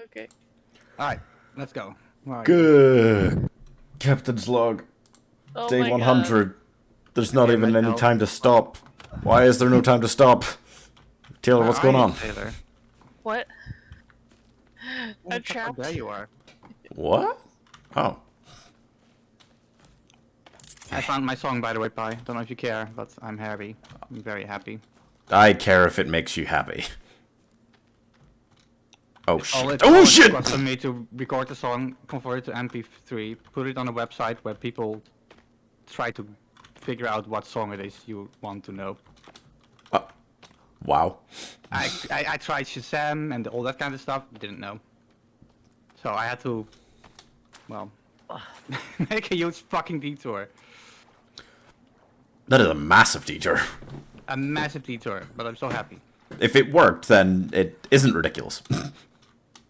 Okay. Alright, let's go. Good. Captain's log. Oh Day my 100. There's not Okay, even any myself. time to stop. Why is there no time to stop? Taylor, Where what's are going you, on? Taylor? What? Oh, I'm trapped. there you are. What? Oh. I found my song, by the way, Pi. Don't know if you care, but I'm happy. I'm very happy. I care if it makes you happy. Oh shit. All Oh it shit! was for me to record the song, convert it to MP3, put it on a website where people try to figure out what song it is you want to know. Wow. I tried Shazam and all that kind of stuff, didn't know. So I had to, well, make a huge fucking detour. That is a massive detour. A massive detour, but I'm so happy. If it worked, then it isn't ridiculous.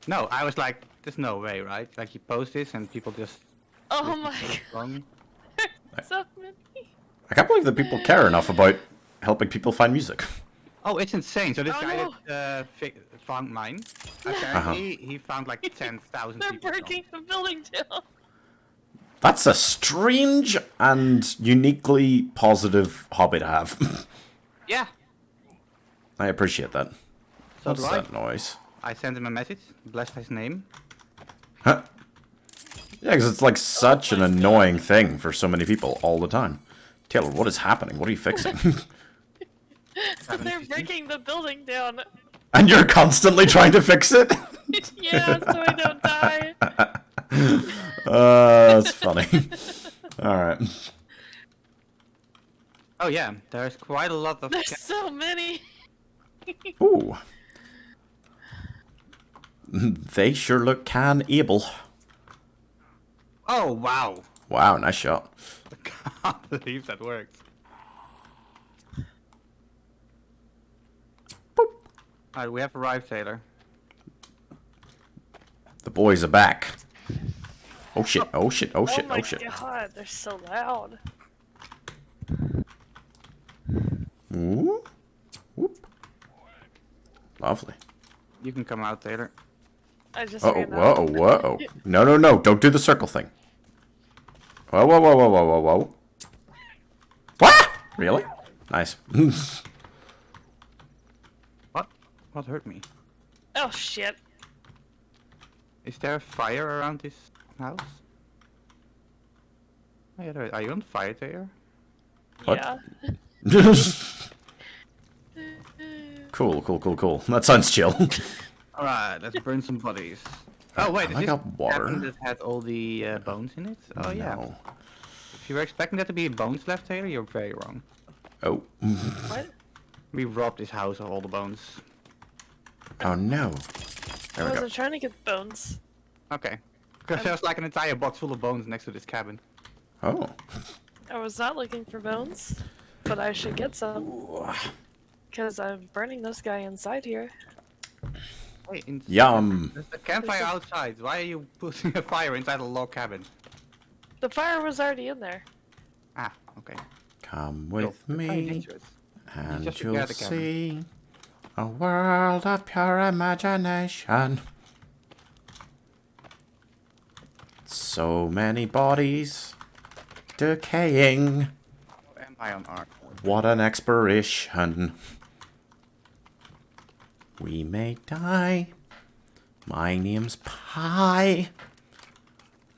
No, I was like, there's no way, right? Like you post this and people just. Oh my God. god. So many. I can't believe that people care enough about helping people find music. Oh, it's insane. So this Oh, guy no. that found mine. Apparently, he found like 10,000 They're people. breaking the building down. That's a strange and uniquely positive hobby to have. Yeah. I appreciate that. So What's do I. that noise? I sent him a message. Blessed his name. Huh? Yeah, because it's like such an annoying thing for so many people all the time. Taylor, what is happening? What are you fixing? They're breaking the building down. And you're constantly trying to fix it? Yeah, so I don't die. That's funny. Alright. Oh yeah, there's quite a lot of. There's so many. Ooh. They sure look can-able. Oh wow! Wow, nice shot. I can't believe that worked. Boop. Alright, we have arrived, Taylor. The boys are back. Oh shit, oh shit, oh shit, Oh my oh shit. god, they're so loud. Ooh. Whoop. Lovely. You can come out, Taylor. I just Uh-oh, ran out. whoa, whoa. No, no, no, don't do the circle thing. Whoa, whoa, whoa, whoa, whoa, whoa, whoa. What? Really? Nice. What? What hurt me? Oh shit. Is there a fire around this house? Oh, yeah, are you on fire, Taylor? What? Yeah. Cool, cool, cool, cool. That sounds chill. Alright, let's burn some bodies. Oh wait, Have is I this got water? cabin that had all the bones in it? Oh yeah. No. If you were expecting there to be bones left, Taylor, you're very wrong. Oh. What? We robbed this house of all the bones. Oh no. There I we go. wasn't trying to get bones. Okay. Because there's like an entire box full of bones next to this cabin. Oh. I was not looking for bones, but I should get some. Because I'm burning this guy inside here. Wait, Yum. there's a campfire outside. Why are you putting a fire inside a log cabin? The fire was already in there. Ah, okay. Come Well, with that's kinda me, dangerous. and just you'll forget the cabin. see a world of pure imagination. So many bodies decaying. Oh, am I on art? What an expiration. We may die. My name's Pie.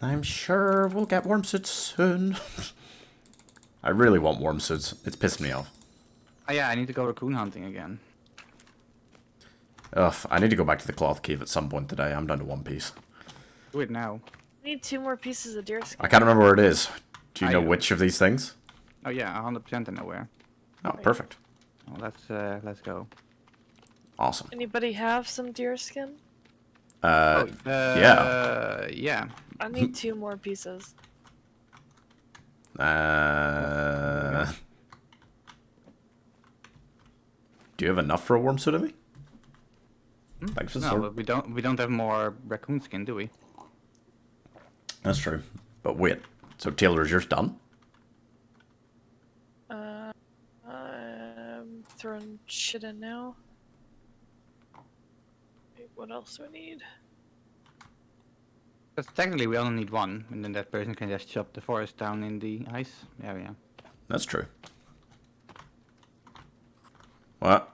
I'm sure we'll get warm suits soon. I really want warm suits. It's pissed me off. Oh yeah, I need to go raccoon hunting again. Ugh, I need to go back to the cloth cave at some point today. I'm down to one piece. Do it now. I need 2 more pieces of deer skin. I can't remember where it is. Do you I know do. which of these things? Oh yeah, 100% I know where. Oh, perfect. Well, let's go. Awesome. Anybody have some deer skin? Yeah. Yeah. I need 2 more pieces. Do you have enough for a warm suit of me? Thanks for the No, sword. but we don't have more raccoon skin, do we? That's true. But wait, so Taylor, is yours done? I'm throwing shit in now. Wait, what else do I need? Because technically we only need one, and then that person can just chop the forest down in the ice area. That's true. What?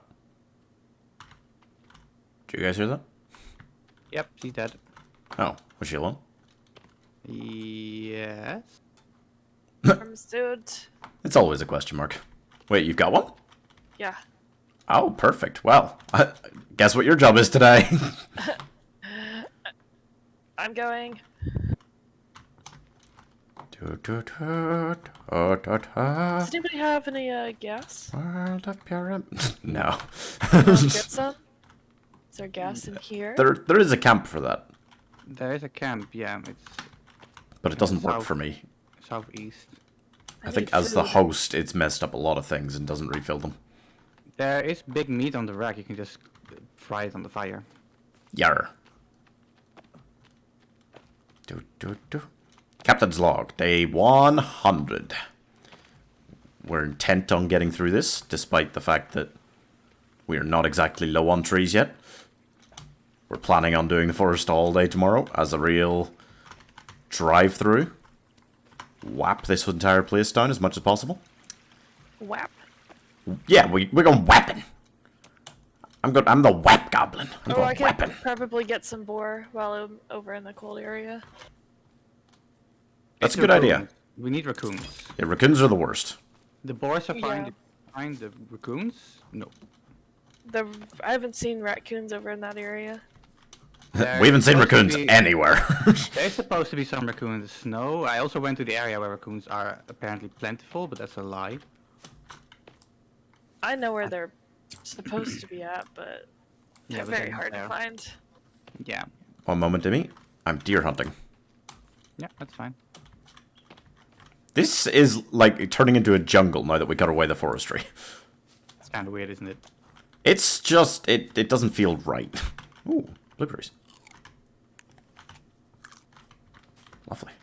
Did you guys hear that? Yep, she's dead. Oh, was she alone? Yes. Dude. It's always a question mark. Wait, you've got one? Yeah. Oh, perfect. Well, guess what your job is today? I'm going. Does anybody have any gas? World of pure no. Get some? Is there gas in here? There is a camp for that, There is a camp, yeah, it's but it doesn't work for me. southeast. I think as the host, it's messed up a lot of things and doesn't refill them. There is big meat on the rack, you can just fry it on the fire. Yarr. Captain's log, day 100. We're intent on getting through this, despite the fact that we are not exactly low on trees yet. We're planning on doing the forest all day tomorrow as a real drive-through. Whap this entire place down as much as possible. Whap. Yeah, we're going whapping. I'm the whap goblin. I'm I going could whapping. probably get some boar while I'm over in the cold area. That's a good idea. We need raccoons. Yeah, raccoons are the worst. The boars are fine. Yeah. Find the raccoons? No. I haven't seen raccoons over in that area. We haven't seen supposed to raccoons be- anywhere. There's supposed to be some raccoon in the snow. I also went to the area where raccoons are apparently plentiful, but that's a lie. I know where they're supposed to be at, but Yeah, they're but very they're not hard to there. find. Yeah. One moment, Dimmy. I'm deer hunting. Yeah, that's fine. This is like turning into a jungle now that we got away the forestry. It's kind of weird, isn't it? It's just, it doesn't feel right. Ooh, blueberries. Lovely.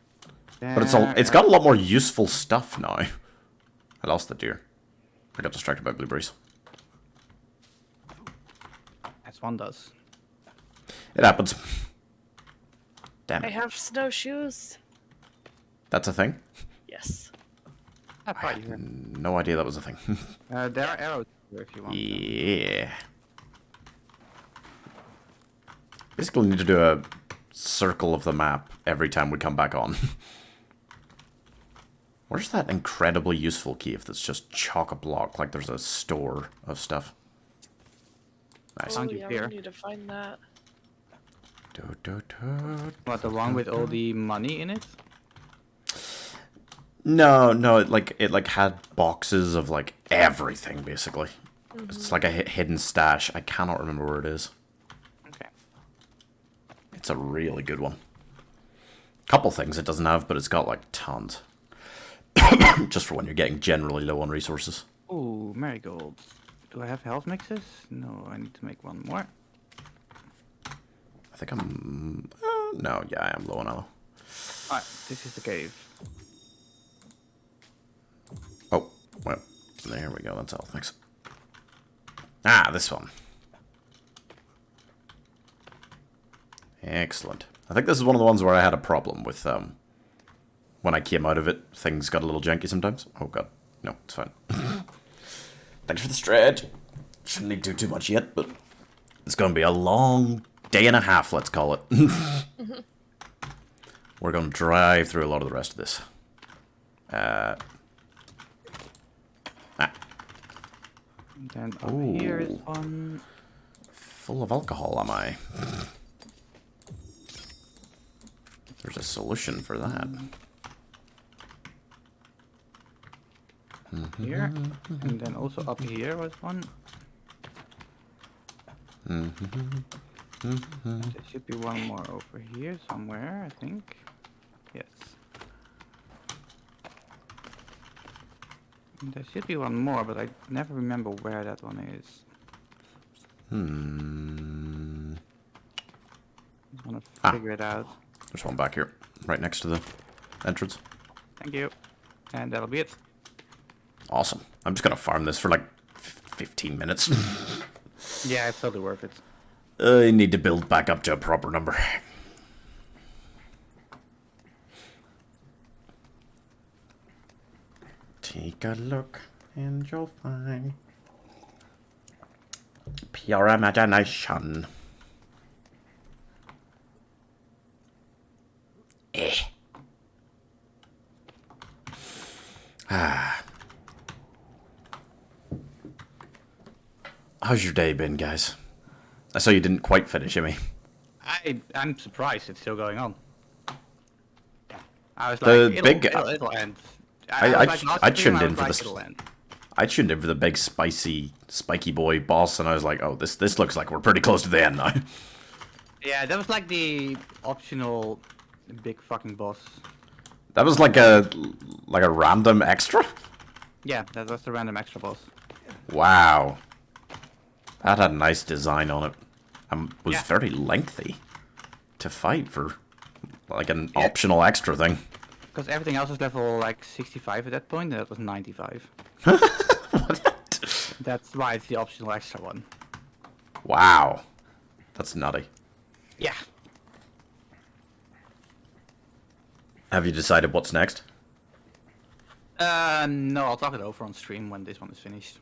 But it's got a lot more useful stuff now. I lost the deer. I got distracted by blueberries. As one does. It happens. Damn I it. have snowshoes. That's a thing? Yes. I thought you were. No idea that was a thing. There are arrows here if you want. Yeah. Basically need to do a circle of the map every time we come back on. Where's that incredibly useful key if that's just chock-a-block, like there's a store of stuff? Nice. Oh Found you yeah, here. we need to find that. What, the one with all the money in it? No, it had boxes of like everything basically. It's like a hidden stash. I cannot remember where it is. Okay. It's a really good one. Couple things it doesn't have, but it's got like tons. Just for when you're getting generally low on resources. Ooh, marigolds. Do I have health mixes? No, I need to make one more. I think I'm... no, yeah, I am low on ammo. Alright, this is the cave. Oh, well, there we go. That's health mix. Ah, this one. Excellent. I think this is one of the ones where I had a problem with, when I came out of it, things got a little janky sometimes. Oh god. No, it's fine. Thanks for the stretch. Shouldn't need to do too much yet, but it's going to be a long day and a half, let's call it. We're going to drive through a lot of the rest of this. And then up here is one. Full of alcohol, am I? There's a solution for that. Here. And then also up here was one. There should be one more over here somewhere, I think. Yes. And there should be one more, but I never remember where that one is. I want to figure it out. There's one back here, right next to the entrance. Thank you. And that'll be it. Awesome. I'm just gonna farm this for like 15 minutes. Yeah, it's totally worth it. I need to build back up to a proper number. Take a look and you'll find pure imagination. How's your day been, guys? I saw you didn't quite finish, Jimmy. I'm surprised it's still going on. I was The like, big- it'll end. I tuned in for It'll this. end. I tuned in for the big spiky boy boss, and I was like, oh, this looks like we're pretty close to the end now. Yeah, that was like the optional big fucking boss. That was like a random extra? Yeah, that was the random extra boss. Wow. That had a nice design on it. Was Yeah. very lengthy to fight for like an optional extra thing. Because everything else was level like 65 at that point, and that was 95. What? That's why it's the optional extra one. Wow. That's nutty. Yeah. Have you decided what's next? No, I'll talk it over on stream when this one is finished.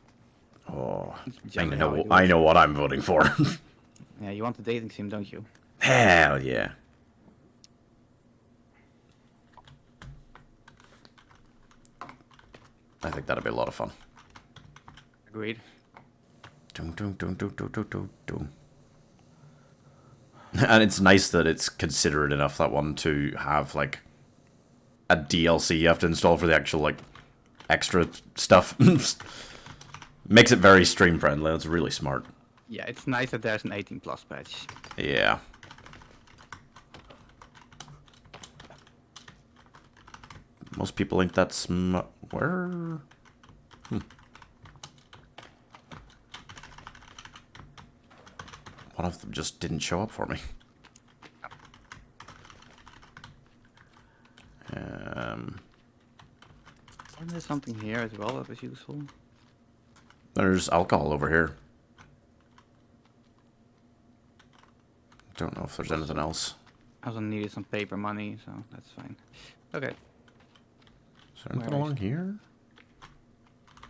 Oh, generally how I do I it. know what I'm voting for. Yeah, you want the dating sim, don't you? Hell yeah. I think that'd be a lot of fun. Agreed. Dum, dum, dum, dum, dum, dum, dum, dum. And it's nice that it's considerate enough, that one, to have like a DLC you have to install for the actual like extra stuff. Makes it very stream friendly. That's really smart. Yeah, it's nice that there's an 18 plus patch. Yeah. Most people think that's where. One of them just didn't show up for me. And there's something here as well that was useful. There's alcohol over here. Don't know if there's anything else. I also needed some paper money, so that's fine. Okay. Is there anything Where is along here?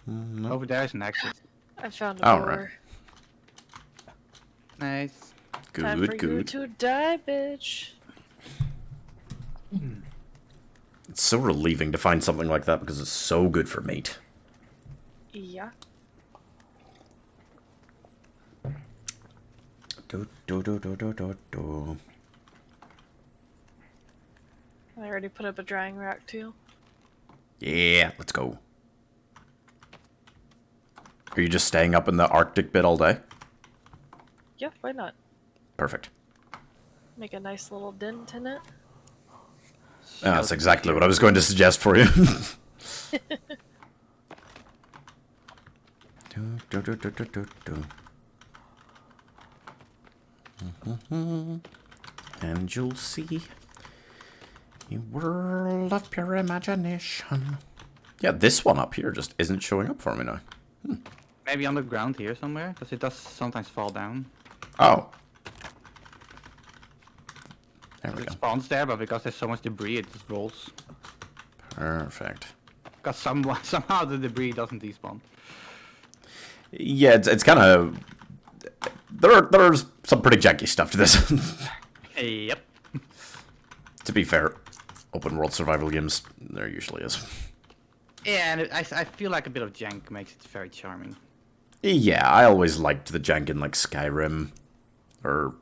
No. Over there is an exit. I found a Oh, door. right. Nice. Time for Good, you good. to die, bitch. It's so relieving to find something like that because it's so good for meat. Yeah. Do, do, do, do, do, do, do. I already put up a drying rack too. Yeah, let's go. Are you just staying up in the Arctic bit all day? Yeah, why not? Perfect. Make a nice little dent in it. Yeah, that's exactly what I was going to suggest for you. Do, do, do, do, do, do, do. And you'll see a world of pure imagination. Yeah, this one up here just isn't showing up for me now. Maybe underground here somewhere, because it does sometimes fall down. Oh. There we It go. spawns there, but because there's so much debris, it just rolls. Perfect. Because somehow the debris doesn't despawn. Yeah, it's kind of... There's some pretty janky stuff to this. Yep. To be fair, open world survival games, there usually is. Yeah, and I feel like a bit of jank makes it very charming. Yeah, I always liked the jank in like Skyrim, or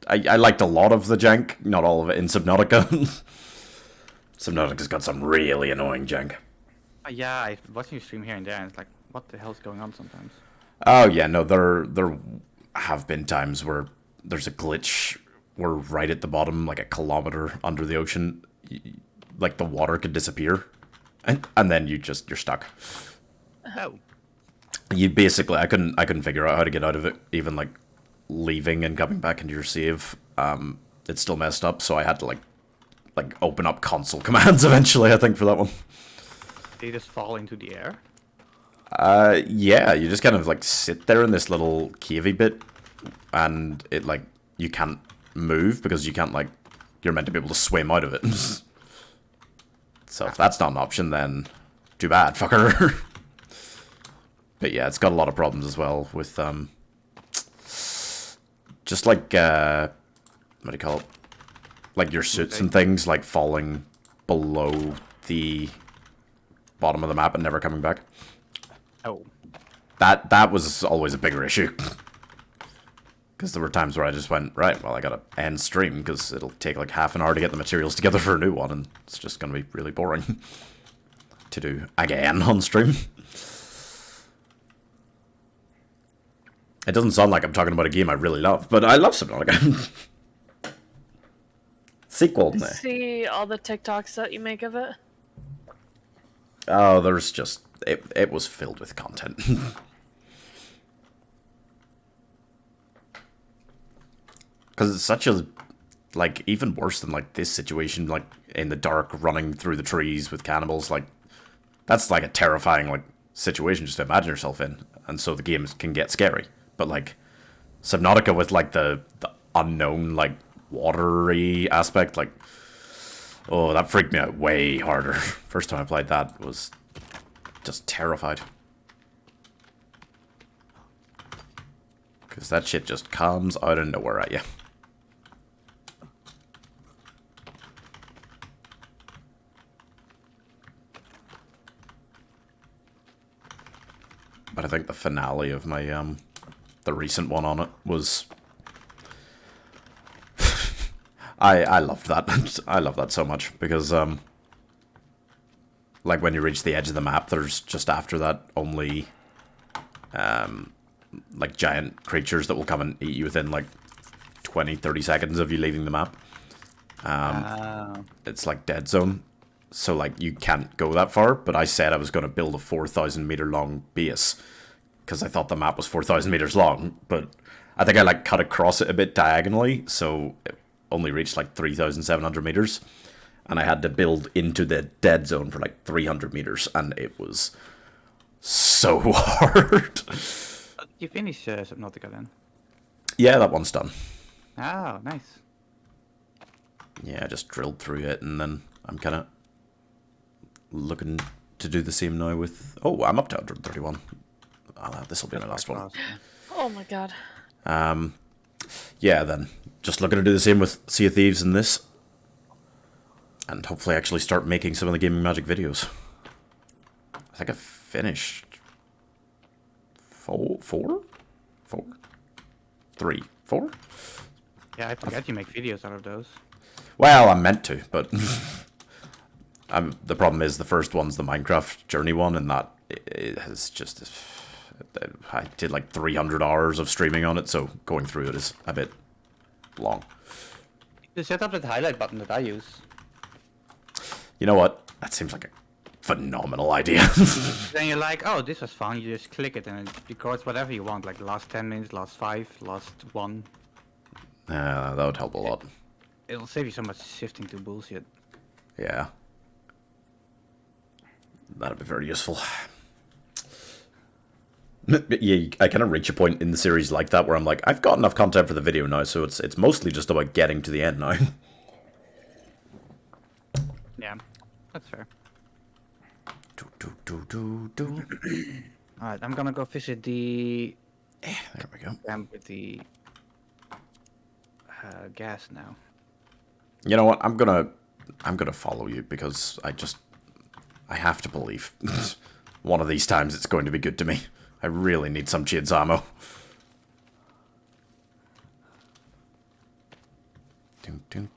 I liked a lot of the jank, not all of it in Subnautica. Subnautica's got some really annoying jank. Yeah, I watching you stream here and there, and it's like, what the hell's going on sometimes? Oh yeah, no, there have been times where there's a glitch where right at the bottom, like a kilometer under the ocean, like the water could disappear, and then you're stuck. Oh. You basically, I couldn't figure out how to get out of it, even like leaving and coming back into your save. It's still messed up, so I had to like open up console commands eventually, I think, for that one. They just fall into the air? Yeah, you just kind of like sit there in this little cavey bit, and it like, you can't move because you can't like, you're meant to be able to swim out of it. So if that's not an option, then too bad, fucker. But yeah, it's got a lot of problems as well with, just like, what do you call it? Like your suits and things, like falling below the bottom of the map and never coming back. Oh. That was always a bigger issue. Because there were times where I just went, right, well, I gotta end stream, because it'll take like half an hour to get the materials together for a new one, and it's just gonna be really boring to do again on stream. It doesn't sound like I'm talking about a game I really love, but I love Subnautica. Sequel, nah. See all the TikToks that you make of it? Oh, there's just... It was filled with content. Because it's such a... Like, even worse than, like, this situation, like, in the dark, running through the trees with cannibals, like... That's, like, a terrifying, like, situation just to imagine yourself in. And so the game can get scary. But, like, Subnautica with, like, the unknown, like, watery aspect, like... Oh, that freaked me out way harder. First time I played that was just terrified. Because that shit just comes out of nowhere at you. But I think the finale of my, the recent one on it was... I loved that. I love that so much, because, like, when you reach the edge of the map, there's just after that only, like, giant creatures that will come and eat you within, like, 20, 30 seconds of you leaving the map. It's like dead zone. So, like, you can't go that far, but I said I was going to build a 4,000 meter long base, because I thought the map was 4,000 meters long, but I think I, like, cut across it a bit diagonally, so it only reached, like, 3,700 meters, and I had to build into the dead zone for, like, 300 meters, and it was so hard. Did you finish Subnautica then? Yeah, that one's done. Oh, nice. Yeah, I just drilled through it, and then I'm kind of looking to do the same now with... Oh, I'm up to 131. This will be my last one. Oh my god. Yeah, then just looking to do the same with Sea of Thieves and this. And hopefully actually start making some of the Gaming Magic videos. I think I finished... Four? 3? 4? Yeah, I forgot you make videos out of those. Well, I'm meant to, but... the problem is the first one's the Minecraft journey one, and that it has just... I did like 300 hours of streaming on it, so going through it is a bit long. You set up that highlight button that I use. You know what? That seems like a phenomenal idea. Then you're like, oh, this was fun. You just click it and it records whatever you want, like the last 10 minutes, last 5, last 1. That would help a lot. It'll save you so much shifting to bullshit. Yeah. That'd be very useful. But yeah, I kind of reach a point in the series like that where I'm like, I've got enough content for the video now, so it's mostly just about getting to the end now. Yeah, that's fair. Alright, I'm gonna go visit the... There we go. camp with the gas now. You know what? I'm gonna follow you because I have to believe one of these times it's going to be good to me. I really need some Chids ammo. I'm going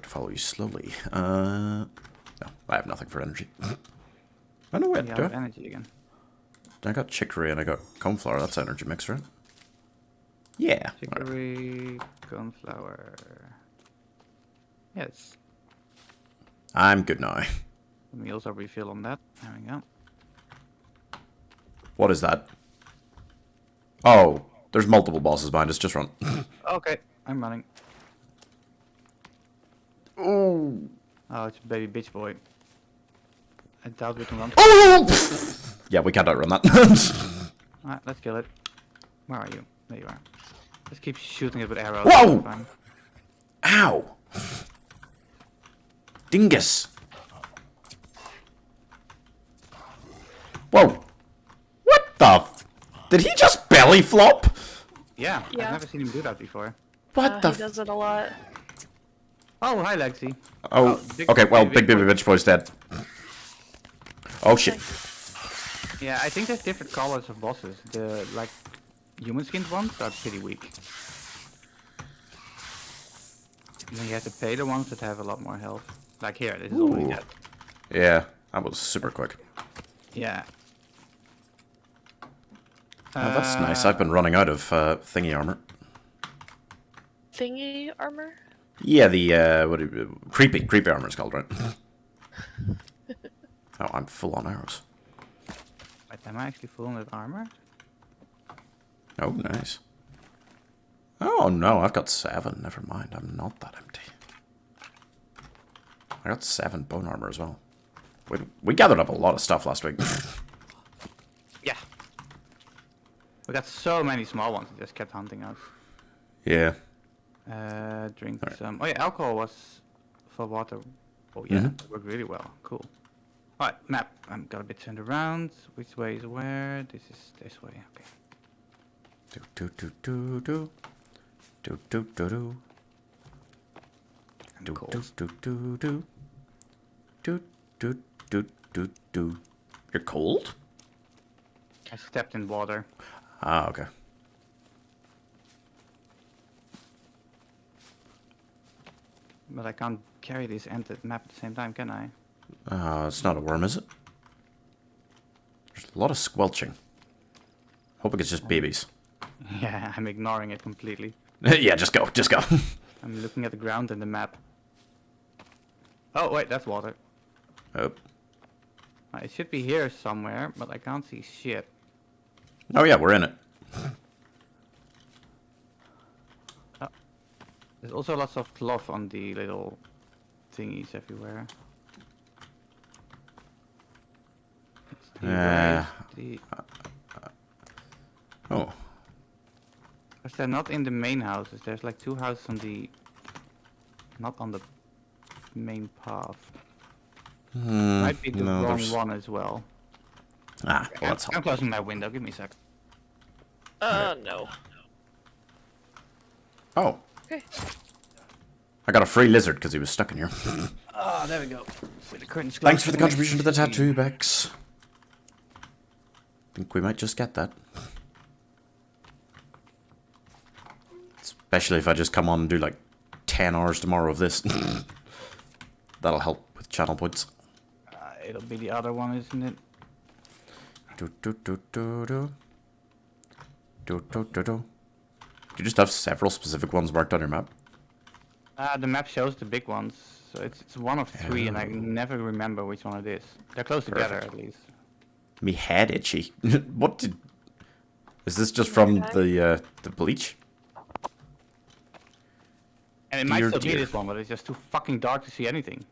to follow you slowly. No, I have nothing for energy. I know where You do have I? energy again. I got chicory and I got cornflower. That's energy mix, right? Yeah. Alright. Chicory, cornflower. Yes. I'm good now. Let me also refill on that. There we go. What is that? Oh, there's multiple bosses behind us. Just run. Okay, I'm running. Ooh. Oh, it's baby bitch boy. I doubt we can run. Oh! Yeah, we can't outrun that. Alright, let's kill it. Where are you? There you are. Just keep shooting it with arrows. Whoa! Fine. Ow! Dingus! Whoa! What the? Did he just belly flop? Yeah, Yeah. I've never seen him do that before. What the? He does it a lot. Oh, hi Lexi. Oh, big- okay. Well, big big baby boy. bitch boy's dead. Oh shit! Yeah, I think there's different colors of bosses. The like human skinned ones are pretty weak. And then you have to pay the ones that have a lot more health. Like here, this is already Ooh. dead. Yeah, that was super quick. Yeah. Oh, that's nice. I've been running out of thingy armor. Thingy armor? Yeah, the creepy armor is called, right? Oh, I'm full on arrows. Wait, am I actually full with armor? Oh, nice. Oh no, I've got 7. Never mind, I'm not that empty. I got 7 bone armor as well. We gathered up a lot of stuff last week. Yeah. We got so many small ones that just kept hunting us. Yeah. Drink Alright. some. Oh yeah, alcohol was for water. Oh yeah, Mhm. it worked really well. Cool. Alright, map. I'm got a bit turned around. Which way is where? This is this way. Okay. Do do do do do. Do do do do. I'm Do cold. do do do do. Do do do do do. You're cold? I stepped in water. Ah, okay. But I can't carry this and the map at the same time, can I? It's not a worm, is it? There's a lot of squelching. Hoping it's just babies. Yeah, I'm ignoring it completely. Yeah, just go, just go. I'm looking at the ground and the map. Oh wait, that's water. Oh. It should be here somewhere, but I can't see shit. Oh yeah, we're in it. There's also lots of cloth on the little thingies everywhere. Let's see, where is the... Oh. Because they're not in the main houses. There's like 2 houses on the... Not on the main path. Might be the no, wrong there's- one as well. Ah, well, that's I'm closing my window. Give me a sec. No. Oh. Okay. I got a free lizard because he was stuck in here. Oh, there we go. With the curtains closed. Thanks for the contribution to the tattoo, Bex. Think we might just get that. Especially if I just come on and do like 10 hours tomorrow of this. That'll help with channel points. It'll be the other one, isn't it? Do do do do do. Do do do do. You just have several specific ones marked on your map. The map shows the big ones, so it's one of 3, and I never remember which one it is. They're close together, Perfect. at least. Me head itchy. What did? Is this just from the bleach? And it might Dear, still be dear. this one, but it's just too fucking dark to see anything.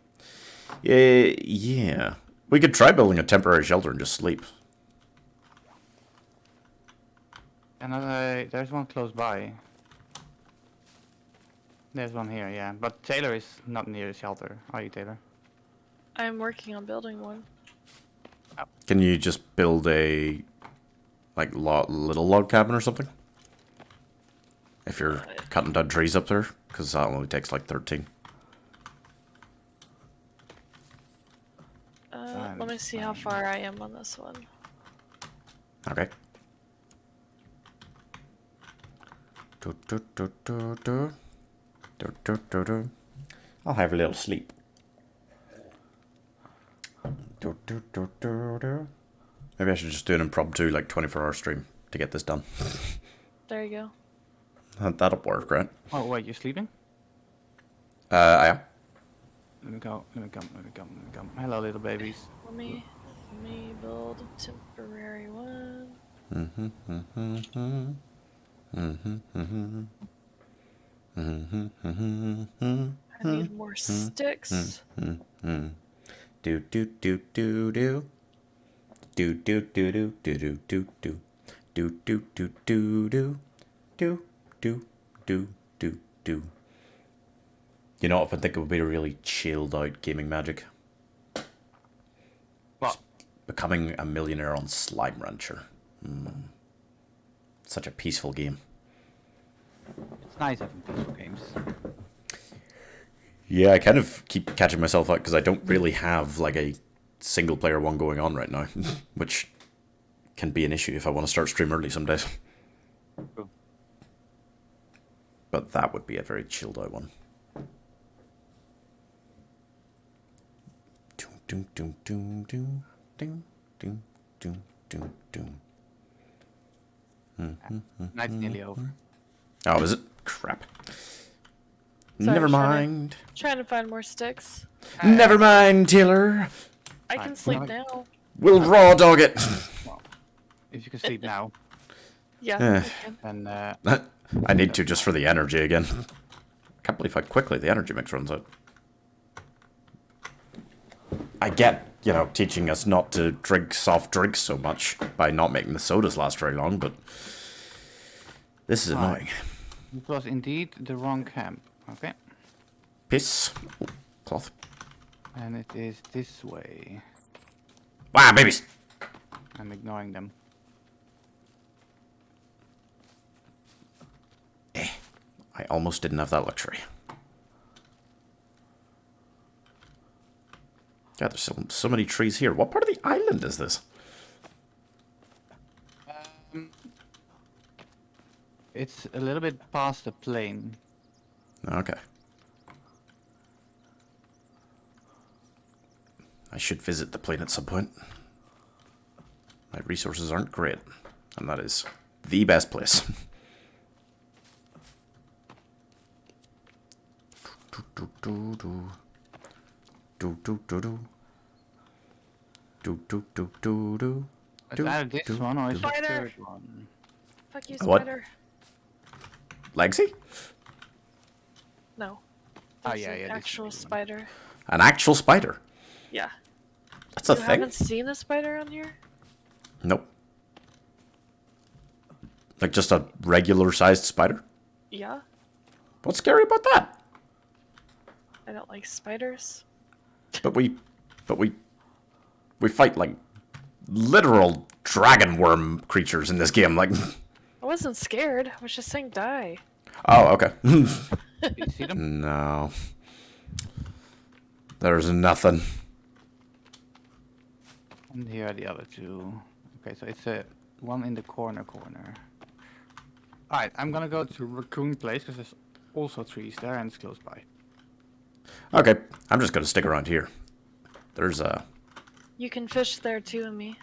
Yeah. We could try building a temporary shelter and just sleep. And there's one close by. There's one here, yeah. But Taylor is not near the shelter. Are you, Taylor? I'm working on building one. Can you just build a like little log cabin or something? If you're cutting down trees up there, because that only takes like 13. Let me see how far I am on this one. Okay. Do, do, do, do, do. Do, do, do, do. I'll have a little sleep. Do, do, do, do, do. Maybe I should just do an impromptu like 24-hour stream to get this done. There you go. That'll work, right? Oh, wait, you're sleeping? I am. Let me go, let me come, let me come, let me come. Hello, little babies. Let me build a temporary one. I need more sticks. Do do do do do. Do do do do do do do do. Do do do do do. Do do do do do. You know what I think it would be a really chilled out gaming magic? What? Becoming a millionaire on Slime Rancher. Such a peaceful game. It's nice having peaceful games. Yeah, I kind of keep catching myself out because I don't really have like a single player one going on right now, which can be an issue if I want to start stream early some days. True. But that would be a very chilled out one. Doom, doom, doom, doom, doom, doom, doom, doom, doom. Night's nearly over. Oh, is it? Crap. Sorry, Never trying to- mind. Trying to find more sticks. Never mind, Taylor. I can sleep now. We'll raw dog it. Well, if you can sleep now, Yeah. I can. then I need to just for the energy again. Can't believe how quickly the energy mix runs out. I get, you know, teaching us not to drink soft drinks so much by not making the sodas last very long, but this is annoying. it was indeed the wrong camp. Okay, Piss. Oh, cloth. and it is this way. Wow, babies. I'm ignoring them. I almost didn't have that luxury. God, there's so many trees here. What part of the island is this? It's a little bit past the plane. Okay. I should visit the plane at some point. My resources aren't great, and that is the best place. It's either this one or it's the Spider! third one. Fuck you, What? spider. Legacy? No. Oh, There's yeah, an yeah, this is actual the one. spider. An actual spider? Yeah. That's a You thing? haven't seen a spider on here? Nope. Like just a regular sized spider? Yeah. What's scary about that? I don't like spiders. But we fight like literal dragon worm creatures in this game. Like, I wasn't scared. I was just saying die. oh, okay. Do you see them? No, there's nothing. And here are the other two. Okay, so it's a one in the corner. Alright, I'm gonna go to Raccoon Place because there's also trees there and it's close by. Okay, I'm just gonna stick around here. There's You can fish there too, and me.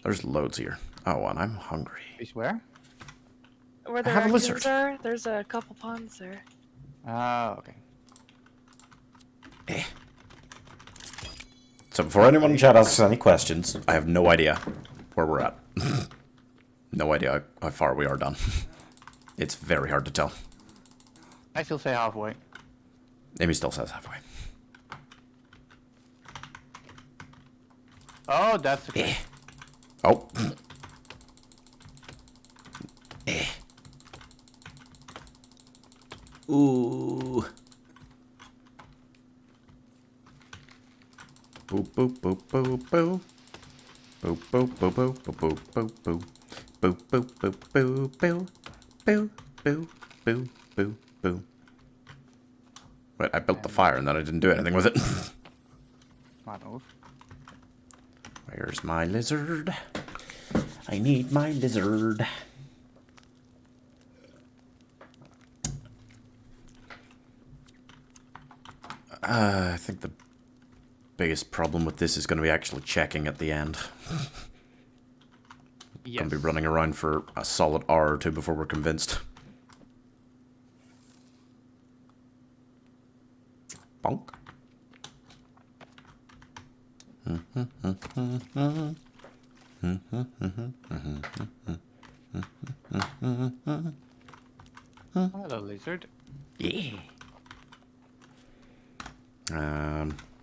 there's loads here. Oh, and I'm hungry. Is where? Where the have a raccoons lizard. are, there's a couple ponds there. Oh, okay. So before anyone in chat asks any questions, I have no idea where we're at. No idea how far we are done. It's very hard to tell. I still say halfway. Amy still says halfway. Oh, that's okay. Oh. Ooh. Boo boo boo boo boo. Boo boo boo boo boo boo boo boo. Boo boo boo boo boo. Boo boo boo boo boo. Wait, I built the fire and then I didn't do anything with it. Smart move. Where's my lizard? I need my lizard. I think the biggest problem with this is going to be actually checking at the end. Yes. Going to be running around for a solid hour or two before we're convinced. Bonk. Hello, lizard. Yeah.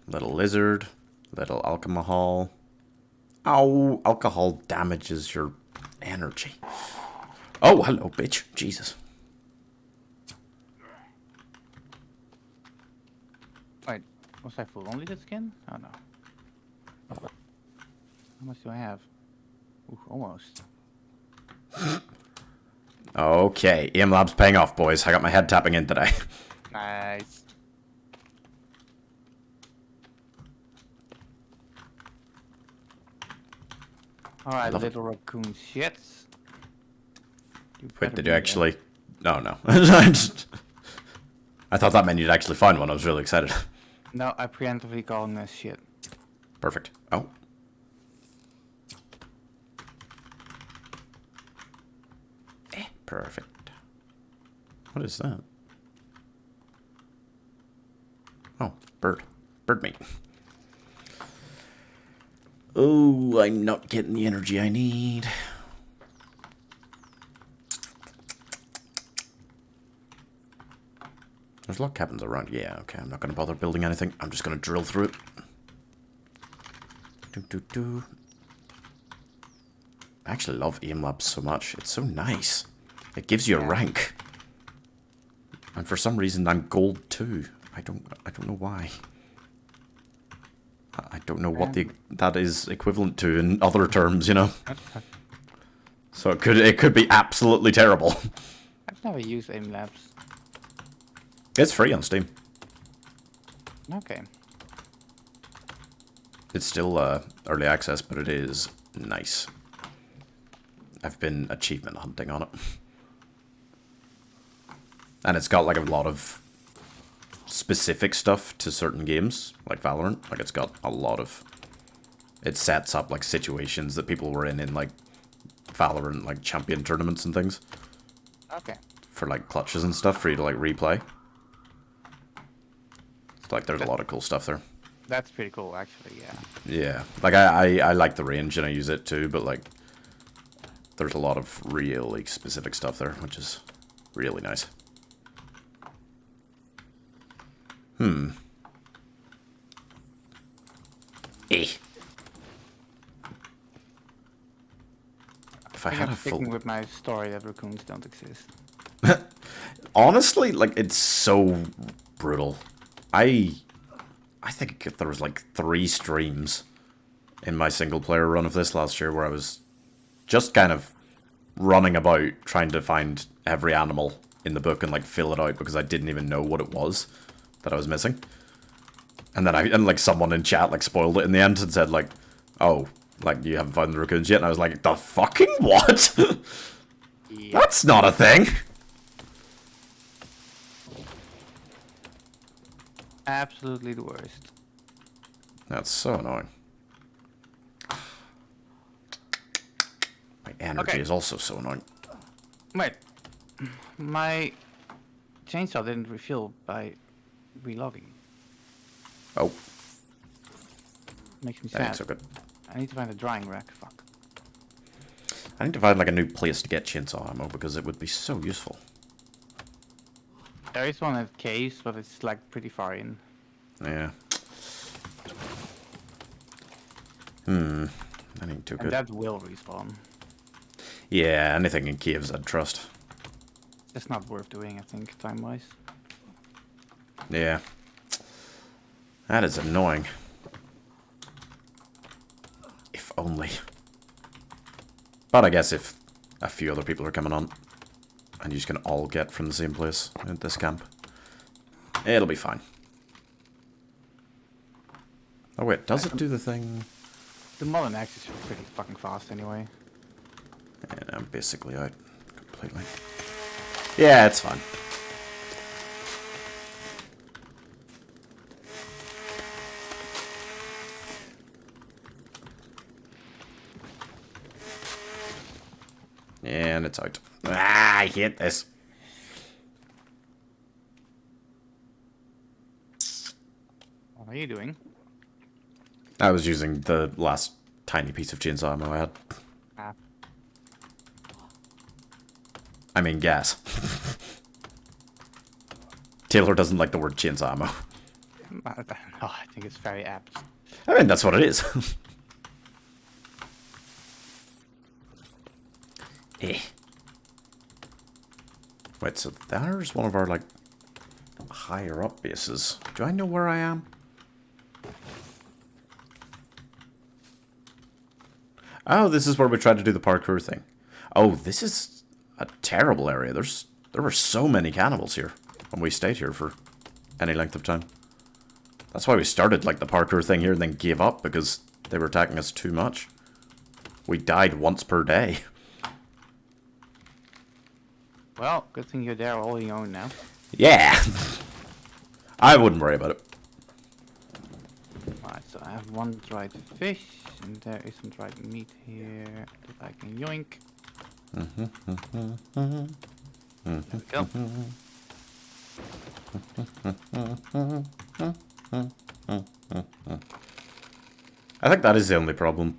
Little lizard, little alcohol. Ow, alcohol damages your energy. Oh, hello, bitch. Jesus. Wait, was I full only the skin? Oh no. How much do I have? Ooh, almost. Okay, aim lab's paying off, boys. I got my head tapping in today. Nice. Alright, love it. little raccoon shits. Wait, did you actually? No, no. I thought that meant you'd actually find one. I was really excited. No, I preemptively call him this shit. Perfect. Oh. Perfect. What is that? Oh, bird. Bird meat. Oh, I'm not getting the energy I need. There's log cabins around. Yeah, okay. I'm not going to bother building anything. I'm just going to drill through it. I actually love aim labs so much. It's so nice. It gives you a rank. And for some reason I'm gold 2. I don't know why. I don't know what that is equivalent to in other terms, you know. So it could be absolutely terrible. I've never used aim labs. It's free on Steam. Okay. It's still early access, but it is nice. I've been achievement hunting on it. And it's got like a lot of specific stuff to certain games, like Valorant. Like it's got a lot of... It sets up like situations that people were in like Valorant, like champion tournaments and things. Okay. For like clutches and stuff for you to like replay. It's like there's a lot of cool stuff there. That's pretty cool, actually, yeah. Yeah, like I like the range and I use it too, but like there's a lot of really specific stuff there, which is really nice. If I had a full... sticking with my story that raccoons don't exist. Honestly, like, it's so brutal. I think there was like 3 streams in my single player run of this last year where I was just kind of running about trying to find every animal in the book and like fill it out because I didn't even know what it was that I was missing. And then like someone in chat like spoiled it in the end and said like, oh, like you haven't found the raccoons yet, and I was like, the fucking what? Yeah. That's not a thing. Absolutely the worst. That's so annoying. My energy is also so annoying. Wait. My chainsaw didn't refill by relogging. Oh, Makes me that ain't sad. so good. I need to find a drying rack. Fuck. I need to find like a new place to get chainsaw ammo because it would be so useful. There is one at caves, but it's like pretty far in. Yeah. That ain't too And good. that will respawn. Yeah, anything in caves I'd trust. It's not worth doing, I think, time-wise. Yeah. That is annoying. If only. But I guess if a few other people are coming on, and you just can all get from the same place at this camp, it'll be fine. Oh wait, does it do the thing? The Mullen Axe is pretty fucking fast anyway. And I'm basically out completely. Yeah, it's fine. And it's out. Ah, I hate this. What are you doing? I was using the last tiny piece of chainsaw ammo I had. Ah. I mean gas. Taylor doesn't like the word chainsaw ammo. I don't know, I think it's very apt. I mean, that's what it is. Eh. Wait, so there's one of our, like, higher up bases. Do I know where I am? Oh, this is where we tried to do the parkour thing. Oh, this is a terrible area. There were so many cannibals here when we stayed here for any length of time. That's why we started like the parkour thing here and then gave up, because they were attacking us too much. We died once per day. Well, good thing you're there all on your own now. Yeah. I wouldn't worry about it. Alright, so I have one dried fish, and there is some dried meat here that I can yoink. There we go. I think that is the only problem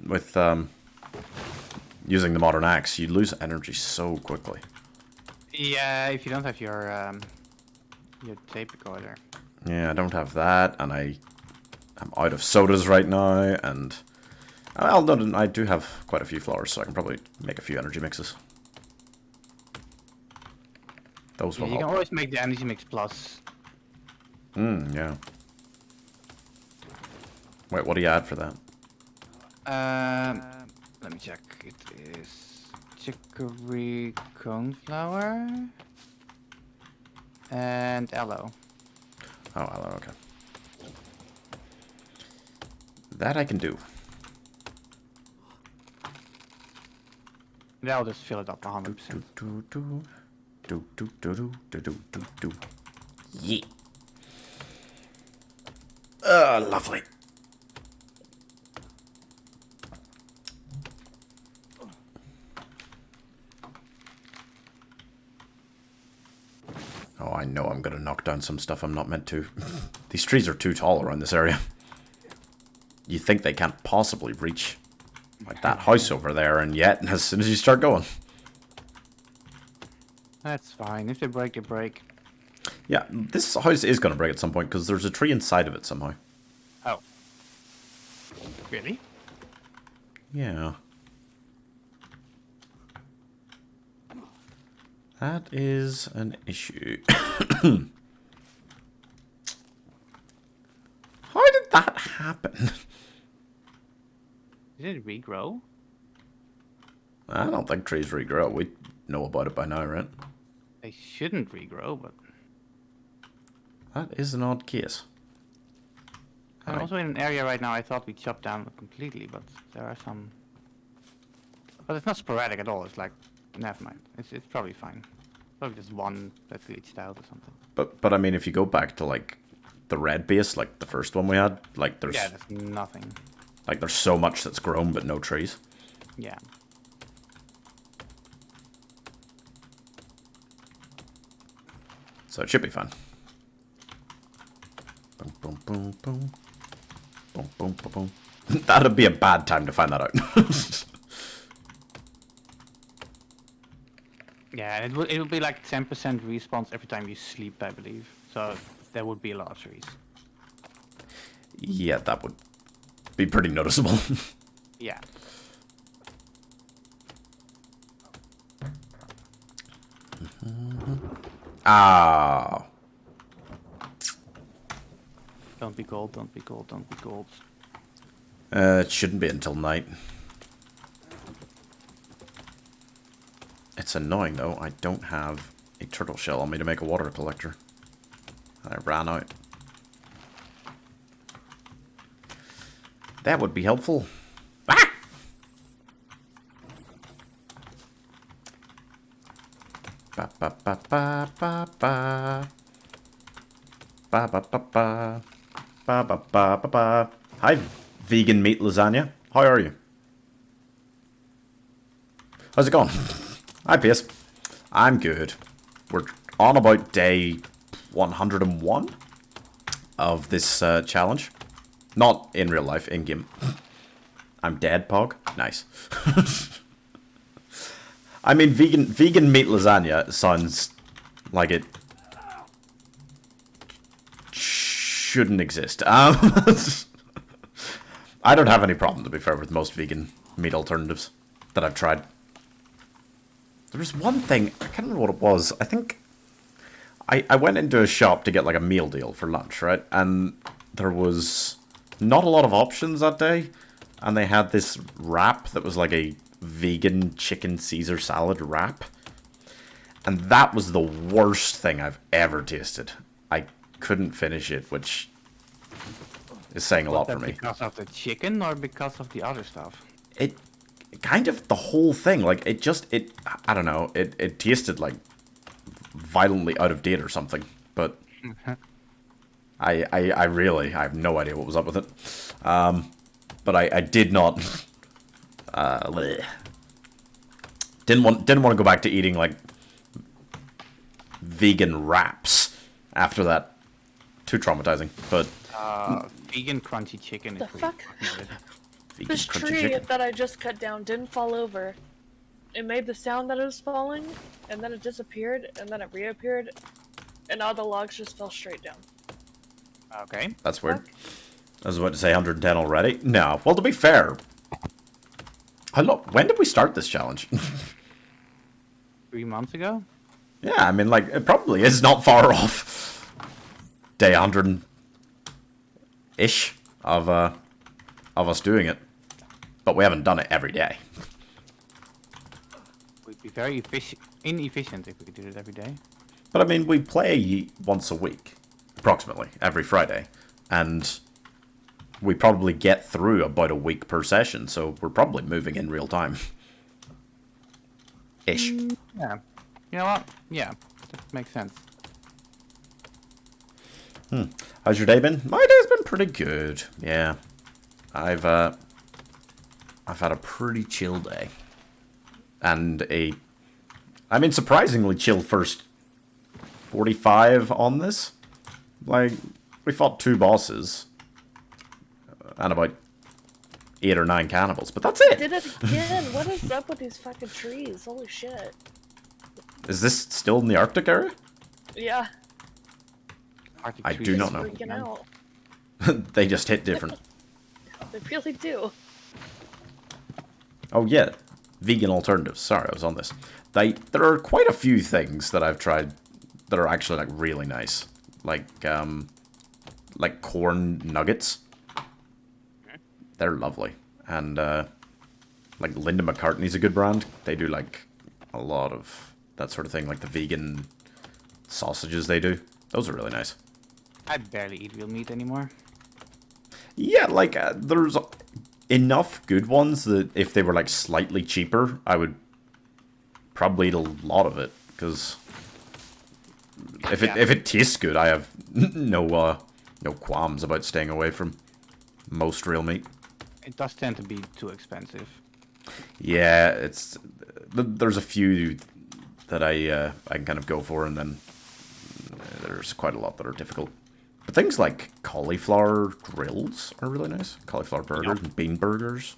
with using the modern axe. You lose energy so quickly. Yeah, if you don't have your tape recorder. Yeah, I don't have that, and I'm out of sodas right now, and well, no, I do have quite a few flowers, so I can probably make a few energy mixes. Those will Yeah, you can help. always make the energy mix plus. Yeah. Wait, what do you add for that? Let me check. It is chicory coneflower and aloe. Oh, hello, okay. That I can do. That'll just fill it up 100%. Do. Yeah. Lovely. Oh, I know I'm gonna knock down some stuff I'm not meant to. These trees are too tall around this area. You think they can't possibly reach like that house over there, and yet, as soon as you start going. That's fine. If they break, they break. Yeah, this house is gonna break at some point, because there's a tree inside of it somehow. Oh. Really? Yeah. That is an issue. How did that happen? Did it regrow? I don't think trees regrow. We know about it by now, right? They shouldn't regrow, but... That is an odd case. I'm Alright. also in an area right now I thought we chopped down completely, but there are some... But it's not sporadic at all, it's like... Never mind. It's probably fine. Probably just one that glitched out or something. But I mean, if you go back to like the red base, like the first one we had, like there's Yeah, there's nothing. like there's so much that's grown but no trees. Yeah. So it should be fun. Boom, boom, boom, boom. Boom, boom, boom, boom. That'd be a bad time to find that out. Yeah, it would be like 10% response every time you sleep, I believe. So there would be a lot of trees. Yeah, that would be pretty noticeable. Yeah. Ah. Don't be gold, don't be gold, don't be gold. It shouldn't be until night. It's annoying though, I don't have a turtle shell on me to make a water collector. I ran out. That would be helpful. Ah! Ba ba ba ba ba ba. Ba ba ba ba. Ba ba ba ba ba. Hi, vegan meat lasagna. How are you? How's it going? Hi, Pace. I'm good. We're on about day 101 of this challenge. Not in real life, in game. I'm dead, Pog. Nice. I mean, vegan meat lasagna sounds like it shouldn't exist. I don't have any problem, to be fair, with most vegan meat alternatives that I've tried. There was one thing, I can't remember what it was. I think I went into a shop to get like a meal deal for lunch, right? And there was not a lot of options that day. and they had this wrap that was like a vegan chicken Caesar salad wrap. And that was the worst thing I've ever tasted. I couldn't finish it, which is saying a lot for me. Because of the chicken or because of the other stuff? It kind of the whole thing, like it I don't know, it tasted like violently out of date or something, but I have no idea what was up with it. But I did not didn't want to go back to eating like vegan wraps after that. Too traumatizing. But vegan crunchy chicken is The pretty fuck? fucking good. vegan This crunchy tree chicken. that I just cut down didn't fall over. It made the sound that it was falling, and then it disappeared, and then it reappeared, and all the logs just fell straight down. Okay. That's weird. I was about to say 110 already. No. Well, to be fair, when did we start this challenge? 3 months ago? Yeah, I mean, like, it probably is not far off. Day 100-ish of us doing it. But we haven't done it every day. We'd be very inefficient if we could do it every day. But I mean, we play once a week, approximately, every Friday. And we probably get through about a week per session, so we're probably moving in real time. Ish. Yeah. You know what? Yeah, that makes sense. How's your day been? My day's been pretty good. Yeah. I've had a pretty chill day. And I mean, surprisingly chill first 45 on this. Like, we fought 2 bosses. And about 8 or 9 cannibals, but that's it! Did it again! What is up with these fucking trees? Holy shit. Is this still in the Arctic area? Yeah. Arctic I trees do is not know. Freaking out. They just hit different. They really do. Oh yeah, vegan alternatives. Sorry, I was on this. There are quite a few things that I've tried that are actually like really nice, like corn nuggets. They're lovely, and like Linda McCartney's a good brand. They do like a lot of that sort of thing, like the vegan sausages they do. Those are really nice. I barely eat real meat anymore. Yeah, like there's enough good ones that if they were like slightly cheaper, I would probably eat a lot of it, because if it tastes good, I have no qualms about staying away from most real meat. It does tend to be too expensive. Yeah, there's a few that I can kind of go for, and then there's quite a lot that are difficult. But things like cauliflower grills are really nice. Cauliflower burgers and bean burgers.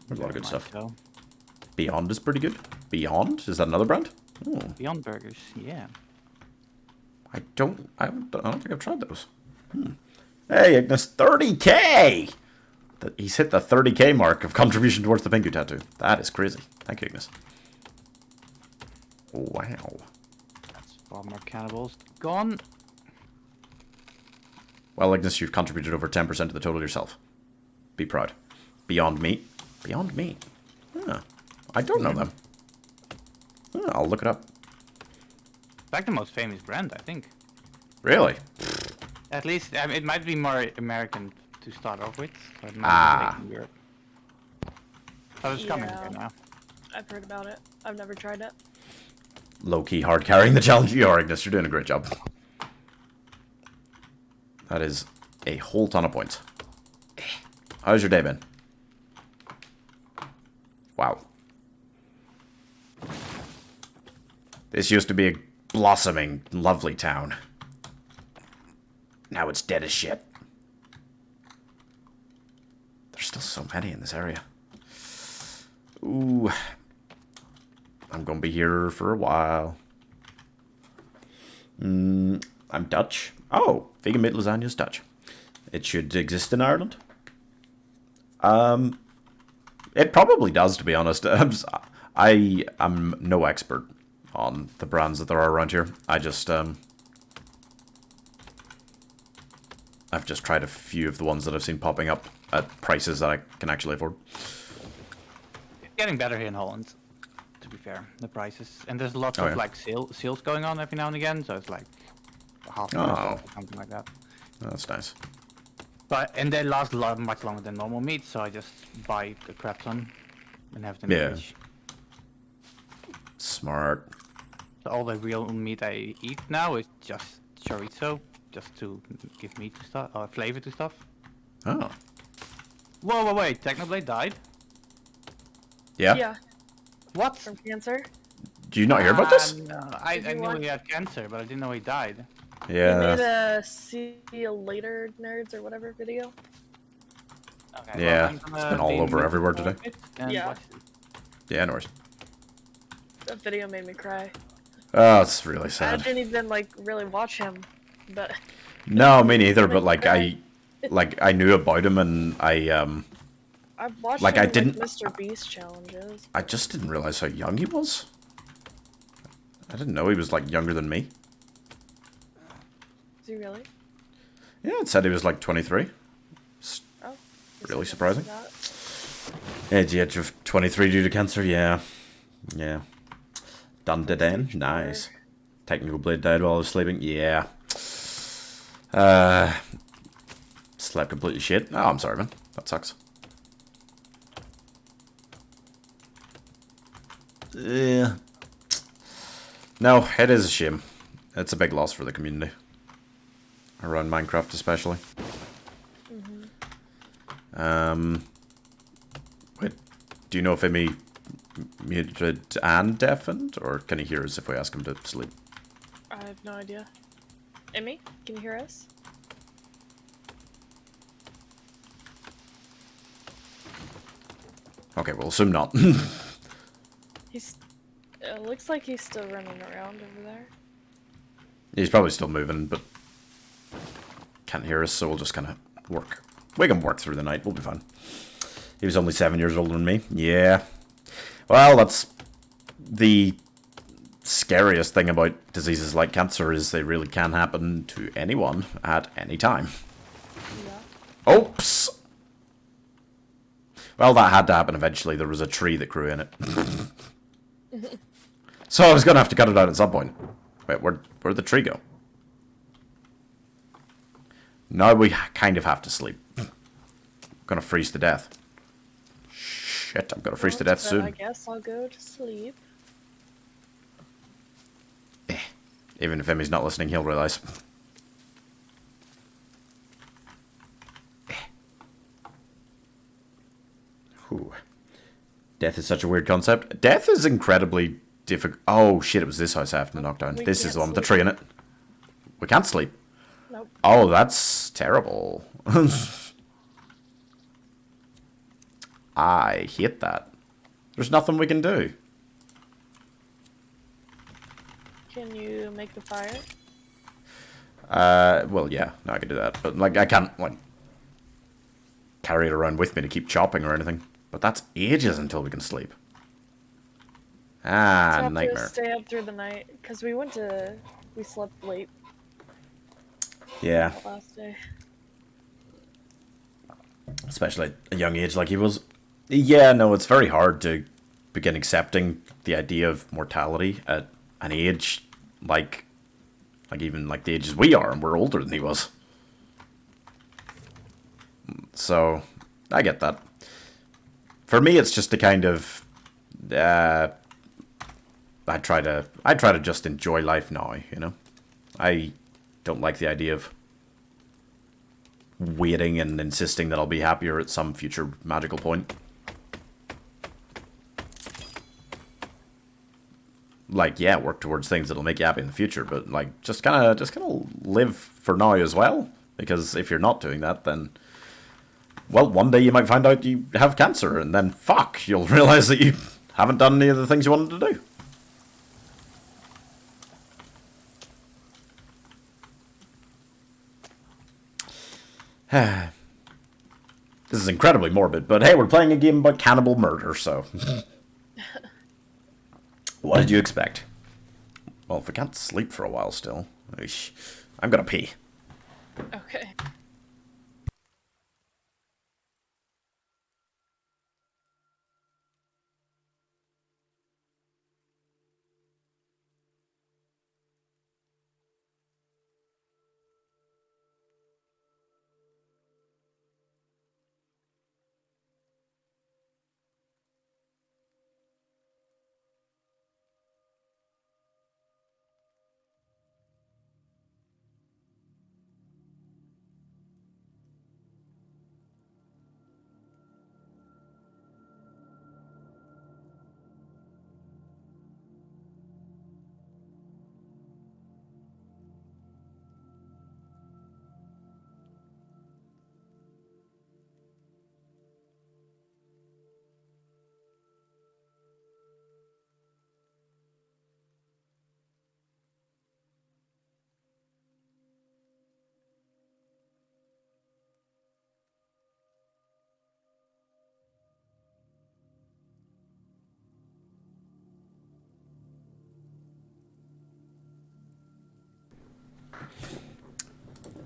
There's a lot of good stuff. So. Beyond is pretty good. Beyond? Is that another brand? Oh, Beyond Burgers, yeah. I don't think I've tried those. Hey, Ignis, 30k! He's hit the 30k mark of contribution towards the Pingu tattoo. That is crazy. Thank you, Ignis. Wow. That's 4 more cannibals gone. Well, Ignis, you've contributed over 10% of the total yourself. Be proud. Beyond Meat? Beyond Meat? Huh. I don't know them. Huh, I'll look it up. It's like the most famous brand, I think. Really? At least, it might be more American to start off with. So it might be made in Europe. Oh, it's coming Yeah. here now. I've heard about it. I've never tried it. Low-key hard carrying the challenge you are, Ignis. You're doing a great job. That is a whole ton of points. How's your day been? Wow. This used to be a blossoming, lovely town. Now it's dead as shit. There's still so many in this area. Ooh. I'm gonna be here for a while. I'm Dutch. Oh, vegan meat lasagna is Dutch. It should exist in Ireland. It probably does, to be honest. I am no expert on the brands that there are around here. I've just tried a few of the ones that I've seen popping up. at prices that I can actually afford. It's getting better here in Holland, to be fair, the prices. And there's lots Oh, of yeah. like sales going on every now and again, so it's like half price off or something like that. That's nice. And they last much longer than normal meat, so I just buy a crap ton and have it in the Yeah. fridge. Smart. So all the real meat I eat now is just chorizo, just to give meat to stuff, or flavor to stuff. Oh. Whoa, wait, Technoblade died? Yeah? Yeah, What? from cancer. Do you not hear about this? No, Did I you knew watch- he had cancer, but I didn't know he died. He made Yeah. a "See You Later, Nerds" or whatever video. Okay, Yeah, I'm gonna it's been all be over moving everywhere forward today. a bit and Yeah. watch it. Yeah, no worries. That video made me cry. Oh, it's really I sad. didn't even like really watch him, but No, me neither, but like Right. I knew about him and I've watched Like, him I in, didn't- Mr. Beast challenges. I just didn't realize how young he was. I didn't know he was like younger than me. Is he really? Yeah, it said he was like 23. Oh, Really guess I surprising. didn't see At the age of 23 due to cancer, yeah. Yeah. Done dead end. Nice. Technical Blade died while I was sleeping. Yeah. Slept completely shit. Oh, I'm sorry, man. That sucks. Yeah. No, it is a shame. It's a big loss for the community. Around Minecraft, especially. Wait, do you know if Amy muted and deafened, or can he hear us if we ask him to sleep? that. I have no idea. Emmy, can you hear us? Okay, we'll assume not. He's. It looks like he's still running around over there. He's probably still moving, but can't hear us, so we'll just kind of work. We can work through the night, we'll be fine. He was only 7 years older than me. Yeah. Well, that's the scariest thing about diseases like cancer is they really can happen to anyone at any time. Yeah. Oops! Well, that had to happen eventually. There was a tree that grew in it. So I was going to have to cut it out at some point. Wait, where'd the tree go? Now we kind of have to sleep. I'm going to freeze to death. Shit, I'm going to freeze to death Well, then soon. I guess I'll go to sleep. Even if Emmy's not listening, he'll realize. Whew. Death is such a weird concept. Death is incredibly difficult. Oh shit, it was this house I have to knock down. We This is can't the one with the sleep. tree in it. We can't sleep. Nope. Oh, that's terrible. I hate that. There's nothing we can do. Can you make the fire? Well, yeah, no, I can do that. But, like, I can't, like, carry it around with me to keep chopping or anything. But that's ages until we can sleep. So Ah, I have nightmare. to stay up through the night because we slept late Yeah, that last day. especially at a young age like he was. Yeah, no, it's very hard to begin accepting the idea of mortality at an age like even like the ages we are, and we're older than he was. So, I get that. For me, it's just a kind of, I try to just enjoy life now, you know? I don't like the idea of waiting and insisting that I'll be happier at some future magical point. Like, yeah, work towards things that'll make you happy in the future, but like, just kind of live for now as well. Because if you're not doing that, then, well, one day you might find out you have cancer, and then fuck, you'll realize that you haven't done any of the things you wanted to do. This is incredibly morbid, but hey, we're playing a game about cannibal murder, so. What did you expect? Well, if we can't sleep for a while still, I'm gonna pee. Okay.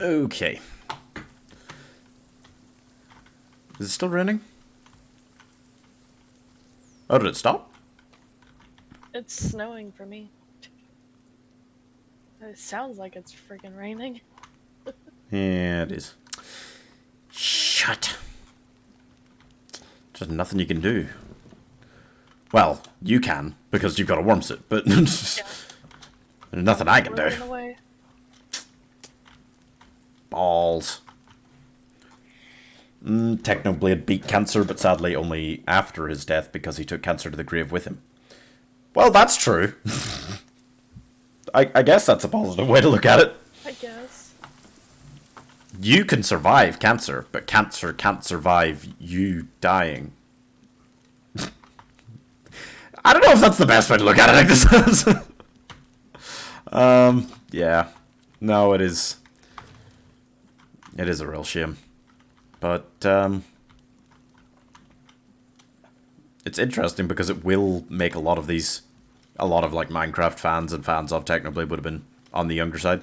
Okay. Is it still raining? Oh, did it stop? It's snowing for me. It sounds like it's freaking raining. Yeah, it is. Shut. Just nothing you can do. Well, you can, because you've got a worm suit, but there's nothing I can do. Rolling away. Balls. Technoblade beat cancer, but sadly only after his death because he took cancer to the grave with him. Well, that's true. I guess that's a positive way to look at it. I guess. You can survive cancer, but cancer can't survive you dying. I don't know if that's the best way to look at it, I guess. Yeah. No, it is. It is a real shame. But, it's interesting because it will make a lot of these, a lot of, like, Minecraft fans and fans of Technoblade would have been on the younger side.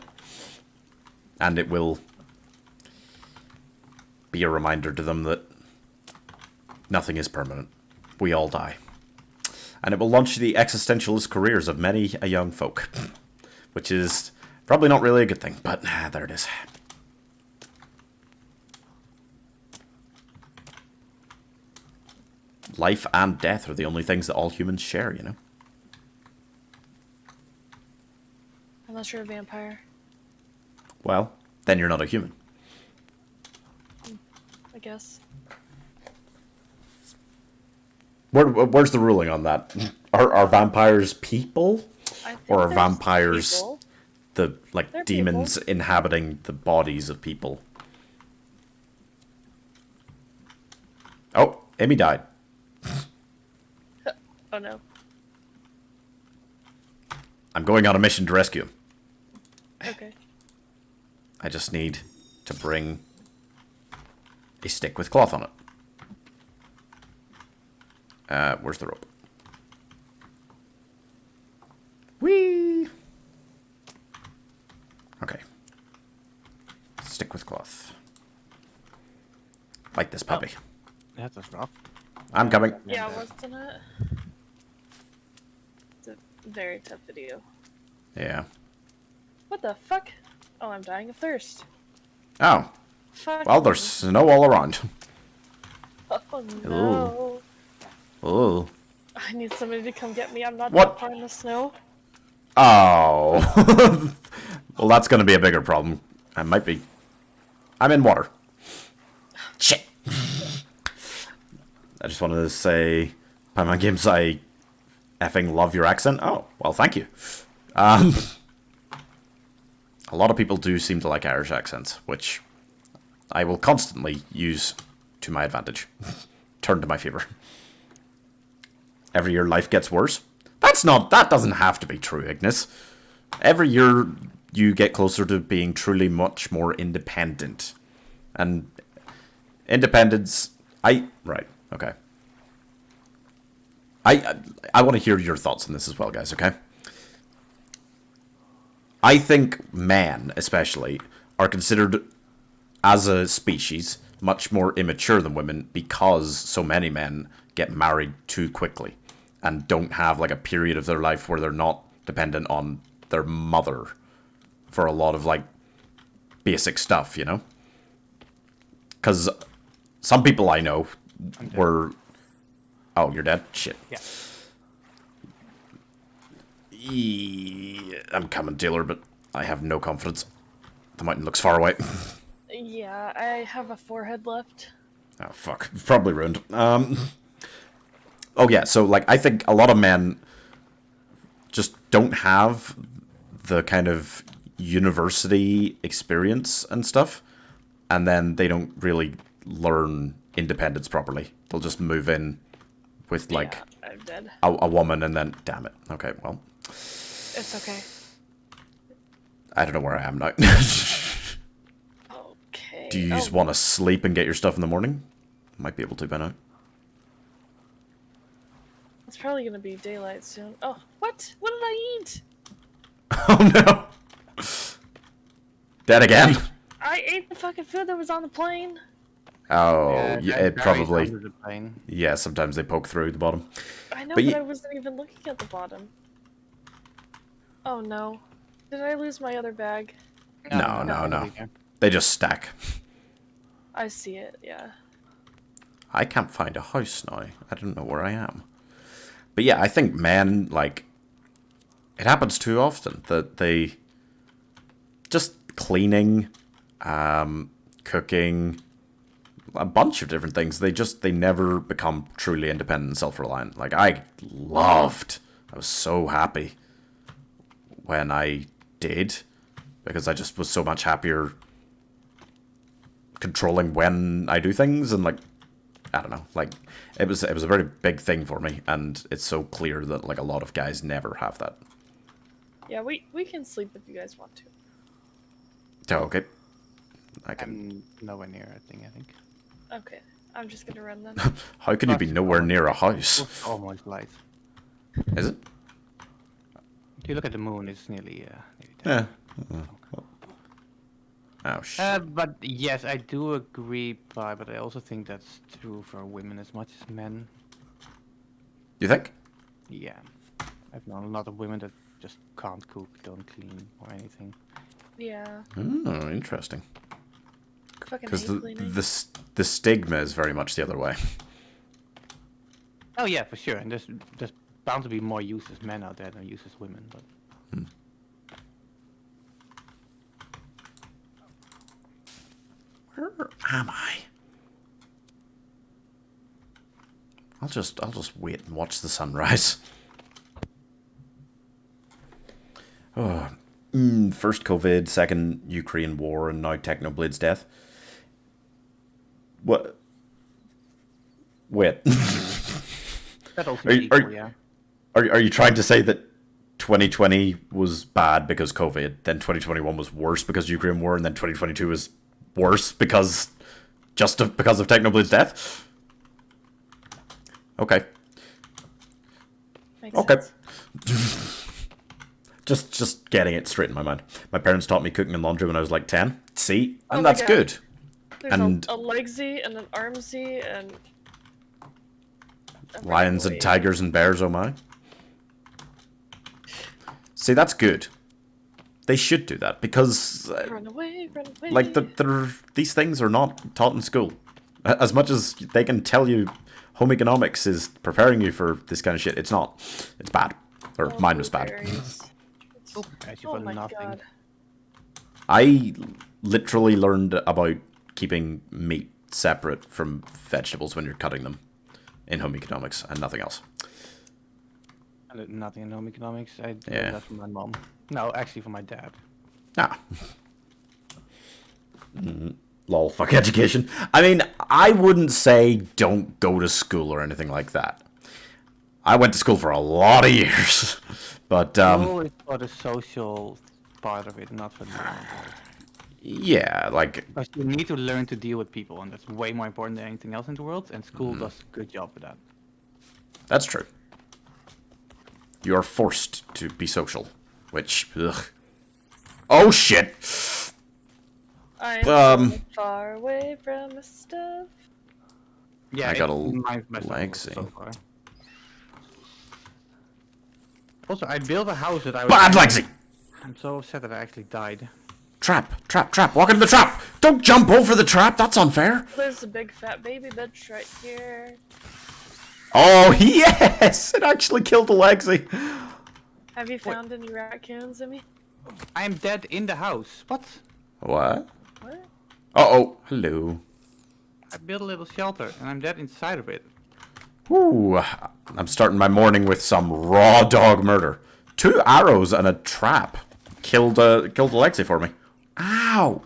And it will be a reminder to them that nothing is permanent. We all die. And it will launch the existentialist careers of many a young folk. Which is probably not really a good thing, but there it is. Life and death are the only things that all humans share, you know? Unless you're a vampire. Well, then you're not a human. I guess. Where's the ruling on that? Are vampires people? I think Or are there's vampires people. the, like, They're demons people. inhabiting the bodies of people? Oh, Amy died. Oh no. I'm going on a mission to rescue him. Okay. I just need to bring a stick with cloth on it. Where's the rope? Whee! Okay. Stick with cloth. Like this puppy. Yeah, that's rough. I'm coming. Yeah, wasn't it? It's a very tough video. Yeah. What the fuck? Oh, I'm dying of thirst. Oh. Fuck. Well, there's snow all around. Oh no. Oh. I need somebody to come get me. I'm not What? that far in the snow. Oh. Well, that's going to be a bigger problem. I might be. I'm in water. Shit. I just wanted to say, Pieman Games, I effing love your accent. Oh, well, thank you. A lot of people do seem to like Irish accents, which I will constantly use to my advantage. Turn to my favor. Every year life gets worse. That doesn't have to be true, Ignis. Every year you get closer to being truly much more independent. And independence, right, okay. I want to hear your thoughts on this as well, guys, okay? I think men, especially, are considered, as a species, much more immature than women because so many men get married too quickly and don't have, like, a period of their life where they're not dependent on their mother for a lot of, like, basic stuff, you know? Because some people I know were... Oh, you're dead? Shit. Yeah. I'm coming, Taylor, but I have no confidence. The mountain looks far away. Yeah, I have a forehead left. Oh, fuck. Probably ruined. Oh, yeah, so, like, I think a lot of men just don't have the kind of university experience and stuff, and then they don't really learn independence properly. They'll just move in with, like, Yeah, I'm dead. a woman, and then... Damn it. Okay, well... It's okay. I don't know where I am now. Okay. Do you just want to sleep and get your stuff in the morning? Might be able to by now. It's probably gonna be daylight soon. Oh, what? What did I eat? Oh no! Dead again? I ate the fucking food that was on the plane. Oh, Yeah, yeah, that it varies probably... under the plane. Yeah, sometimes they poke through the bottom. I know, But but ye- I wasn't even looking at the bottom. Oh no. Did I lose my other bag? No. probably there. They just stack. I see it, yeah. I can't find a house now. I don't know where I am. But yeah, I think men, like... It happens too often that they... Just cleaning, cooking... A bunch of different things. They never become truly independent and self-reliant. Like, I was so happy when I did, because I just was so much happier controlling when I do things, and like, I don't know, like, it was a very big thing for me, and it's so clear that like a lot of guys never have that. Yeah, we can sleep if you guys want to. Oh, okay. I can. I'm nowhere near a thing, I think. Okay, I'm just gonna run then. How can you be nowhere near a house? It's almost light. Is it? If you look at the moon, it's nearly dead. Yeah. Oh shit. But yes, I do agree, but I also think that's true for women as much as men. You think? Yeah. I've known a lot of women that just can't cook, don't clean, or anything. Yeah, Oh, interesting. fucking Because hate cleaning. the stigma is very much the other way. Oh yeah, for sure. And there's bound to be more useless men out there than useless women, but Where am I? I'll just wait and watch the sunrise. Oh, first COVID, second Ukraine war, and now Technoblade's death. What? Wait. that also Are you- equal, yeah. Are you trying to say that 2020 was bad because COVID, then 2021 was worse because Ukraine war, and then 2022 was worse because because of Technoblade's death? Okay. Makes Okay. sense. Just getting it straight in my mind. My parents taught me cooking and laundry when I was like 10. See? Oh And my that's God. good. There's And- a legsy and an armsy and... a Lions regular and tigers and bears, oh my. See, that's good. They should do that because, Run away, run away. like, these things are not taught in school. As much as they can tell you home economics is preparing you for this kind of shit, it's not. It's bad. Or Oh, mine was bad. blueberries. Actually, Oh for my nothing. god. I literally learned about keeping meat separate from vegetables when you're cutting them in home economics and nothing else. I did nothing in home economics. I did Yeah. that from my mom. No, actually from my dad. Ah. Lol, fuck education. I mean, I wouldn't say don't go to school or anything like that. I went to school for a lot of years. But, School is for the social part of it, not for the learning part. yeah, like, Because you need to learn to deal with people, and that's way more important than anything else in the world, and school does a good job with that. that's true. You are forced to be social, which, ugh. Oh, shit! I'm so far away from the stuff. Yeah, I got a mine's messed up legacy. so far. Also, I built a house that I was... Bad Lexi! I'm so upset that I actually died. Trap, trap, trap. Walk into the trap! Don't jump over the trap, that's unfair! There's a big fat baby bitch right here. Oh, yes! It actually killed a Lexi. Have you found any raccoons, Emmy? I am dead in the house. What? What? What? Uh-oh, hello. I built a little shelter, and I'm dead inside of it. Ooh, I'm starting my morning with some raw dog murder. 2 arrows and a trap killed Alexei for me. Ow!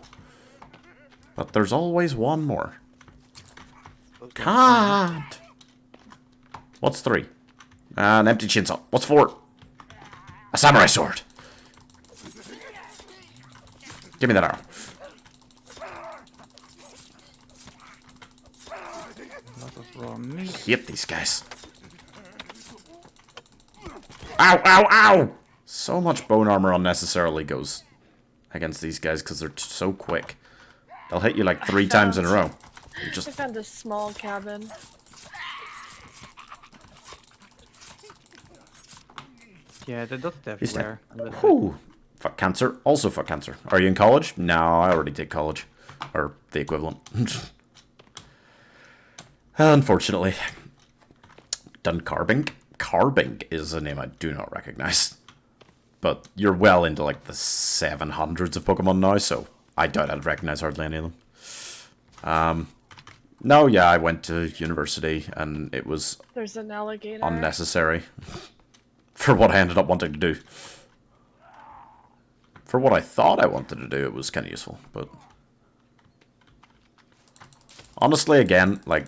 But there's always one more. Can't. What's 3? An empty chainsaw. What's 4? A samurai sword. Give me that arrow. Lots of raw meat. Hit these guys. Ow, ow, ow! So much bone armor unnecessarily goes against these guys because they're so quick. They'll hit you like 3 times in a row. You I just found this small cabin. Yeah, they're dotted He's everywhere. a little bit. Whew. Fuck cancer. Also fuck cancer. Are you in college? No, I already did college. Or the equivalent. Unfortunately. Done carbink. Carbink is a name I do not recognize. But you're well into like the 700s of Pokemon now, so I doubt I'd recognize hardly any of them. No, yeah, I went to university and it was There's an alligator. unnecessary for what I ended up wanting to do. For what I thought I wanted to do, it was kind of useful, but honestly, again, like,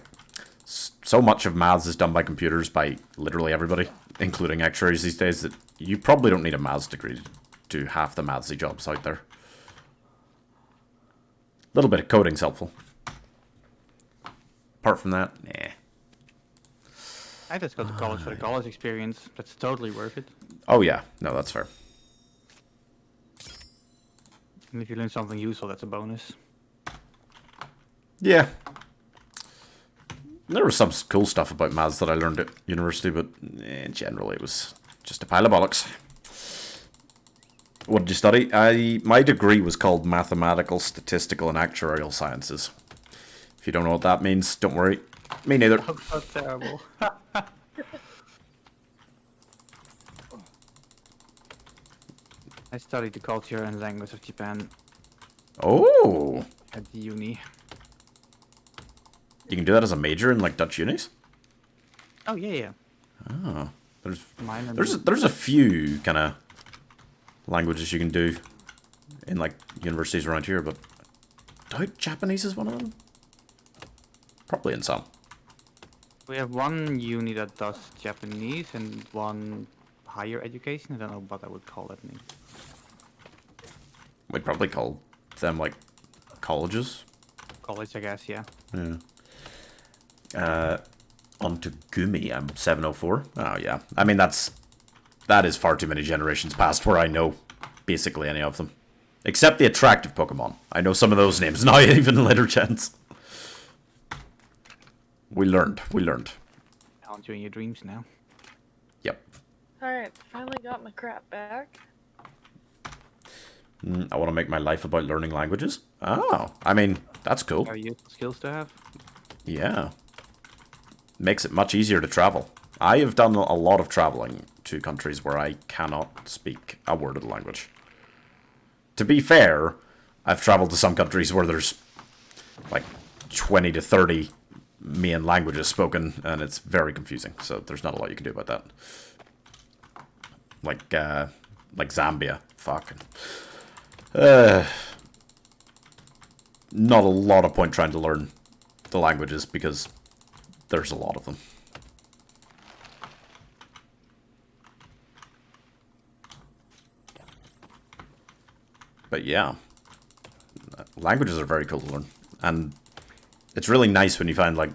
so much of maths is done by computers by literally everybody, including actuaries these days, that you probably don't need a maths degree to do half the mathsy jobs out there. A little bit of coding's helpful. Apart from that, nah. I just go to college for the college experience. That's totally worth it. Oh yeah, no, that's fair. And if you learn something useful, that's a bonus. Yeah. There was some cool stuff about maths that I learned at university, but generally it was just a pile of bollocks. What did you study? My degree was called Mathematical, Statistical, and Actuarial Sciences. If you don't know what that means, don't worry. Me neither. Oh, how terrible. I studied the culture and language of Japan Oh! at the uni. You can do that as a major in, like, Dutch unis? Oh, yeah, yeah. Oh. Mine and There's a few kind of languages you can do in, like, universities around here, but I doubt Japanese is one of them. Probably in some. we have one uni that does Japanese and one higher education. I don't know what I would call that name. We'd probably call them, like, colleges. College, I guess, yeah. Yeah. On to Gumi, I'm 704. Oh, yeah. I mean, that is far too many generations past where I know basically any of them. Except the attractive Pokemon. I know some of those names, not even later gens. We learned. Haunt you in your dreams now. Yep. Alright, finally got my crap back. I want to make my life about learning languages. Oh, I mean, that's cool. Are useful skills to have? Yeah. Makes it much easier to travel. I have done a lot of traveling to countries where I cannot speak a word of the language. To be fair, I've traveled to some countries where there's like 20 to 30 main languages spoken, and it's very confusing, so there's not a lot you can do about that. Like Zambia. Fucking. Not a lot of point trying to learn the languages because there's a lot of them. But yeah, languages are very cool to learn, and it's really nice when you find like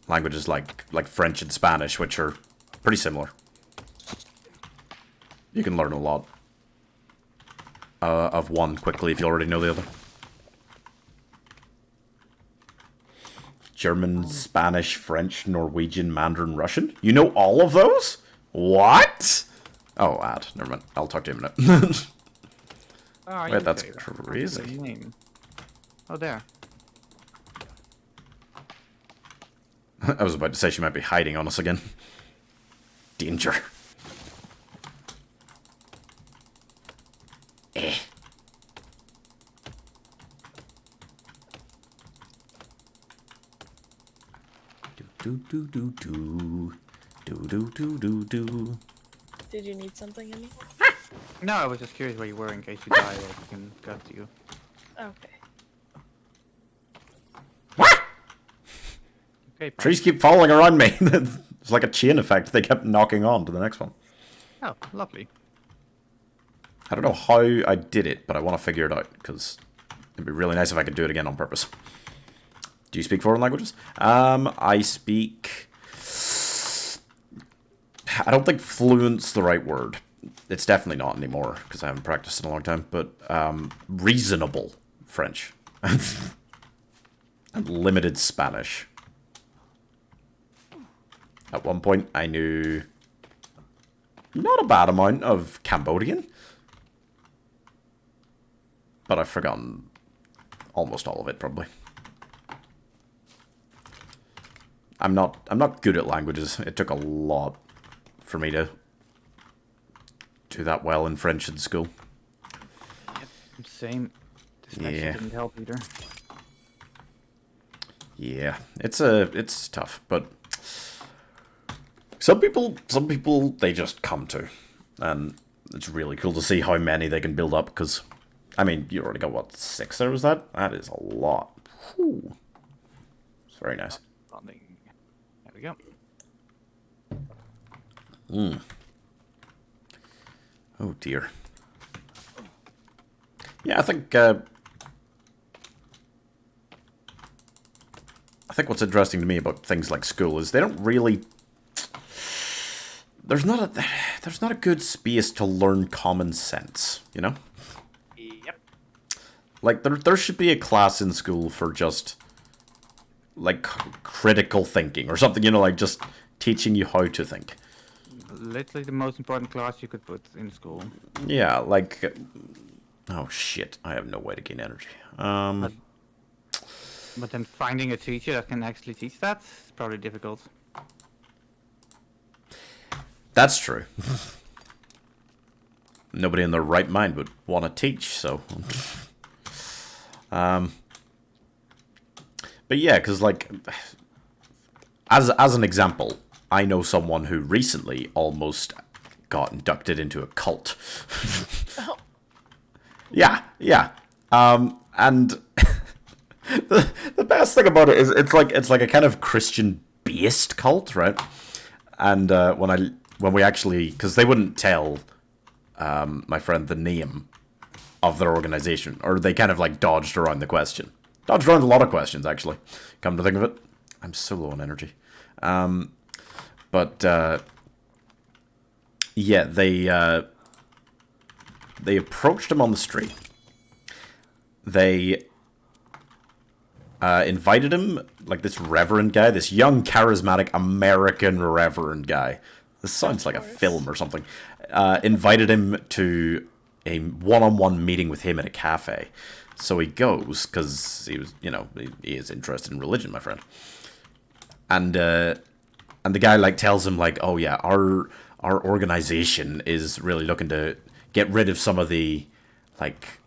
languages like French and Spanish, which are pretty similar. You can learn a lot of one quickly if you already know the other. German, Spanish, French, Norwegian, Mandarin, Russian. You know all of those? What? Oh, never mind. I'll talk to you in a minute. Oh, Wait, that's okay. crazy. What's the name? Oh, there. I was about to say she might be hiding on us again. Danger. Do. Did you need something, Emmy? No, I was just curious where you were in case you die or if we can get to you. Okay. Okay, Trees keep falling around me. It's like a chain effect. They kept knocking on to the next one. Oh, lovely. I don't know how I did it, but I want to figure it out, because it'd be really nice if I could do it again on purpose. Do you speak foreign languages? I speak... I don't think fluent's the right word. it's definitely not anymore, because I haven't practiced in a long time, but reasonable French. And limited Spanish. At one point, I knew not a bad amount of Cambodian, but I've forgotten almost all of it, probably. I'm not good at languages. It took a lot for me to do that well in French in school. Yep, same. Dyslexia Yeah. didn't help either. Yeah, it's tough, but some people they just come to, and it's really cool to see how many they can build up. Because, I mean, you already got what, 6 there? Was that? That is a lot. Whew. It's very nice. Bonding. There we go. Oh dear. Yeah, I think what's interesting to me about things like school is they don't really. There's not a good space to learn common sense, you know? Yep. Like there should be a class in school for just like critical thinking or something, you know, like just teaching you how to think. Literally the most important class you could put in school. Yeah, like oh shit, I have no way to gain energy. But then finding a teacher that can actually teach that is probably difficult. That's true. Nobody in their right mind would want to teach, so. But yeah, because like, as an example, I know someone who recently almost got inducted into a cult. Yeah. And the best thing about it is it's like a kind of Christian-based cult, right? And when we actually, because they wouldn't tell my friend the name of their organization, or they kind of like dodged around the question. Dodged around a lot of questions, actually. Come to think of it, I'm so low on energy. But yeah, they approached him on the street. They invited him, like this reverend guy, this young, charismatic American reverend guy. This sounds like a film or something. Invited him to a one-on-one meeting with him at a cafe. So he goes, because he was, you know, he is interested in religion, my friend. And the guy, like, tells him, like, oh, yeah, our organization is really looking to get rid of some of the, like,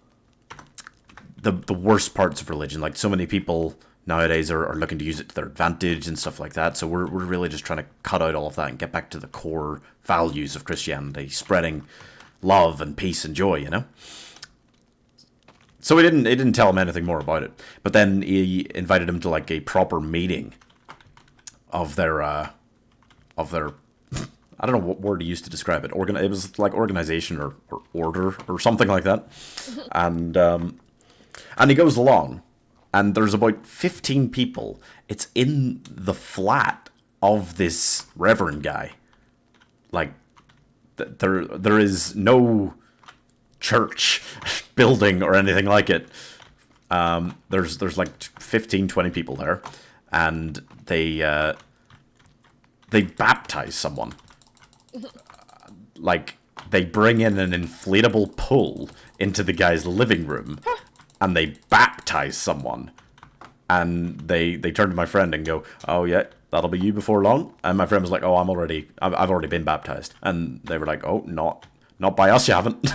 the worst parts of religion. Like, so many people nowadays are looking to use it to their advantage and stuff like that. So we're really just trying to cut out all of that and get back to the core values of Christianity, spreading love and peace and joy, you know? So he didn't tell him anything more about it. But then he invited him to like a proper meeting of their I don't know what word he used to describe it. It was like organization or order or something like that. And he goes along, and there's about 15 people. It's in the flat of this reverend guy. Like, there is no church building or anything like it. There's like 15, 20 people there, and they baptize someone. Like, they bring in an inflatable pool into the guy's living room, and they baptize someone. And they turn to my friend and go, oh yeah, that'll be you before long. And my friend was like, oh, I've already been baptized. And they were like, oh, not by us, you haven't.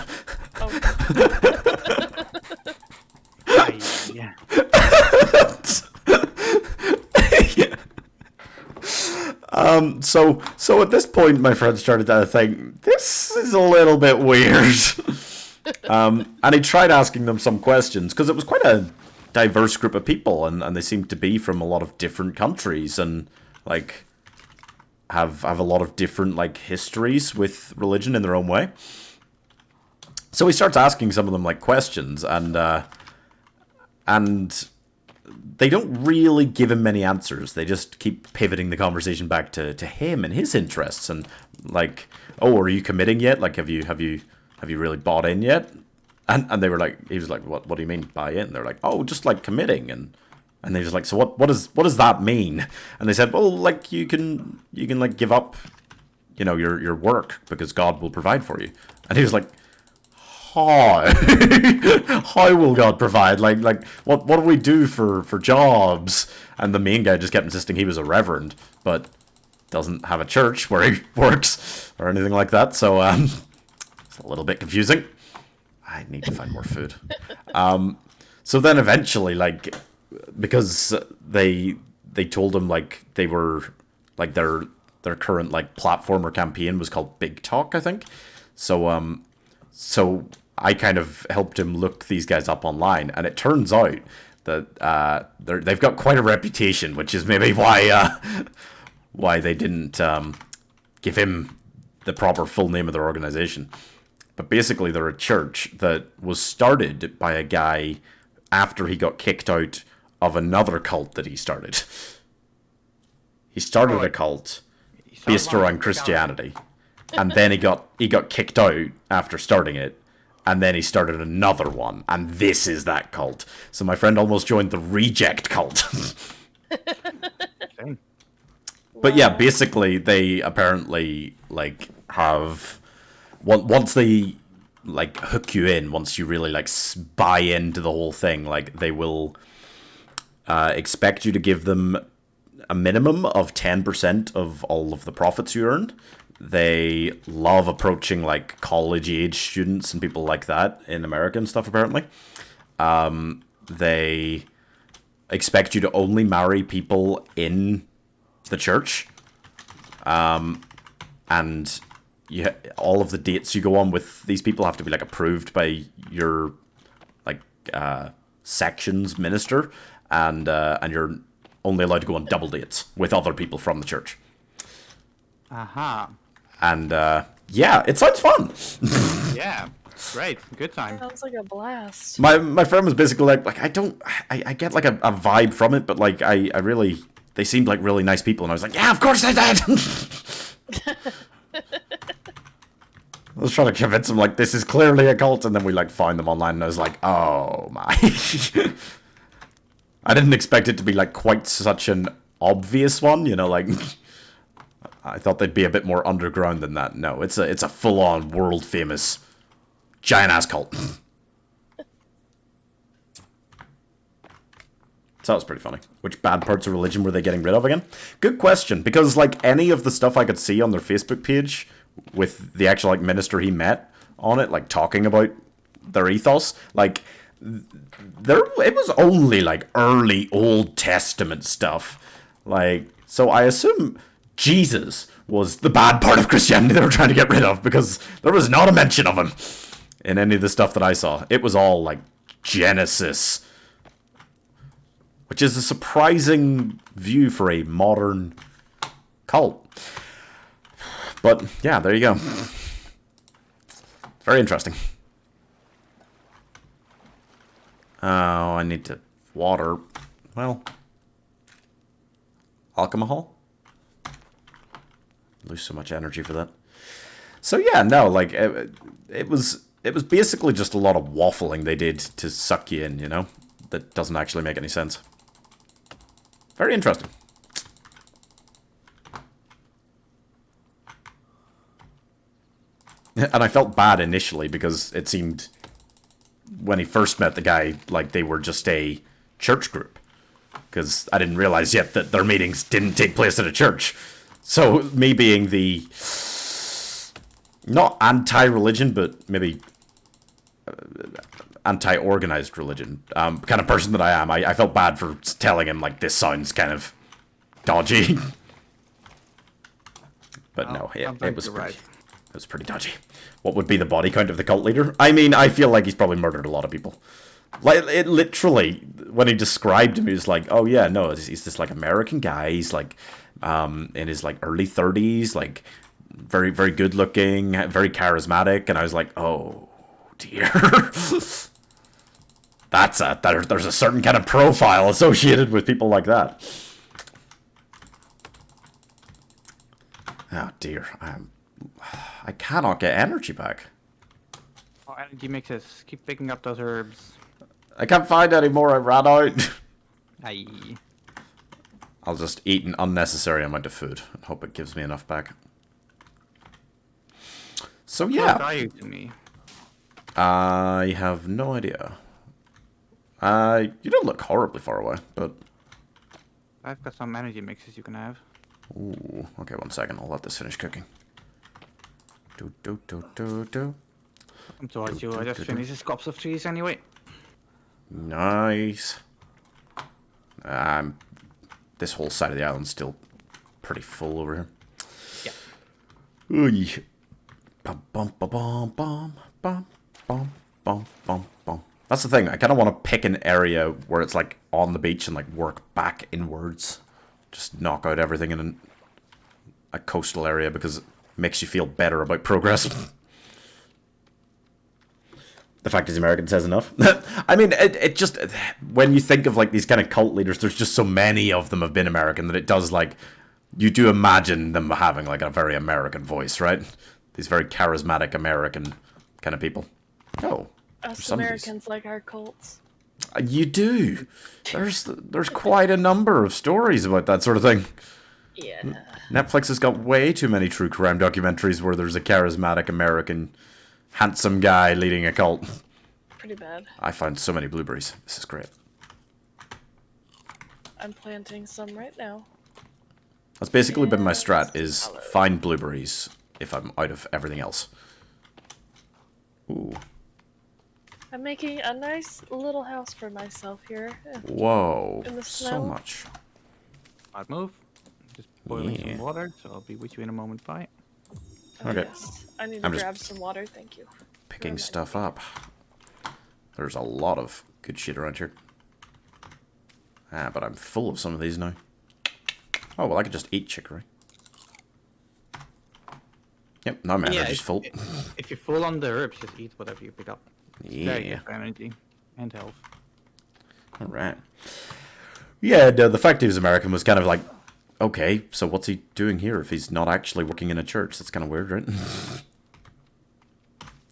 Yeah. So at this point, my friend started to think, this is a little bit weird. And he tried asking them some questions, because it was quite a diverse group of people, and they seemed to be from a lot of different countries, and like have a lot of different like histories with religion in their own way. So he starts asking some of them like questions, and they don't really give him many answers. They just keep pivoting the conversation back to him and his interests, and like, oh, are you committing yet? Like, have you really bought in yet? And they were like, he was like, what do you mean buy in? They're like, oh, just like committing, and they was like, so what does that mean? And they said, well, like you can like give up, your work because God will provide for you. And he was like, how? How will God provide? Like what do we do for jobs? And the main guy just kept insisting he was a reverend, but doesn't have a church where he works or anything like that. So it's a little bit confusing. I need to find more food. So then eventually, like, because they told him like they were like their current like platform or campaign was called Big Talk, I think. So I kind of helped him look these guys up online, and it turns out that they've got quite a reputation, which is maybe why they didn't give him the proper full name of their organization. But basically, they're a church that was started by a guy after he got kicked out of another cult that he started. He started a cult based around Christianity, and then he got kicked out after starting it, and then he started another one, and this is that cult. So my friend almost joined the reject cult. But yeah, basically they apparently like have once they like hook you in, once you really like buy into the whole thing, like they will expect you to give them a minimum of 10% of all of the profits you earned. They love approaching like college age students and people like that in America and stuff, apparently. They expect you to only marry people in the church. And all of the dates you go on with these people have to be like approved by your like section's minister, and you're only allowed to go on double dates with other people from the church. Aha. And yeah, it sounds fun. Yeah, great, good time. Sounds like a blast. My friend was basically like I get like a vibe from it, but like I really, they seemed like really nice people, and I was like, yeah, of course I did. I was trying to convince him like this is clearly a cult, and then we like found them online, and I was like, oh my. I didn't expect it to be like quite such an obvious one, like I thought they'd be a bit more underground than that. No, it's a full-on world famous giant ass cult. So that was pretty funny. Which bad parts of religion were they getting rid of again? Good question, because like any of the stuff I could see on their Facebook page with the actual like minister he met on it, like talking about their ethos, like it was only like early Old Testament stuff. Like, so I assume Jesus was the bad part of Christianity they were trying to get rid of, because there was not a mention of him in any of the stuff that I saw. It was all like Genesis, which is a surprising view for a modern cult. But yeah, there you go. Very interesting. Oh, I need to water. Well, alcohol. Lose so much energy for that. So yeah, no, like it was basically just a lot of waffling they did to suck you in, that doesn't actually make any sense. Very interesting. And I felt bad initially because it seemed when he first met the guy like they were just a church group, because I didn't realize yet that their meetings didn't take place at a church. So me being the not anti-religion, but maybe anti-organized religion kind of person that I am, I felt bad for telling him like this sounds kind of dodgy. But no, it was right. It was pretty dodgy. What would be the body count of the cult leader? I mean, I feel like he's probably murdered a lot of people. Like, it literally, when he described him, he was like, oh yeah, no, he's this like American guy. He's like in his like early 30s, like very, very good looking, very charismatic. And I was like, oh dear. There's a certain kind of profile associated with people like that. Oh dear, I cannot get energy back. Oh, energy mixes. Keep picking up those herbs. I can't find any more. I ran out. Aye. I'll just eat an unnecessary amount of food and hope it gives me enough back. So How yeah, are you to me? I have no idea. You don't look horribly far away, but I've got some energy mixes you can have. ooh, okay, 1 second. I'll let this finish cooking. Do. I'm towards you. I just finished this cups of cheese anyway. Nice. This whole side of the island's still pretty full over here. Yeah. Ooh. Bum bum ba bum bum bum bum bum bum bum. That's the thing. I kind of want to pick an area where it's like on the beach and like work back inwards. Just knock out everything in a coastal area because it makes you feel better about progress. The fact is, American says enough. I mean, it just, when you think of like these kind of cult leaders, there's just so many of them have been American that it does like, you do imagine them having like a very American voice, right? These very charismatic American kind of people. Oh, Us Americans like our cults. you do. There's quite a number of stories about that sort of thing. Yeah. Netflix has got way too many true crime documentaries where there's a charismatic American handsome guy leading a cult. Pretty bad. I found so many blueberries. This is great. I'm planting some right now. That's basically been my strat, Yes. is Hello. find blueberries if I'm out of everything else. Ooh. I'm making a nice little house for myself here. Whoa. In the So snow. much. I'd move. Just boiling Yeah. some water, so I'll be with you in a moment. Bye. Oh, Okay. yes. I need to I'm just- grab some water, thank you. Picking Reminded stuff me. up. There's a lot of good shit around here. Ah, but I'm full of some of these now. Oh, well, I could just eat chicory. Yep, now my energy's full. If you're full on the herbs, just eat whatever you pick up. It's very Yeah. good for energy and health. Alright. Yeah, the fact he was American was kind of like, okay, so what's he doing here if he's not actually working in a church? That's kind of weird, right?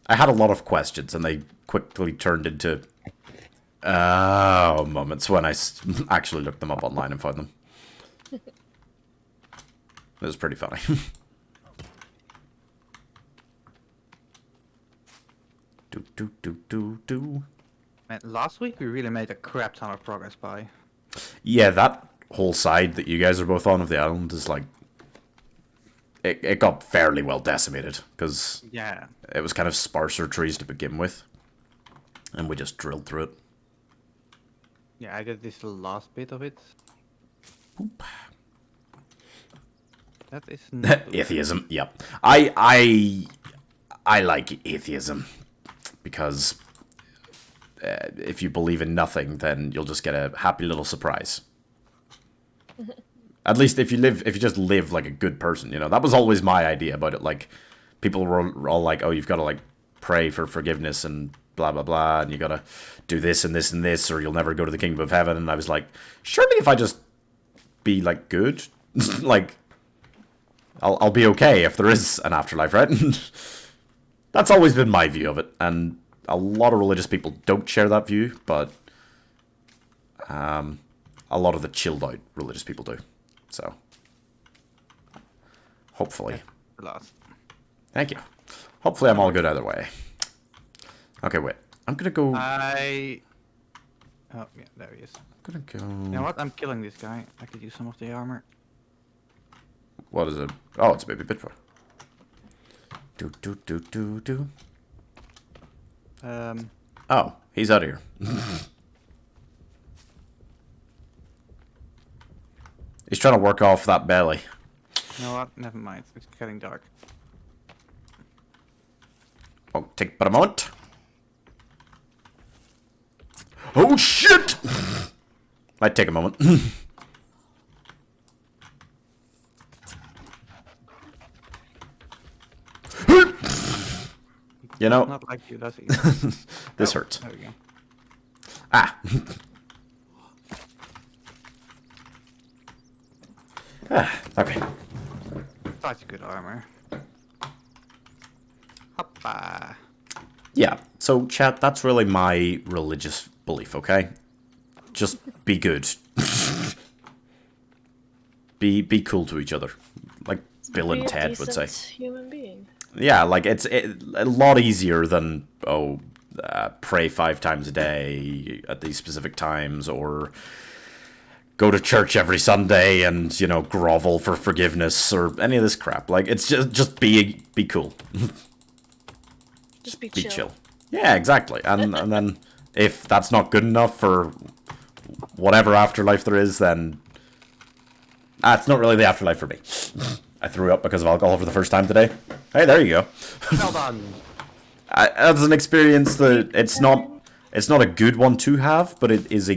I had a lot of questions, and they quickly turned into moments when I actually looked them up online and found them. It was pretty funny. do. Man, last week we really made a crap ton of progress by. Yeah, that whole side that you guys are both on of the island is like... It got fairly well decimated, because Yeah. it was kind of sparser trees to begin with. And we just drilled through it. Yeah, I did this last bit of it. Boop. That is not Atheism, yep. I like atheism, because if you believe in nothing, then you'll just get a happy little surprise. At least if you just live like a good person, you know. That was always my idea about it. Like, people were all like, oh, you've got to like pray for forgiveness and blah blah blah, and you got to do this and this and this, or you'll never go to the kingdom of heaven. And I was like, surely if I just be like good, like I'll be okay if there is an afterlife, right? That's always been my view of it, and a lot of religious people don't share that view, but a lot of the chilled out religious people do. So, hopefully. the last. Thank you. Hopefully I'm all good either way. Okay, wait. I'm gonna go... Oh, yeah, there he is. I'm gonna go... You know what? I'm killing this guy. I could use some of the armor. What is it? Oh, it's a baby Bitboy. Do. Oh, he's out of here. He's trying to work off that belly. You know what? Never mind. It's getting dark. Oh, take but a moment. Oh, shit! Might take a moment. You know, Not like you, does he? this Oh, hurts. There we go. Ah. Okay. Such good armor. Hoppa. Yeah, so chat, that's really my religious belief, okay? Just be good. be cool to each other. Like Bill Be and a Ted would say. decent human being. Yeah, like it's a lot easier than pray 5 times a day at these specific times, or go to church every Sunday and, you know, grovel for forgiveness or any of this crap. Like it's just be cool. Just be Be chill. chill. Yeah, exactly. And then if that's not good enough for whatever afterlife there is, then it's not really the afterlife for me. I threw up because of alcohol for the first time today. Hey, there you go. Well done. That's an experience that it's not a good one to have, but it is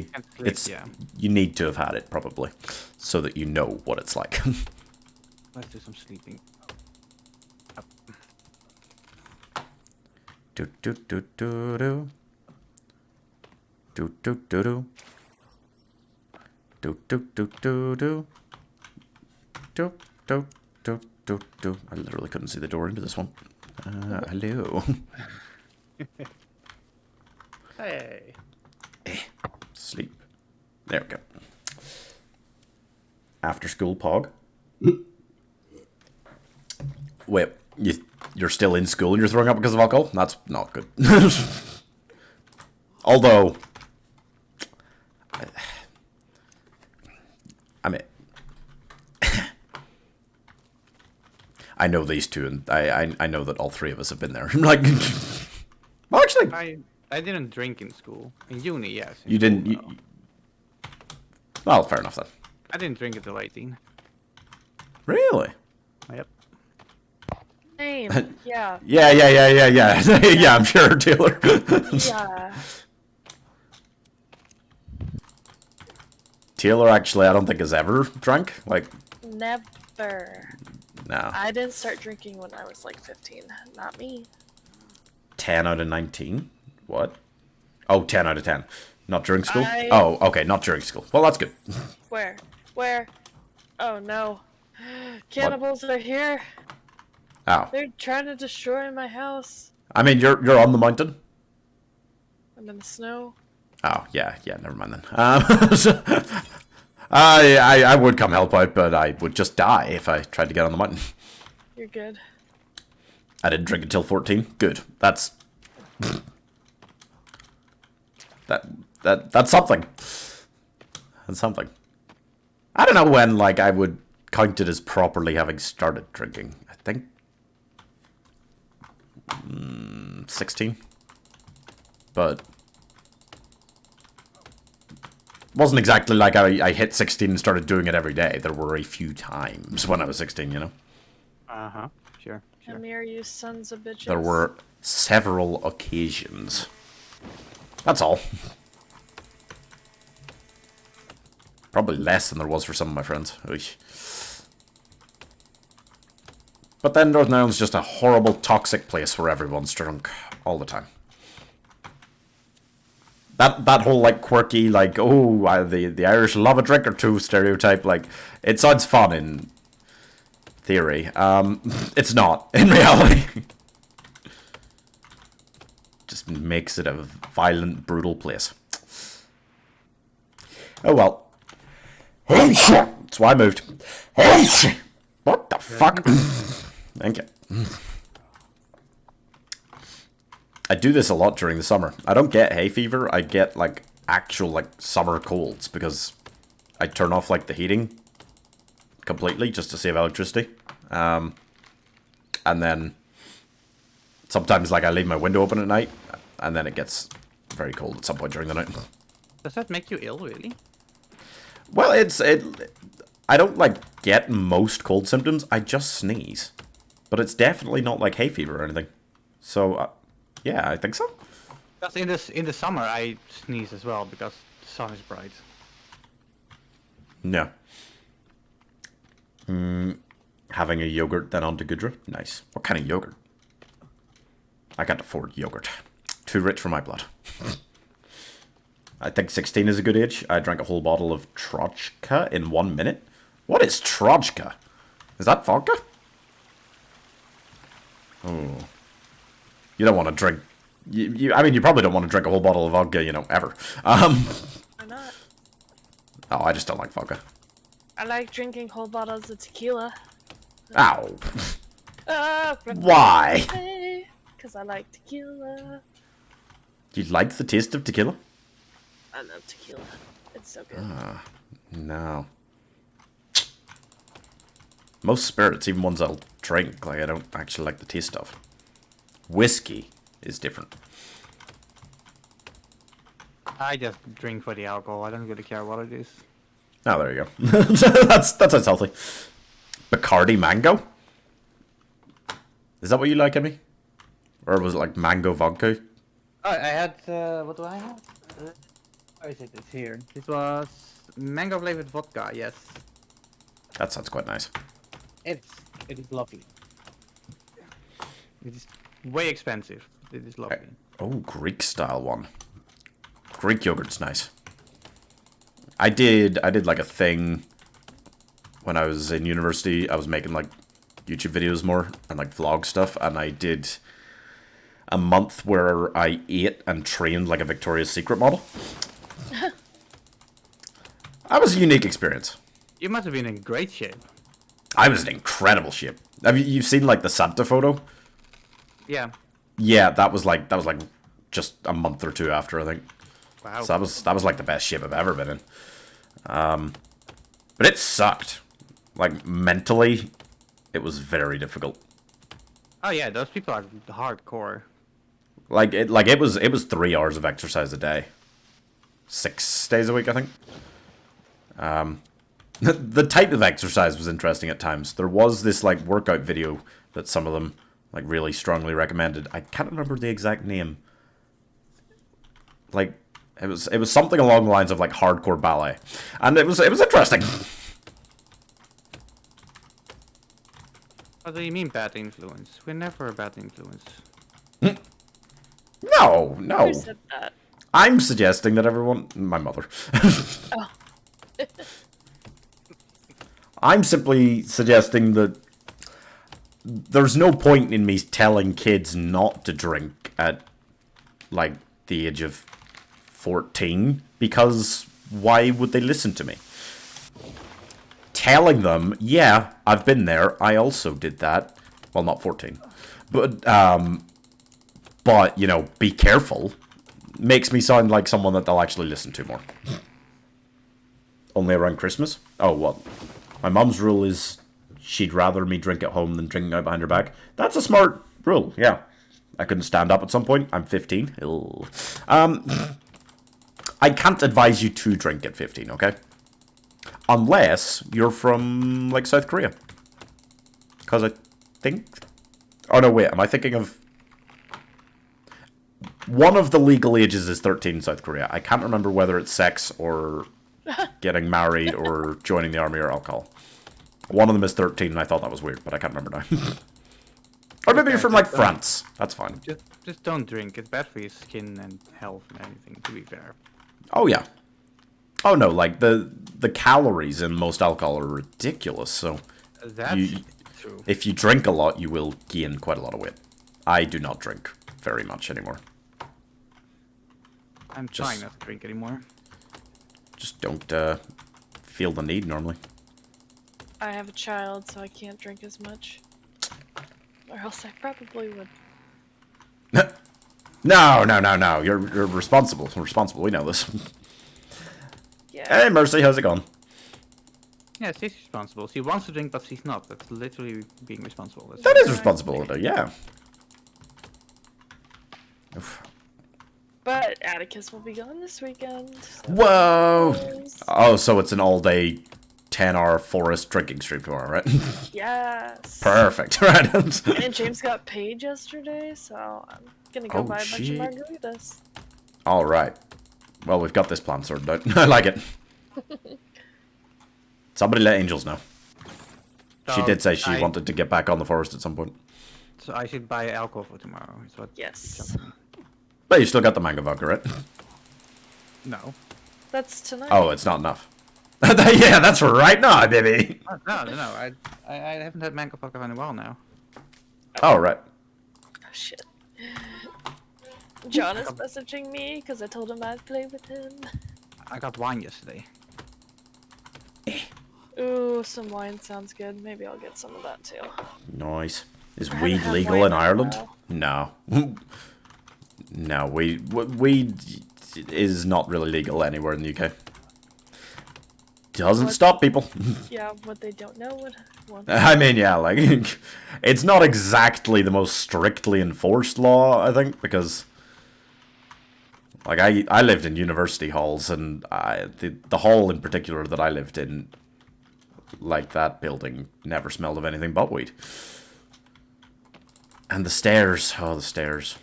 Yeah. you need to have had it probably, so that you know what it's like. Let's do some sleeping. Do do do do do. Do do do do. Do do do do do. Do do do do do. I literally couldn't see the door into this one. Hello. Hey. Sleep. There we go. After school pog. Wait, you're still in school and you're throwing up because of alcohol? That's not good. Although, I mean, I know these two, and I know that all 3 of us have been there. Like, well, actually, I didn't drink in school. In uni, yes. In you didn't. school, no. Well, fair enough then. I didn't drink until 18. Really? Yep. Same. Yeah. Yeah. Yeah, I'm sure, Taylor. Yeah. Taylor, actually, I don't think has ever drank. Like, Never. no. I didn't start drinking when I was like 15. Not me. 10 out of 19? What? Oh, 10 out of 10. Not during school? I- Oh, okay, not during school. Well, that's good. Where? Where? Oh no. Cannibals are here. Oh. They're trying to destroy my house. I mean, you're on the mountain? I'm in the snow. Oh, yeah, never mind then. I would come help out, but I would just die if I tried to get on the mountain. You're good. I didn't drink until 14. Good. That's... That's something. That's something. I don't know when, like, I would count it as properly having started drinking. I think... 16. But... wasn't exactly like I hit 16 and started doing it every day. There were a few times when I was 16, you know? Uh-huh. Sure. Come here, you sons of bitches. There were several occasions. That's all. Probably less than there was for some of my friends. Oish. But then Northern Ireland's just a horrible, toxic place where everyone's drunk all the time. That whole, like, quirky, like, oh, the Irish love a drink or two stereotype, like, it sounds fun in theory. It's not, in reality. Just makes it a violent, brutal place. Oh, well. That's why I moved. What the fuck? Thank you. I do this a lot during the summer. I don't get hay fever. I get, like, actual, like, summer colds because I turn off, like, the heating completely just to save electricity. And then sometimes, like, I leave my window open at night and then it gets very cold at some point during the night. Does that make you ill, really? Well, I don't, like, get most cold symptoms. I just sneeze. But it's definitely not, like, hay fever or anything. So, yeah, I think so. Because in the summer I sneeze as well because the sun is bright. No. Having a yogurt, then on to Gudra. Nice. What kind of yogurt? I can't afford yogurt. Too rich for my blood. I think 16 is a good age. I drank a whole bottle of Trochka in 1 minute. What is Trochka? Is that vodka? Oh. You don't want to drink... I mean, you probably don't want to drink a whole bottle of vodka, you know, ever. Why not? Oh, I just don't like vodka. I like drinking whole bottles of tequila. Ow. Why? Because I like tequila. Do you like the taste of tequila? I love tequila. It's so good. No. Most spirits, even ones I'll drink, like I don't actually like the taste of. Whiskey is different. I just drink for the alcohol. I don't really care what it is. Oh, there you go. That sounds healthy. Bacardi Mango? Is that what you like, Emmy? Or was it like mango vodka? Oh, I had, what do I have? Where is it? It's here. This was mango flavored vodka, yes. That sounds quite nice. It is lovely. It is way expensive. It is lovely. Oh, Greek style one. Greek yogurt's nice. I did like a thing when I was in university. I was making like YouTube videos more and like vlog stuff, and I did a month where I ate and trained like a Victoria's Secret model. That was a unique experience. You must have been in great shape. I was in incredible shape. Have you've seen like the Santa photo? Yeah. Yeah, that was like just a month or two after, I think. Wow. So that was like the best shape I've ever been in. But it sucked. Like mentally, it was very difficult. Oh yeah, those people are hardcore. Like it was 3 hours of exercise a day, 6 days a week, I think. The type of exercise was interesting at times. There was this like workout video that some of them like really strongly recommended. I can't remember the exact name. Like it was something along the lines of like hardcore ballet, and it was interesting. What do you mean bad influence? We're never a bad influence. No. Who said that? I'm suggesting that everyone... My mother. Oh. I'm simply suggesting that there's no point in me telling kids not to drink at, like, the age of 14, because why would they listen to me? Telling them, yeah, I've been there, I also did that. Well, not 14. But, you know, be careful. Makes me sound like someone that they'll actually listen to more. Only around Christmas? Oh, well, my mum's rule is she'd rather me drink at home than drinking out behind her back. That's a smart rule, yeah. I couldn't stand up at some point. I'm 15. Ew. I can't advise you to drink at 15, okay? Unless you're from, like, South Korea. Because I think... Oh, no, wait. Am I thinking of... One of the legal ages is 13 in South Korea. I can't remember whether it's sex or getting married or joining the army or alcohol. One of them is 13, and I thought that was weird, but I can't remember now. Or maybe you're from, like, France. That's fine. Just don't drink. It's bad for your skin and health and everything, to be fair. Oh, yeah. Oh, no, like, the calories in most alcohol are ridiculous, so... That's true. If you drink a lot, you will gain quite a lot of weight. I do not drink very much anymore. I'm trying not to drink anymore. Just don't feel the need normally. I have a child, so I can't drink as much. Or else I probably would. No. You're responsible. Responsible. We know this. Yeah. Hey, Mercy, how's it going? Yeah, she's responsible. She wants to drink, but she's not. That's literally being responsible. That is responsibility, yeah. Oof. But Atticus will be gone this weekend. So Whoa! Oh, so it's an all-day, 10-hour forest drinking stream tomorrow, right? Yes. Perfect, right? And James got paid yesterday, so I'm gonna go buy a bunch of margaritas. All right. Well, we've got this plan sorted out. I like it. Somebody let Angels know. She did say she wanted to get back on the forest at some point. So I should buy alcohol for tomorrow. Is what Yes. But you still got the mango vodka, right? No. That's tonight. Oh, it's not enough. Yeah, that's right now, baby. No. I haven't had mango vodka in a while now. Oh, right. Oh, shit. John is messaging me because I told him I'd play with him. I got wine yesterday. Ooh, some wine sounds good. Maybe I'll get some of that too. Nice. Is I haven't weed had legal wine in in a Ireland? while. No. No, weed is not really legal anywhere in the UK. Doesn't What? stop people. Yeah, what they don't know would. I mean, yeah, like, it's not exactly the most strictly enforced law, I think, because, like, I lived in university halls, and the hall in particular that I lived in, like, that building never smelled of anything but weed. And the stairs, oh, the stairs.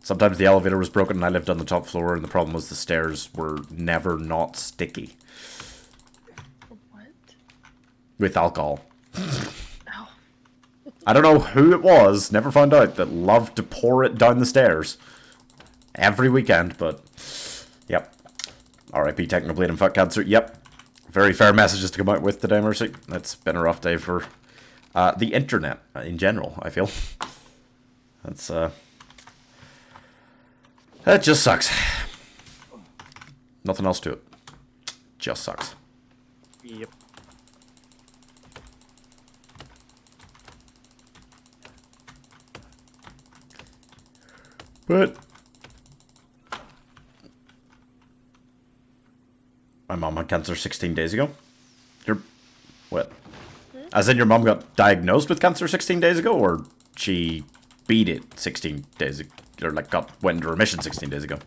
Sometimes the elevator was broken and I lived on the top floor, and the problem was the stairs were never not sticky What? with alcohol. Oh. I don't know who it was, never found out, that loved to pour it down the stairs every weekend, but yep. R.I.P. Technoblade and fuck cancer, yep. Very fair messages to come out with today, Mercy. It's been a rough day for the internet in general, I feel. That's, that just sucks. Nothing else to it. Just sucks. Yep. But my mom had cancer 16 days ago. What? As in your mom got diagnosed with cancer 16 days ago, or she beat it 16 days ago, or like went into remission 16 days ago?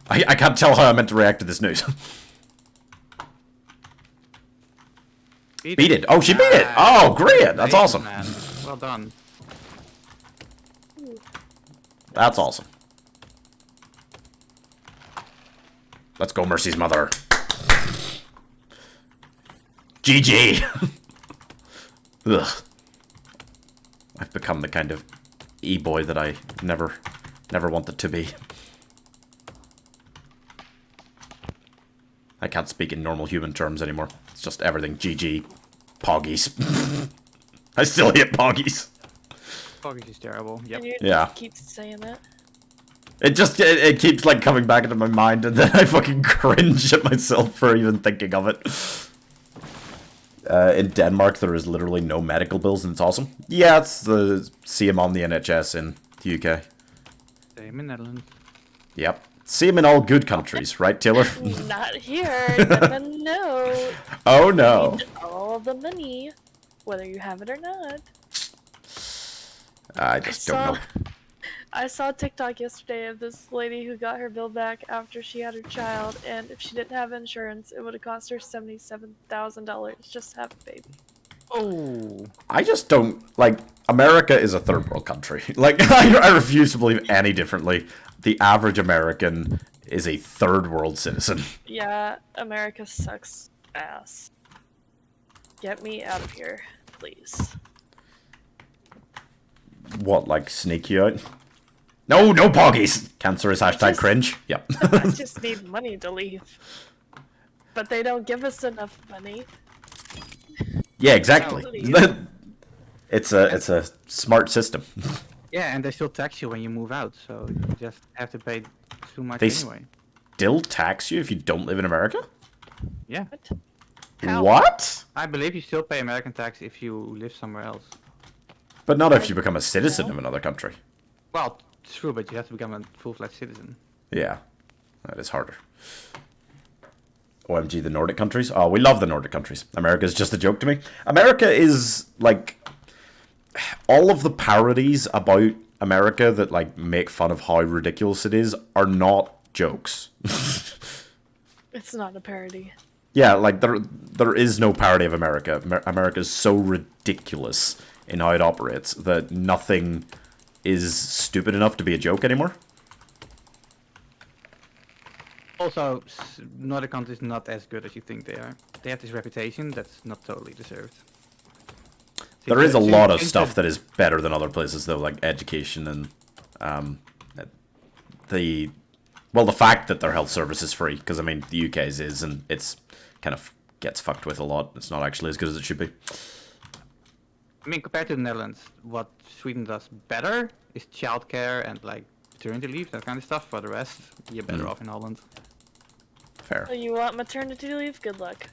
I can't tell how I meant to react to this news. Beat it. Oh, she beat it. Oh, great. That's awesome. Man. Well done. That's awesome. Let's go, Mercy's mother. GG. Ugh. I've become the kind of e-boy that I never wanted to be. I can't speak in normal human terms anymore. It's just everything GG. Poggies. I still hate poggies. Focus is terrible. Yep. And you Yeah. just keep saying that. It keeps like coming back into my mind, and then I fucking cringe at myself for even thinking of it. In Denmark, there is literally no medical bills, and it's awesome. Yeah, it's the see him on the NHS in the UK. Same in Netherlands. Yep. See him in all good countries, right, Taylor? Not here. Never know. Oh no. Need all the money, whether you have it or not. I just don't know. I saw a TikTok yesterday of this lady who got her bill back after she had her child, and if she didn't have insurance, it would have cost her $77,000 just to have a baby. Oh. I just don't, like, America is a third world country. Like, I refuse to believe any differently. The average American is a third world citizen. Yeah, America sucks ass. Get me out of here, please. What, like, sneak you out? No, no poggies! Cancer is hashtag cringe. Yep. I just need money to leave. But they don't give us enough money. Yeah, exactly. No. It's a smart system. Yeah, and they still tax you when you move out, so you just have to pay too much They anyway. Still tax you if you don't live in America? Yeah. What? How? What? I believe you still pay American tax if you live somewhere else. But not if you become a citizen of another country. Well, true, but you have to become a full-fledged citizen. Yeah, that is harder. OMG, the Nordic countries. Oh, we love the Nordic countries. America's just a joke to me. America is, like, all of the parodies about America that, like, make fun of how ridiculous it is are not jokes. It's not a parody. Yeah, like, there is no parody of America. America is so ridiculous in how it operates that nothing is stupid enough to be a joke anymore. Also, Nordic countries not as good as you think they are. They have this reputation that's not totally deserved. There is a lot of stuff that is better than other places, though, like education and the Well, the fact that their health service is free, because I mean the UK's is, and it's kind of gets fucked with a lot. It's not actually as good as it should be. I mean, compared to the Netherlands, what Sweden does better is childcare and like maternity leave, that kind of stuff. For the rest, you're better off in Holland. Fair. Oh, you want maternity leave? Good luck.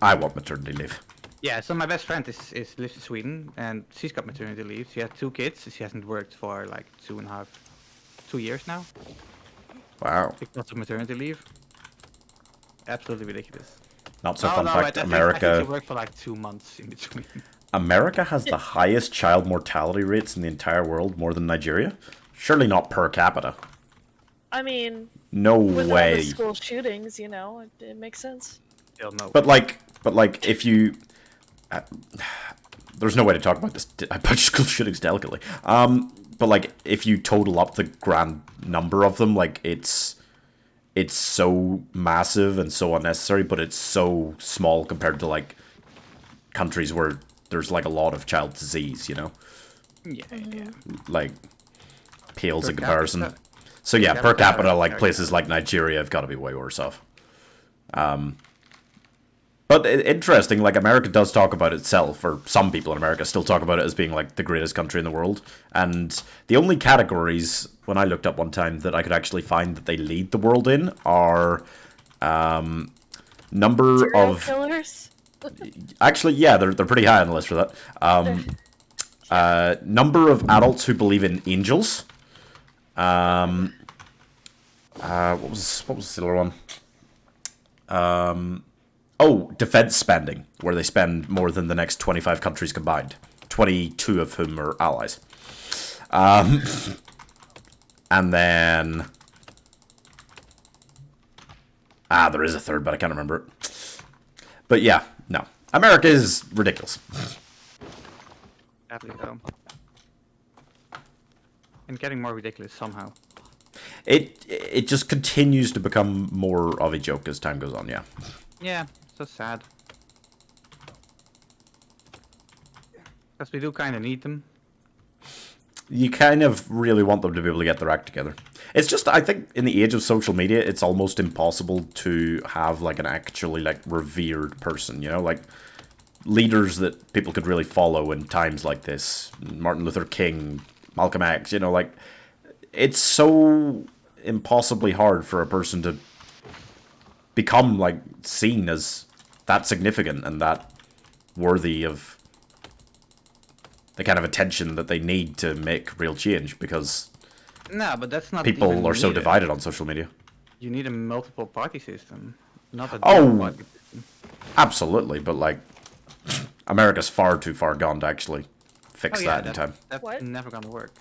I want maternity leave. Yeah, so my best friend lives in Sweden, and she's got maternity leave. She had 2 kids. She hasn't worked for like 2 years now Wow. because of maternity leave. Absolutely ridiculous. Not so fun fact. I think America. she worked for like 2 months in between. America has the highest child mortality rates in the entire world, more than Nigeria. Surely not per capita. I mean, No with all the way. school shootings, you know, it makes sense. Still no. But like, if you, there's no way to talk about this about school shootings delicately. But like, if you total up the grand number of them, like it's so massive and so unnecessary, but it's so small compared to like countries where there's like a lot of child disease, you know, Yeah, yeah. like pales Per in comparison. capita. So yeah, per capita, capita, like very places like Nigeria have got to be way worse off. But interesting, like America does talk about itself, or some people in America still talk about it as being like the greatest country in the world. And the only categories, when I looked up one time, that I could actually find that they lead the world in are number Serial of... killers? Actually, yeah, they're pretty high on the list for that. Number of adults who believe in angels. What was the other one? Oh, defense spending, where they spend more than the next 25 countries combined. 22 of whom are allies. And then... there is a third, but I can't remember it. But yeah, no. America is ridiculous. Sadly so. And getting more ridiculous somehow. It just continues to become more of a joke as time goes on, yeah. Yeah, so sad. Because we do kind of need them. You kind of really want them to be able to get their act together. It's just, I think, in the age of social media, it's almost impossible to have, like, an actually, like, revered person, you know? Like, leaders that people could really follow in times like this. Martin Luther King, Malcolm X, you know, like... It's so impossibly hard for a person to become, like, seen as that significant and that worthy of the kind of attention that they need to make real change, because No, but that's not people even are so needed. divided on social media. You need a multiple party system, not a Oh. dual party system. Absolutely, but, like, America's far too far gone to actually fix that in time. That's What? never gonna work.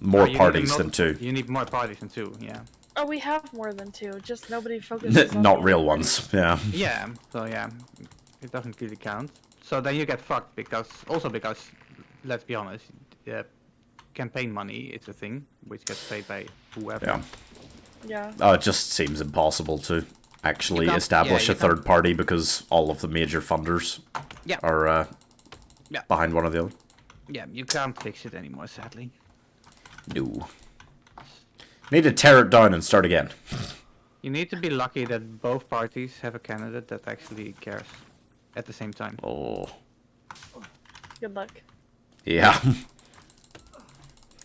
More Oh, you need a parties than two. You need more parties than 2, yeah. Oh, we have more than 2, just nobody focuses on Not the real other ones, yeah. Yeah, so yeah, it doesn't really count. So then you get fucked because, let's be honest, campaign money is a thing which gets paid by whoever. Yeah. Yeah. It just seems impossible to actually You can't- establish yeah, a you can't- third party because all of the major funders Yeah. are Yeah. behind one or the other. Yeah, you can't fix it anymore, sadly. No. Need to tear it down and start again. You need to be lucky that both parties have a candidate that actually cares at the same time. Oh. Good luck. Yeah.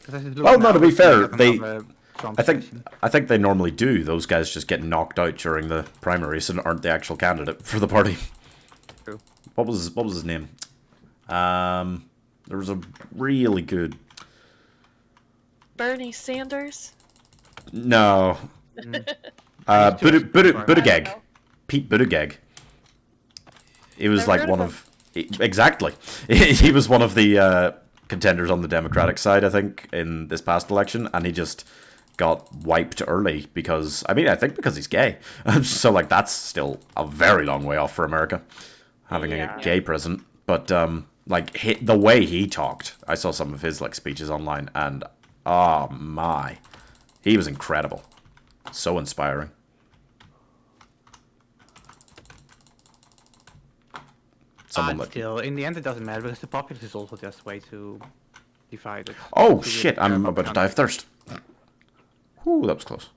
'Cause as it looks Well, no, now, to be we fair, have they... another Trump session. I think they normally do. Those guys just get knocked out during the primaries and aren't the actual candidate for the party. True. What was his name? There was a really good... Bernie Sanders? No. I used to I don't Buttigieg. know. Pete Buttigieg. He was Never like heard one of of... Exactly. He was one of the contenders on the Democratic side, I think, in this past election, and he just got wiped early because... I mean, I think because he's gay. So, like, that's still a very long way off for America, having Yeah. a gay president. But, like, the way he talked, I saw some of his, like, speeches online, and, oh, my. He was incredible. So inspiring. Someone But like... still, in the end, it doesn't matter because the populace is also just way too divided. Oh, To shit, really I'm care about to die of thirst. Ooh, that was close.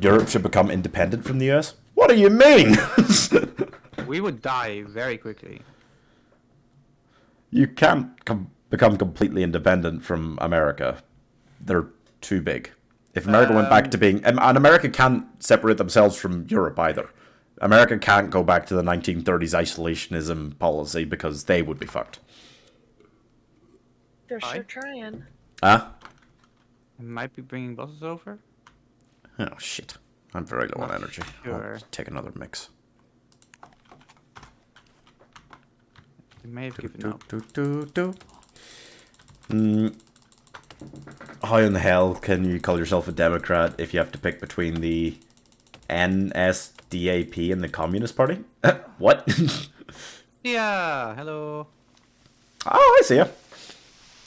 Europe should become independent from the US? What do you mean? We would die very quickly. You can't become completely independent from America. They're too big. If America went back to being... And America can't separate themselves from Europe either. America can't go back to the 1930s isolationism policy because they would be fucked. They're sure trying. Huh? I might be bringing buses over. Oh, shit. I'm very low on Not energy. sure. I'll take another mix. They may have given up. How in the hell can you call yourself a Democrat if you have to pick between the NSDAP and the Communist Party? What? Yeah, hello. Oh, I see ya.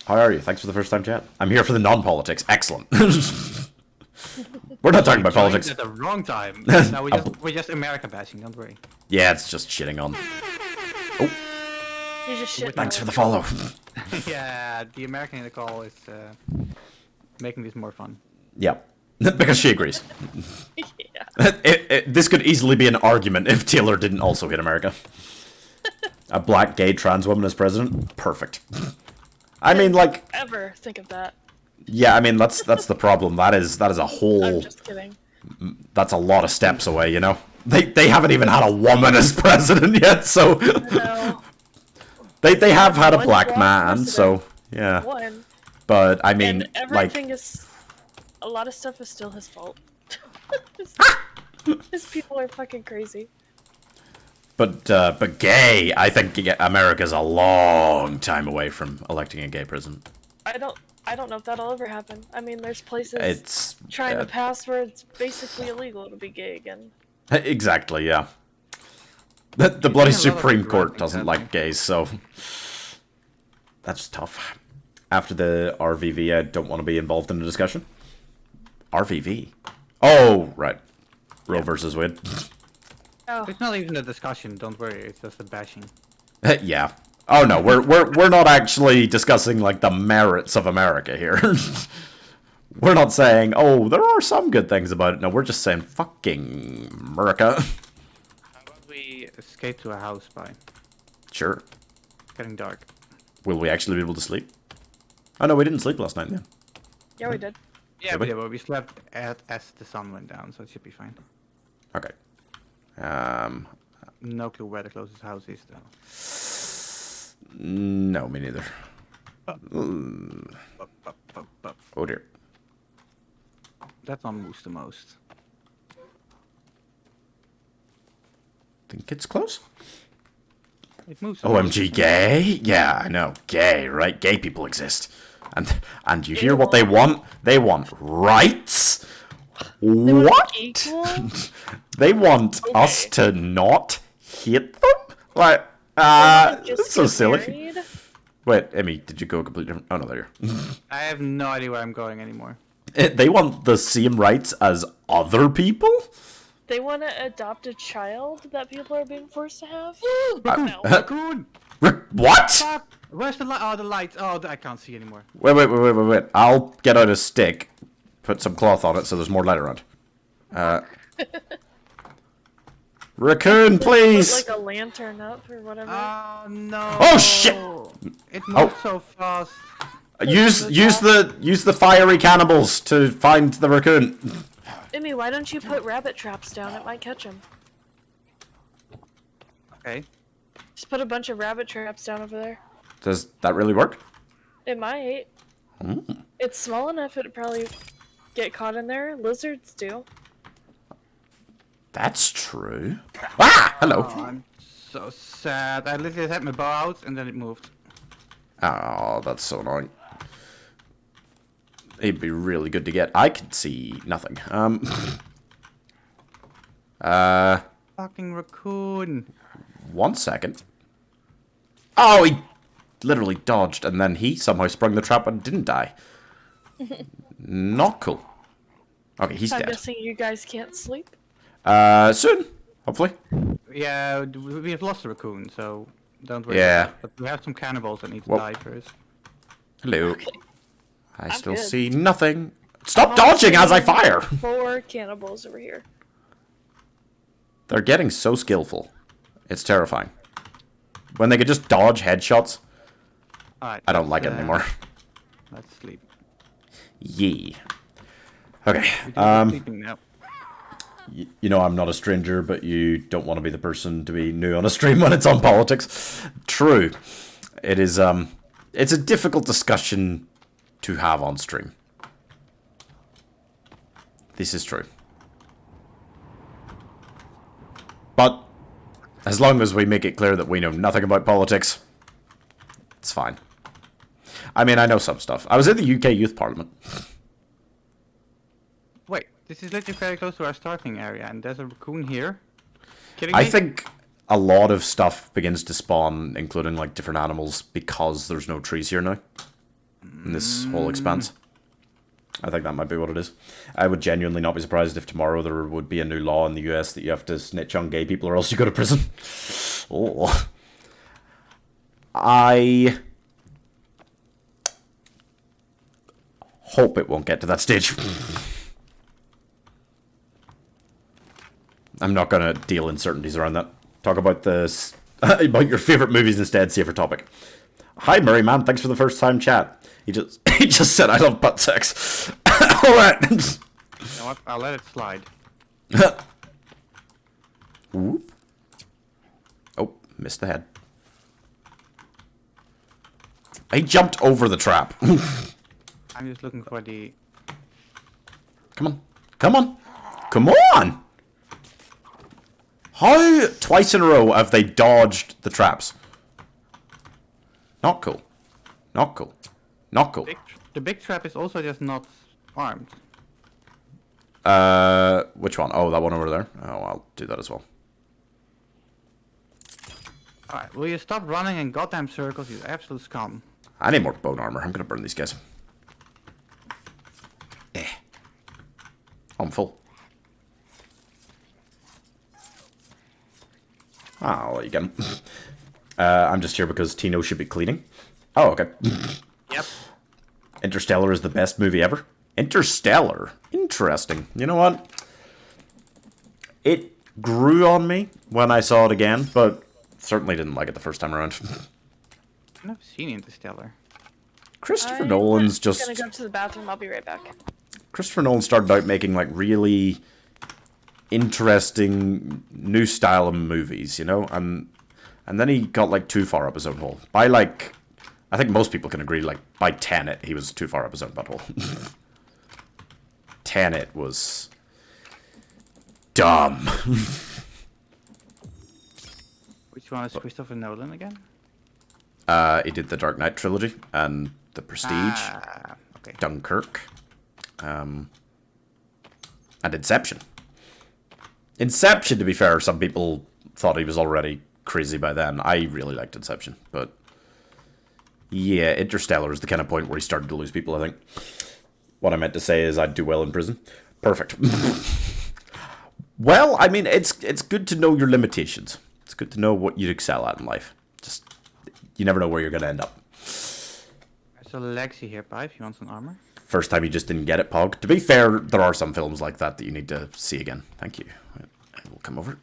How are you? Thanks for the first time chat. I'm here for the non-politics. Excellent. We're not talking about politics. At the wrong time. No, we're just America bashing. Don't worry. Yeah, it's just shitting on. Oh, You just shit. thanks for the follow. Yeah, the American in the call is making this more fun. Yeah, because she agrees. Yeah. This could easily be an argument if Taylor didn't also hit America. A black gay trans woman as president? Perfect. I mean, like... Ever think of that? Yeah, I mean, that's the problem. That is a whole... I'm just kidding. That's a lot of steps away, you know? They haven't even had a woman as president yet, so... No. They have had a One black man, so... Yeah. One. But, I mean, And everything is... A lot of stuff is still his fault. His people are fucking crazy. But gay, I think America's a long time away from electing a gay president. I don't know if that'll ever happen. I mean, there's places It's... trying to pass where it's basically illegal to be gay again. Exactly, yeah. The bloody a lot of Supreme people Court think doesn't that, like gays, so... That's tough. After the RVV, I don't want to be involved in the discussion. RVV? Oh, right. Roe versus Wade. Oh, It's not even a discussion. Don't worry. It's just a bashing. Yeah. Oh no, we're not actually discussing like the merits of America here. We're not saying, oh, there are some good things about it. No, we're just saying, fucking America. How about we escape to a house by? Sure. It's getting dark. Will we actually be able to sleep? Oh no, we didn't sleep last night then. yeah, we did. Yeah, Did we? but we slept as the sun went down, so it should be fine. Okay. No clue where the closest house is, though. No, me neither. Oh dear. That's on moose the most. Think it's close? It moves the most. OMG, gay? Yeah, I know. Gay, right? Gay people exist. And you hear what they want? They want rights? What? Equal? They want us to not hit them? Like, that's so silly. Married? Wait, Emmy, did you go completely different? Oh, no, there you are. I have no idea where I'm going anymore. They want the same rights as other people? They want to adopt a child that people are being forced to have? No. Raccoon! What? Stop! Where's the light? Oh, the lights. Oh, I can't see anymore. Wait. I'll get out a stick, put some cloth on it so there's more light around. Raccoon, please! Put like a lantern up or whatever. Oh, no. Oh, shit! It moved so fast. Use the fiery cannibals to find the raccoon. Emmy, why don't you put rabbit traps down? It might catch him. Okay. Just put a bunch of rabbit traps down over there. Does that really work? It might. It's small enough it'd probably get caught in there. Lizards do. That's true. Ah! Hello. Oh, I'm so sad. I literally had my bow out and then it moved. Oh, that's so annoying. It'd be really good to get. I could see nothing. Fucking raccoon. 1 second. Oh, he literally dodged, and then he somehow sprung the trap and didn't die. Not cool. Okay, he's I'm dead. guessing you guys can't sleep. Soon, hopefully. Yeah, we have lost a raccoon, so don't worry. Yeah. About that. But we have some cannibals that need to Whoa. die first. Hello. Okay. I I'm still good. see nothing. Stop dodging as I fire! 4 cannibals over here. They're getting so skillful. It's terrifying. When they could just dodge headshots, Alright. I don't like it anymore. Let's sleep. Yee. Okay. We do be sleeping now. You know I'm not a stranger, but you don't want to be the person to be new on a stream when it's on politics. True. It is, it's a difficult discussion to have on stream. This is true. But, as long as we make it clear that we know nothing about politics, it's fine. I mean, I know some stuff. I was in the UK Youth Parliament. Wait, this is literally very close to our starting area, and there's a raccoon here. Kidding I me? think a lot of stuff begins to spawn, including like different animals, because there's no trees here now. In this whole expanse. I think that might be what it is. I would genuinely not be surprised if tomorrow there would be a new law in the US that you have to snitch on gay people or else you go to prison. Oh. I hope it won't get to that stage. I'm not going to deal uncertainties around that. Talk about this, about your favorite movies instead. Safer topic. Hi, Murray, man. Thanks for the first time chat. He just said I love butt sex. All right. You know what? I'll let it slide. Whoop. Oh, missed the head. I jumped over the trap. I'm just looking for the... Come on. Come on. Come on! How twice in a row have they dodged the traps? Not cool. Not cool. Not cool. The big trap is also just not armed. Which one? Oh, that one over there. Oh, I'll do that as well. Alright, will you stop running in goddamn circles, you absolute scum? I need more bone armor. I'm gonna burn these guys. Eh. I'm full. I'll let you get him. I'm just here because Tino should be cleaning. Oh, okay. Yep. Interstellar is the best movie ever. Interstellar? Interesting. You know what? It grew on me when I saw it again, but certainly didn't like it the first time around. I've never seen Interstellar. Christopher Nolan's just... I'm gonna go to the bathroom. I'll be right back. Christopher Nolan started out making, like, really interesting new style of movies, you know? And then he got, like, too far up his own hole. By, like... I think most people can agree, like, by Tenet, he was too far up his own butthole. Tenet was... dumb. Which one is Christopher Nolan again? He did the Dark Knight trilogy, and The Prestige, Okay. Dunkirk, and Inception. Inception, to be fair, some people thought he was already crazy by then. I really liked Inception, but... yeah, Interstellar is the kind of point where he started to lose people, I think. What I meant to say is I'd do well in prison. Perfect. Well, I mean, it's good to know your limitations. It's good to know what you'd excel at in life. Just, you never know where you're going to end up. There's a Lexi here, Pipe. You want some armor? First time you just didn't get it, Pog. To be fair, there are some films like that you need to see again. Thank you. I will come over.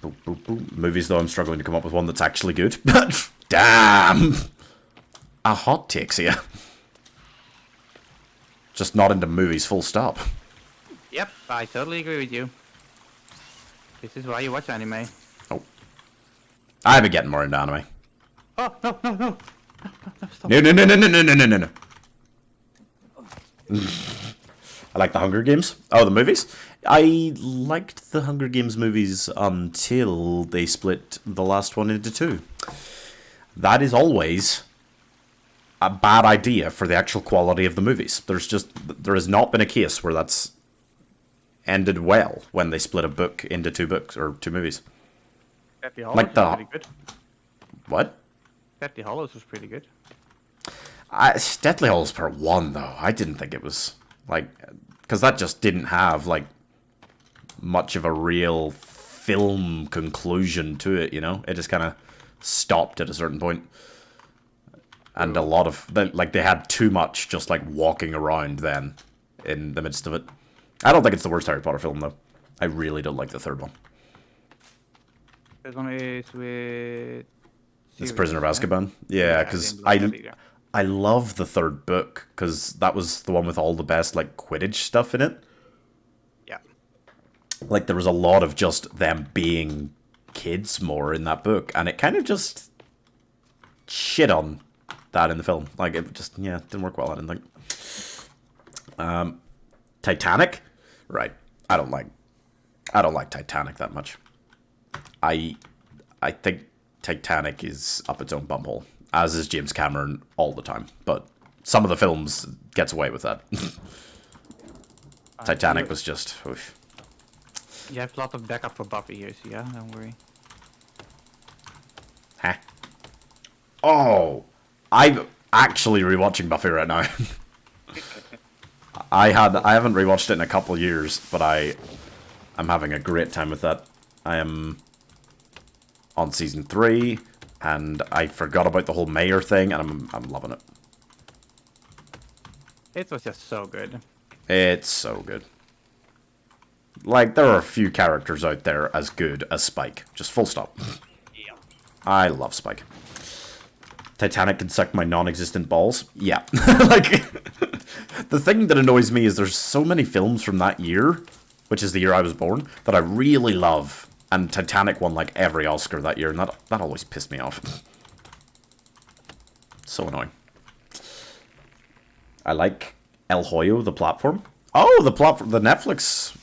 Boop, boop, boop. Movies, though, I'm struggling to come up with one that's actually good. Damn! A hot takes here. Just not into movies, full stop. Yep, I totally agree with you. This is why you watch anime. Oh. I've been getting more into anime. Oh, no, no, no! Stop. No, no, no, no, no, no, no, no, no. I like the Hunger Games. Oh, the movies? I liked the Hunger Games movies until they split the last one into two. That is always a bad idea for the actual quality of the movies. There has not been a case where that's ended well when they split a book into two books or two movies. Deathly Hallows Like the... was pretty good. What? Deathly Hallows was pretty good. Deathly Hallows Part 1, though. I didn't think it was, like... because that just didn't have, like, much of a real film conclusion to it, you know? It just kind of stopped at a certain point. And a lot of, like, they had too much just, like, walking around then in the midst of it. I don't think it's the worst Harry Potter film, though. I really don't like the third one. That one is with... It's Sirius, Prisoner of right? Azkaban. Yeah, because I love the third book, because that was the one with all the best, like, Quidditch stuff in it. Yeah. Like, there was a lot of just them being kids more in that book, and it kind of just shit on that in the film. Like, it just, yeah, didn't work well, I didn't think. Titanic? Right. I don't like Titanic that much. I think Titanic is up its own bumhole, as is James Cameron all the time. But some of the films gets away with that. Titanic was just... Oof. You have a lot of backup for Buffy here, so yeah, don't worry. Huh? Oh! I'm actually rewatching Buffy right now. I haven't rewatched it in a couple years, but I'm having a great time with that. I am on season 3, and I forgot about the whole mayor thing, and I'm loving it. It was just so good. It's so good. Like, there are a few characters out there as good as Spike. Just full stop. Yeah. I love Spike. Titanic can suck my non-existent balls? Yeah. Like, the thing that annoys me is there's so many films from that year, which is the year I was born, that I really love. And Titanic won, like, every Oscar that year, and that always pissed me off. So annoying. I like El Hoyo, the platform. Oh, the Netflix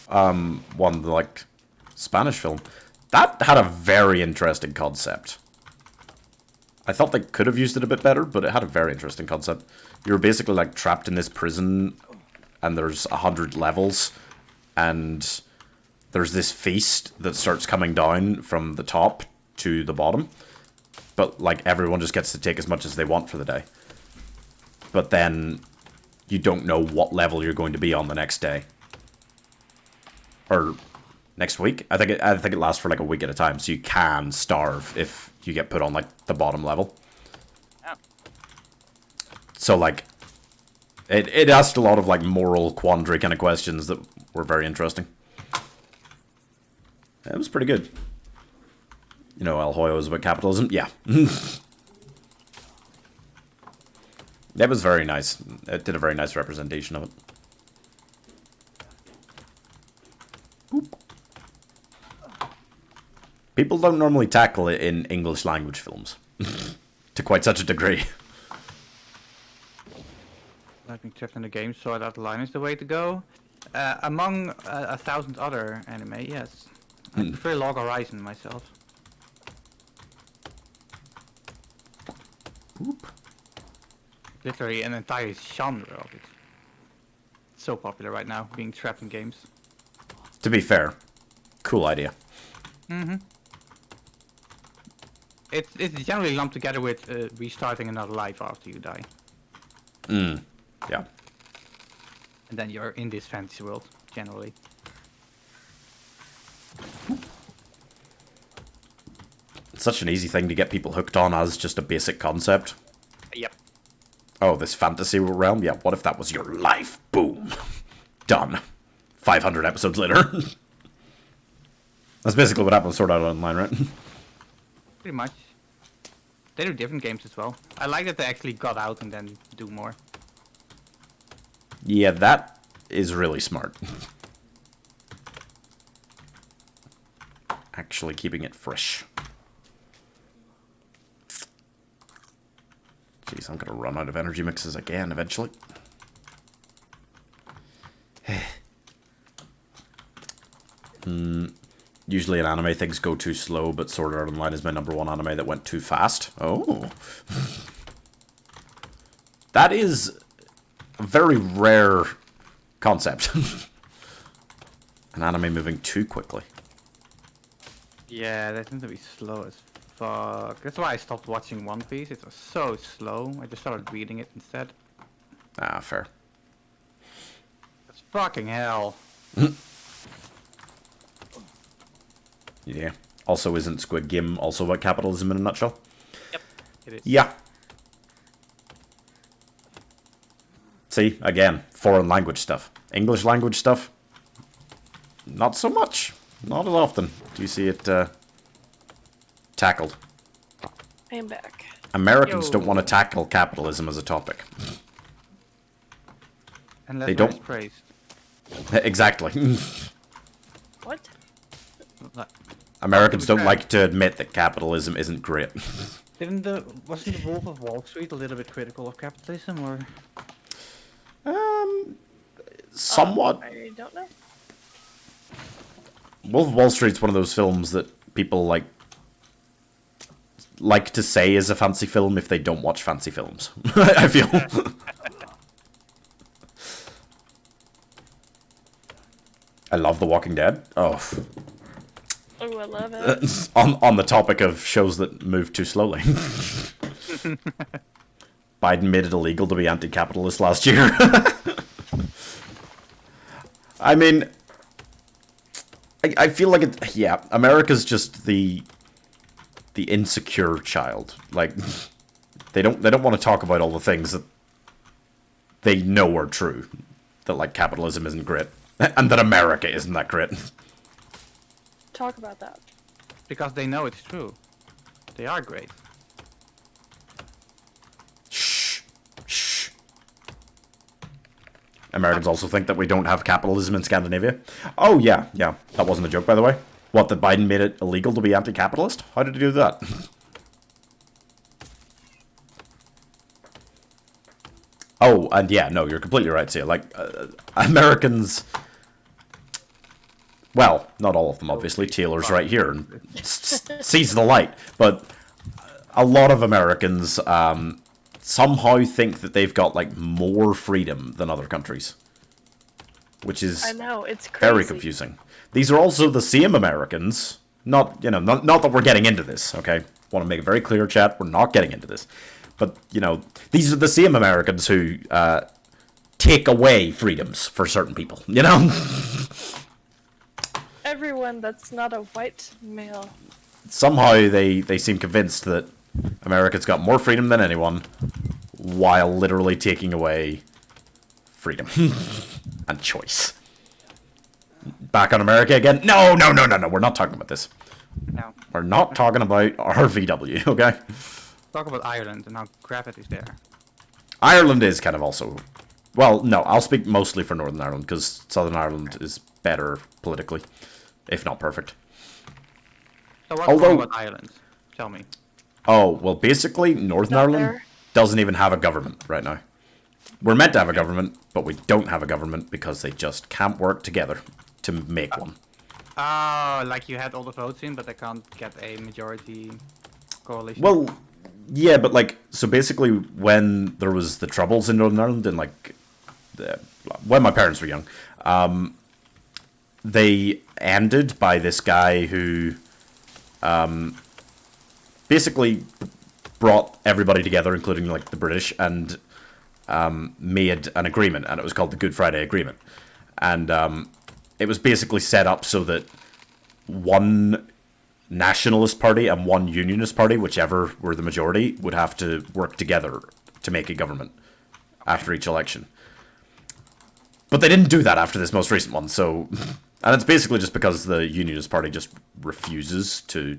one, the, like, Spanish film. That had a very interesting concept. I thought they could have used it a bit better, but it had a very interesting concept. You're basically, like, trapped in this prison, and there's 100 levels, and there's this feast that starts coming down from the top to the bottom. But, like, everyone just gets to take as much as they want for the day. But then you don't know what level you're going to be on the next day. Or next week. I think it lasts for like a week at a time, so you can starve if you get put on like the bottom level. Yeah. So like it asked a lot of like moral quandary kind of questions that were very interesting. It was pretty good. You know, El Hoyo is about capitalism? Yeah. It was very nice. It did a very nice representation of it. Boop. People don't normally tackle it in English language films. To quite such a degree. I've been trapped in the game, so that line is the way to go. Among 1,000 other anime, yes. I prefer Log Horizon myself. Boop. Literally an entire genre of it. It's so popular right now, being trapped in games. To be fair, cool idea. Mm-hmm. It's generally lumped together with restarting another life after you die. Yeah. And then you're in this fantasy world, generally. It's such an easy thing to get people hooked on as just a basic concept. Yep. Oh, this fantasy realm? Yeah, what if that was your life? Boom. Done. 500 episodes later. That's basically what happened with Sword Art Online, right? Pretty much. They do different games as well. I like that they actually got out and then do more. Yeah, that is really smart. Actually keeping it fresh. Jeez, I'm gonna run out of energy mixes again eventually. Usually in anime things go too slow, but Sword Art Online is my #1 anime that went too fast. Oh. That is a very rare concept. An anime moving too quickly. Yeah, they tend to be slow as fuck. That's why I stopped watching One Piece. It was so slow. I just started reading it instead. Ah, fair. That's fucking hell. Yeah. Also, isn't Squid Game also about capitalism in a nutshell? Yep, it is. Yeah. See, again, foreign language stuff. English language stuff, not so much. Not as often do you see it tackled. I am back. Americans don't want to tackle capitalism as a topic. Unless They don't- it's praised. Exactly. What? Americans don't like to admit that capitalism isn't great. Wasn't the Wolf of Wall Street a little bit critical of capitalism, or? Somewhat. I don't know. Wolf of Wall Street's one of those films that people like to say is a fancy film if they don't watch fancy films. I feel. I love The Walking Dead. Oh. Oh, I love it. On the topic of shows that move too slowly. Biden made it illegal to be anti-capitalist last year. I mean, I feel like it. Yeah, America's just the insecure child. Like, they don't want to talk about all the things that they know are true. That like capitalism isn't great, and that America isn't that great. Talk about that. Because they know it's true. They are great. Shh. Shh. Americans also think that we don't have capitalism in Scandinavia. Oh, yeah. That wasn't a joke, by the way. What, that Biden made it illegal to be anti-capitalist? How did he do that? Oh, and yeah, no, you're completely right, Sia. Like, Americans... Well, not all of them, obviously. Taylor's right here and sees the light. But a lot of Americans somehow think that they've got, like, more freedom than other countries. Which is I know, it's crazy. very confusing. These are also the same Americans. Not that we're getting into this, okay? Want to make it very clear, chat. We're not getting into this. But, these are the same Americans who take away freedoms for certain people, Everyone that's not a white male. Somehow they seem convinced that America's got more freedom than anyone, while literally taking away freedom and choice. Back on America again? No, we're not talking about this. No. We're not talking about RVW, okay? Talk about Ireland and how crap it is there. Ireland is kind of also... Well, no, I'll speak mostly for Northern Ireland, because Southern Ireland is better politically, if not perfect. So what's wrong with Ireland? Tell me. Oh, well, basically, Northern Ireland doesn't even have a government right now. We're meant to have a government, but we don't have a government because they just can't work together to make one. Oh, like you had all the votes in, but they can't get a majority coalition. Well, yeah, but like, so basically when there was the troubles in Northern Ireland and like, when my parents were young, they ended by this guy who basically brought everybody together, including like the British, and made an agreement, and it was called the Good Friday Agreement. And it was basically set up so that one nationalist party and one unionist party, whichever were the majority, would have to work together to make a government after each election. But they didn't do that after this most recent one, so... And it's basically just because the unionist party just refuses to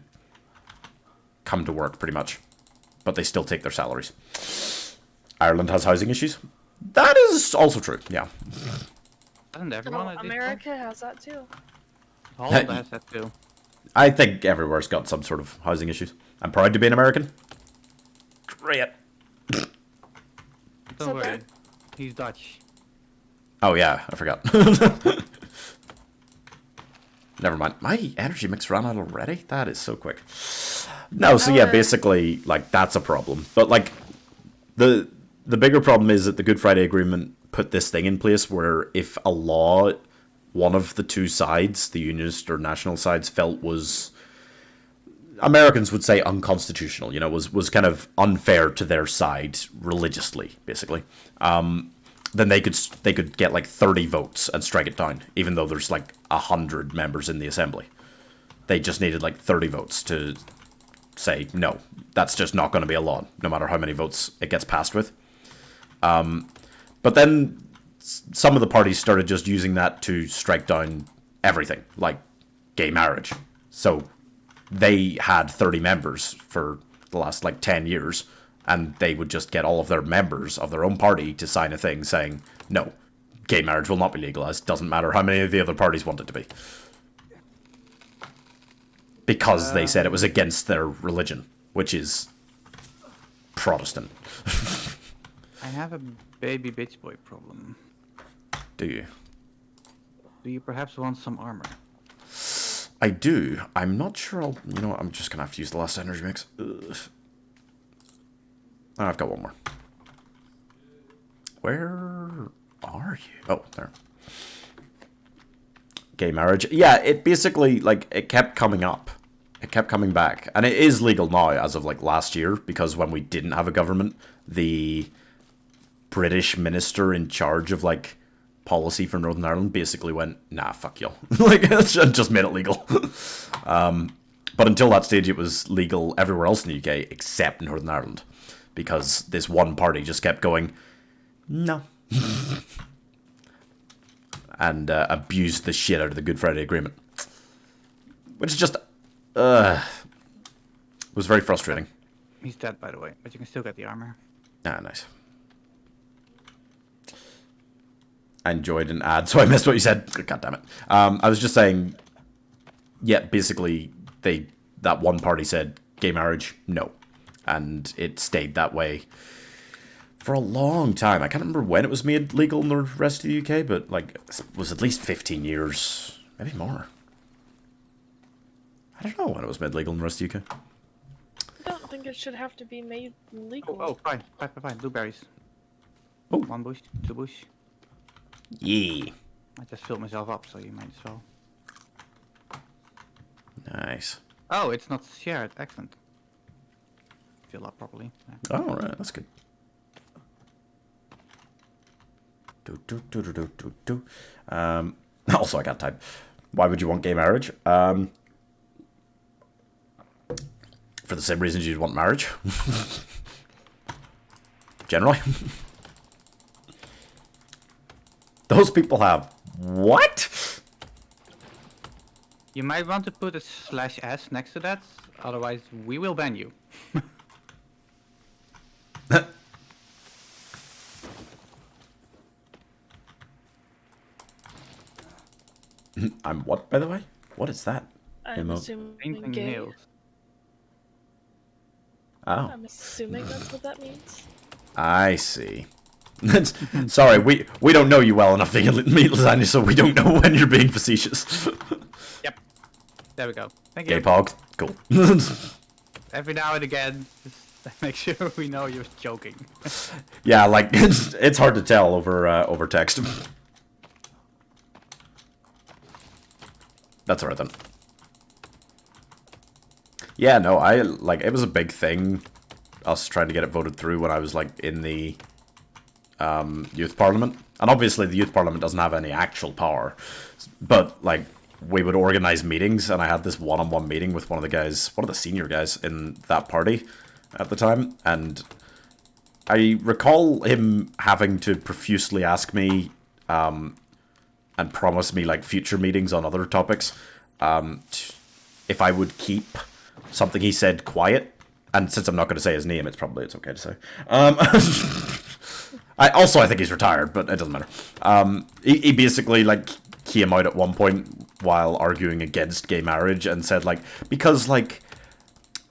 come to work, pretty much. But they still take their salaries. Ireland has housing issues. That is also true, yeah. Doesn't everyone at this America has that too. point? Holland has that too. I think everywhere's got some sort of housing issues. I'm proud to be an American. Great. Don't worry. He's Dutch. Oh yeah, I forgot. Never mind. My energy mix ran out already? That is so quick. No, so yeah, basically, like, that's a problem. But, like, the bigger problem is that the Good Friday Agreement put this thing in place where if a law one of the two sides, the unionist or national sides, felt was, Americans would say unconstitutional, was kind of unfair to their side religiously, basically, then they could get like 30 votes and strike it down, even though there's like 100 members in the assembly. They just needed like 30 votes to say, no, that's just not going to be a law, no matter how many votes it gets passed with. But then some of the parties started just using that to strike down everything, like gay marriage. So they had 30 members for the last, like, 10 years, and they would just get all of their members of their own party to sign a thing saying, no, gay marriage will not be legalized. Doesn't matter how many of the other parties want it to be. Because they said it was against their religion, which is Protestant. I have a baby bitch boy problem. Do you? Do you perhaps want some armor? I do. I'm not sure I'll... You know what? I'm just going to have to use the last energy mix. Ugh. Oh, I've got one more. Where are you? Oh, there. Gay marriage. Yeah, it basically, like, it kept coming up. It kept coming back. And it is legal now as of, like, last year, because when we didn't have a government, the British minister in charge of, like, policy for Northern Ireland basically went, nah, fuck y'all. Like, just made it legal. But until that stage, it was legal everywhere else in the UK except Northern Ireland. Because this one party just kept going, no. And abused the shit out of the Good Friday Agreement. Which is just, was very frustrating. He's dead, by the way, but you can still get the armor. Ah, nice. I enjoyed an ad, so I missed what you said. God damn it. I was just saying, yeah, basically, that one party said, gay marriage, no. And it stayed that way for a long time. I can't remember when it was made legal in the rest of the UK, but, like, it was at least 15 years, maybe more. I don't know when it was made legal in the rest of the UK. I don't think it should have to be made legal. Oh, fine. Blueberries. Oh. 1 bush, 2 bush. Yeah. I just filled myself up, so you might as well. Nice. Oh, it's not shared. Excellent. Fill up properly. Yeah. Oh, right, that's good. Also, I can't type. Why would you want gay marriage? For the same reasons you'd want marriage. Generally. Those people have what? You might want to put a /s next to that, otherwise we will ban you. I'm what, by the way? What is that? I'm Emote. assuming Painting gay. nails. Oh, I'm assuming that's what that means. I see. Sorry, we don't know you well enough to meet lasagna, so we don't know when you're being facetious. Yep. There we go. Thank you. Gay pog. Cool. Every now and again, just make sure we know you're joking. Yeah, like, it's hard to tell over text. That's alright then. Yeah, no, it was a big thing, us trying to get it voted through when I was, like, in the youth parliament. And obviously the youth parliament doesn't have any actual power, but, like, we would organize meetings, and I had this one-on-one meeting with one of the senior guys in that party at the time, and I recall him having to profusely ask me, and promise me, like, future meetings on other topics, if I would keep something he said quiet. And since I'm not going to say his name, it's okay to say. I think he's retired, but it doesn't matter. He basically, like, came out at one point while arguing against gay marriage and said, like, because, like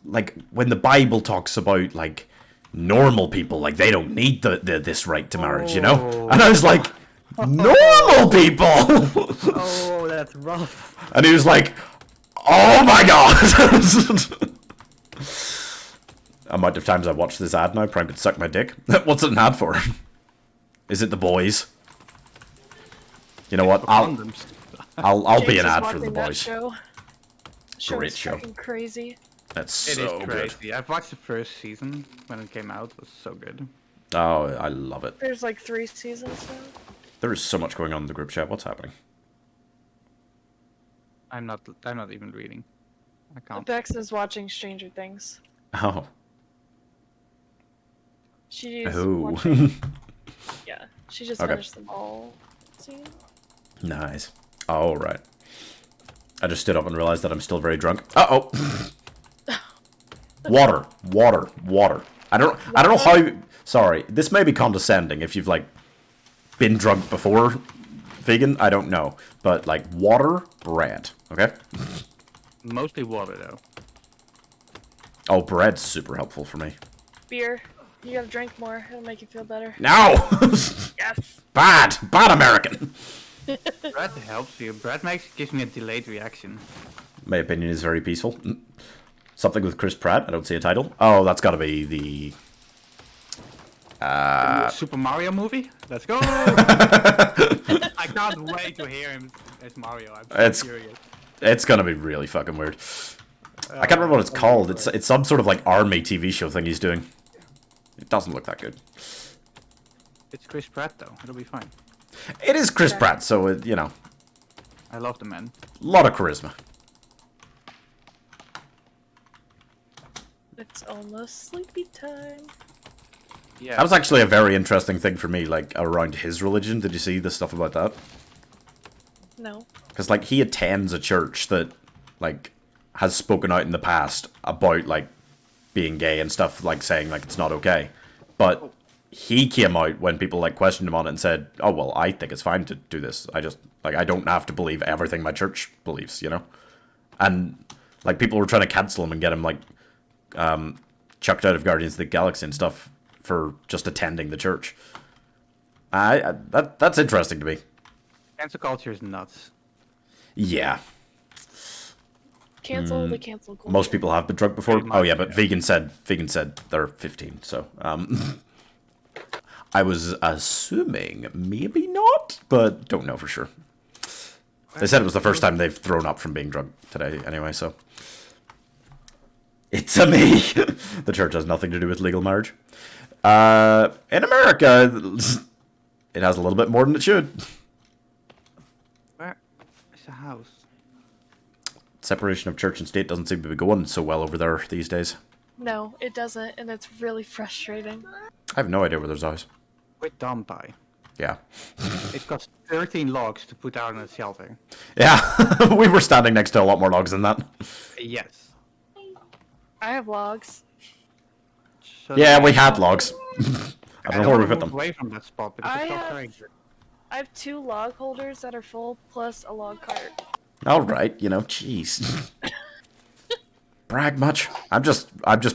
when the Bible talks about, like, normal people, like, they don't need this right to marriage, you know? And I was like, normal people! Oh, that's rough. And he was like, oh my god! Amount of times I've watched this ad now, Prime could suck my dick. What's it an ad for? Is it The Boys? You know what? I'll be James an is ad for watching The that Boys. show. Great is show. fucking crazy. That's It so is good. crazy. I've watched the first season when it came out. It was so good. Oh, I love it. There's like 3 seasons now. There is so much going on in the group chat. What's happening? I'm not even reading. I can't. Bex is watching Stranger Things. Oh. She's Oh. watching. Yeah. She just Okay. finished the ball scene. Nice. All right. I just stood up and realized that I'm still very drunk. Uh-oh. Water. Water. Water. I don't know how... Sorry. This may be condescending if you've, like, been drunk before, vegan. I don't know. But, like, water, bread. Okay? Mostly water, though. Oh, bread's super helpful for me. Beer. You gotta drink more. It'll make you feel better. No! Yes. Bad! Bad American! Bread helps you. Bread gives me a delayed reaction. My opinion is very peaceful. Something with Chris Pratt. I don't see a title. Oh, that's gotta be the... Super Mario movie? Let's go! I can't wait to hear him as Mario. I'm so curious. It's gonna be really fucking weird. I can't remember what it's called. It's some sort of like army TV show thing he's doing. It doesn't look that good. It's Chris Pratt, though. It'll be fine. It is Chris Pratt, so it, you know, I love the man. a lot of charisma. It's almost sleepy time. Yeah. That was actually a very interesting thing for me, like, around his religion. Did you see the stuff about that? No. Because, like, he attends a church that, like, has spoken out in the past about, like, being gay and stuff, like, saying, like, it's not okay. But he came out when people, like, questioned him on it and said, oh, well, I think it's fine to do this. I just, like, I don't have to believe everything my church believes, you know? And, like, people were trying to cancel him and get him, like, chucked out of Guardians of the Galaxy and stuff for just attending the church. That's interesting to me. Cancel culture is nuts. Yeah. Cancel the cancel culture. Most people have been drunk before. Pretty much, Oh yeah, but yeah. vegan said they're 15. So I was assuming maybe not, but don't know for sure. They said it was the first time they've thrown up from being drunk today. Anyway, so it's a me. The church has nothing to do with legal marriage. In America, it has a little bit more than it should. Where is the house? Separation of church and state doesn't seem to be going so well over there these days. No, it doesn't, and it's really frustrating. I have no idea where there's a house. We're dumb by. Yeah. It cost 13 logs to put out in a shelter. Yeah, we were standing next to a lot more logs than that. Yes. I have logs. So Yeah, we had logs. I I don't know where we put move them. away from that spot because I it's not have- very good. I have 2 log holders that are full, plus a log cart. All right, you know, jeez. Brag much? I'm just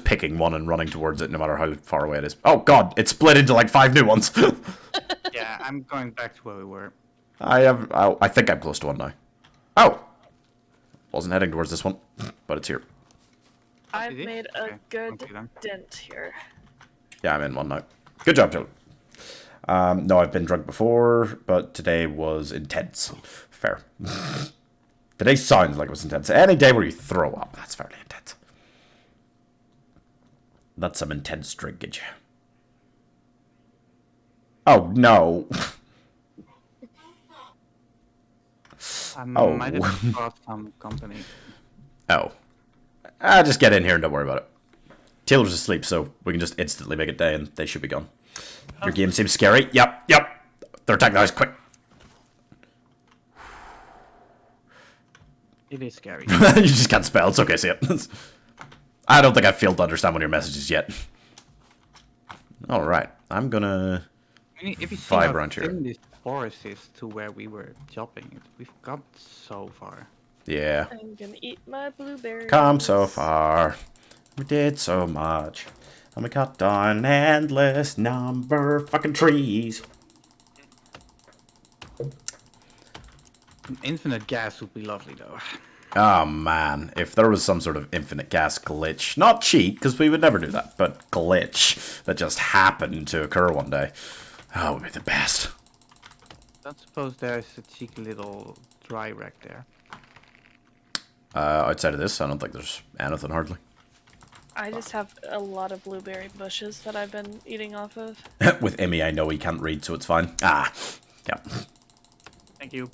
picking one and running towards it, no matter how far away it is. Oh God, it split into like 5 new ones. Yeah, I'm going back to where we were. I think I'm close to one now. Oh, wasn't heading towards this one, but it's here. I've It is? made Okay, a good okay then. dent here. Yeah, I'm in one now. Good job, Joe. No, I've been drunk before, but today was intense. Fair. Today sounds like it was intense. Any day where you throw up, that's fairly intense. That's some intense drinkage. Oh, no. I Oh. might have brought some company. Oh. Just get in here and don't worry about it. Taylor's asleep, so we can just instantly make it day and they should be gone. Your game seems scary. Yep. They're attacking us, quick. It is scary. You just can't spell. It's okay, see it. I don't think I failed to understand one of your messages yet. Alright, I'm gonna... I mean, if you see Five how around here. thin this forest is to where we were chopping it, we've got so far. Yeah. I'm gonna eat my blueberries. Come so far. We did so much. And we cut down an endless number of fucking trees. Infinite gas would be lovely, though. Oh man, if there was some sort of infinite gas glitch, not cheat, because we would never do that, but glitch that just happened to occur one day, that would be the best. Don't suppose there's a cheeky little dry wreck there. Outside of this, I don't think there's anything hardly. I just have a lot of blueberry bushes that I've been eating off of. With Emmy, I know he can't read, so it's fine. Ah, yeah. Thank you.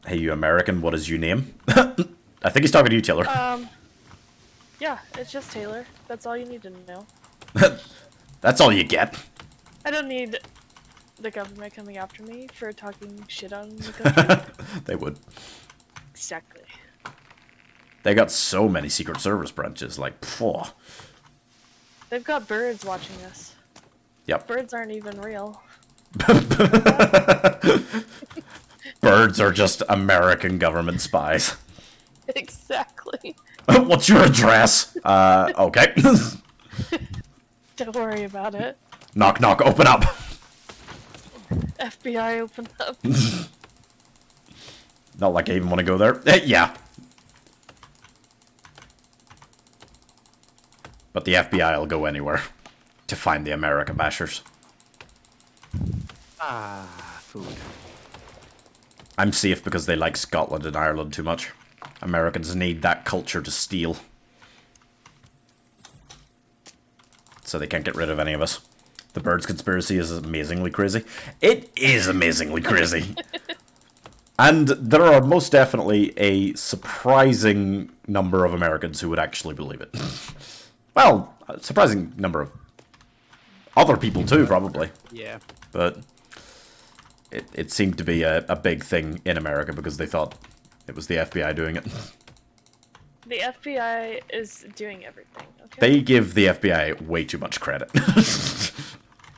Hey, you American, what is your name? I think he's talking to you, Taylor. Yeah, it's just Taylor. That's all you need to know. That's all you get. I don't need the government coming after me for talking shit on the country. They would. Exactly. They got so many Secret Service branches, like, phew. They've got birds watching us. Yep. Birds aren't even real. Birds are just American government spies. Exactly. What's your address? Okay. Don't worry about it. Knock, knock, open up. FBI open up. Not like I even want to go there. Yeah. But the FBI will go anywhere to find the America bashers. Ah, food. I'm safe because they like Scotland and Ireland too much. Americans need that culture to steal. So they can't get rid of any of us. The birds conspiracy is amazingly crazy. It is amazingly crazy. And there are most definitely a surprising number of Americans who would actually believe it. Well, a surprising number of other people too, probably. Yeah. But it seemed to be a big thing in America because they thought it was the FBI doing it. The FBI is doing everything, okay? They give the FBI way too much credit.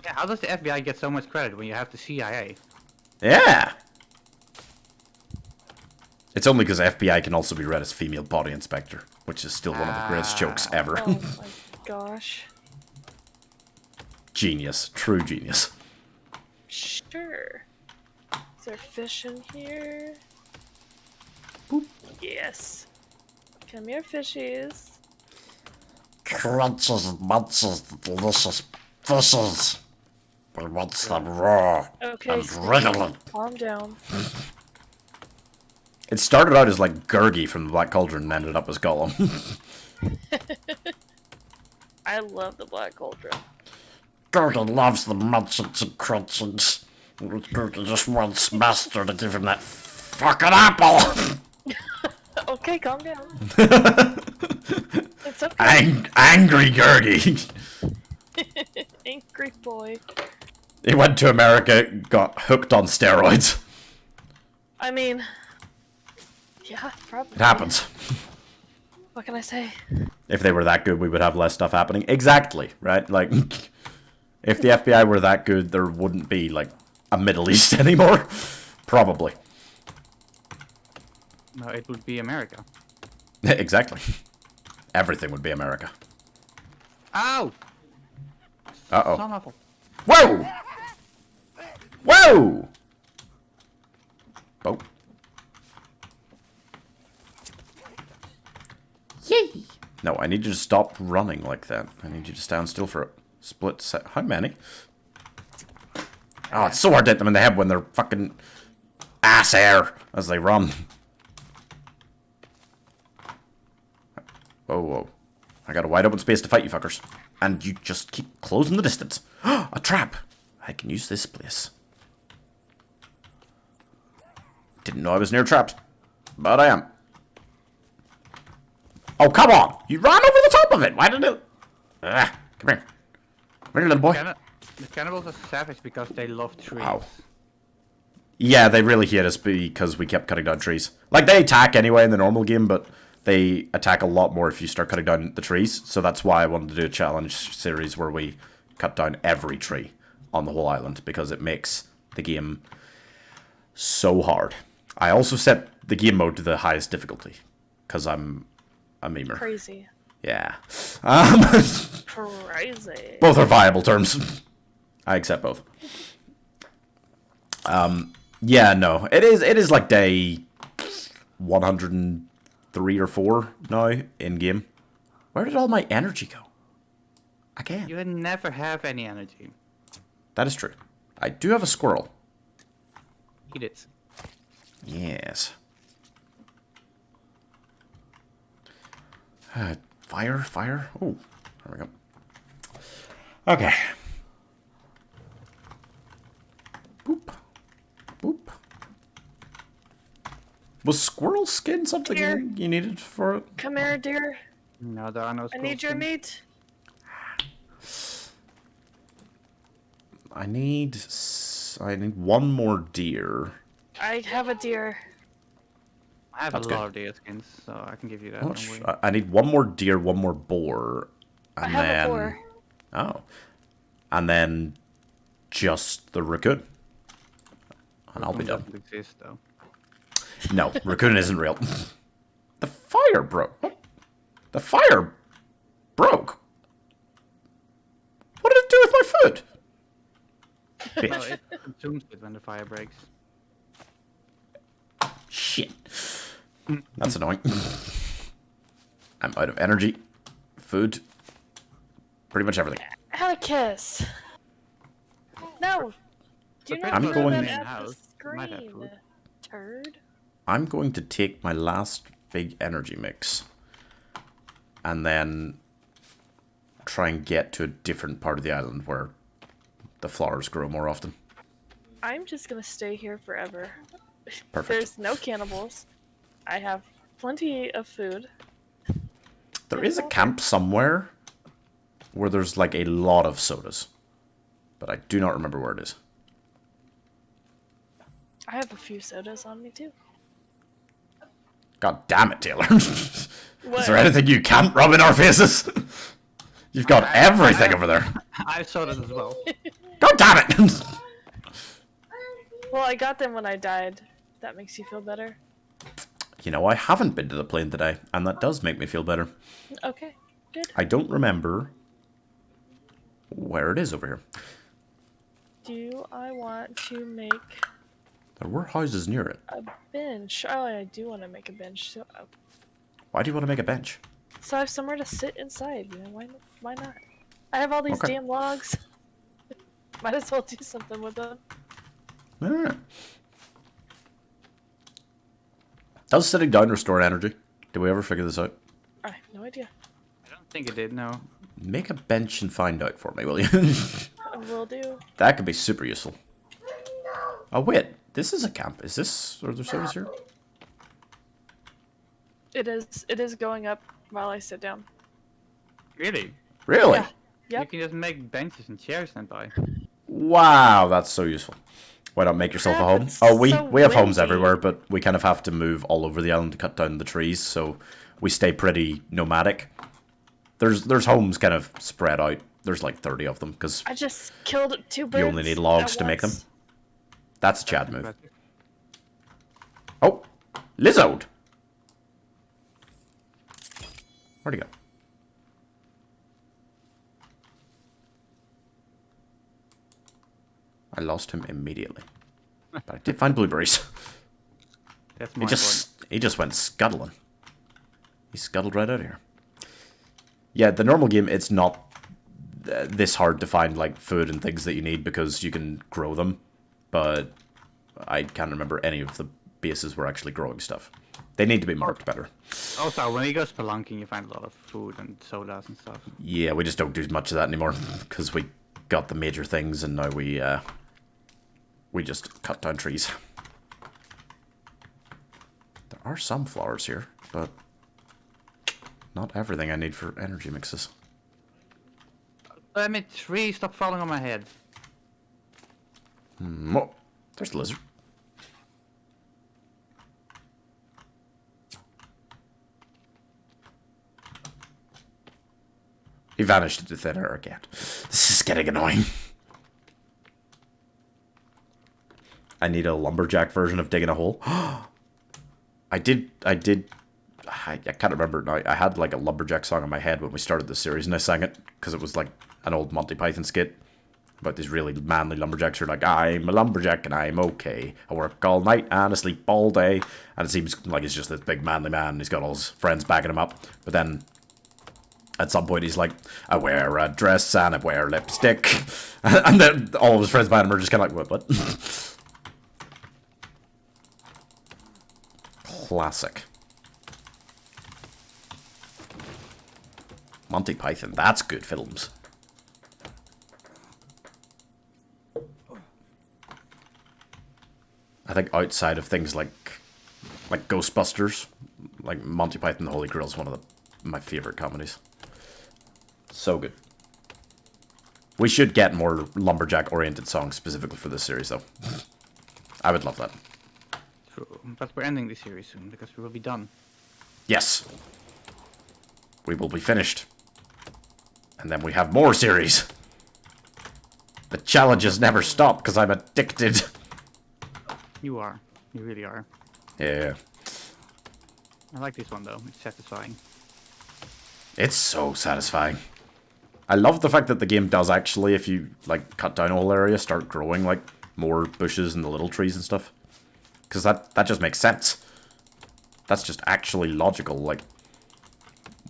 Yeah, how does the FBI get so much credit when you have the CIA? Yeah! It's only because FBI can also be read as female body inspector, which is still one of the greatest jokes ever. Oh my gosh. Genius. True genius. Sure. Is there fish in here? Boop. Yes. Come here, fishies. Crunches, munches, delicious fishes. We want them raw Okay, and Snippy, wriggling. calm down. It started out as like Gurgi from the Black Cauldron and ended up as Gollum. I love the Black Cauldron. Gurgen loves the munchings and crunchings. Gurgen just wants Master to give him that fucking apple. Okay, calm down. It's okay. Angry Gurgi. Angry boy. He went to America, got hooked on steroids. I mean, yeah, probably. It happens. What can I say? If they were that good, we would have less stuff happening. Exactly, right? Like, if the FBI were that good, there wouldn't be, like, a Middle East anymore. Probably. No, it would be America. Exactly. Everything would be America. Ow! Uh-oh. Son of a... Whoa! Whoa! Oh. Yay! No, I need you to stop running like that. I need you to stand still for a split sec. How many? Oh, it's so hard to hit them in the head when they're fucking ass air as they run. Whoa, whoa. I got a wide open space to fight you fuckers. And you just keep closing the distance. A trap! I can use this place. Didn't know I was near traps, but I am. Oh, come on! You ran over the top of it! Why did it... Ah, come here. Come here, little boy. The cannibals are savage because they love trees. Wow. Yeah, they really hate us because we kept cutting down trees. Like, they attack anyway in the normal game, but they attack a lot more if you start cutting down the trees. So that's why I wanted to do a challenge series where we cut down every tree on the whole island, because it makes the game so hard. I also set the game mode to the highest difficulty, because I'm a memer. Crazy. Yeah. Crazy. Both are viable terms. I accept both. Yeah, no. It is like day 103 or 4 now in game. Where did all my energy go? Again. You never have any energy. That is true. I do have a squirrel. Eat it. Yes. Fire. Oh, there we go. Okay. Boop. Was squirrel skin something Here. you needed for it? Come here, dear. No, there are no I need your skins. meat. I need one more deer. I have a deer. I have That's a good. lot of deer skins, so I can give you that. Oh, Don't worry. I need one more deer, one more boar, and I have then a boar. oh, and then just the raccoon, and I'll be Raccoon done. doesn't exist though. No, raccoon isn't real. The fire broke. What? The fire broke. What did it do with my food? No, Bitch. it consumes it when the fire breaks. Shit. That's annoying. I'm out of energy, food, pretty much everything. Atticus! No! Do But not I'm throw going- that Main at house, the you might have screen, food. turd. I'm going to take my last big energy mix and then try and get to a different part of the island where the flowers grow more often. I'm just gonna stay here forever. Perfect. There's no cannibals. I have plenty of food. There is a camp somewhere where there's like a lot of sodas, but I do not remember where it is. I have a few sodas on me too. God damn it, Taylor. Is What? there anything you can't rub in our faces? You've got everything over there. I saw that as well. God damn it! Well, I got them when I died. That makes you feel better. You know, I haven't been to the plane today, and that does make me feel better. Okay, good. I don't remember where it is over here. Do I want to make There were houses near it. a bench? Oh, I do want to make a bench. Why do you want to make a bench? So I have somewhere to sit inside. You know, why not? I have all these Okay. damn logs. Might as well do something with them. Alright. Does sitting down restore energy? Did we ever figure this out? I have no idea. I don't think it did, no. Make a bench and find out for me, will you? Will do. That could be super useful. Oh wait, this is a camp. Is this... Are there sodas here? It is. It is going up while I sit down. Really? Really? Yeah. You Yep. can just make benches and chairs and by. Wow, that's so useful. Why not make yourself a home? It's Oh, we so have homes windy. everywhere, but we kind of have to move all over the island to cut down the trees, so we stay pretty nomadic. There's homes kind of spread out. There's like 30 of them, because I just killed 2 birds. you only need logs at to make them. once. That's a Chad move. Impressive. Oh, Lizard! Where'd he go? I lost him immediately. But I did find blueberries. That's He more just went scuttling. He scuttled right out of here. Yeah, the normal game, it's not this hard to find like food and things that you need because you can grow them. But I can't remember any of the bases were actually growing stuff. They need to be marked better. important. Also, when you go spelunking, you find a lot of food and sodas and stuff. Yeah, we just don't do much of that anymore because we got the major things and now we just cut down trees. There are some flowers here, but not everything I need for energy mixes. Damn it, tree, stop falling on my head. Oh, there's the lizard. He vanished into thin air again. This is getting annoying. I need a lumberjack version of digging a hole. I can't remember it now. I had like a lumberjack song in my head when we started the series, and I sang it because it was like an old Monty Python skit about these really manly lumberjacks who are like, I'm a lumberjack and I'm okay. I work all night and I sleep all day. And it seems like he's just this big manly man and he's got all his friends backing him up. But then at some point he's like, I wear a dress and I wear lipstick. And then all of his friends behind him are just kind of like, what? Classic. Monty Python, that's good films. I think outside of things like Ghostbusters, like Monty Python and the Holy Grail is one of my favorite comedies. So good. We should get more lumberjack-oriented songs specifically for this series, though. I would love that. True. But we're ending this series soon because we will be done. Yes. We will be finished. And then we have more series. The challenges never stop because I'm addicted. You are. You really are. Yeah. I like this one though. It's satisfying. It's so satisfying. I love the fact that the game does actually, if you like cut down a whole area, start growing like more bushes and the little trees and stuff. Because that just makes sense. That's just actually logical, like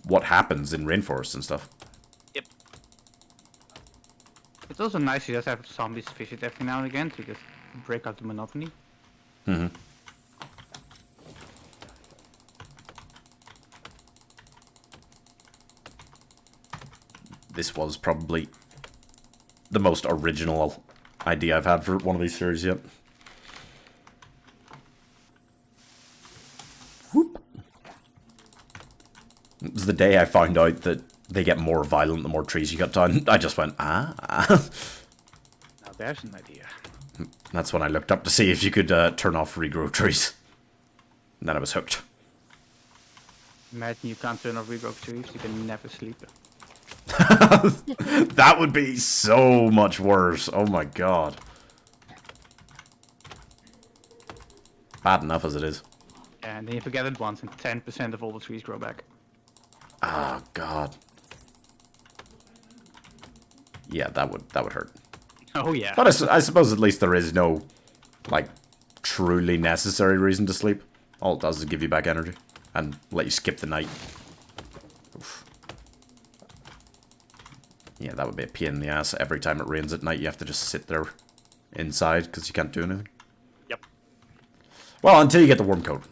what happens in rainforests and stuff. Yep. It's also nice to just have zombies visit every now and again to just break out the monotony. Mm-hmm. This was probably the most original idea I've had for one of these series yet. Whoop. It was the day I found out that they get more violent the more trees you cut down. I just went, ah. Now there's an idea. That's when I looked up to see if you could turn off regrow trees. And then I was hooked. Imagine you can't turn off regrow trees, you can never sleep. That would be so much worse. Oh my god. Bad enough as it is. And then you forget it once and 10% of all the trees grow back. Oh god. Yeah, that would hurt. Oh yeah. But I suppose at least there is no, like, truly necessary reason to sleep. All it does is give you back energy and let you skip the night. Oof. Yeah, that would be a pain in the ass. Every time it rains at night, you have to just sit there inside because you can't do anything. Yep. Well, until you get the worm coat.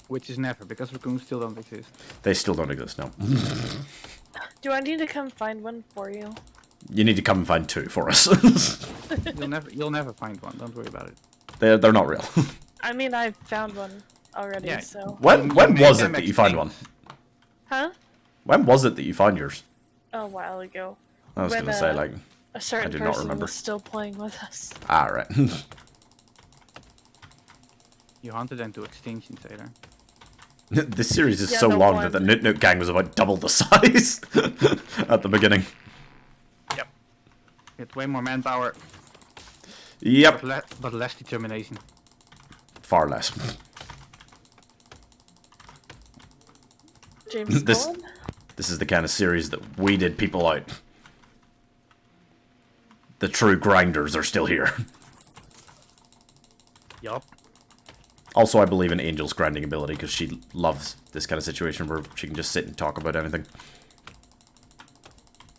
Which is never, because raccoons still don't exist. They still don't exist, no. Do I need to come find one for you? You need to come and find 2 for us. You'll never find one, don't worry about it. They're not real. I mean, I found one already, Yeah. so... When was it that you found one? Huh? When was it that you found yours? A while ago. I was When, gonna say, like, A certain I do not person remember. was still playing with us. ah, right. You hunted them to extinction, Taylor. This series is Yeah, so the long one. that the Nut Nut gang was about double the size at the beginning. Yep. You had way more manpower, Yep. but less determination. Far less. James This- Cullen? This is the kind of series that weeded people out. The true grinders are still here. Yup. Also, I believe in Angel's grinding ability because she loves this kind of situation where she can just sit and talk about anything.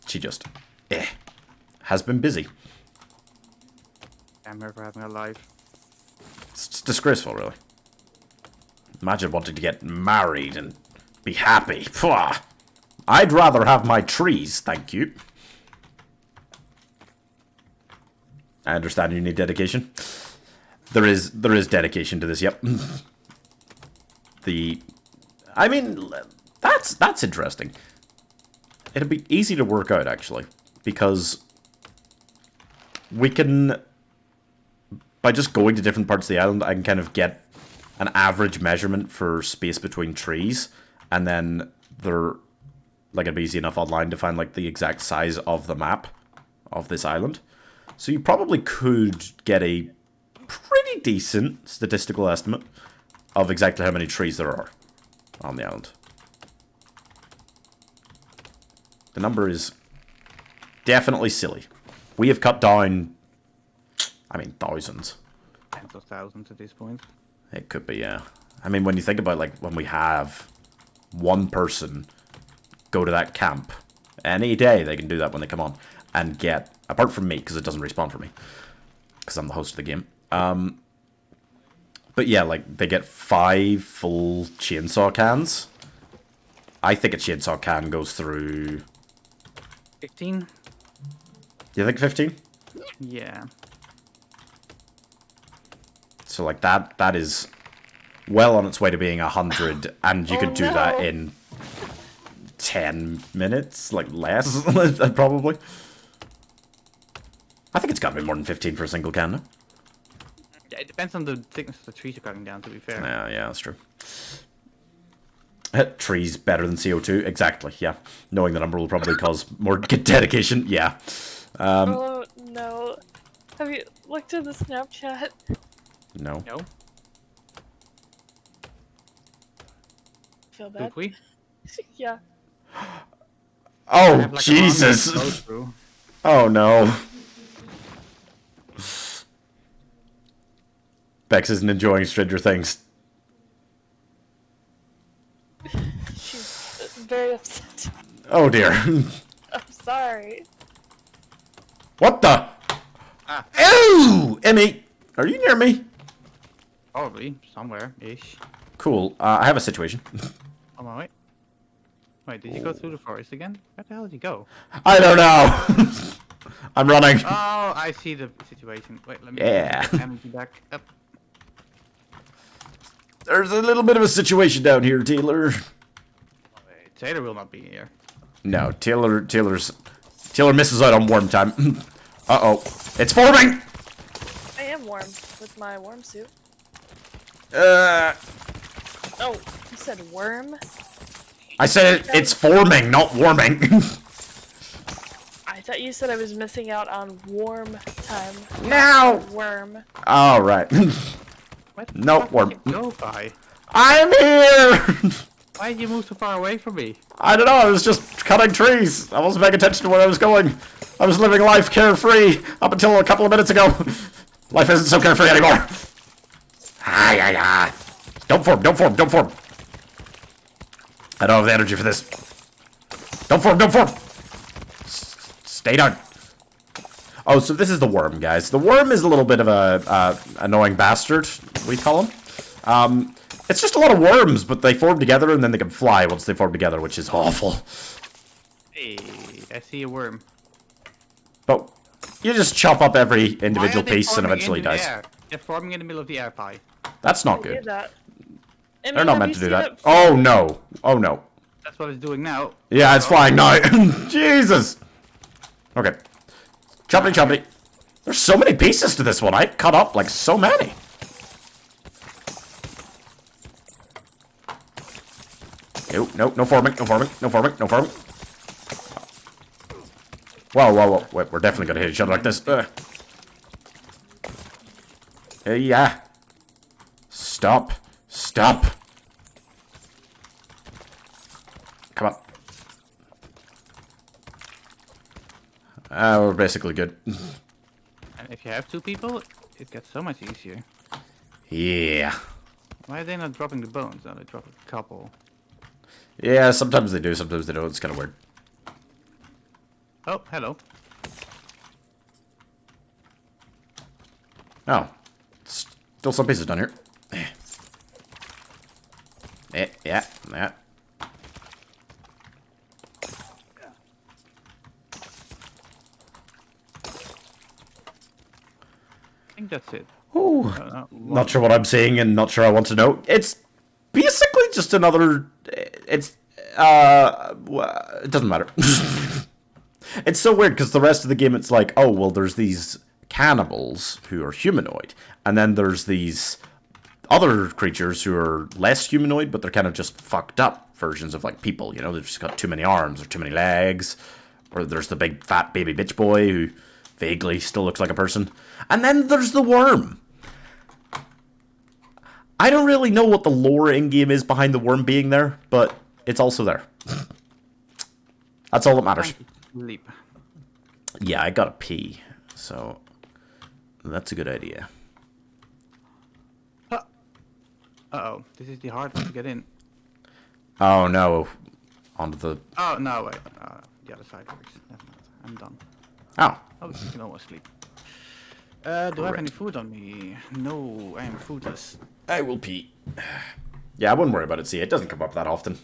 She just, has been busy. Damn her for having a life. It's disgraceful, really. Imagine wanting to get married and be happy. Pwah. I'd rather have my trees, thank you. I understand you need dedication. There is dedication to this, yep. I mean, that's interesting. It'd be easy to work out, actually, because we can, by just going to different parts of the island, I can kind of get an average measurement for space between trees, and then it'd be easy enough online to find, like, the exact size of the map of this island. So you probably could get a pretty decent statistical estimate of exactly how many trees there are on the island. The number is definitely silly. We have cut down, I mean, thousands. Tens of thousands at this point. It could be, yeah. I mean, when you think about, like, when we have one person go to that camp, any day they can do that when they come on, and get, apart from me, because it doesn't respawn for me, because I'm the host of the game. But yeah, like, they get 5 full chainsaw cans. I think a chainsaw can goes through... 15? Do you think 15? Yeah. So, like, that is well on its way to being 100, and you could do that no. in 10 minutes, like, less, probably. I think it's got to be more than 15 for a single can, no? Yeah, it depends on the thickness of the trees you're cutting down, to be fair. Yeah, that's true. Trees better than CO2, exactly, yeah. Knowing the number will probably cause more dedication, yeah. Oh no. Have you looked at the Snapchat? No. No? Feel bad? Could we? Yeah. I Oh, have, like, a army to go Jesus! through. Oh, no. Bex isn't enjoying Stranger Things. She's very upset. Oh, dear. I'm sorry. What the? Ah. Ew! Emmy, are you near me? Probably. Somewhere-ish. Cool. I have a situation. On my way. Wait, did you go through the forest again? Where the hell did you go? I don't know. I'm running. Oh, I see the situation. Wait, let me Yeah. get energy back up. There's a little bit of a situation down here, Taylor. Wait, Taylor will not be here. No, Taylor misses out on warm time. Uh-oh. It's forming! I am warm with my warm suit. Uh, Oh, you said worm? I said it's forming, not warming. I thought you said I was missing out on warm time. Now! Worm. All right. Where the No, fuck worm. did you go, guy? I'm here! Why did you move so far away from me? I don't know, I was just cutting trees. I wasn't paying attention to where I was going. I was living life carefree up until a couple of minutes ago. Life isn't so carefree anymore. Don't form, don't form, don't form. I don't have the energy for this. Don't form, don't form. Stay down. Oh, so this is the worm, guys. The worm is a little bit of a annoying bastard, we call him. It's just a lot of worms, but they form together and then they can fly once they form together, which is awful. Hey, I see a worm. But you just chop up every individual Why are they piece and forming eventually in the dies. air? They're forming in the middle of the air pie. That's not I did good. that. I They're mean, not have meant you to do seen that. it Oh no. Oh no. That's what it's doing now. Yeah, it's flying now. Jesus. Okay. Choppity choppity. There's so many pieces to this one. I cut up like so many. No forming, no forming, no forming, no forming. Whoa. Wait, we're definitely gonna hit each other like this. Yeah. Stop. Come on. We're basically good. And if you have two people, it gets so much easier. Yeah. Why are they not dropping the bones? Oh, they drop a couple. Yeah, sometimes they do, sometimes they don't. It's kind of weird. Oh, hello. Oh. Still some pieces down here. Yeah. I think that's it. Ooh. No, Not sure what I'm saying and not sure I want to know. It's basically just another... It's... It doesn't matter. It's so weird because the rest of the game it's like, oh, well, there's these cannibals who are humanoid. And then there's these other creatures who are less humanoid, but they're kind of just fucked up versions of like people, you know? They've just got too many arms or too many legs. Or there's the big fat baby bitch boy who vaguely still looks like a person. And then there's the worm. I don't really know what the lore in-game is behind the worm being there, but it's also there. That's all that matters. Leap. Yeah, I gotta pee, so that's a good idea. Uh-oh, this is the hard one to get in. Oh no, onto the... Oh, no, wait. The other side works. Never mind. I'm done. Oh, Oh, you can almost sleep. Do I have any food on me? No, I am foodless. I will pee. Yeah, I wouldn't worry about it, see, it doesn't come up that often.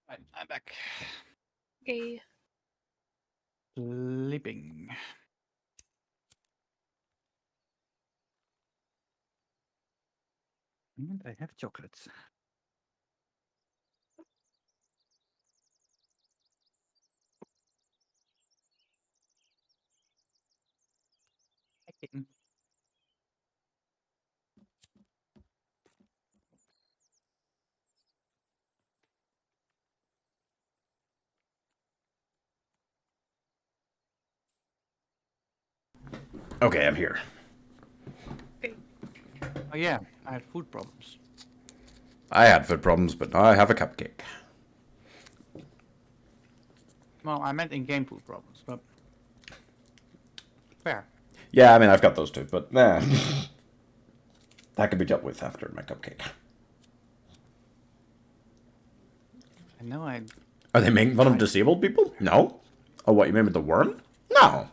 Right, I'm back. Okay. Sleeping. And I have chocolates. Okay. Okay, I'm here. Okay. Oh yeah, I had food problems. I had food problems, but now I have a cupcake. Well, I meant in-game food problems, but fair. Yeah, I mean, I've got those too, but nah. That could be dealt with after my cupcake. I know I. Are they making fun of disabled people? No. Oh, what, you mean with the worm? No.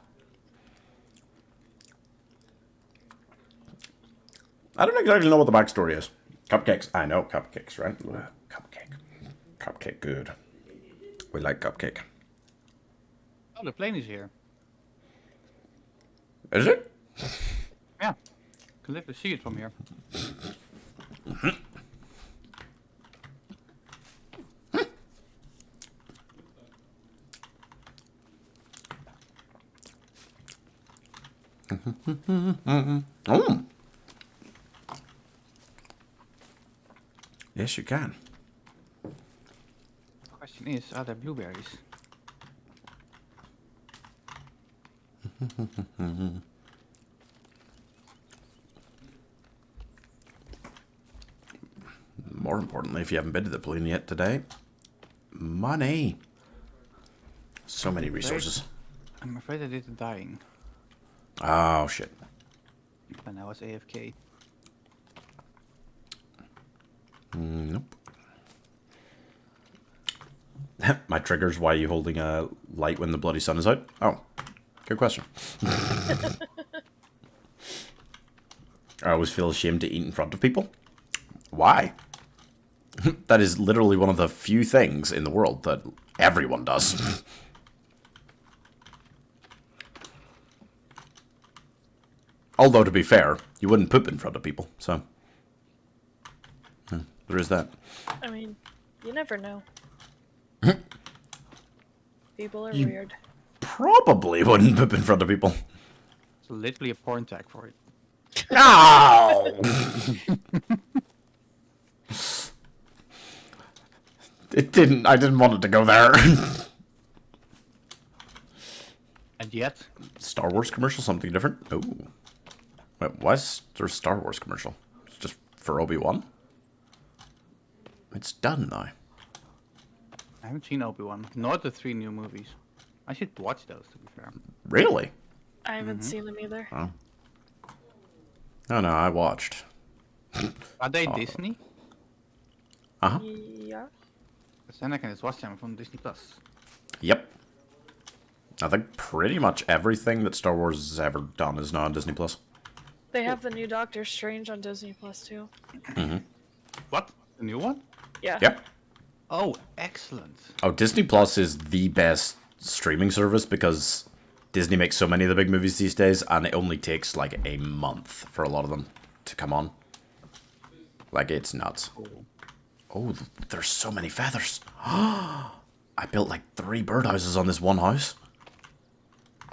I don't exactly know what the backstory is. Cupcakes. I know cupcakes, right? Cupcake. Cupcake, good. We like cupcake. Oh, the plane is here. Is it? Yeah, can literally see it from here. Oh. Yes, you can. The question is, are there blueberries? More importantly, if you haven't been to the plane yet today, money. So many resources. I'm afraid I did the dying Oh, shit. when I was AFK. Nope. My trigger's why are you holding a light when the bloody sun is out? Oh, good question. I always feel ashamed to eat in front of people. Why? That is literally one of the few things in the world that everyone does. Although, to be fair, you wouldn't poop in front of people, so... there is that. I mean, you never know. People are You- weird. Probably wouldn't poop in front of people. It's literally a porn tag for it. No! I didn't want it to go there. And yet, Star Wars commercial, something different? Oh. Wait, why is there a Star Wars commercial? It's just for Obi-Wan? It's done now. I haven't seen Obi-Wan, nor the 3 new movies. I should watch those, to be fair. Really? I haven't seen them either. Oh. Oh no, I watched. Are they Disney? Uh-huh. Yeah. Because then I can just watch them from Disney Plus. Yep. I think pretty much everything that Star Wars has ever done is now on Disney Plus. They have the new Doctor Strange on Disney Plus too. What? The new one? Yeah. Yep. Oh, excellent. Oh, Disney Plus is the best streaming service because Disney makes so many of the big movies these days, and it only takes like a month for a lot of them to come on. Like, it's nuts. Cool. Oh, there's so many feathers. I built like 3 birdhouses on this one house.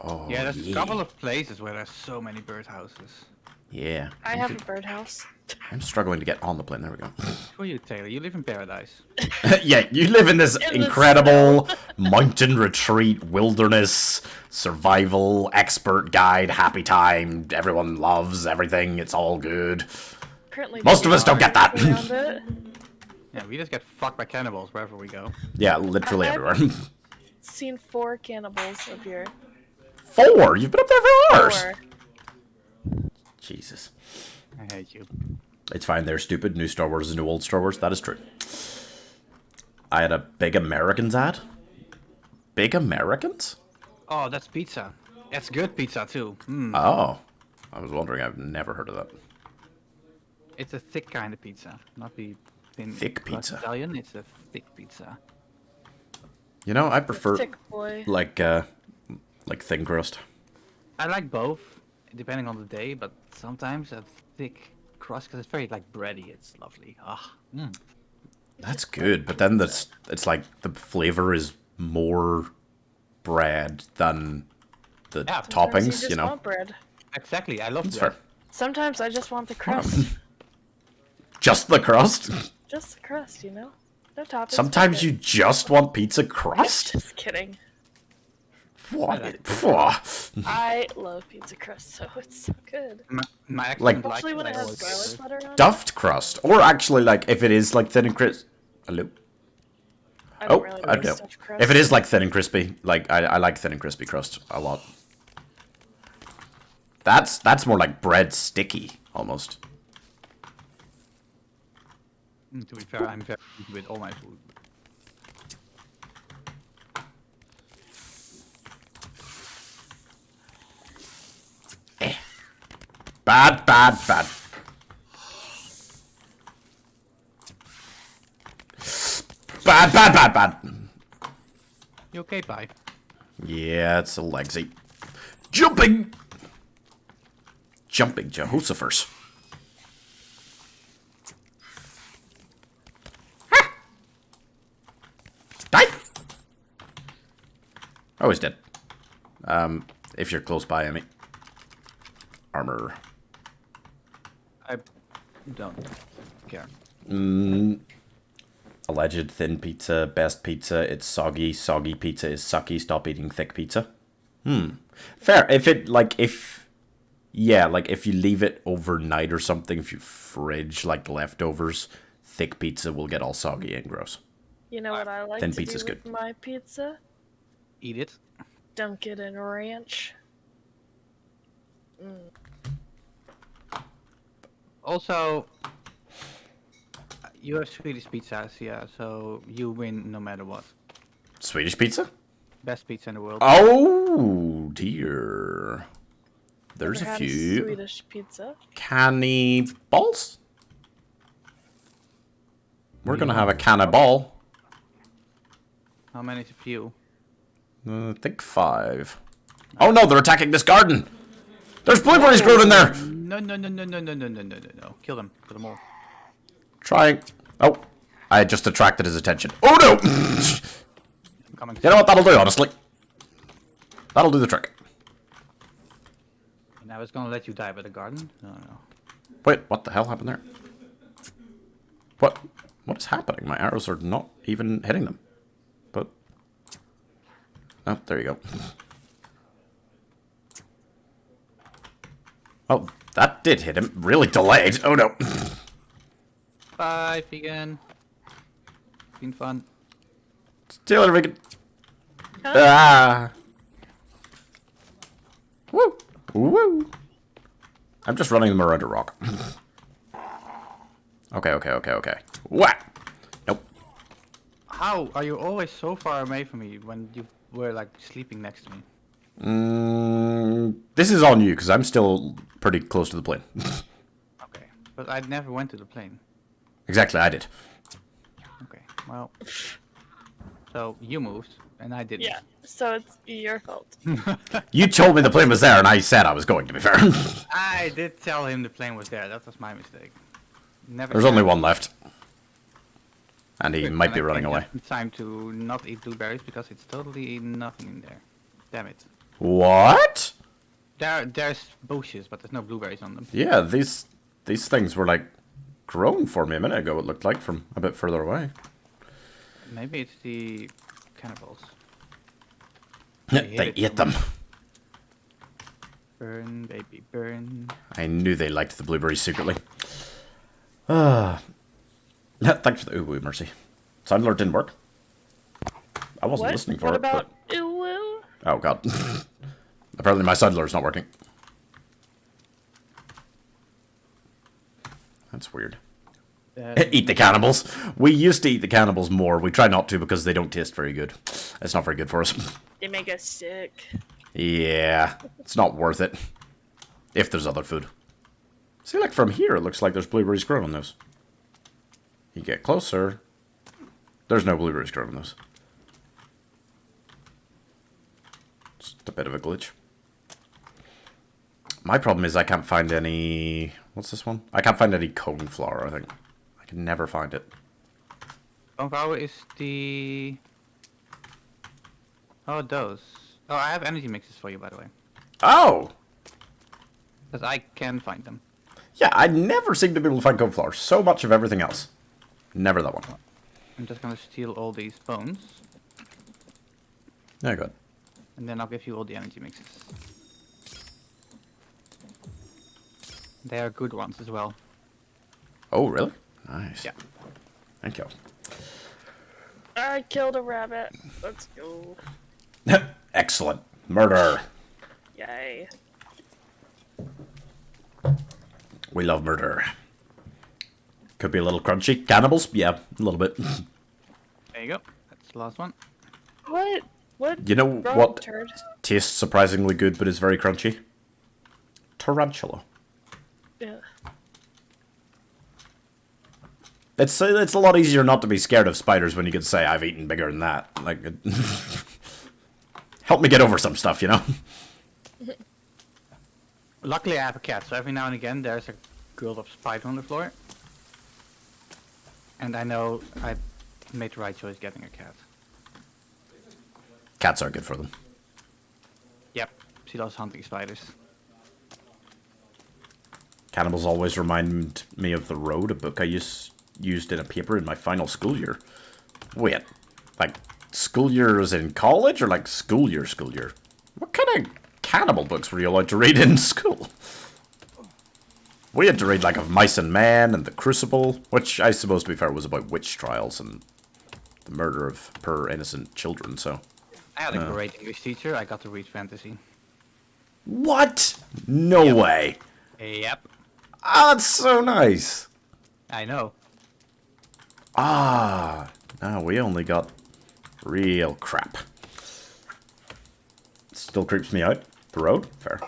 Oh, Yeah, there's a couple of places where there's so many birdhouses. Yeah. I have a birdhouse. I'm struggling to get on the plane. There we go. Who are you, Taylor? You live in paradise. Yeah, you live in this the incredible mountain retreat, wilderness, survival, expert guide, happy time. Everyone loves everything. It's all good. Currently, Most of us don't get that. around it. Yeah, we just get fucked by cannibals wherever we go. Yeah, literally I've- everywhere. Seen 4 cannibals up here. 4? You've been up there for hours. 4. Jesus. I hate you. It's fine. They're stupid. New Star Wars is new old Star Wars. That is true. I had a Big Americans ad. Big Americans? Oh, that's pizza. That's good pizza too. Oh. I was wondering. I've never heard of that. It's a thick kind of pizza, not the thin. Thick crust pizza. Italian. It's a thick pizza. You know, I prefer Thick boy. like thin crust. I like both, depending on the day, but sometimes a thick crust, because it's very like bready, it's lovely. Ah, That's good, but then it's like the flavor is more bread than the Yeah. Sometimes toppings, you just you know. want bread. exactly. I love That's bread. fair. Sometimes I just want the crust. Just the crust? Just the crust, you know? No toppings. Sometimes fuck you it. just want pizza crust? Just kidding. What? Phew. I love pizza crust, so it's so good. My accent Like- likes Especially when it I has always garlic say. butter on it. Stuffed crust. Or actually, like, if it is like thin and crisp. Hello? I don't Oh, really I like know. stuffed crust. If it is like thin and crispy, like I like thin and crispy crust a lot. That's more like bread sticky almost. To be fair, I'm very good with all my food. Bad, bad, bad. Bad, bad, bad, bad. You okay, Pie? Yeah, it's a Lexi. Jumping! Jumping Jehoshaphat. Die! Oh, he's dead. If you're close by, I mean. Armor. I don't care. Alleged thin pizza, best pizza, it's soggy. Soggy pizza is sucky. Stop eating thick pizza. Fair. If it, like, yeah, like, if you leave it overnight or something, if you fridge, like, leftovers, thick pizza will get all soggy and gross. You know what I like Thin to pizza's do with good. my pizza? Eat it. Dunk it in ranch. Also, you have Swedish pizzas, yeah, so you win no matter what. Swedish pizza? Best pizza in the world. Oh, dear. There's Never a had few. Swedish pizza. Cannibals? We're gonna have a cannibal. How many is a few? I think 5. Oh no, they're attacking this garden! There's blueberries growing in there! No, no, no, no, no, no, no, no, no, no, no. Kill them. Kill them all. Trying. Oh, I just attracted his attention. Oh no! I'm coming. You know what, that'll do, honestly. That'll do the trick. And I was gonna let you die by the garden. No, no. Wait, what the hell happened there? What is happening? My arrows are not even hitting them. But... oh, there you go. Oh, that did hit him. Really delayed. Oh no. Bye, vegan. Been fun. See you later, Vegan. Ah. Woo. Woo. I'm just running them around a rock. Okay. What? Nope. How are you always so far away from me when you were like sleeping next to me? This is on you, because I'm still pretty close to the plane. Okay, but I never went to the plane. Exactly, I did. Okay, well, so you moved and I didn't. Yeah, so it's your fault. You told me the plane was there, and I said I was going, to be fair. I did tell him the plane was there. That was my mistake. Never. There's said- only one left. And he Quick, might and be I running came away. just in time to not eat blueberries because it's totally nothing in there. Damn it. What? There's bushes, but there's no blueberries on them. Yeah, these things were, like, grown for me a minute ago, it looked like, from a bit further away. Maybe it's the cannibals. They ate them. Burn, baby, burn. I knew they liked the blueberries secretly. Thanks for the ooh, mercy. Sound alert didn't work. I wasn't What? listening for What it. about Iwu? Oh god. Apparently my sound alert's not working. That's weird. Eat the cannibals. We used to eat the cannibals more. We try not to because they don't taste very good. It's not very good for us. They make us sick. Yeah, it's not worth it. If there's other food. See, like from here, it looks like there's blueberries growing on those. You get closer. There's no blueberries growing on those. Just a bit of a glitch. My problem is I can't find any... What's this one? I can't find any coneflower, I think. I can never find it. Coneflower is the... Oh, those. Oh, I have energy mixes for you, by the way. Oh! Because I can find them. Yeah, I never seem to be able to find coneflower. So much of everything else. Never that one. I'm just gonna steal all these bones. Yeah, good. And then I'll give you all the energy mixes. They are good ones as well. Oh, really? Nice. Yeah. Thank you. I killed a rabbit. Let's go. Excellent. Murder. Yay. We love murder. Could be a little crunchy. Cannibals? Yeah, a little bit. There you go. That's the last one. What? What? You know wrong what turd? tastes surprisingly good but is very crunchy? Tarantula. Yeah. It's a lot easier not to be scared of spiders when you can say, I've eaten bigger than that. Like, help me get over some stuff, you know? Luckily I have a cat, so every now and again there's a curled up spider on the floor. And I know I made the right choice getting a cat. Cats are good for them. Yep, she loves hunting spiders. Cannibals always remind me of The Road, a book I used in a paper in my final school year. Wait, like school year as in college or like school year? What kind of cannibal books were you allowed to read in school? We had to read like of Mice and Men and The Crucible, which I suppose to be fair was about witch trials and the murder of poor innocent children, so... I had a great English teacher, I got to read fantasy. What? No way. Yep, Ah, that's so nice. I know. Ah, no, we only got real crap. Still creeps me out. The Road? Fair.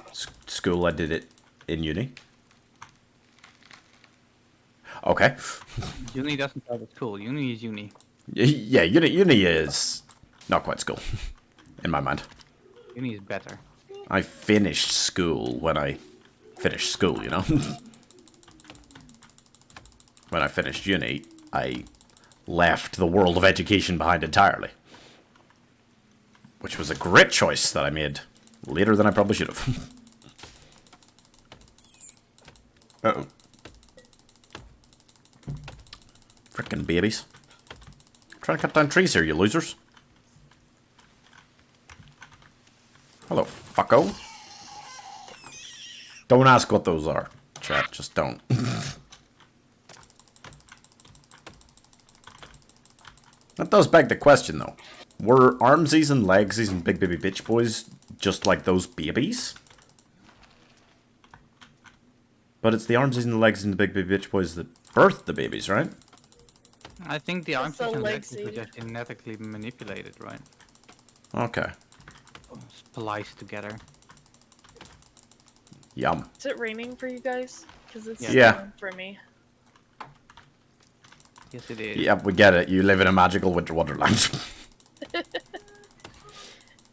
School, I did it in uni. Okay. Uni doesn't start at school, uni is uni. Yeah, uni is not quite school, in my mind. Uni is better. I finished school when I finished school, you know? When I finished uni, I left the world of education behind entirely. Which was a great choice that I made later than I probably should have. Uh-oh. Frickin' babies. Trying to cut down trees here, you losers. Hello, fucko. Don't ask what those are, chat. Just don't. That does beg the question, though. Were armsies and legsies and big baby bitch boys just like those babies? But it's the armsies and the legs and the big baby bitch boys that birthed the babies, right? I think the arms the and leg legs were seed. just genetically manipulated, right? Okay. Spliced together. Yum. Is it raining for you guys? Because it's Yeah. snowing for me. Yes, it is. Yep, we get it. You live in a magical winter wonderland.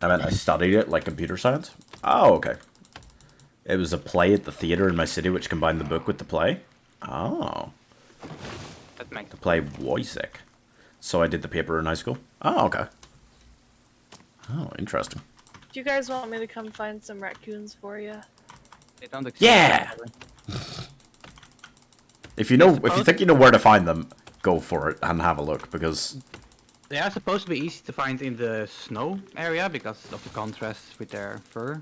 I mean, I studied it like computer science. Oh, okay. It was a play at the theater in my city which combined the book with the play. Oh. That makes The play Wojciech. So I did the paper in high school. Oh, okay. Oh, interesting. Do you guys want me to come find some raccoons for you? They don't exist. Yeah! If you think you know where to find them, go for it and have a look, because They are supposed to be easy to find in the snow area because of the contrast with their fur,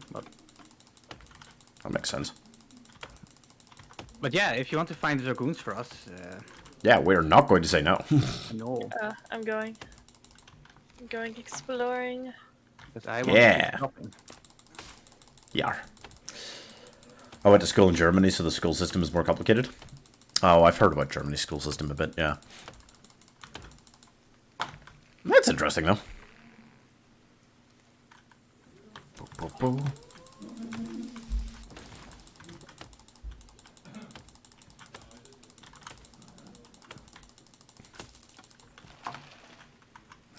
that makes sense. but yeah, if you want to find the dragoons for us, Yeah, we're not going to say no. no, I'm going. I'm going exploring. because I want Yeah. to go shopping. Yeah. I went to school in Germany, so the school system is more complicated. Oh, I've heard about Germany's school system a bit, yeah. That's interesting, though.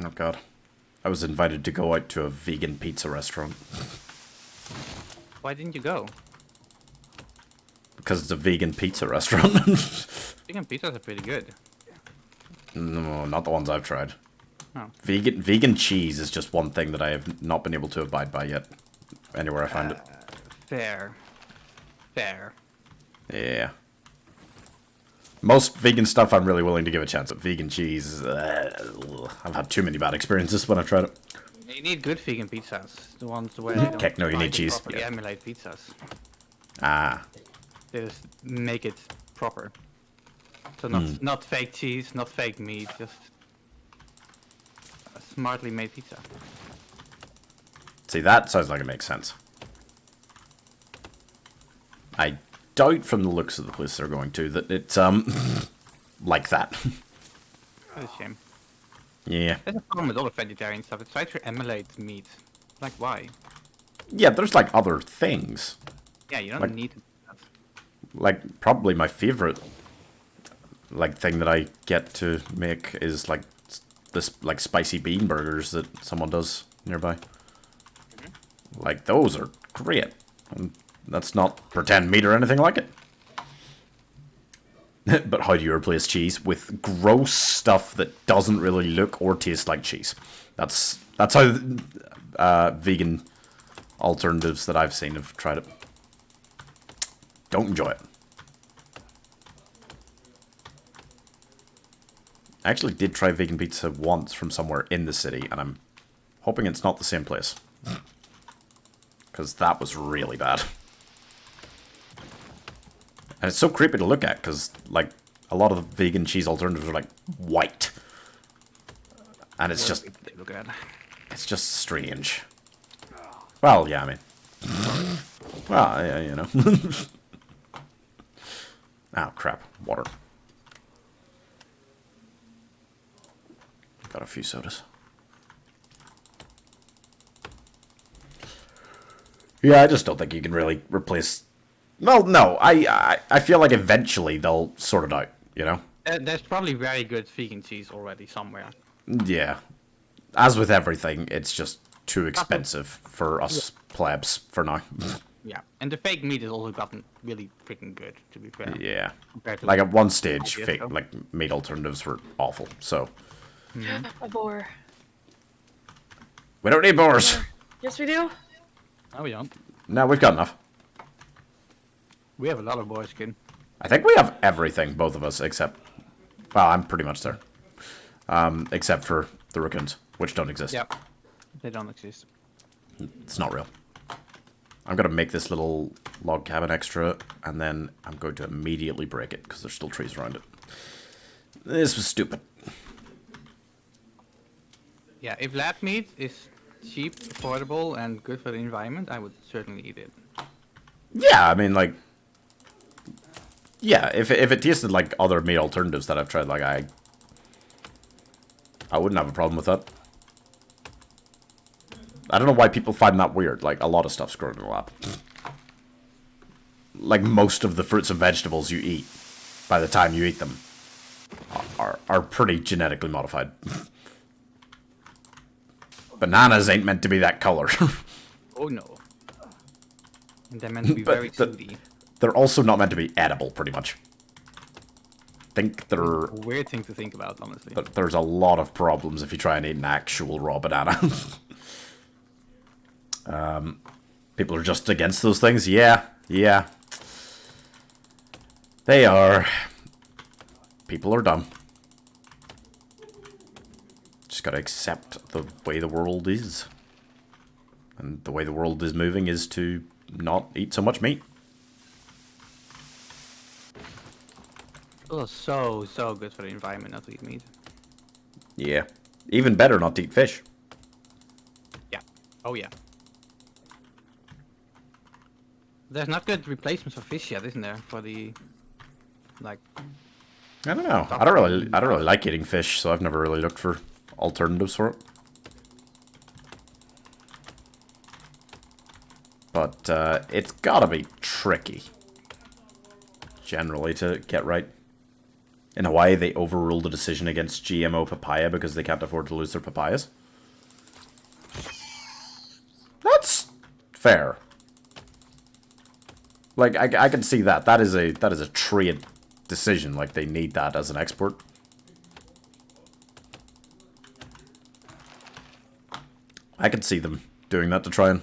Oh, God. I was invited to go out to a vegan pizza restaurant. Why didn't you go? Because it's a vegan pizza restaurant. Vegan pizzas are pretty good. No, not the ones I've tried. Oh. Vegan cheese is just one thing that I have not been able to abide by yet. Anywhere I find it. Fair. Fair. Yeah. Most vegan stuff I'm really willing to give a chance at. Vegan cheese, I've had too many bad experiences when I've tried it. You need good vegan pizzas. The ones where they don't Heck no, you try need to cheese. properly Yeah. emulate pizzas. Ah. They just make it proper. So not fake cheese, not fake meat, just a smartly made pizza. See, that sounds like it makes sense. I doubt from the looks of the place they're going to that it's, like that. That's a shame. Yeah. There's a problem with all the vegetarian stuff. It's trying to emulate meat. Like, why? Yeah, there's like other things. Yeah, you don't Like- need to do that. Like, probably my favorite, like, thing that I get to make is, like, this, like, spicy bean burgers that someone does nearby. Like, those are great. And that's not pretend meat or anything like it. But how do you replace cheese? With gross stuff that doesn't really look or taste like cheese. That's how vegan alternatives that I've seen have tried it. Don't enjoy it. I actually did try vegan pizza once from somewhere in the city, and I'm hoping it's not the same place. Because that was really bad. And it's so creepy to look at, because, like, a lot of the vegan cheese alternatives are, like, white. And it's just, They look at. it's just strange. Well, yeah, I mean. Well, yeah, you know. Oh, crap. Water. Got a few sodas. Yeah, I just don't think you can really replace... Well, no, I feel like eventually they'll sort it out, you know? There's probably very good vegan cheese already somewhere. Yeah. As with everything, it's just too expensive for us plebs for now. Yeah, and the fake meat has also gotten really freaking good, to be fair. Yeah. Compared to Like, at one stage, years fake, ago. like, meat alternatives were awful, so... A boar. We don't need boars! Yes, we do. No, we don't. No, we've got enough. We have a lot of boar skin. I think we have everything, both of us, except... Well, I'm pretty much there. Except for the raccoons, which don't exist. Yep. They don't exist. It's not real. I'm going to make this little log cabin extra, and then I'm going to immediately break it, because there's still trees around it. This was stupid. Yeah, if lab meat is cheap, affordable, and good for the environment, I would certainly eat it. Yeah, I mean, like... Yeah, if it tasted like other meat alternatives that I've tried, like, I wouldn't have a problem with that. I don't know why people find that weird. Like, a lot of stuff's grown in the lab. Like, most of the fruits and vegetables you eat, by the time you eat them, are pretty genetically modified. Bananas ain't meant to be that color. Oh no. And they're meant to be But very the- sooty. They're also not meant to be edible, pretty much. Think they're... A weird thing to think about, honestly. But there's a lot of problems if you try and eat an actual raw banana. People are just against those things? Yeah, yeah. They are. People are dumb. Just gotta accept the way the world is. And the way the world is moving is to not eat so much meat. Oh, so good for the environment not to eat meat. Yeah. Even better not to eat fish. Yeah. Oh yeah. There's not good replacements for fish yet, isn't there? For the, like, I don't know. I don't really like eating fish, so I've never really looked for alternatives for it. But it's gotta be tricky, generally, to get right. In Hawaii, they overruled a decision against GMO papaya because they can't afford to lose their papayas. fair. Like, I can see that. That is a trade decision. Like, they need that as an export. I can see them doing that to try and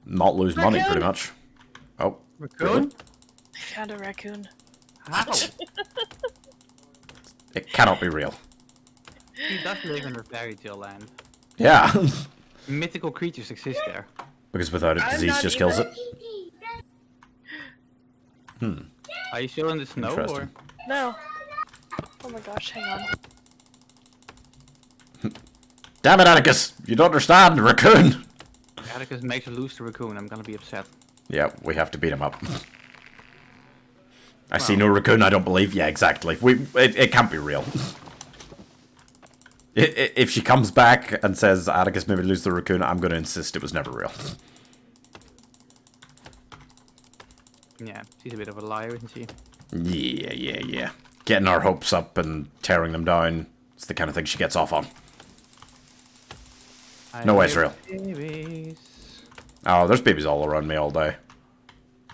not lose money, pretty much. Oh. Raccoon? I found a raccoon. How? It cannot be real. He does live in a fairy tale land. Yeah. Mythical creatures exist there. Because without it, disease just kills it. Are you still in the snow or? Interesting. No. Oh my gosh, hang on. Damn it, Atticus! You don't understand, raccoon! Atticus makes you lose the raccoon, I'm gonna be upset. Yeah, we have to beat him up. I see no raccoon, I don't believe. Yeah, exactly. It can't be real. If she comes back and says Atticus maybe lose the raccoon, I'm going to insist it was never real. Yeah, she's a bit of a liar, isn't she? Yeah. Getting our hopes up and tearing them down. It's the kind of thing she gets off on. No way it's real. Babies. Oh, there's babies all around me all day.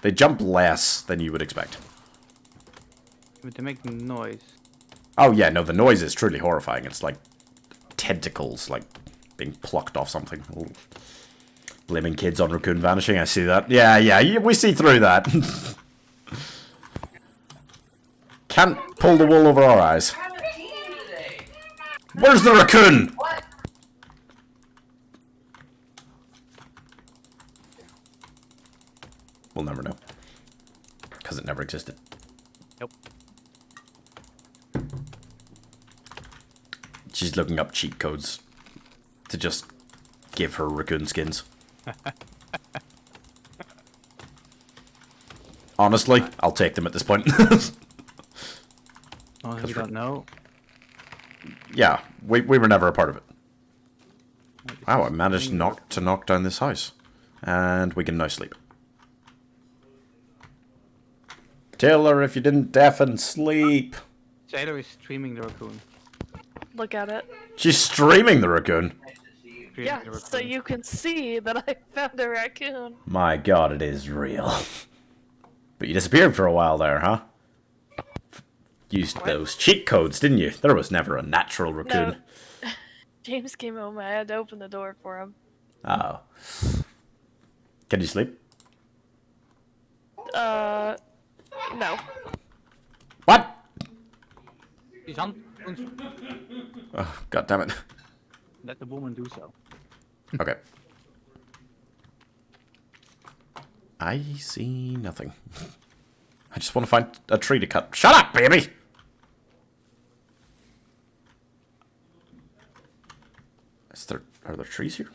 They jump less than you would expect. But they make noise. Oh yeah, no, the noise is truly horrifying. It's like tentacles, like being plucked off something. Ooh. Blaming kids on raccoon vanishing, I see that. Yeah, we see through that. Can't pull the wool over our eyes. Where's the raccoon? We'll never know. Because it never existed. Nope. She's looking up cheat codes to just give her raccoon skins. Honestly, I'll take them at this point. Oh, we don't know. Yeah, we were never a part of it. Wow, I managed to knock down this house. And we can now sleep. Tell her if you didn't deafen sleep. Sailor is streaming the raccoon. Look at it. She's streaming the raccoon. Streaming Yeah, the raccoon. so you can see that I found a raccoon. My god, it is real. But you disappeared for a while there, huh? Used those cheat codes, didn't you? There was never a natural raccoon. No. James came home, I had to open the door for him. Oh. Can you sleep? No. What? He's on. Oh, god damn it. Let the woman do so. Okay. I see nothing. I just want to find a tree to cut. Shut up, baby! Are there trees here?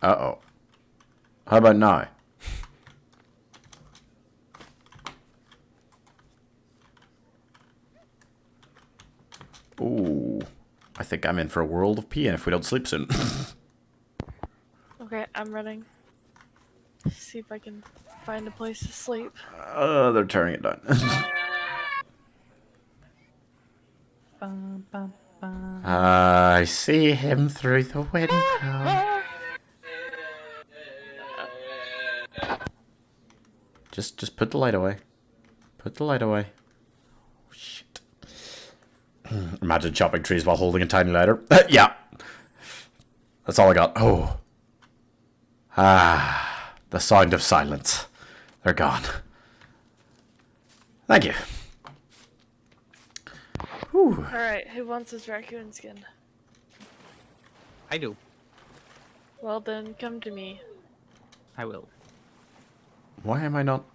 Uh-oh. How about now? Ooh. I think I'm in for a world of pain if we don't sleep soon. Okay, I'm running. See if I can find a place to sleep. They're tearing it down. I see him through the window. Just put the light away. Put the light away. Oh, shit. Imagine chopping trees while holding a tiny lighter. Yeah. That's all I got. Oh. Ah. The sound of silence. They're gone. Thank you. Whew. Alright, who wants his raccoon skin? I do. Well then, come to me. I will. Why am I not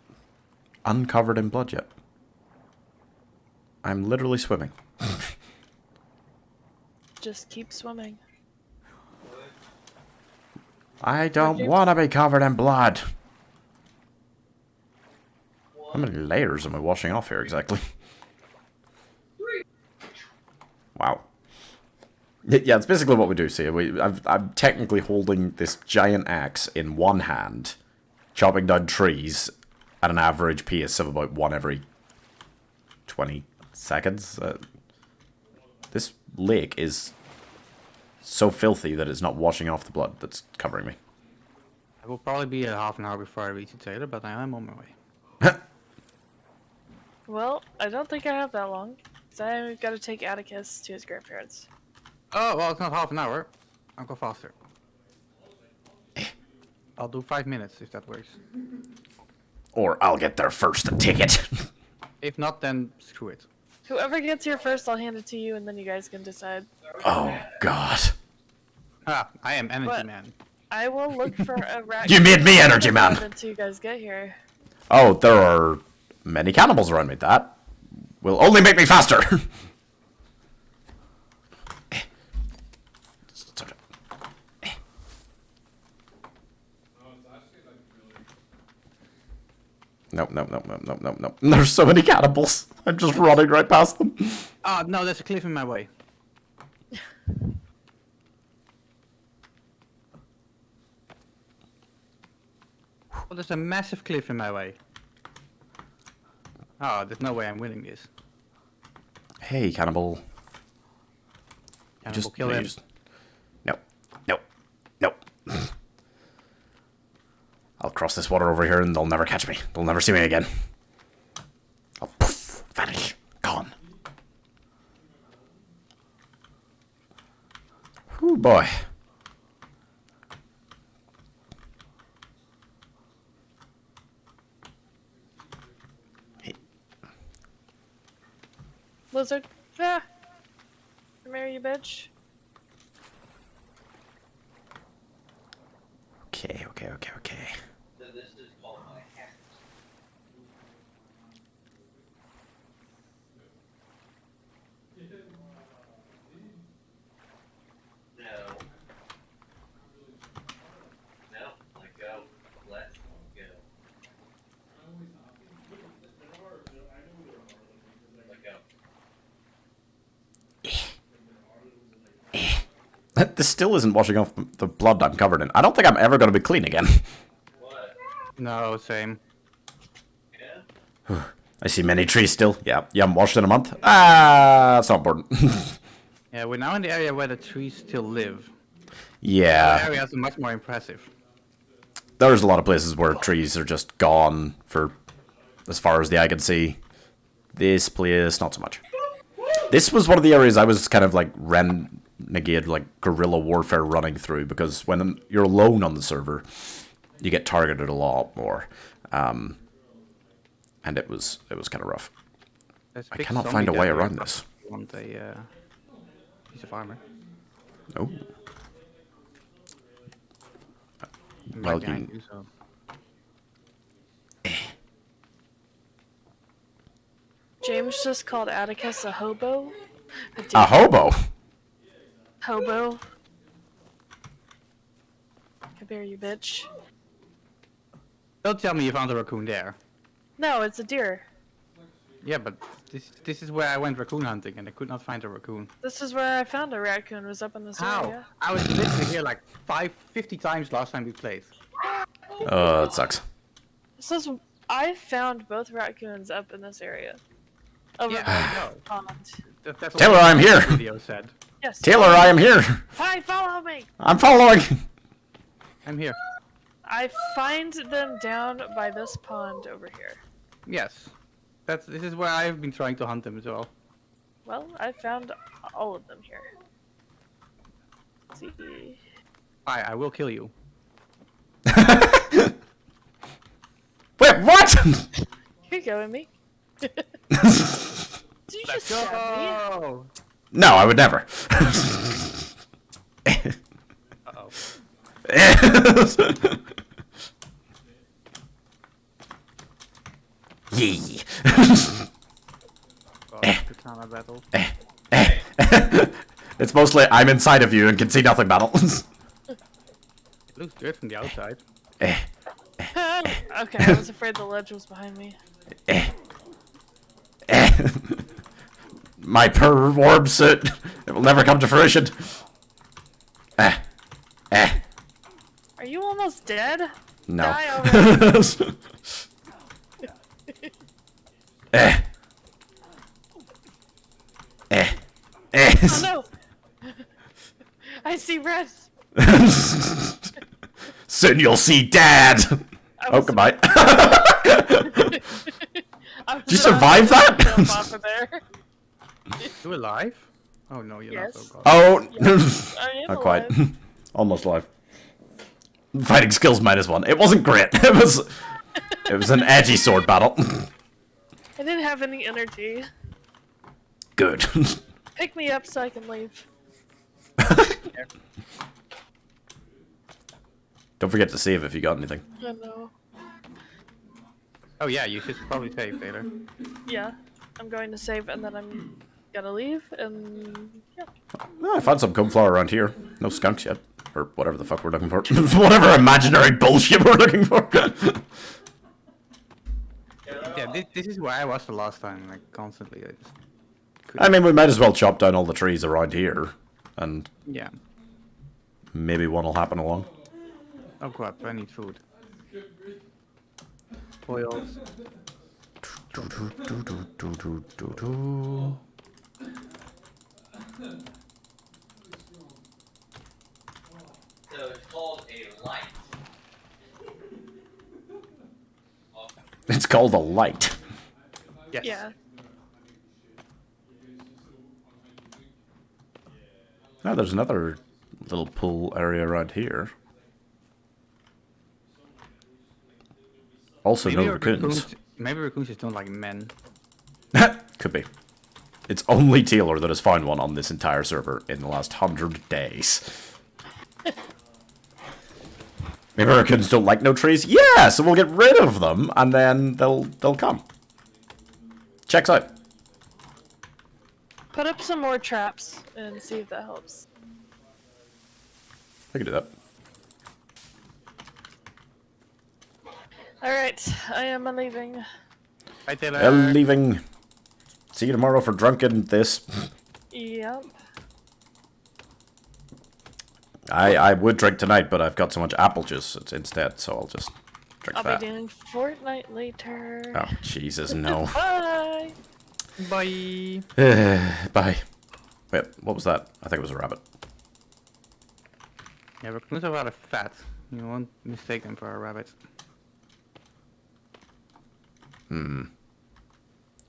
uncovered in blood yet? I'm literally swimming. Just keep swimming. I don't want to be covered in blood. How many layers am I washing off here exactly? Wow. Yeah, it's basically what we do. See, I'm technically holding this giant axe in one hand, chopping down trees at an average pace of about 1 every 20 seconds. This lake is so filthy that it's not washing off the blood that's covering me. It will probably be a half an hour before I reach the tailor, but I am on my way. Well, I don't think I have that long. So I've got to take Atticus to his grandparents. Oh, well, it's not half an hour. I'll go faster. I'll do 5 minutes if that works. Or I'll get there first and take it. If not, then screw it. Whoever gets here first, I'll hand it to you, and then you guys can decide. Oh, God. Ah, I am Energy What? Man. I will look for a rat. You made me Energy Man! Until you guys get here. Oh, there are many cannibals around me. That will only make me faster. Nope. There's so many cannibals. I'm just running right past them. Oh, no, there's a cliff in my way. Well, there's a massive cliff in my way. Oh, there's no way I'm winning this. Hey, cannibal. Cannibal, kill him. Nope. I'll cross this water over here and they'll never catch me. They'll never see me again. I'll poof, vanish, gone. Whew, boy. Lizard. Ah! Come here, you bitch. Okay. So this is called my hat. No. No, let go. Let go. Let go. This still isn't washing off the blood I'm covered in. I don't think I'm ever going to be clean again. What? No, same. Yeah? I see many trees still. Yeah, you haven't washed in a month? Ah, that's not important. Yeah, we're now in the area where the trees still live. The Yeah, areas are much more impressive. there's a lot of places where trees are just gone for as far as the eye can see. This place, not so much. This was one of the areas I was kind of like renegade, like guerrilla warfare running through, because when you're alone on the server, you get targeted a lot more. And it was kind of rough. There's a I big cannot zombie find a way down around there. this. You want a piece of armor? Oh, I'm Well, right behind you- you, so. James just called Atticus a hobo. a hobo. Hobo. Come here, you bitch. Don't tell me you found a raccoon there. No, it's a deer. Yeah, but this is where I went raccoon hunting and I could not find a raccoon. This is where I found a raccoon. Was up in this How? area. I was literally here like 50 times last time we played. That sucks. This is. I found both raccoons up in this area. Over Yeah, by I know. the pond. That's Taylor, what I'm the here. Video said. Yes. Taylor, I am here. Hi, follow me. I'm following. I'm here. I find them down by this pond over here. Yes. This is where I've been trying to hunt them as well. Well, I found all of them here. Let's see. I will kill you. Wait, what? Here you go, Amy. Did you just stab me? Go! No, I would never. Uh-oh. Yee. Katana battle. It's mostly I'm inside of you and can see nothing battle. It looks good from the outside. Okay, I was afraid the ledge was behind me. My per warm suit. It will never come to fruition. Are you almost dead? No. Die already. Eh. Oh no! I see red. Soon you'll see Dad. I Oh, was goodbye. I was Did you about survive to that? jump off of there. You alive? Oh no, you're Yes. not. Oh god. Oh, I am not quite. alive. Almost live. Fighting skills -1. It wasn't great. It was an edgy sword battle. I didn't have any energy. Good. Pick me up so I can leave. Don't forget to save if you got anything. I know. Oh yeah, you should probably save later. Yeah, I'm going to save and then I'm gonna leave and yeah. Oh, I found some cornflower around here. No skunks yet. Or whatever the fuck we're looking for. Whatever imaginary bullshit we're looking for. Yeah, this is where I was the last time, like constantly. I just I mean, we might as well chop down all the trees around here. And yeah. maybe one will happen along. Oh crap, I need food. Oils. So it's called a light. It's called a light. Yes. Yeah. Oh, there's another little pool area around here. Also, no raccoons. Maybe raccoons just don't like men. Could be. It's only Taylor that has found one on this entire server in the last 100 days. Maybe raccoons don't like no trees? Yeah, so we'll get rid of them, and then they'll come. Checks out. Put up some more traps and see if that helps. I can do that. Alright, I am leaving. Hi Taylor. Leaving. See you tomorrow for drunken this. Yep. I would drink tonight, but I've got so much apple juice instead, so I'll just drink I'll that. be doing Fortnite later. Oh, Jesus, no. Bye! Bye. Bye. Wait, what was that? I think it was a rabbit. Yeah, raccoons are rather fat. You won't mistake them for a rabbit.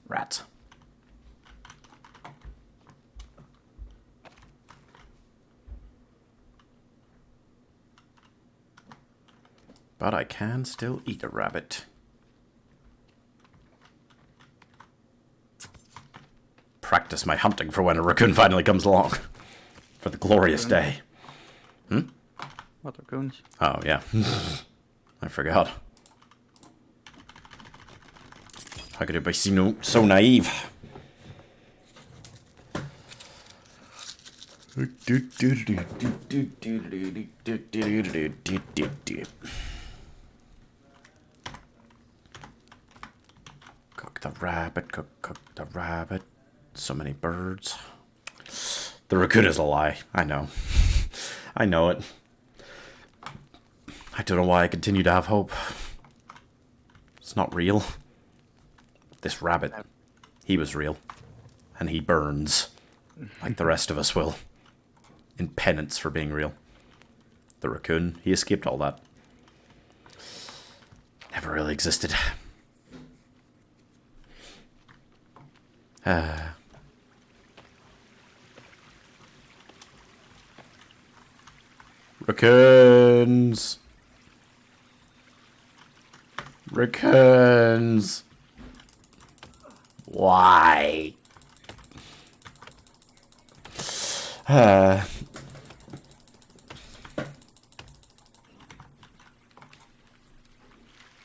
Rats. But I can still eat a rabbit. Practice my hunting for when a raccoon finally comes along. For the glorious day. What raccoons? Oh, yeah. I forgot. How could it be so naive? Cook the rabbit, cook the rabbit. So many birds. The raccoon is a lie. I know. I know it. I don't know why I continue to have hope. It's not real. This rabbit, he was real. And he burns. Like the rest of us will. In penance for being real. The raccoon, he escaped all that. Never really existed. Raccoons. Raccoons. Why?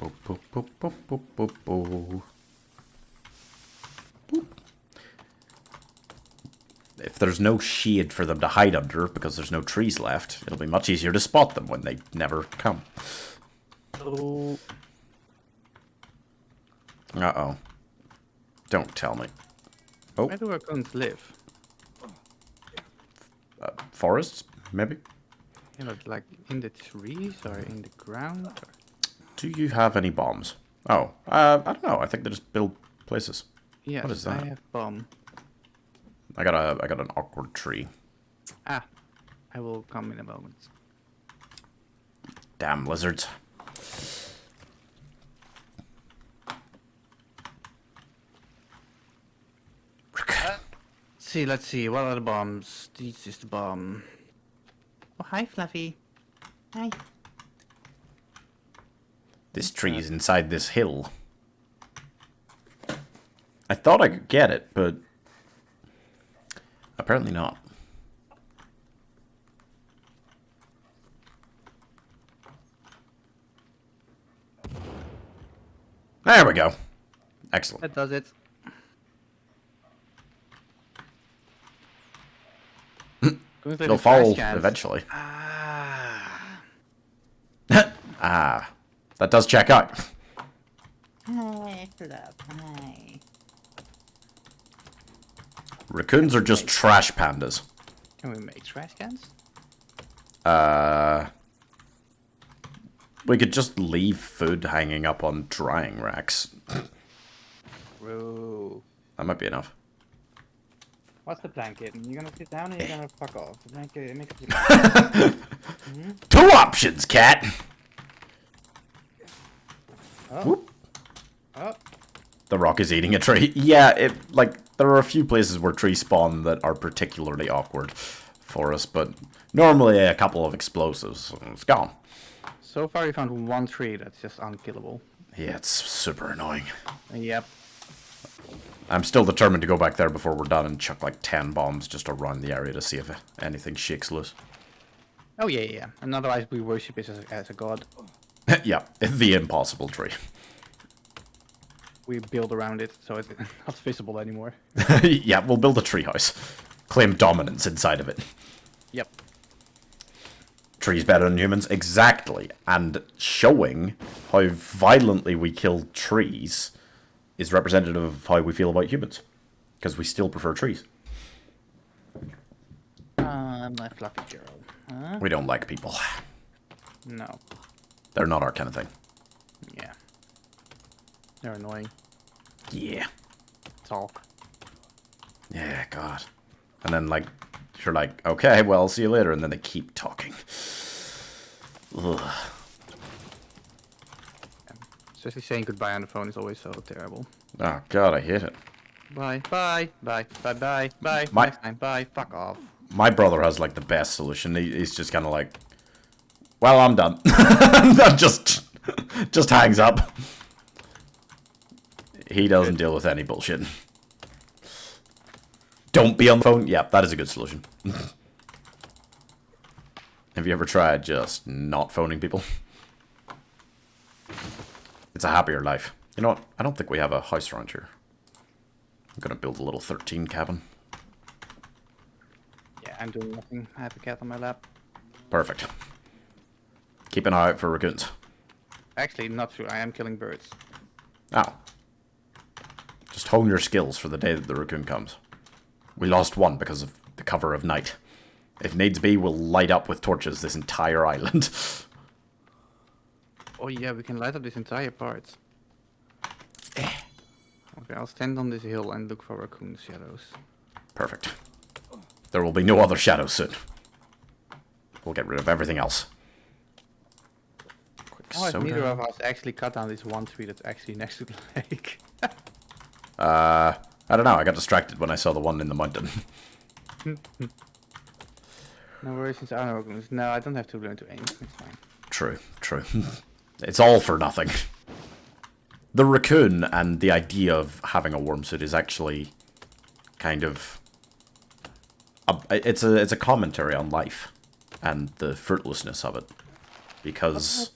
Boop, boop, boop, boop, boop, boop, boop. Boop. If there's no shade for them to hide under because there's no trees left, it'll be much easier to spot them when they never come. Oh. Uh-oh. Don't tell me. Oh, Where do raccoons live? forests, maybe? You know, like in the trees or in the ground? Or... Do you have any bombs? Oh, I don't know. I think they just build places. Yes, What is that? I have bomb. I got an awkward tree. Ah, I will come in a moment. Damn lizards. Let's see. What are the bombs? This is the bomb. Oh, hi, Fluffy. Hi. This tree's inside this hill. I thought I could get it, but apparently not. There we go. Excellent. That does it. It'll fall eventually. Ah. Ah, that does check out. Hi, Fluff. Hi. Raccoons are just trash pandas. Can we make trash cans? We could just leave food hanging up on drying racks. Bro. That might be enough. What's the plan, kitten? You gonna sit down or you gonna fuck off? Make it Two options, cat. Oh. Whoop. Oh. The rock is eating a tree. Yeah, there are a few places where trees spawn that are particularly awkward for us, but normally a couple of explosives, and it's gone. So far, we found one tree that's just unkillable. Yeah, it's super annoying. Yep. I'm still determined to go back there before we're done and chuck like 10 bombs just around the area to see if anything shakes loose. Oh, yeah. And otherwise, we worship it as a god. Yeah, the impossible tree. We build around it, so it's not visible anymore. Yeah, we'll build a treehouse. Claim dominance inside of it. Yep. Trees better than humans? Exactly. And showing how violently we kill trees is representative of how we feel about humans. Because we still prefer trees. My fluffy girl. Huh? We don't like people. No. They're not our kind of thing. Yeah. They're annoying. Yeah. Talk. Yeah, God. And then, like, you're like, okay, well, see you later. And then they keep talking. Ugh. Especially saying goodbye on the phone is always so terrible. Oh, God, I hate it. Bye. Bye. Bye. Bye. Bye. Bye. My- Next time. Bye. Fuck off. My brother has, like, the best solution. He's just kind of like, well, I'm done. That just hangs up. He doesn't deal with any bullshit. Don't be on the phone. Yeah, that is a good solution. Have you ever tried just not phoning people? It's a happier life. You know what? I don't think we have a house around here. I'm gonna build a little 13 cabin. Yeah, I'm doing nothing. I have a cat on my lap. Perfect. Keep an eye out for raccoons. Actually, not true. I am killing birds. Oh. Just hone your skills for the day that the raccoon comes. We lost one because of the cover of night. If needs be, we'll light up with torches this entire island. Oh yeah, we can light up this entire part. Okay, I'll stand on this hill and look for raccoon shadows. Perfect. There will be no other shadows soon. We'll get rid of everything else. Quick Oh, if soda. neither of us actually cut down this one tree that's actually next to the lake. I don't know. I got distracted when I saw the one in the mountain. No worries, since I know raccoons. No, I don't have to learn to aim. It's fine. True, true. It's all for nothing. The raccoon and the idea of having a worm suit is actually kind of... it's a commentary on life and the fruitlessness of it. Because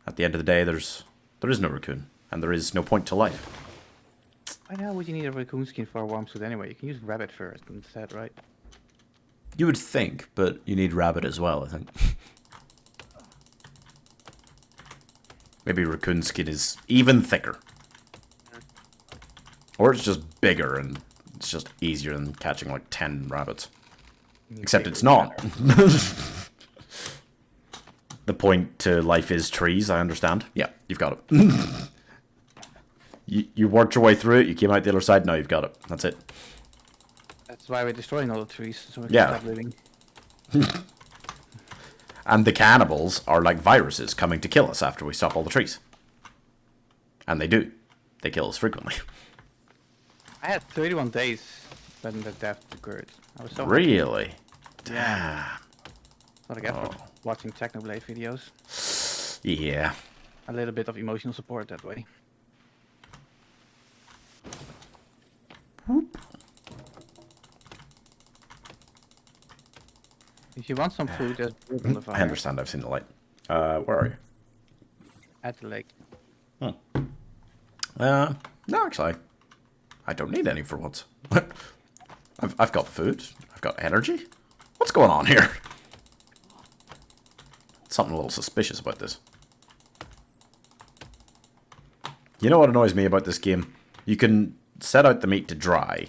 at the end of the day, there is no raccoon. And there is no point to life. Why the hell would you need a raccoon skin for a worm suit anyway? You can use rabbit first instead, right? You would think, but you need rabbit as well, I think. Maybe raccoon skin is even thicker. Or it's just bigger and it's just easier than catching like 10 rabbits. Except it's not. the point to life is trees, I understand. Yeah, you've got it. you worked your way through it, you came out the other side, now you've got it. That's it. That's why we're destroying all the trees, so we can Yeah. stop living. And the cannibals are like viruses coming to kill us after we stop all the trees. And they do. They kill us frequently. I had 31 days when the death occurred. I was so happy. Really? Yeah. What a effort Oh. watching Technoblade videos. Yeah. A little bit of emotional support that way. If you want some food, there's food on the fire. I understand, I've seen the light. Where are you? At the lake. No, actually, I don't need any for once. I've got food. I've got energy. What's going on here? Something a little suspicious about this. You know what annoys me about this game? You can set out the meat to dry,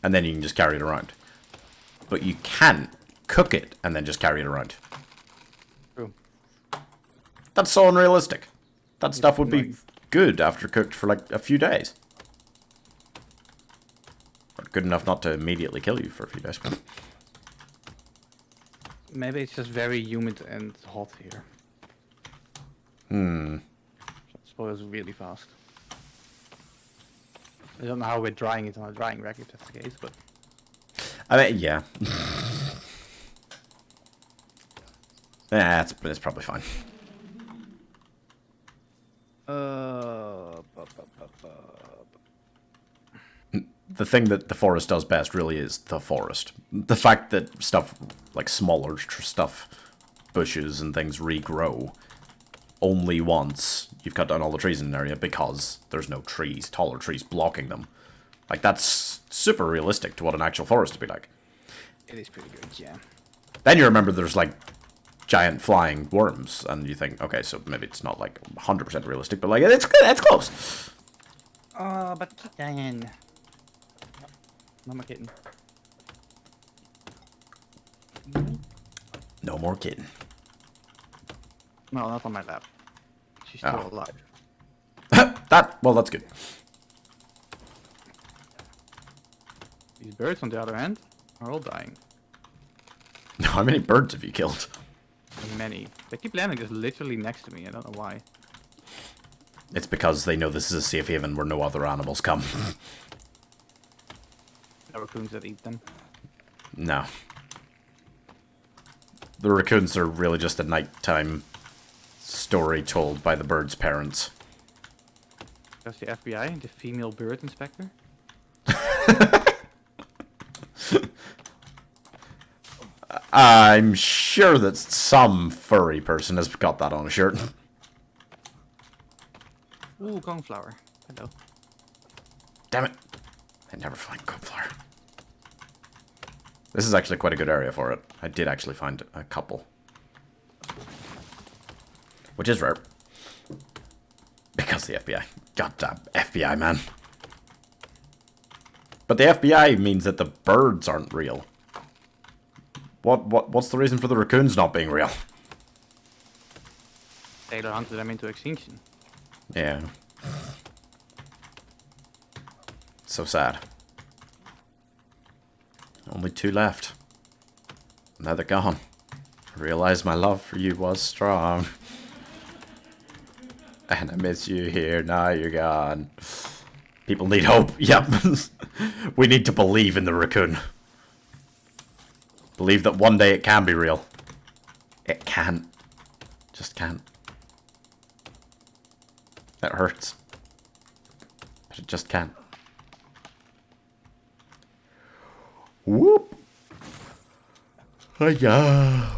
and then you can just carry it around. But you can't cook it and then just carry it around. True. That's so unrealistic. That stuff would be good after cooked for like a few days. But good enough not to immediately kill you for a few days. Maybe it's just very humid and hot here. So it spoils really fast. I don't know how we're drying it on a drying rack if that's the case, but I mean, yeah. It's probably fine. The thing that the forest does best really is the forest. The fact that stuff like smaller stuff, bushes and things regrow only once you've cut down all the trees in an area because there's no trees, taller trees blocking them. Like, that's super realistic to what an actual forest would be like. it is pretty good, yeah. Then you remember there's like giant flying worms, and you think, okay, so maybe it's not like 100% realistic, but like it's good, it's close. Oh, but kitten. Mama kitten. No more kitten. No, not on my lap. She's still Oh. alive. Well, that's good. These birds, on the other hand, are all dying. How many birds have you killed? Many. They keep landing just literally next to me. I don't know why. It's because they know this is a safe haven where no other animals come. The raccoons that eat them. No. The raccoons are really just a nighttime story told by the birds' parents. That's the FBI, the female bird inspector. I'm sure that some furry person has got that on a shirt. Ooh, cornflower. Hello. Damn it. I never find cornflower. This is actually quite a good area for it. I did actually find a couple. Which is rare. Because the FBI. Goddamn FBI, man. But the FBI means that the birds aren't real. What's the reason for the raccoons not being real? Taylor hunted them into extinction. Yeah. So sad. Only 2 left. Now they're gone. I realized my love for you was strong. And I miss you here, now you're gone. People need hope. Yep. We need to believe in the raccoon. Believe that one day it can be real. It can't. Just can't. It hurts. But it just can't. Whoop. Hiya.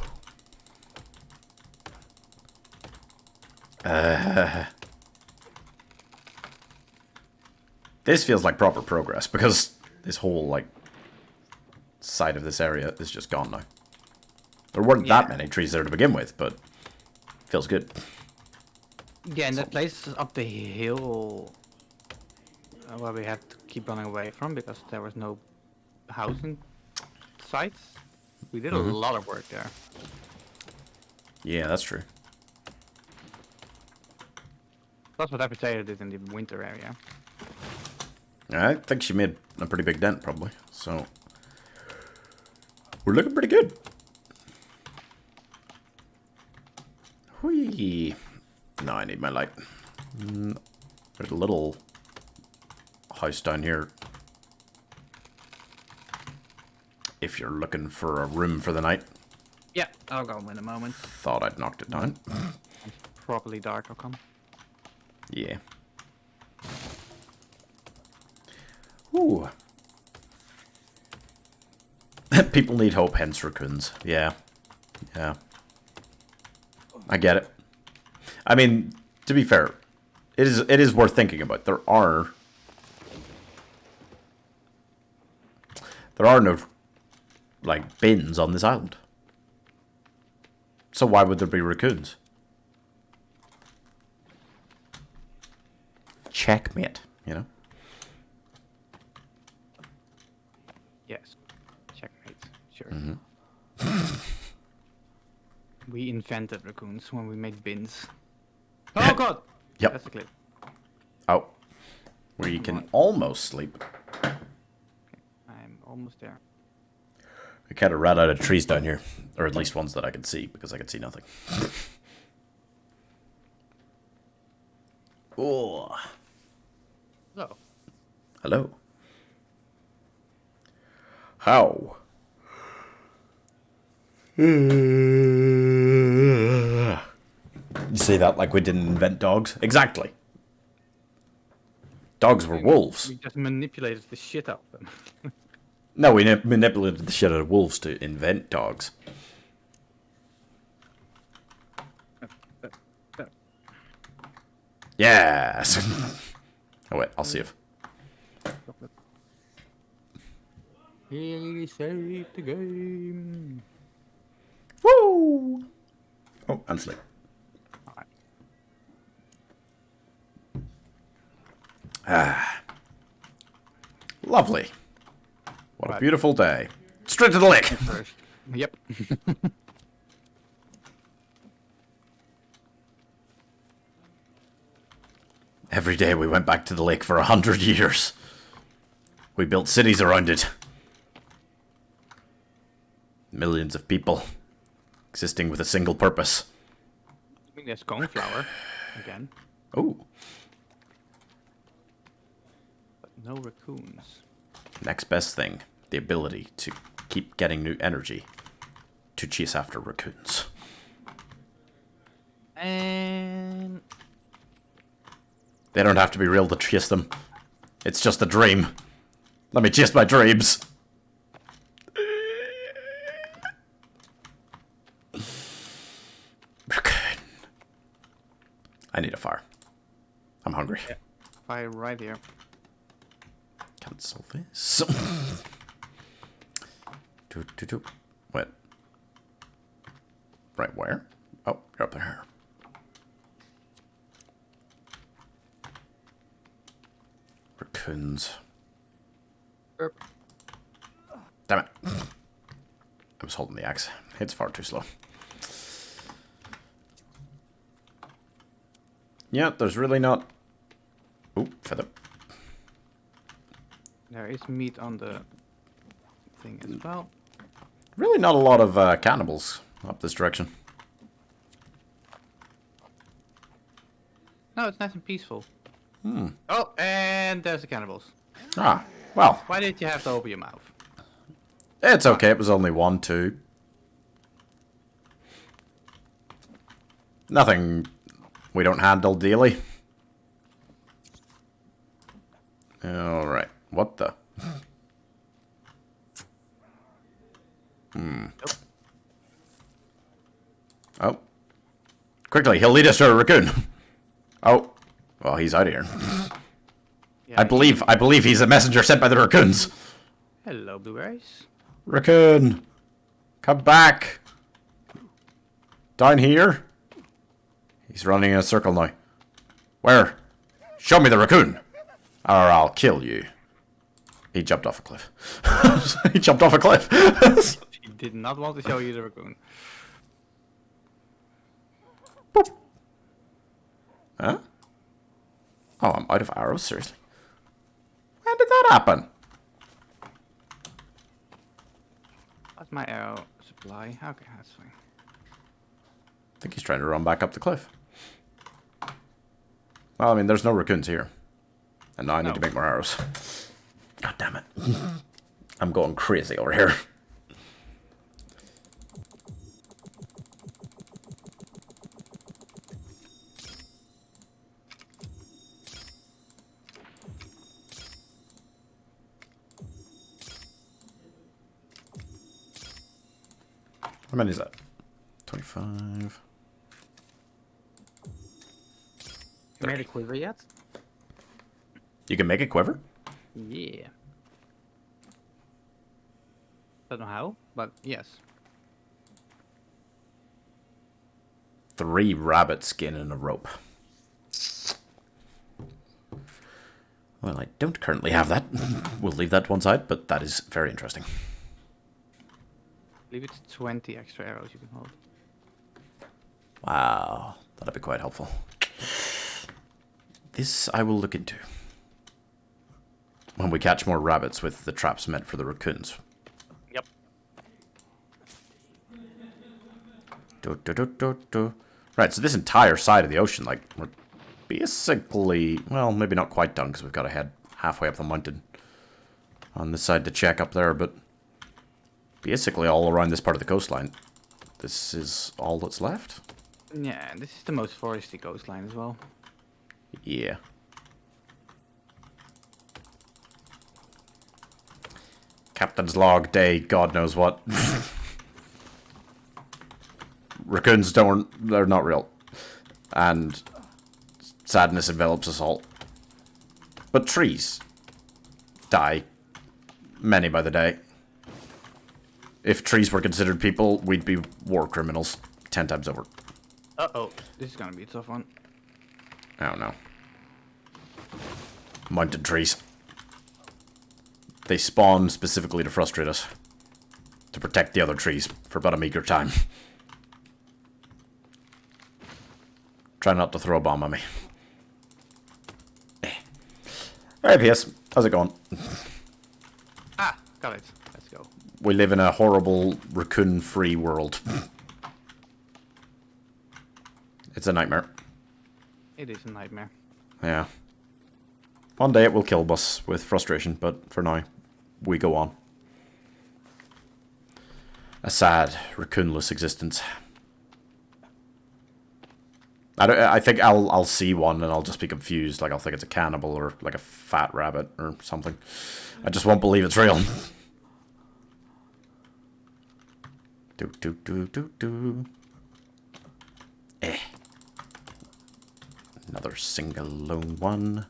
This feels like proper progress because this whole like side of this area is just gone now. There weren't that many trees there to begin with, but feels good. Yeah, and that place is up the hill where we had to keep running away from because there was no housing sites. We did a lot of work there. Yeah, that's true. That's what I potato did in the winter area. I think she made a pretty big dent, probably. So we're looking pretty good. Whee! No, I need my light. There's a little house down here. If you're looking for a room for the night. Yeah, I'll go in a moment. Thought I'd knocked it down. Properly dark, I'll come. Yeah. Ooh. People need hope, hence raccoons. Yeah. Yeah. I get it. I mean, to be fair, it is worth thinking about. There are no like bins on this island. So why would there be raccoons? Checkmate, you know? Yes. Checkmate. Sure. We invented raccoons when we made bins. Oh god! Yep. That's a clip. Oh. Where you can almost sleep. I'm almost there. I kind of ran out of trees down here. Or at least ones that I could see, because I could see nothing. Oh. So, Hello. How? You say that like we didn't invent dogs? Exactly. Dogs were wolves. we just manipulated the shit out of them. No, we manipulated the shit out of wolves to invent dogs. Yes. Oh wait, I'll see if. He saved the game. Woo! Oh, and sleep. Alright. Ah. Lovely. What a Right. beautiful day. Straight to the lake. First. Yep. Every day we went back to the lake for 100 years. We built cities around it. Millions of people existing with a single purpose. I mean, there's coneflower again, Oh, but no raccoons. next best thing. The ability to keep getting new energy to chase after raccoons. And They don't have to be real to chase them. It's just a dream. Let me chase my dreams. Raccoon. I need a fire. I'm hungry. fire right here. Cancel this. Wait. Right where? Oh, you're up there. Raccoons. Erp. Damn it. I was holding the axe. It's far too slow. Yeah, there's really not... Ooh, feather. There is meat on the thing as well. Really not a lot of cannibals up this direction. No, it's nice and peaceful. Oh, and there's the cannibals. Ah, well, Why did you have to open your mouth? it's okay. It was only 1, 2. Nothing we don't handle daily. Alright, what the? Oh. Quickly, he'll lead us to a raccoon. Oh. Well, he's out of here. Yeah, I believe he's a messenger sent by the raccoons. Hello, blueberries. Raccoon. Come back. Down here. He's running in a circle now. Where? Show me the raccoon, or I'll kill you. He jumped off a cliff. He jumped off a cliff. He did not want to show you the raccoon. Boop. Huh? Oh, I'm out of arrows? Seriously? When did that happen? That's my arrow supply. Okay, that's fine. I think he's trying to run back up the cliff. Well, I mean, there's no raccoons here. And now I need to make more arrows. God damn it. I'm going crazy over here. How many is that? 25. You made a quiver yet? You can make a quiver? Yeah. Don't know how, but yes. 3 rabbit skin and a rope. Well, I don't currently have that. We'll leave that to one side, but that is very interesting. I believe it's 20 extra arrows you can hold. Wow, that'd be quite helpful. This I will look into. When we catch more rabbits with the traps meant for the raccoons. Yep. Right, so this entire side of the ocean, like, we're basically, well, maybe not quite done because we've got to head halfway up the mountain on this side to check up there, but basically all around this part of the coastline, this is all that's left. Yeah, this is the most foresty coastline as well. Yeah. Captain's log, day, God knows what. Raccoons they're not real. And sadness envelops us all. But trees die. Many by the day. If trees were considered people, we'd be war criminals 10 times over. Uh-oh, this is gonna be a tough one. Oh no. Mountain trees. They spawn specifically to frustrate us. To protect the other trees for about a meager time. Try not to throw a bomb on me. Alright, PS. How's it going? Ah, got it. Let's go. We live in a horrible raccoon-free world. It's a nightmare. It is a nightmare. Yeah. One day it will kill us with frustration, but for now, we go on. A sad, raccoonless existence. I think I'll see one and I'll just be confused. Like, I'll think it's a cannibal or like a fat rabbit or something. I just won't believe it's real. Eh. Another single lone one.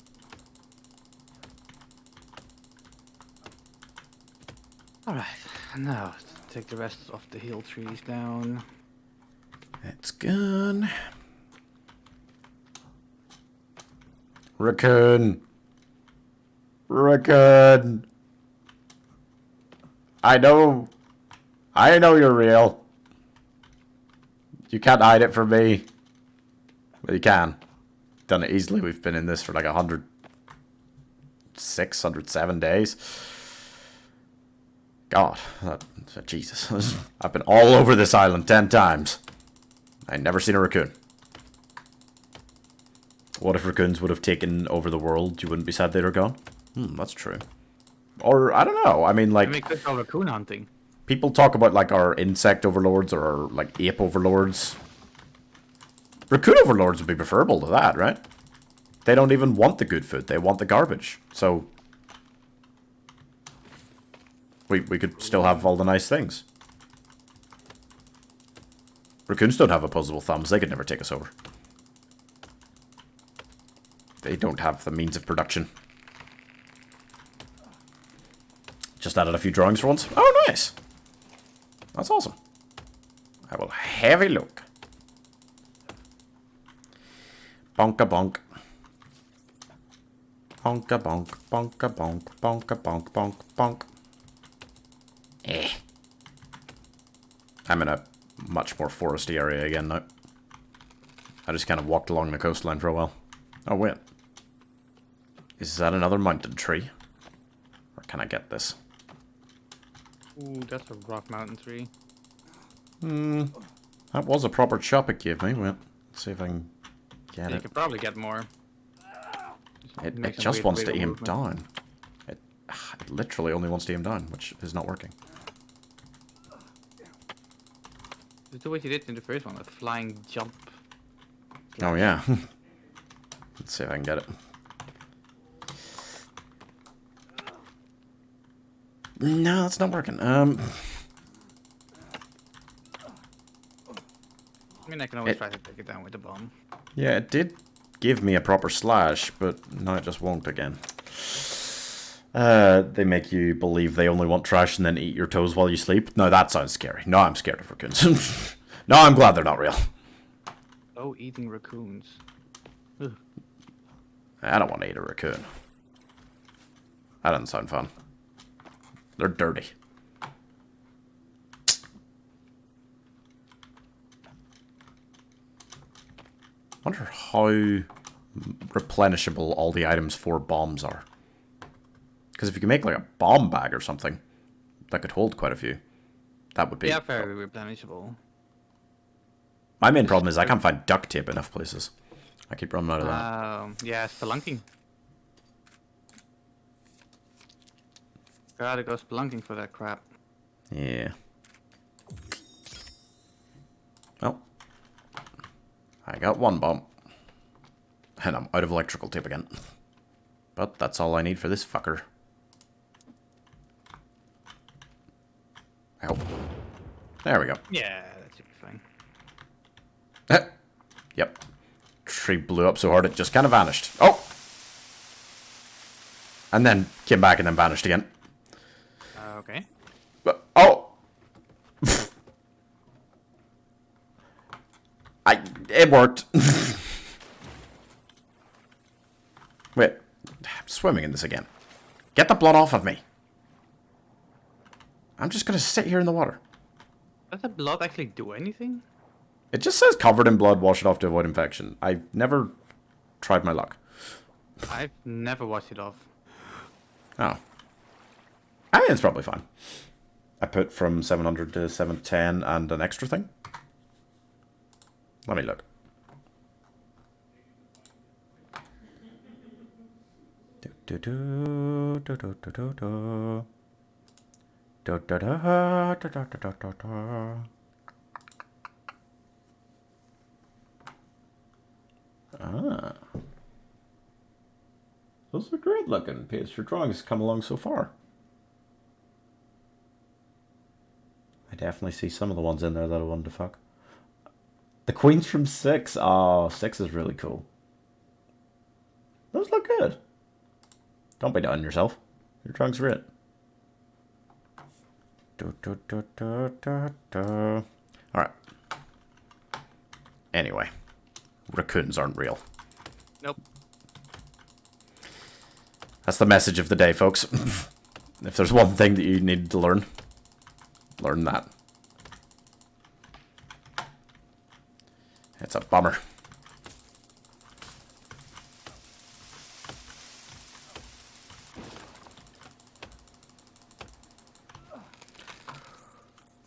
Alright, now take the rest of the hill trees down. It's gone. Raccoon. Raccoon. I know you're real. You can't hide it from me. But you can. Done it easily. We've been in this for like 106, 107 days. God, Jesus. I've been all over this island 10 times. I ain't never seen a raccoon. What if raccoons would have taken over the world? You wouldn't be sad they were gone? That's true. Or, I don't know. I mean, like... We could go raccoon hunting. People talk about, like, our insect overlords or our, like, ape overlords. Raccoon overlords would be preferable to that, right? They don't even want the good food. They want the garbage. So... We could still have all the nice things. Raccoons don't have opposable thumbs. They could never take us over. They don't have the means of production. Just added a few drawings for once. Oh, nice. That's awesome. I will have a look. Bonka bonk. Bonka bonk, bonka bonk, bonka bonk, bonk, bonk. Eh. I'm in a much more foresty area again now. I just kind of walked along the coastline for a while. Oh, wait. Is that another mountain tree? Or can I get this? Ooh, that's a rock mountain tree. That was a proper chop it gave me. Well, let's see if I can get You it. could probably get more. It Make some just weird wants to wiggle aim movement. down. It literally only wants to aim down, which is not working. Just do what you did in the first one, a flying jump. Oh yeah. Let's see if I can get it. No, it's not working. I mean, I can always try to take it down with the bomb. Yeah, it did give me a proper slash, but now it just won't again. They make you believe they only want trash and then eat your toes while you sleep. No, that sounds scary. No, I'm scared of raccoons. No, I'm glad they're not real. Oh, eating raccoons. Ugh. I don't want to eat a raccoon. That doesn't sound fun. They're dirty. Wonder how replenishable all the items for bombs are. Because if you can make like a bomb bag or something that could hold quite a few, that would be... Yeah, very replenishable. My main problem is I can't find duct tape enough places. I keep running out of that. Yeah, spelunking. Gotta go spelunking for that crap. Yeah. Well, I got one bomb. And I'm out of electrical tape again. But that's all I need for this fucker. I hope. There we go. Yeah, that should be fine. Yep. Tree blew up so hard it just kind of vanished. Oh! And then came back and then vanished again. Okay. But, oh! It worked. Wait. I'm swimming in this again. Get the blood off of me. I'm just gonna sit here in the water. Does the blood actually do anything? It just says covered in blood, wash it off to avoid infection. I've never tried my luck. I've never washed it off. Oh. I mean, it's probably fine. I put from 700 to 710 and an extra thing. Let me look. Do do do do do do do. Do do do do do do do do. Ah. Those are great looking. Your drawings come along so far. I definitely see some of the ones in there that I wanted to fuck. The queens from 6. Oh, 6 is really cool. Those look good. Don't be down yourself. Your drawings are it. Alright. Anyway. Raccoons aren't real. Nope. That's the message of the day, folks. If there's one thing that you need to learn, learn that. It's a bummer.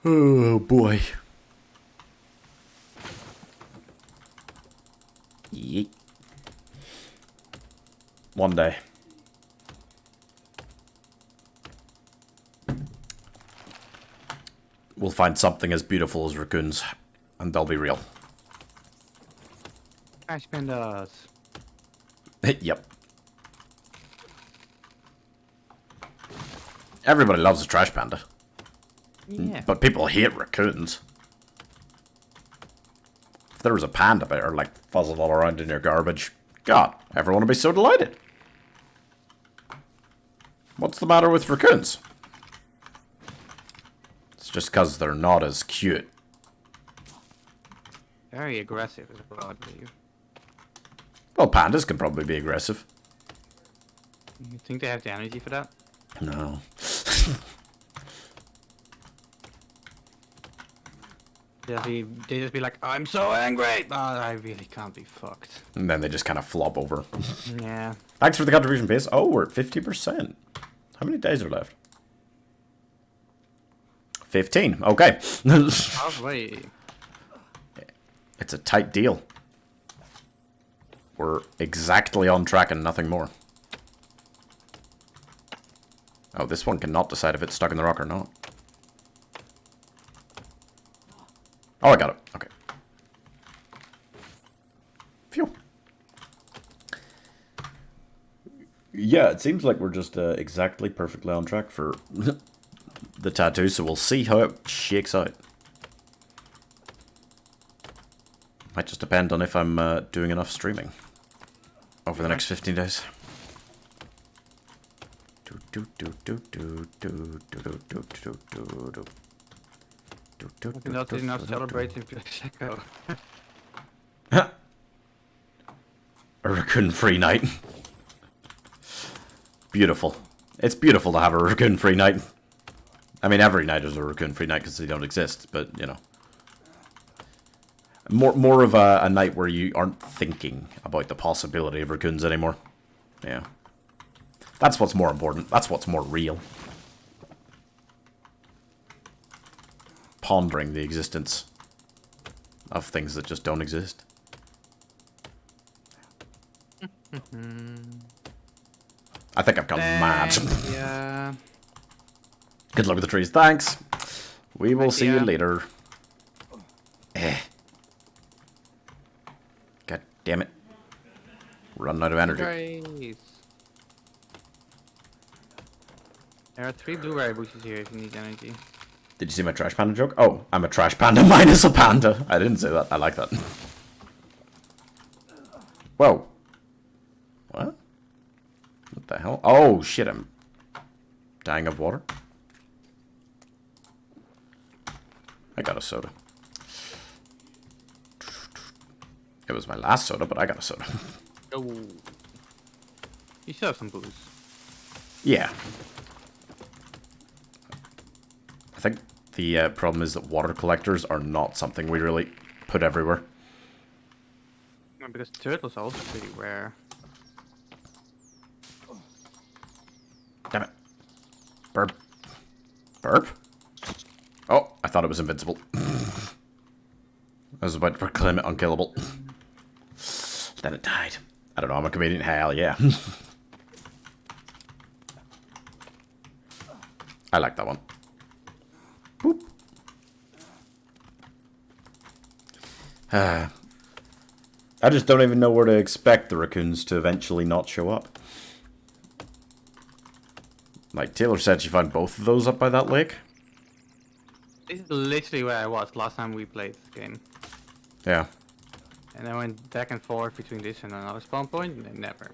Oh boy. Yeet. One day. We'll find something as beautiful as raccoons, and they'll be real. Trash pandas. Yep. Everybody loves a trash panda. Yeah. But people hate raccoons. If there was a panda bear, like, fuzzled all around in your garbage, God, everyone would be so delighted. What's the matter with raccoons? It's just because they're not as cute. Very aggressive as well, I believe. Well, pandas can probably be aggressive. You think they have the energy for that? No. They just be like, I'm so angry, but I really can't be fucked. And then they just kind of flop over. Yeah. Thanks for the contribution, Pace. Oh, we're at 50%. How many days are left? 15. Okay. Halfway. It's a tight deal. We're exactly on track and nothing more. Oh, this one cannot decide if it's stuck in the rock or not. Oh, I got it. Okay. Phew. Yeah, it seems like we're just exactly perfectly on track for the tattoo, so we'll see how it shakes out. Might just depend on if I'm doing enough streaming over the next 15 days. Not enough celebrating Prosecco. A raccoon-free night. Beautiful. It's beautiful to have a raccoon-free night. I mean, every night is a raccoon-free night because they don't exist, but, you know. More of a night where you aren't thinking about the possibility of raccoons anymore. Yeah. That's what's more important. That's what's more real. Pondering the existence of things that just don't exist. I think I've gone mad. Yeah. Good luck with the trees. Thanks. We will see you Idea. later. God damn it. Running out of energy. Blueberries. There are 3 blueberry bushes here if you need energy. Did you see my trash panda joke? Oh, I'm a trash panda minus a panda. I didn't say that. I like that. Whoa. What? What the hell? Oh, shit. I'm dying of water. I got a soda. It was my last soda, but I got a soda. Oh. You still have some booze. Yeah. I think the problem is that water collectors are not something we really put everywhere. Because turtles are also pretty rare. Damn it. Burp. Burp? Oh, I thought it was invincible. I was about to proclaim it unkillable. Then it died. I don't know, I'm a comedian. Hell yeah. I like that one. Boop. I just don't even know where to expect the raccoons to eventually not show up. Like Taylor said, she found both of those up by that lake. This is literally where I was last time we played this game. Yeah. And I went back and forth between this and another spawn point, and never.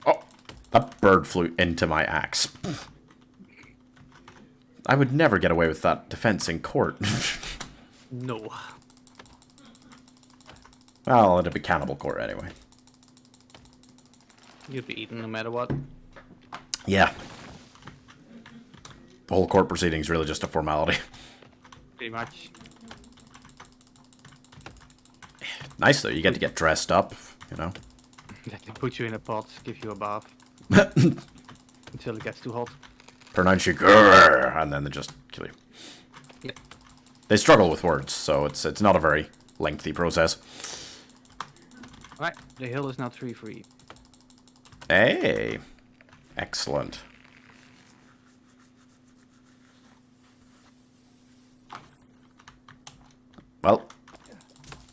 Oh, that bird flew into my axe. I would never get away with that defense in court. No. Well, it'd be cannibal court anyway. You'd be eaten no matter what. Yeah. The whole court proceeding is really just a formality. Pretty much. Nice though, you get to get dressed up, you know. They put you in a pot, give you a bath. Until it gets too hot. Pronounce you grrr, and then they just kill you. Yeah. They struggle with words, so it's not a very lengthy process. Alright, the hill is now tree free. Hey, excellent. Well,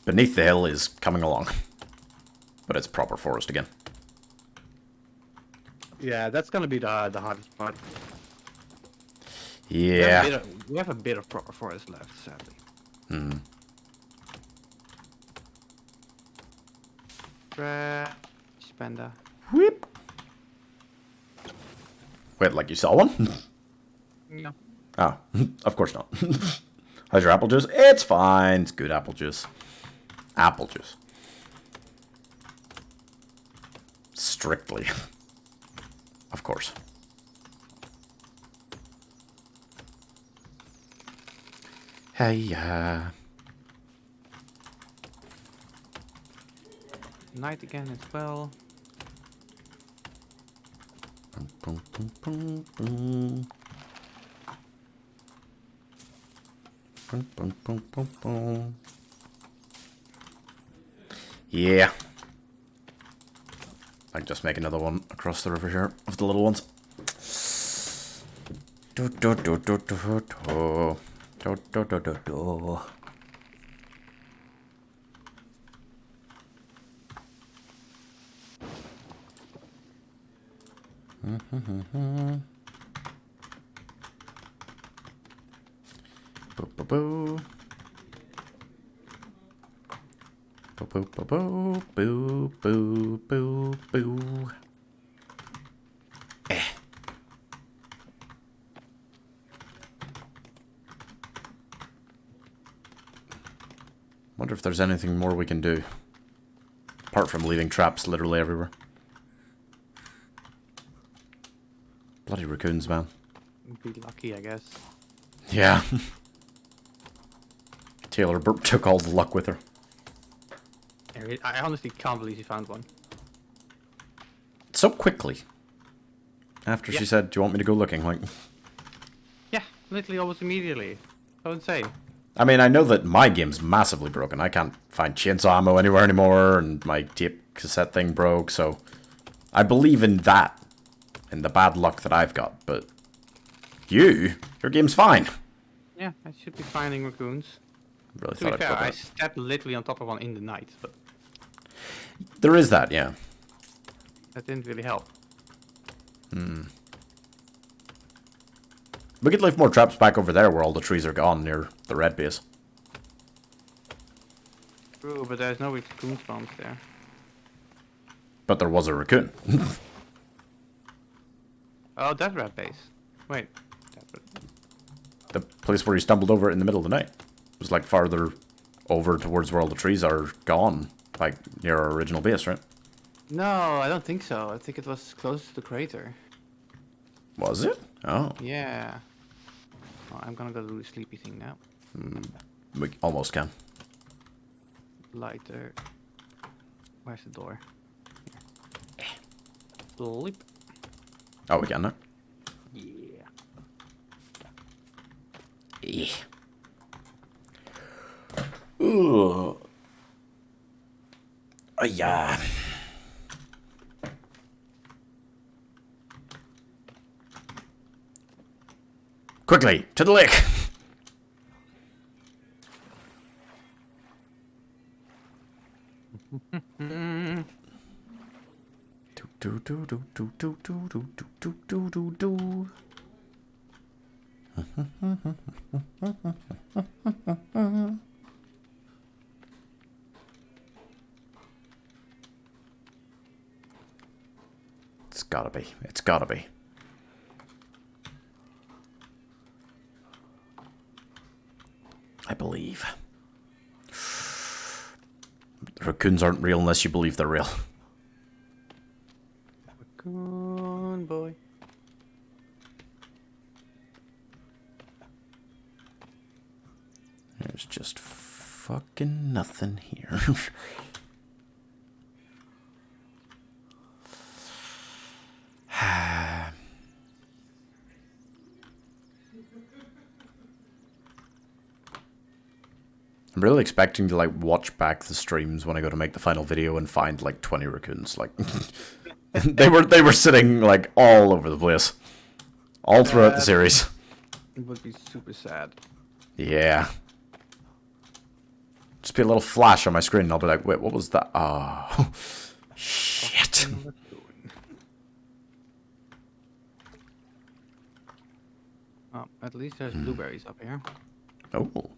beneath the hill is coming along, but it's proper forest again. Yeah, that's gonna be the hardest part. Yeah. We have a bit of proper forest left, sadly. Hmm. Spender. Whip. Wait, like you saw one? No. Oh, of course not. How's your apple juice? It's fine. It's good apple juice. Apple juice. Strictly. Of course. Hey, Night again as well. boom, boom, boom, boom. Boom, boom, boom, boom, boom. Yeah. I can just make another one across the river here of the little ones. Do do do do do do do do do do do. Boo boo boo. Boo boo boo boo boo boo boo boo. Eh. Wonder if there's anything more we can do. Apart from leaving traps literally everywhere. Bloody raccoons, man. Be lucky, I guess. Yeah. Taylor took all the luck with her. I honestly can't believe you found one. So quickly. After Yeah. she said, do you want me to go looking? Like, Yeah, literally almost immediately. So insane. I mean, I know that my game's massively broken. I can't find chainsaw ammo anywhere anymore, and my tape cassette thing broke, so I believe in that, in the bad luck that I've got, but your game's fine. Yeah, I should be finding raccoons. Really To be thought I'd fair, cover I it. stepped literally on top of one in the night, but There is that, yeah. that didn't really help. We could leave more traps back over there where all the trees are gone near the red base. True, but there's no raccoon spawns there. But there was a raccoon. Oh, that red base. Wait. The place where you stumbled over it in the middle of the night. It was like farther over towards where all the trees are gone. Like near our original base, right? No, I don't think so. I think it was close to the crater. Was it? Oh, Yeah. Oh, I'm gonna go do the sleepy thing now. we almost can. Lighter. Where's the door? Here. Sleep. Oh, we can now. Yeah. Yeah. Ooh. Oh, yeah. Quickly, to the lake. Do do do do do do do do do do do. It's gotta be. It's gotta be. I believe. Raccoons aren't real unless you believe they're real. Raccoon boy. There's just fucking nothing here. I'm really expecting to like watch back the streams when I go to make the final video and find like 20 raccoons. Like they were sitting like all over the place, all throughout the series. It would be super sad. Yeah. Just be a little flash on my screen and I'll be like, wait, what was that? Oh, shit. Oh, at least there's blueberries up here. Oh.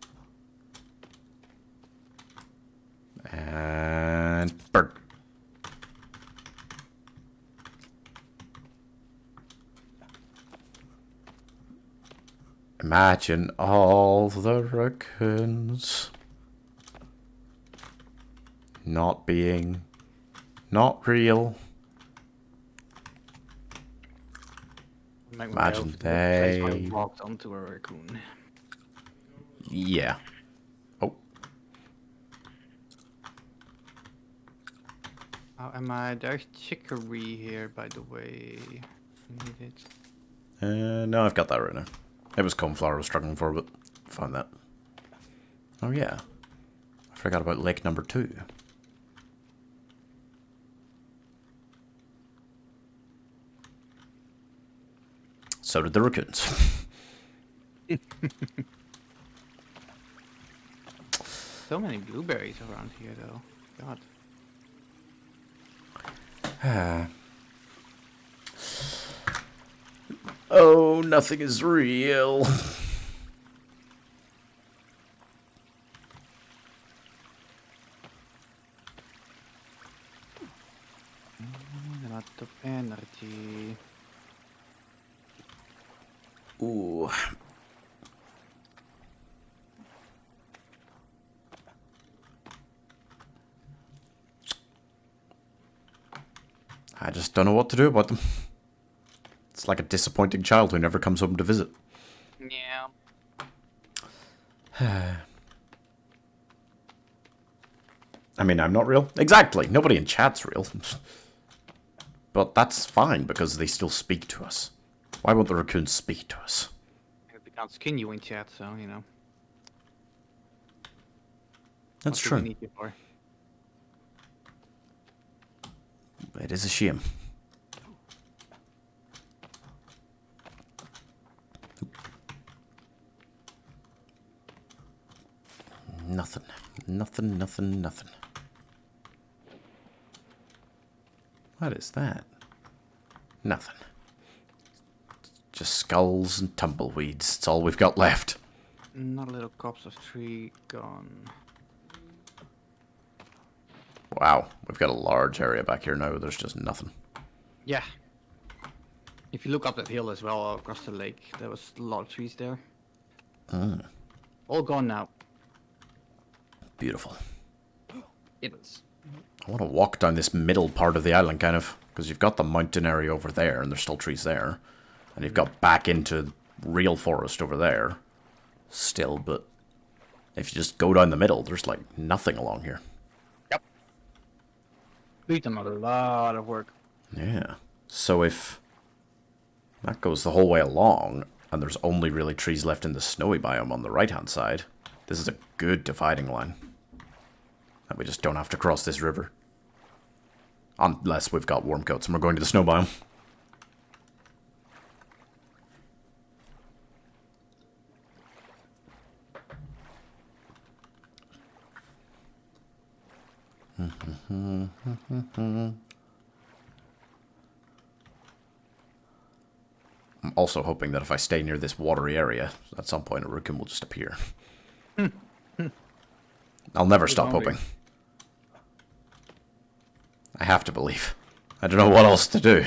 And bird. Imagine all the raccoons not being not real. Make my way Imagine over to the place where I they- walked onto a raccoon. Yeah. Oh. How am I? There's chicory here, by the way. Need it. No, I've got that right now. It was cornflower I was struggling for, but found that. Oh yeah. I forgot about lake number 2. So did the raccoons. So many blueberries around here, though. God. Oh, nothing is real. A lot of energy. Ooh. I just don't know what to do about them. It's like a disappointing child who never comes home to visit. Yeah. I mean, I'm not real. Exactly. Nobody in chat's real. But that's fine, because they still speak to us. Why won't the raccoons speak to us? They can't skin you in chat, so, you know. That's What do true. we need you for? It is a shame. Nothing. Nothing, nothing, nothing. What is that? Nothing. Just skulls and tumbleweeds. It's all we've got left. Not a little copse of tree gone. Wow, we've got a large area back here now. There's just nothing. Yeah. If you look up that hill as well across the lake, there was a lot of trees there. All gone now. Beautiful. It is. I want to walk down this middle part of the island, kind of, because you've got the mountain area over there, and there's still trees there. And you've got back into real forest over there. Still, but if you just go down the middle, there's like nothing along here. Yep. We've done a lot of work. Yeah. So if that goes the whole way along, and there's only really trees left in the snowy biome on the right-hand side, this is a good dividing line. And we just don't have to cross this river. Unless we've got warm coats and we're going to the snow biome. I'm also hoping that if I stay near this watery area, at some point a raccoon will just appear. I'll never stop hoping. I have to believe. I don't know what else to do.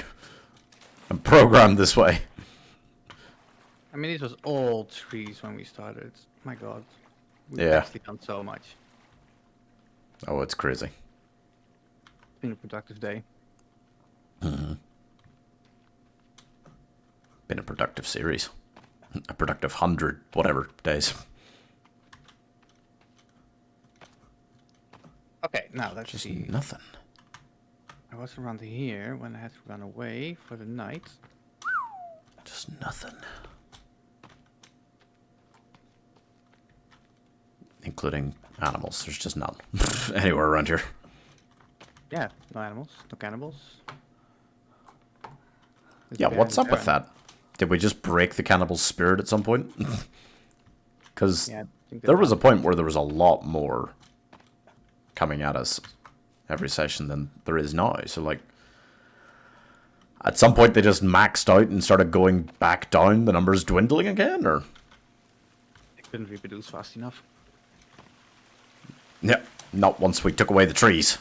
I'm programmed this way. I mean, it was all trees when we started. My god. We've Yeah. actually done so much. Oh, it's crazy. It's been a productive day. Been a productive series. A productive 100 whatever days. Okay, now let's Just see. nothing. I was around here when I had to run away for the night. Just nothing. Including animals. There's just none. Anywhere around here. Yeah, no animals, no cannibals. There's Yeah, a bear what's and a up with bear. that? Did we just break the cannibal's spirit at some point? Because Yeah, I think there that was a happened. point where there was a lot more coming at us every session than there is now. So, like, at some point they just maxed out and started going back down, the numbers dwindling again, or? They couldn't reproduce fast enough. Yeah, not once we took away the trees.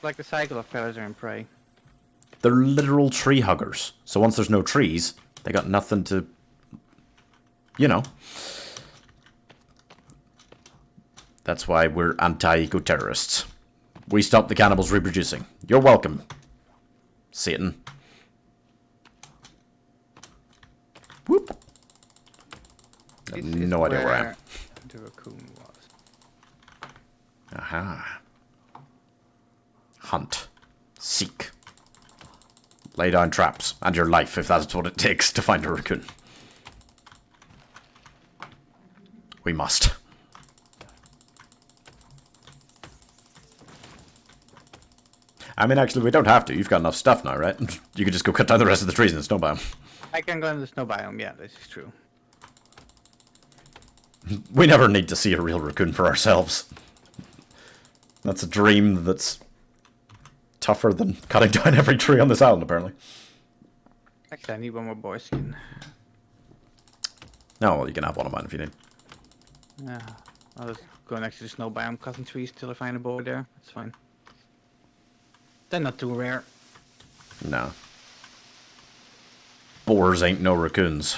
Like the cycle of predator and prey. They're literal tree huggers. So once there's no trees, they got nothing to, you know. That's why we're anti-eco-terrorists. We stop the cannibals reproducing. You're welcome, Satan. Whoop. I have This is no idea where I am. the raccoon was. Aha. Hunt. Seek. Lay down traps. And your life, if that's what it takes to find a raccoon. We must. I mean, actually, we don't have to. You've got enough stuff now, right? You could just go cut down the rest of the trees in the snow biome. I can go in the snow biome, yeah, this is true. We never need to see a real raccoon for ourselves. That's a dream that's tougher than cutting down every tree on this island, apparently. Actually, I need one more boar skin. No, well, you can have one of mine if you need. Yeah, I'll just go next to the snow biome, cutting trees till I find a boar there. That's fine. They're not too rare. No. Boars ain't no raccoons.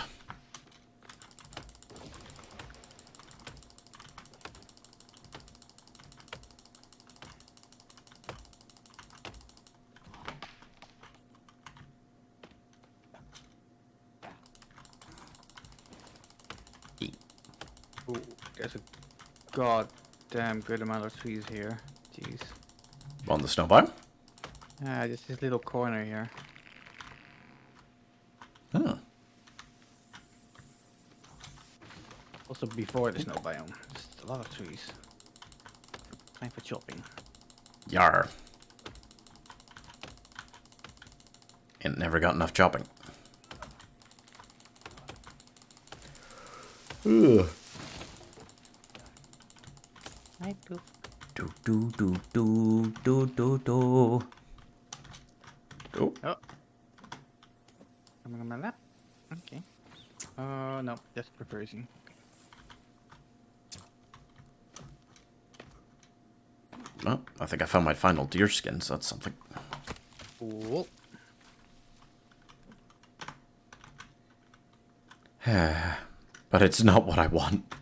Ooh, there's a goddamn good amount of trees here. Jeez. On the snow biome? Just this little corner here. Oh. Also before the snow biome. Just a lot of trees. Time for chopping. Yar. Ain't never got enough chopping. Ugh. Hi, Poof. Do do do do do do do. Oh. Oh. Coming on my lap. Okay. Oh, no. Just reversing. Well, I think I found my final deer skin, so that's something. Cool. But it's not what I want.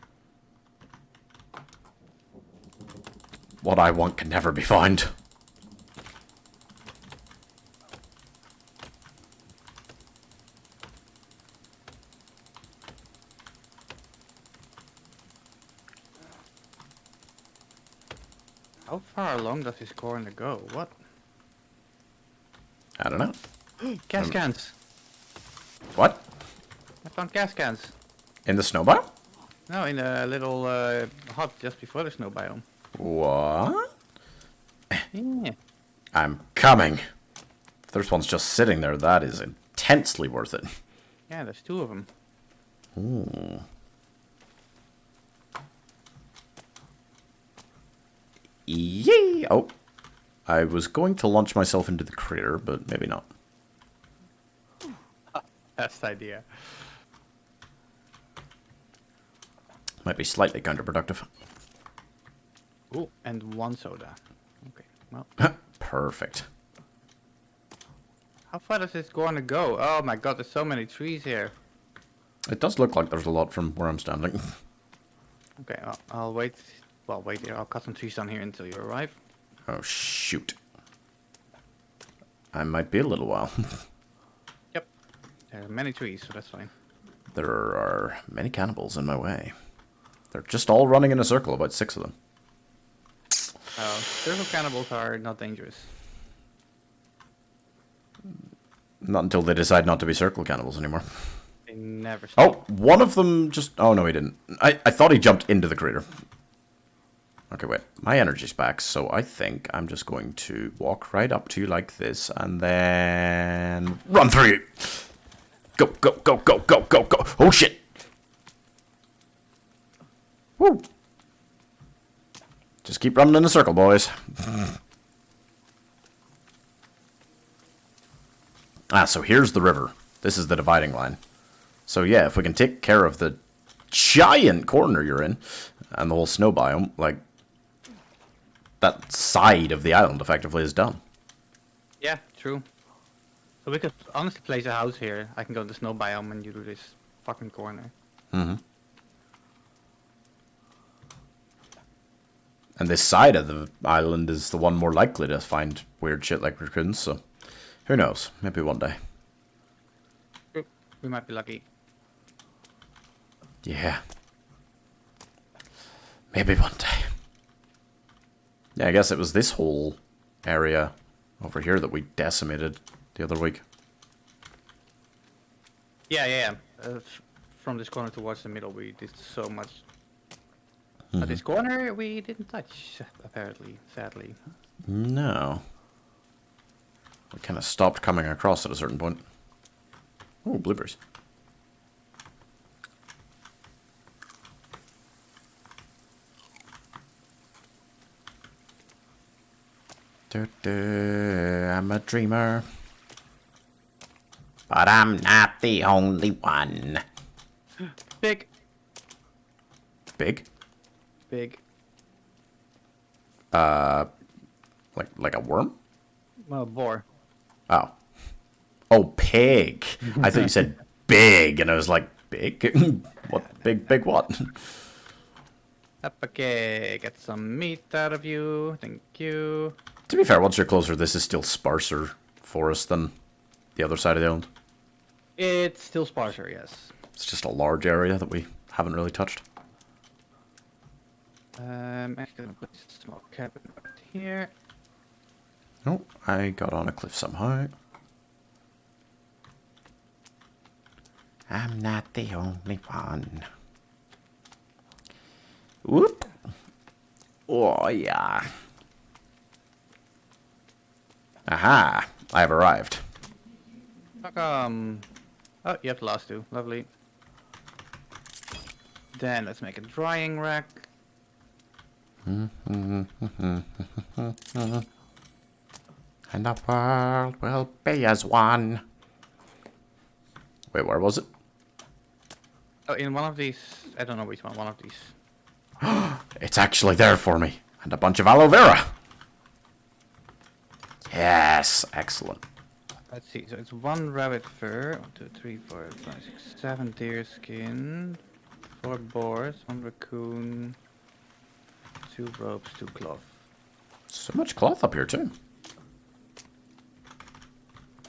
What I want can never be found. How far along does this corner go? What? I don't know. Gas cans! What? I found gas cans. In the snow biome? No, in a little hut just before the snow biome. What? Yeah. I'm coming. If there's one's just sitting there, that is intensely worth it. Yeah, there's two of them. Ooh. Yay! Oh. I was going to launch myself into the crater, but maybe not. Best idea. Might be slightly counterproductive. Ooh, and one soda. Okay, well. Perfect. How far does this corner go? Oh my god, there's so many trees here. It does look like there's a lot from where I'm standing. Okay, I'll wait. Well, wait here. I'll cut some trees down here until you arrive. Oh, shoot. I might be a little while. Yep. There are many trees, so that's fine. There are many cannibals in my way. They're just all running in a circle, about 6 of them. Circle cannibals are not dangerous. Not until they decide not to be circle cannibals anymore. They never Oh, stop. one of them just... Oh, no, he didn't. I thought he jumped into the crater. Okay, wait. My energy's back, so I think I'm just going to walk right up to you like this, and then... Run through you! Go, go, go, go, go, go, go! Oh, shit! Woo! Just keep running in a circle, boys. So here's the river. This is the dividing line. So yeah, if we can take care of the giant corner you're in, and the whole snow biome, like, that side of the island effectively is done. Yeah, true. So we could honestly place a house here. I can go to the snow biome and you do this fucking corner. Mm-hmm. And this side of the island is the one more likely to find weird shit like raccoons, so who knows? Maybe one day. We might be lucky. Yeah. Maybe one day. Yeah, I guess it was this whole area over here that we decimated the other week. Yeah. From this corner towards the middle, we did so much. But this corner, we didn't touch, apparently, sadly. No. We kind of stopped coming across at a certain point. Oh, blueberries. I'm a dreamer. But I'm not the only one. Big. Big? Big. Like a worm? Well, boar. Oh. Oh, pig. I thought you said big, and I was like, big? What? Big what? Okay, get some meat out of you. Thank you. To be fair, once you're closer, this is still sparser forest than the other side of the island. It's still sparser, yes. It's just a large area that we haven't really touched. Actually, gonna put this small cabin right here. Oh, I got on a cliff somehow. I'm not the only one. Whoop. Oh, yeah. Aha, I have arrived. Oh, you have the last two. Lovely. Then let's make a drying rack. And the world will be as one. Wait, where was it? Oh, in one of these, I don't know which one of these. It's actually there for me. And a bunch of aloe vera. Yes, excellent. Let's see, so it's 1 rabbit fur, 1, 2, 3, 4, 5, 6, 7 deer skin, 4 boars, 1 raccoon, 2 ropes, 2 cloth. So much cloth up here, too.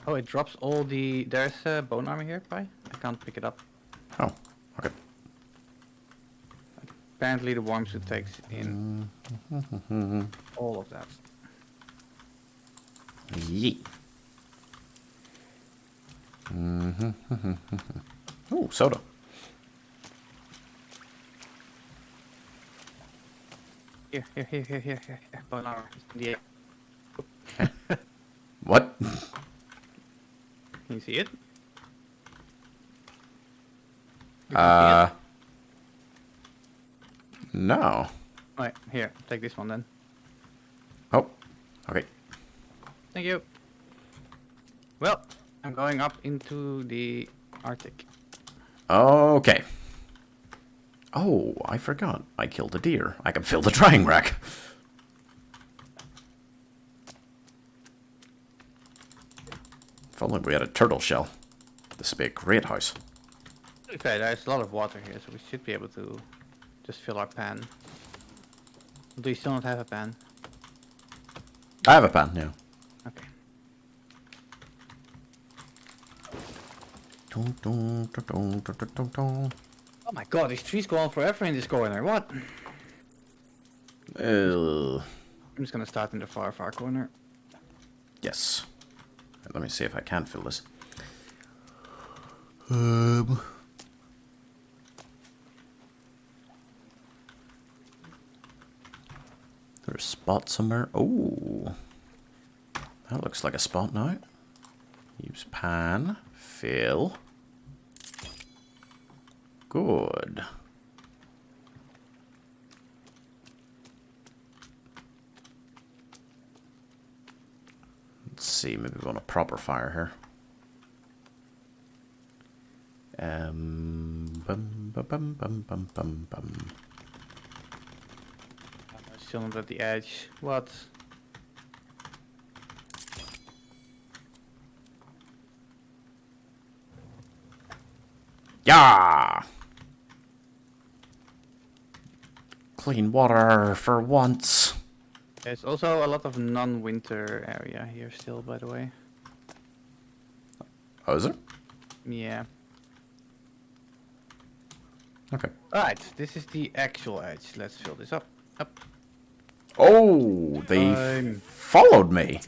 Oh, it drops all the... There's a bone armor here, Pi? I can't pick it up. Oh, okay. Apparently the worm suit takes in all of that. Yeet. Oh, soda. Here. Bone armor. Yeah. What? Can you see it? You can see it? No. Right, here, take this one then. Oh, okay. Thank you. Well, I'm going up into the Arctic. Okay. Oh, I forgot. I killed a deer. I can fill the drying rack. If only we had a turtle shell. This would be a great house. To be fair, there's a lot of water here, so we should be able to just fill our pan. Do you still not have a pan? I have a pan, yeah. Okay. Oh my god, these trees go on forever in this corner. What? I'm just gonna start in the far corner. Yes. Let me see if I can fill this. There's a spot somewhere. Oh. That looks like a spot now. Use pan. Fill. Good. Let's see, maybe we want a proper fire here. Bum, bum, bum, bum, bum, bum, bum. I'm still not at the edge. What? Yeah! Clean water for once. There's also a lot of non-winter area here still, by the way. Oh, is it? Yeah. Okay. Alright, this is the actual edge. Let's fill this up. Up. Oh, they followed me.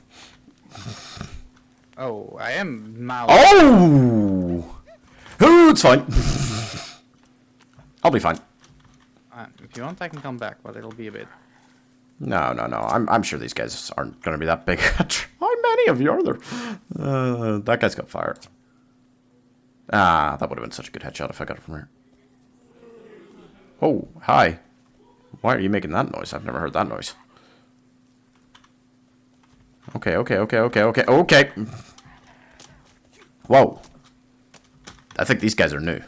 Oh, I am mal. Oh! Oh, it's fine. I'll be fine. If you want, I can come back, but it'll be a bit. No. I'm sure these guys aren't going to be that big. How many of you are there? That guy's got fire. Ah, that would have been such a good headshot if I got it from here. Oh, hi. Why are you making that noise? I've never heard that noise. Okay. Whoa. I think these guys are new.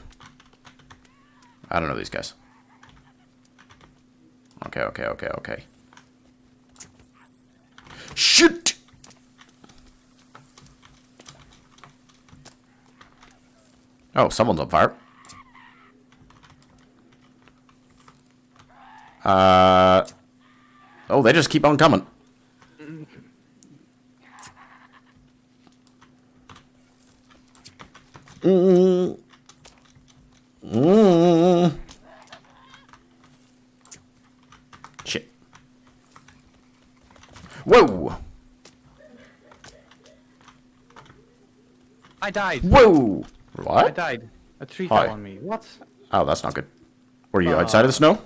I don't know these guys. Okay. Shit! Oh, someone's on fire. Oh, they just keep on coming. Shit. Whoa! I died. Whoa! I What? died. A tree Hi. fell on me. What? Oh, that's not good. Were you outside of the snow?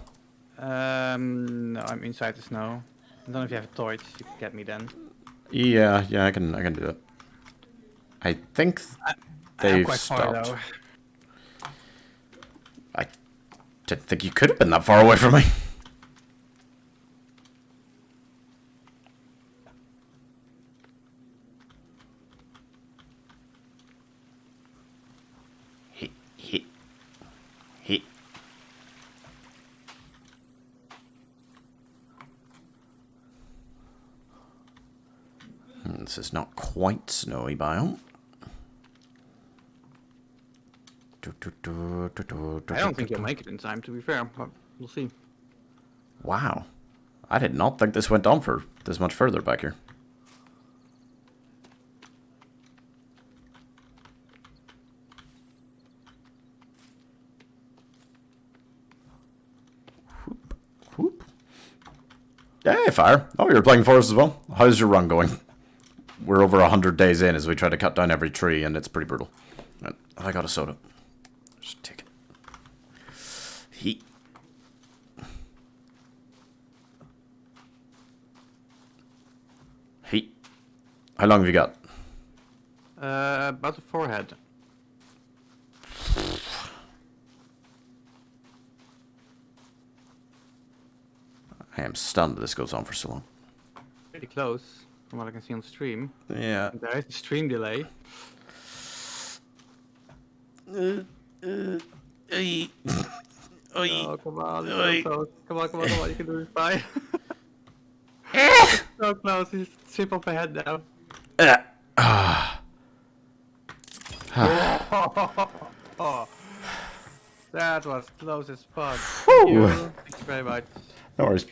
No, I'm inside the snow. I don't know if you have a torch. You can get me then. Yeah, I can do that. I think I'm they've quite far stopped. though. I didn't think you could have been that far away from me. Hit. This is not quite snowy biome. I don't think you'll make it in time, to be fair, but we'll see. Wow. I did not think this went on for this much further back here. Whoop. Hey, Fire. Oh, you're playing Forest as well? How's your run going? We're over 100 days in as we try to cut down every tree, and it's pretty brutal. I got a soda. Just take it. Heat. Heat. How long have you got? About the forehead. I am stunned this goes on for so long. Pretty close, from what I can see on stream. Yeah. There is a stream delay. Oh, come on, it's so close. Come on, you can do it. Bye. So close, he's chip up ahead now. That was close as fuck. Thank you. Thank you very much. No worries.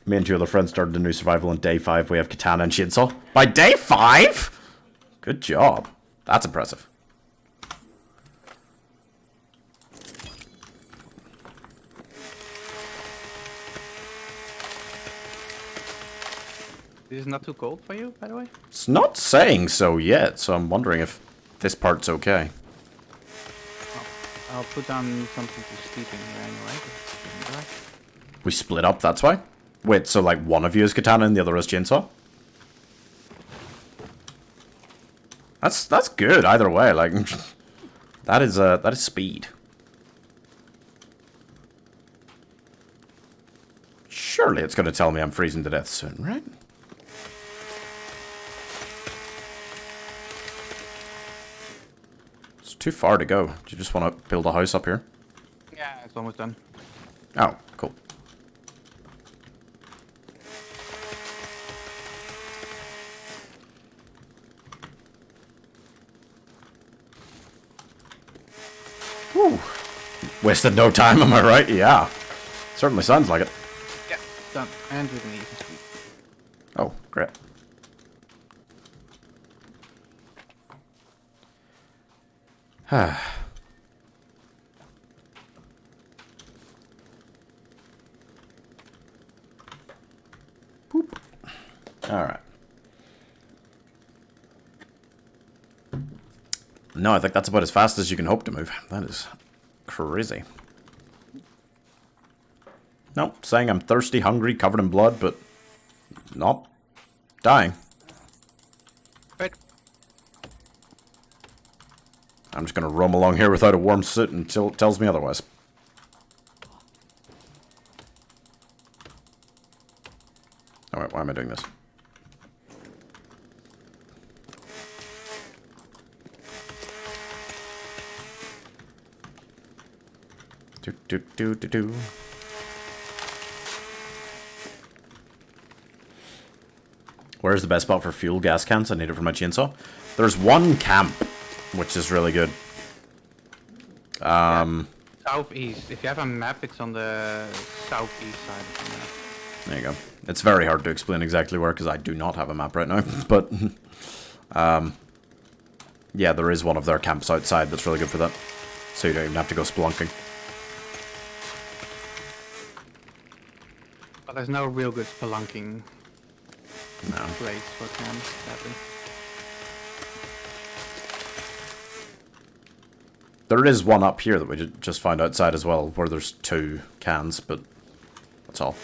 Me and two other friends started a new survival on day 5. We have katana and chainsaw. By day 5? Good job. That's impressive. This is not too cold for you, by the way? It's not saying so yet, so I'm wondering if this part's okay. I'll put down something to sleep in here anyway. 'Cause it's getting dark. We split up, that's why? Wait, so like one of you is katana and the other is chainsaw? That's good either way, like that is speed. Surely it's gonna tell me I'm freezing to death soon, right? It's too far to go. Do you just want to build a house up here? Yeah, it's almost done. Oh, cool. Whew. Wasted no time, am I right? Yeah. Certainly sounds like it. Yeah, it's done. And we can eat this week. Oh, great. No, I think that's about as fast as you can hope to move. That is crazy. Nope, saying I'm thirsty, hungry, covered in blood, but not dying. Right. I'm just gonna roam along here without a warm suit until it tells me otherwise. Oh wait, why am I doing this? Do. Where's the best spot for fuel? Gas cans? I need it for my chainsaw. There's one camp, which is really good. Southeast. If you have a map, it's on the southeast side of the map. There you go. It's very hard to explain exactly where, because I do not have a map right now. But, yeah, there is one of their camps outside that's really good for that. So you don't even have to go spelunking. But there's no real good spelunking No. place for camps, sadly. There is one up here that we just found outside as well, where there's 2 cans, but that's all.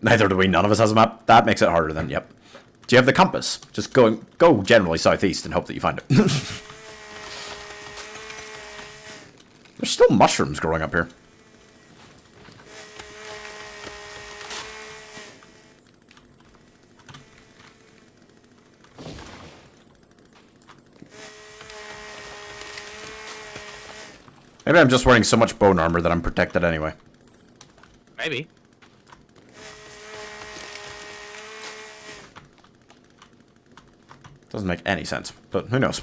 Neither do we. None of us has a map. That makes it harder then, yep. Do you have the compass? Just go generally southeast and hope that you find it. There's still mushrooms growing up here. Maybe I'm just wearing so much bone armor that I'm protected anyway. Maybe. Doesn't make any sense, but who knows?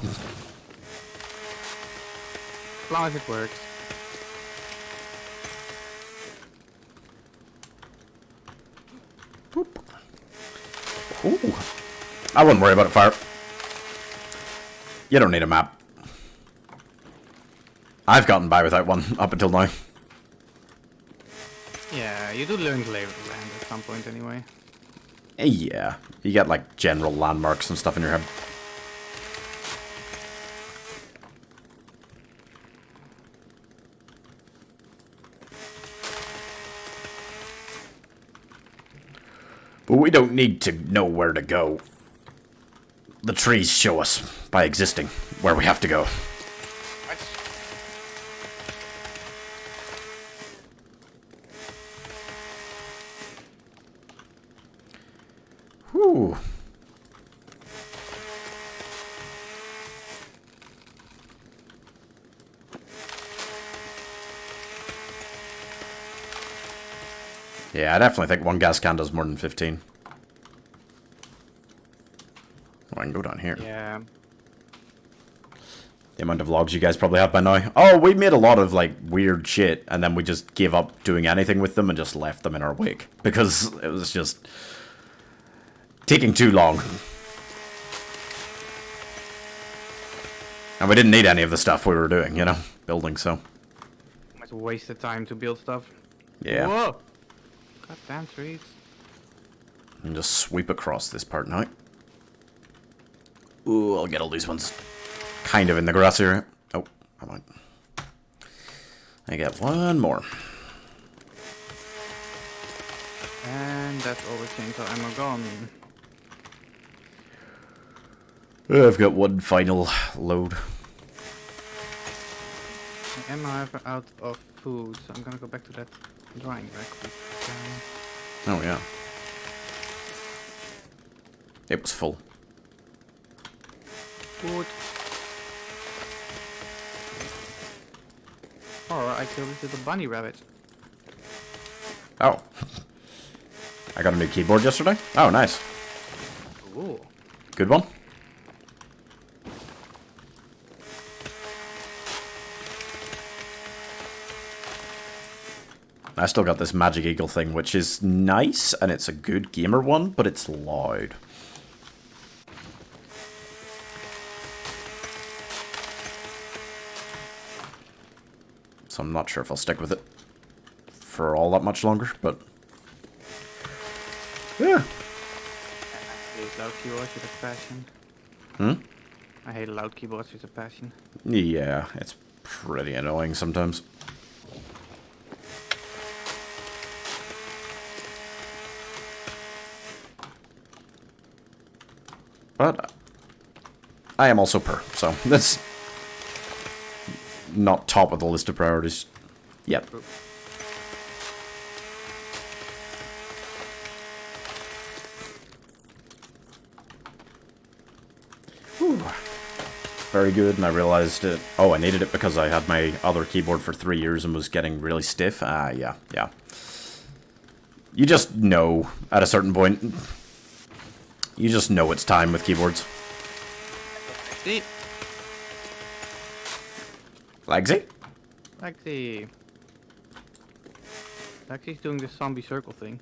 As long as it works. Ooh. I wouldn't worry about it, fire. You don't need a map. I've gotten by without one up until now. Yeah, you do learn to lay the land at some point anyway. Yeah, you get like general landmarks and stuff in your head. But we don't need to know where to go. The trees show us, by existing, where we have to go. Whew. Yeah, I definitely think one gas can does more than 15. Oh, I can go down here. Yeah. The amount of logs you guys probably have by now. Oh, we made a lot of, like, weird shit, and then we just gave up doing anything with them and just left them in our wake. Because it was just taking too long. And we didn't need any of the stuff we were doing, you know? Building, so. It's a waste of time to build stuff. Yeah. Whoa! Goddamn trees. And just sweep across this part now. Ooh, I'll get all these ones kind of in the grass area. Oh, come on. I get one more. And that's all the chainsaw ammo gone. I've got one final load. Am I ever out of food? So I'm gonna go back to that drying rack. Oh, yeah. It was full. Good. Or I killed it with a bunny rabbit. Oh. I got a new keyboard yesterday. Oh, nice. Ooh. Good one. I still got this Magic Eagle thing, which is nice, and it's a good gamer one, but it's loud. So I'm not sure if I'll stick with it for all that much longer, but yeah. loud keyboards with a passion. Hmm? I hate loud keyboards with a passion. Yeah, it's pretty annoying sometimes. But I am also per, so that's not top of the list of priorities yet. Whew. Very good, and I realized it. Oh, I needed it because I had my other keyboard for 3 years and was getting really stiff. Yeah. You just know at a certain point. You just know it's time with keyboards. See? Legsy? Lexi. Lexi's doing this zombie circle thing.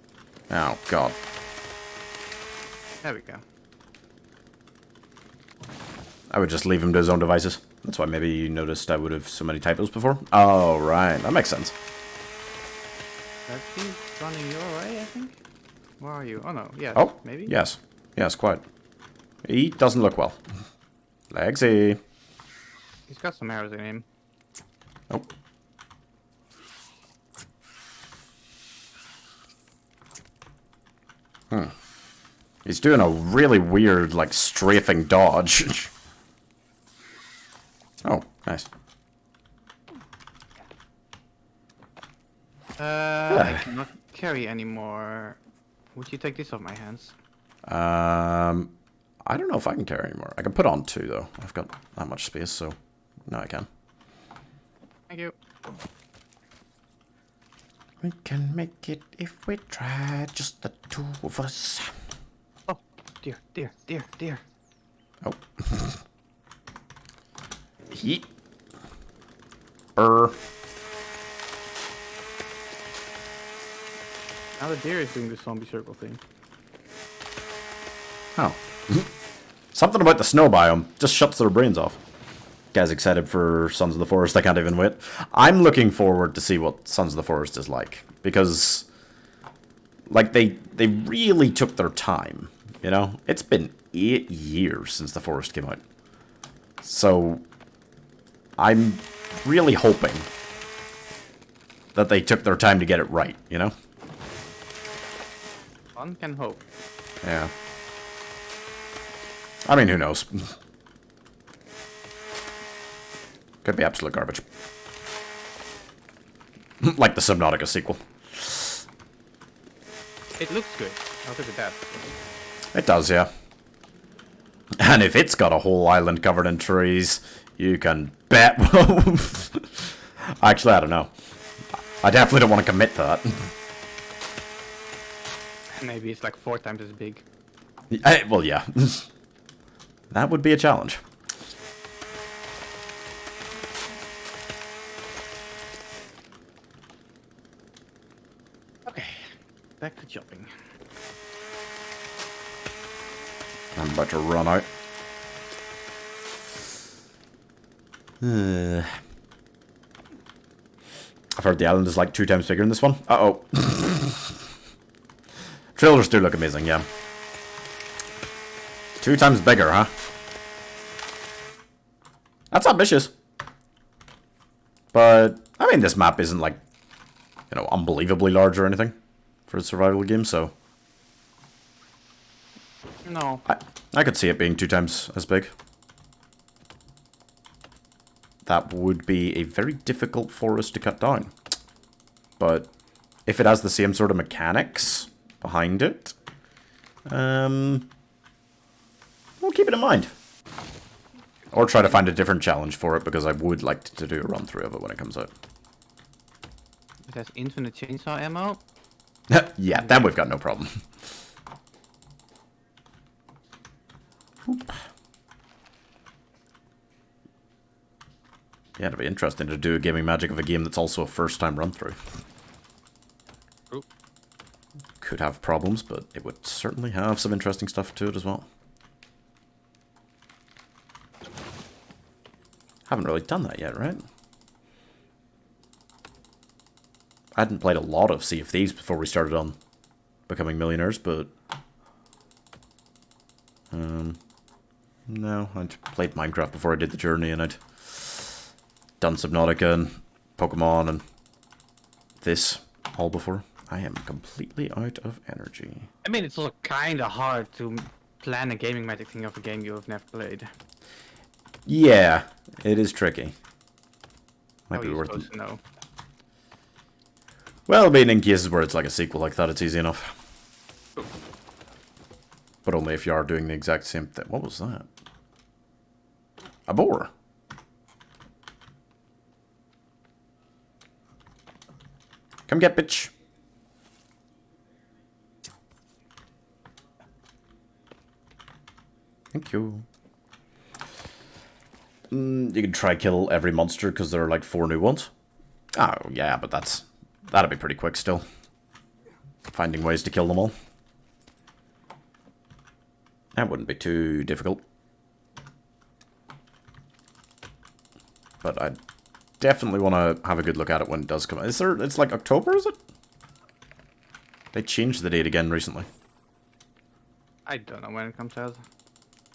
Oh, God. There we go. I would just leave him to his own devices. That's why maybe you noticed I would have so many typos before. Oh, right. That makes sense. Lexi's running your way, I think? Where are you? Oh, no. Yes. Oh, maybe? Yes. Yes, quite. He doesn't look well. Legsy. He's got some arrows in him. Oh. He's doing a really weird, like, strafing dodge. Oh, nice. I cannot carry anymore. Would you take this off my hands? I don't know if I can carry anymore. I can put on 2, though. I've got that much space, so no, I can. Thank you. We can make it if we try, just the 2 of us. Oh, dear. Oh. Heat. Burr. Now the deer is doing the zombie circle thing. Oh. Something about the snow biome just shuts their brains off. Guys excited for Sons of the Forest, I can't even wait. I'm looking forward to see what Sons of the Forest is like. Because, like, they really took their time, you know? It's been 8 years since the Forest came out. So, I'm really hoping that they took their time to get it right, you know? One can hope. Yeah. I mean, who knows? Could be absolute garbage. Like the Subnautica sequel. It looks good. I'll give it that. It does, yeah. And if it's got a whole island covered in trees, you can bet. Actually, I don't know. I definitely don't want to commit to that. Maybe it's like 4 times as big. Well, yeah. That would be a challenge. Okay, back to chopping. I'm about to run out. I've heard the island is like 2 times bigger in this one. Uh-oh. Trailers do look amazing, yeah. 2 times bigger, huh? That's ambitious. But, I mean, this map isn't like, you know, unbelievably large or anything for a survival game, so... No. I could see it being 2 times as big. That would be a very difficult forest to cut down. But if it has the same sort of mechanics behind it, we'll keep it in mind. Or try to find a different challenge for it, because I would like to do a run through of it when it comes out. It has infinite chainsaw ammo. Yeah, then we've got no problem. Oop. Yeah, it'd be interesting to do a gaming magic of a game that's also a first-time run-through. Oop. Could have problems, but it would certainly have some interesting stuff to it as well. Haven't really done that yet, right? I hadn't played a lot of Sea of Thieves before we started on Becoming Millionaires, but No, I'd played Minecraft before I did the journey, and I'd done Subnautica and Pokemon and this all before. I am completely out of energy. I mean, it's also kind of hard to plan a gaming magic thing of a game you have never played. Yeah, it is tricky. How Might are be you worth supposed it. to know? Well, I mean, in cases where it's like a sequel like that, it's easy enough. But only if you are doing the exact same thing. What was that? A boar. Come get, bitch. Thank you. You can try kill every monster because there are like 4 new ones. Oh, yeah, but that'll be pretty quick still. Finding ways to kill them all. That wouldn't be too difficult. But I definitely want to have a good look at it when it does come out. It's like October, is it? They changed the date again recently. I don't know when it comes out.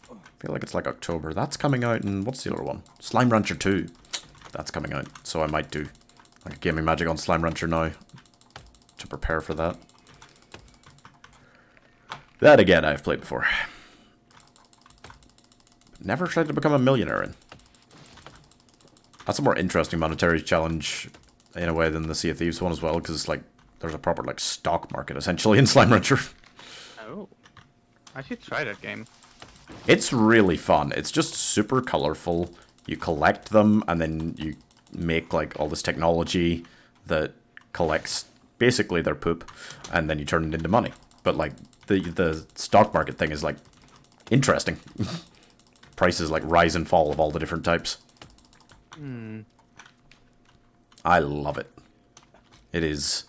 I feel like it's like October. That's coming out, and what's the other one? Slime Rancher 2. That's coming out, so I might do like a gaming magic on Slime Rancher now to prepare for that. That again, I've played before. Never tried to become a millionaire in. That's a more interesting monetary challenge in a way than the Sea of Thieves one as well, because like there's a proper like stock market essentially in Slime Rancher. Oh. I should try that game. It's really fun. It's just super colorful. You collect them, and then you make like all this technology that collects basically their poop, and then you turn it into money. But like the stock market thing is like interesting. Prices like rise and fall of all the different types. I love it. It is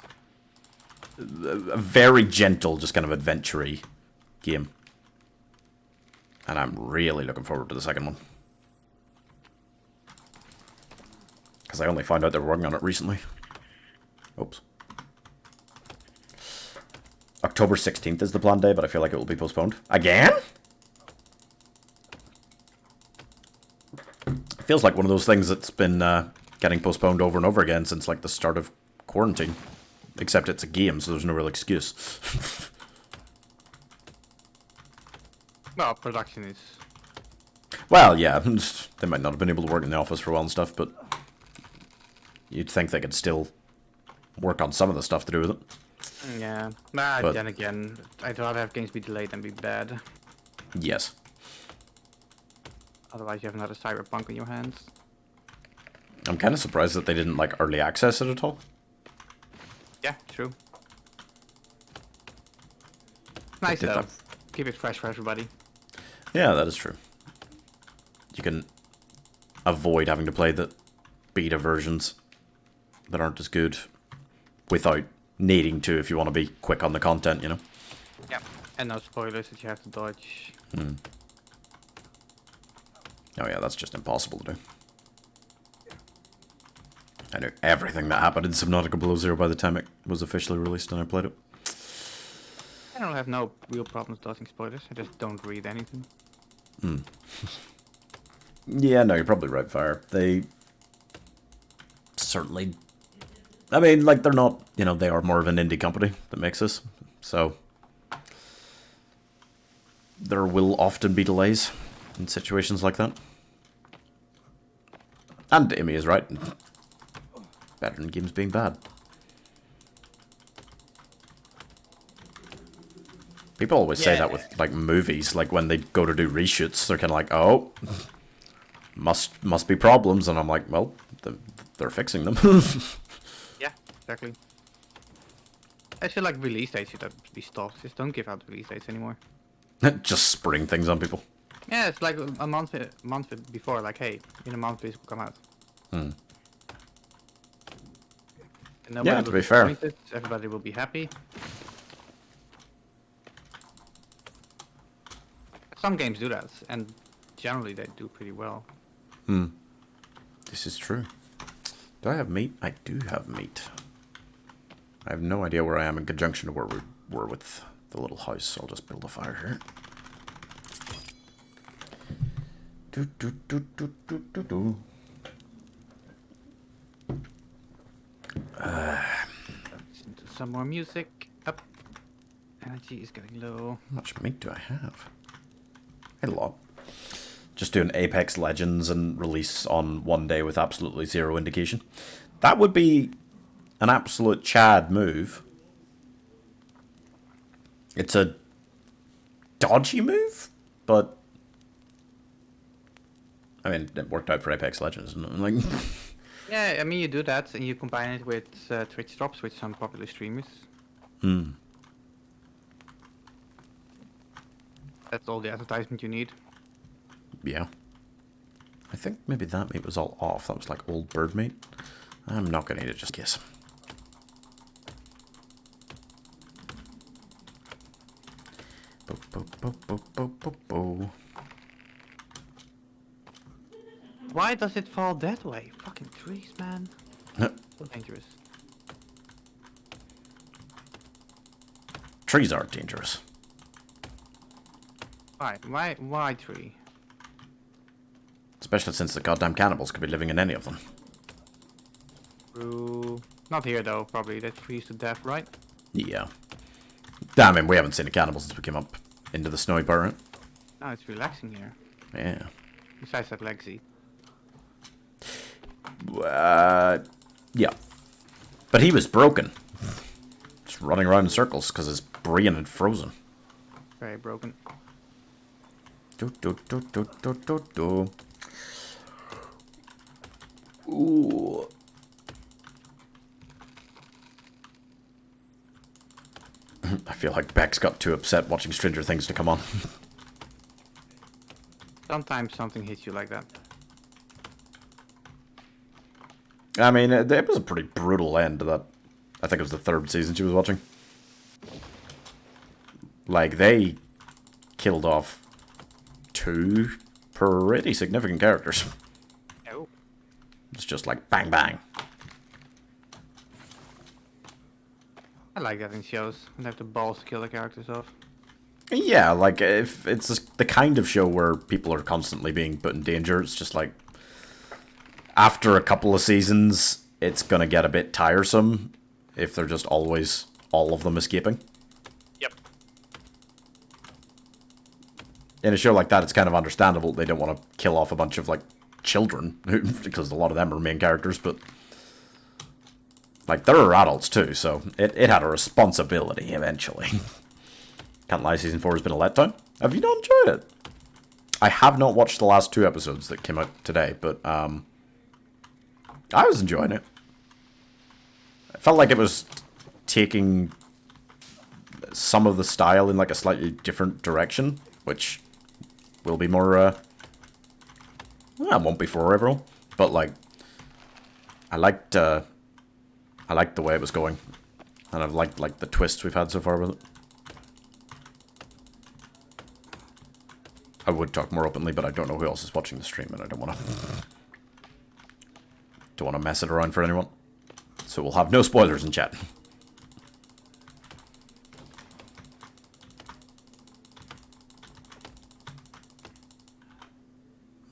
a very gentle, just kind of adventure-y game. And I'm really looking forward to the second one. Because I only found out they were working on it recently. Oops. October 16th is the planned day, but I feel like it will be postponed. Again? It feels like one of those things that's been getting postponed over and over again since like the start of quarantine. Except it's a game, so there's no real excuse. Well, production is... Well, yeah, they might not have been able to work in the office for a while and stuff, but you'd think they could still work on some of the stuff to do with it. Yeah. But Then again, I'd rather have games be delayed than be bad. yes. Otherwise you have another Cyberpunk on your hands. I'm kind of surprised that they didn't, like, early access it at all. Yeah, true. Nice did though. that. Keep it fresh for everybody. Yeah, that is true. You can avoid having to play the beta versions that aren't as good without needing to if you want to be quick on the content, you know? Yeah. And no spoilers that you have to dodge. Oh yeah, that's just impossible to do. I knew everything that happened in Subnautica Below Zero by the time it was officially released and I played it. I don't have no real problems dodging spoilers. I just don't read anything. Yeah, no, you're probably right, Fire. They certainly... I mean, like, they're not... You know, they are more of an indie company that makes this. So... there will often be delays in situations like that. And Amy is right. Better than games being bad. People always say that with, like, movies. Like, when they go to do reshoots, they're kind of like, oh... Must be problems, and I'm like, well, they're fixing them. Yeah, exactly. I feel like release dates should be stopped. Just don't give out release dates anymore. Just spring things on people. Yeah, it's like a month before, like, hey, in a month this will come out. And nobody Yeah, will to be fair. disappointed, everybody will be happy. Some games do that, and generally they do pretty well. This is true. Do I have meat? I do have meat. I have no idea where I am in conjunction to where we were with the little house, so I'll just build a fire here. Do, do, do, do, do, do, do. Listen to some more music. Up. Energy is getting low. How much meat do I have? A lot. Just doing Apex Legends and release on one day with absolutely zero indication. That would be an absolute Chad move. It's a dodgy move, but I mean, it worked out for Apex Legends, isn't it? Like, Yeah, I mean, you do that and you combine it with Twitch drops with some popular streamers. That's all the advertisement you need. yeah. I think maybe that meat was all off. That was like old bird meat. I'm not gonna eat it, just guess. Bo, bo, bo, bo, bo, bo, bo. Why does it fall that way? Fucking trees, man. So dangerous. Trees are dangerous. Why? Why tree? Especially since the goddamn cannibals could be living in any of them. True. Not here though, probably. That freeze to death, right? Yeah. I mean, we haven't seen a cannibal since we came up into the snowy part, right? No, it's relaxing here. Yeah. Besides that Lexi. Yeah. But he was broken. Just running around in circles because his brain had frozen. Very broken. Do, do, do, do, do, do, do. Ooh. I feel like Bex got too upset watching Stranger Things to come on. Sometimes something hits you like that. I mean, it was a pretty brutal end to that. I think it was the 3rd season she was watching. Like, they killed off 2 pretty significant characters. Oh. It's just like bang bang. I like that in shows. And have the balls to kill the characters off. Yeah, like, if it's the kind of show where people are constantly being put in danger, it's just like, after a couple of seasons, it's gonna get a bit tiresome if they're just always, all of them escaping. Yep. In a show like that, it's kind of understandable they don't want to kill off a bunch of, like, children, because a lot of them are main characters, but, like, there are adults too, so it had a responsibility eventually. Can't lie, season 4 has been a letdown. Have you not enjoyed it? I have not watched the last 2 episodes that came out today, but I was enjoying it. I felt like it was taking some of the style in like a slightly different direction, which will be more, well, won't be for everyone, but like, I liked the way it was going, and I've liked like the twists we've had so far with it. I would talk more openly, but I don't know who else is watching the stream, and I don't want to mess it around for anyone. So we'll have no spoilers in chat.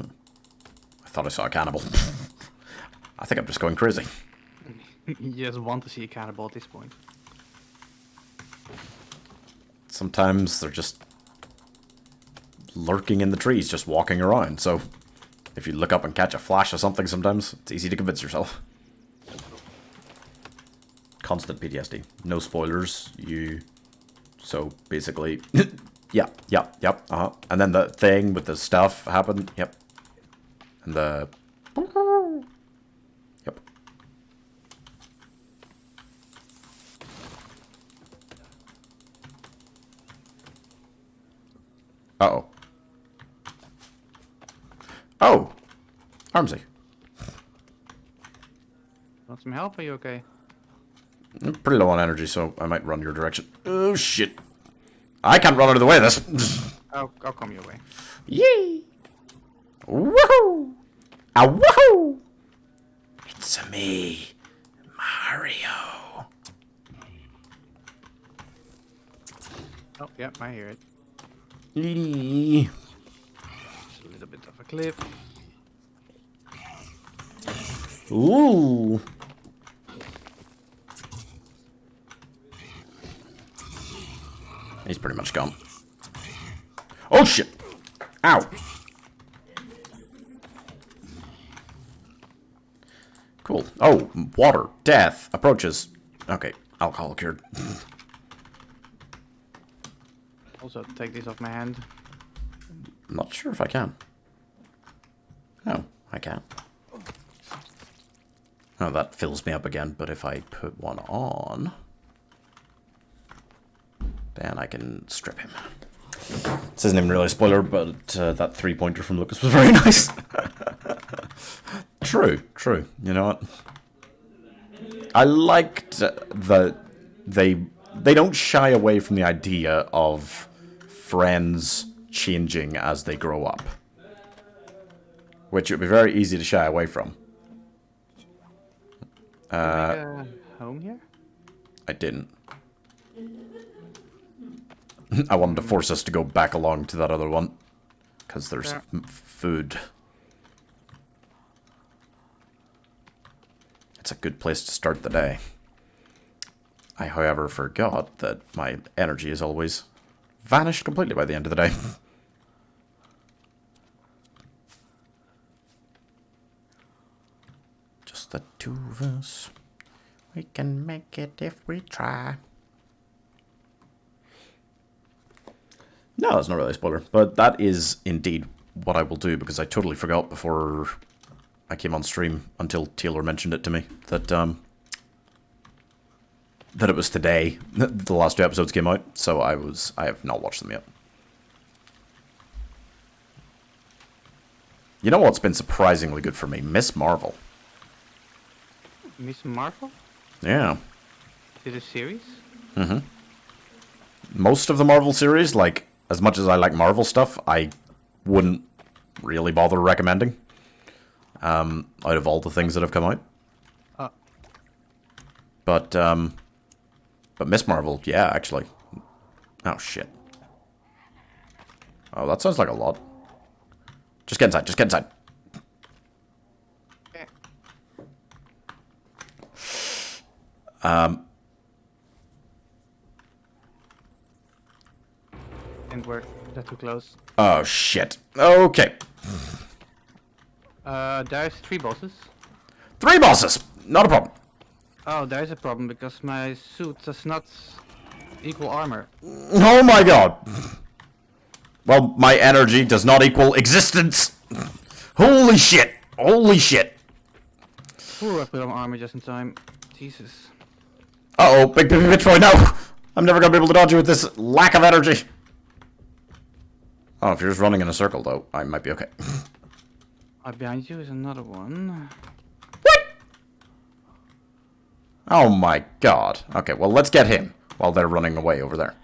I thought I saw a cannibal. I think I'm just going crazy. You just want to see a cannibal at this point. Sometimes they're just lurking in the trees, just walking around, so if you look up and catch a flash of something sometimes, it's easy to convince yourself. Constant PTSD. No spoilers, so basically, yep, and then the thing with the stuff happened, yep. And the... Yep. Uh-oh. Oh! Armsy. Want some help? Are you okay? I'm pretty low on energy, so I might run your direction. Oh, shit. I can't run out of the way of this. I'll come your way. Yee! Woohoo! Ah, woohoo! It's me, Mario. Oh, yeah, I hear it. Eee. It's a little bit of a cliff. Ooh. He's pretty much gone. Oh shit! Ow! Cool. Oh, water. Death. Approaches. Okay, alcohol cured. Also, take this off my hand. I'm not sure if I can. Oh, I can. Oh, that fills me up again, but if I put one on, then I can strip him. This isn't even really a spoiler, but that 3-pointer from Lucas was very nice. True, true. You know what? I liked that they don't shy away from the idea of friends changing as they grow up, which would be very easy to shy away from. Home here? I didn't. I wanted to force us to go back along to that other one, because there's food. It's a good place to start the day. I, however, forgot that my energy is always vanished completely by the end of the day. Just the two of us. We can make it if we try. No, that's not really a spoiler, but that is indeed what I will do, because I totally forgot before I came on stream until Taylor mentioned it to me that that it was today the last 2 episodes came out, so I have not watched them yet. You know what's been surprisingly good for me? Miss Marvel. Miss Marvel? Yeah. Is it a series? Mm-hmm. Most of the Marvel series, like, as much as I like Marvel stuff, I wouldn't really bother recommending. Out of all the things that have come out. But Miss Marvel, yeah, actually. Oh, shit. Oh, that sounds like a lot. Just get inside, just get inside. Okay. Um, And we're that too close. oh, shit. Okay. There's 3 bosses. 3 bosses! Not a problem. Oh, there's a problem because my suit does not equal armor. Oh my god. Well, my energy does not equal existence. Holy shit. Holy shit. Ooh, I put on armor just in time. Jesus. Uh-oh, big bitch boy, no! I'm never gonna be able to dodge you with this lack of energy. Oh, if you're just running in a circle, though, I might be okay. Behind you is another one. What? Oh my god. Okay, well, let's get him while they're running away over there.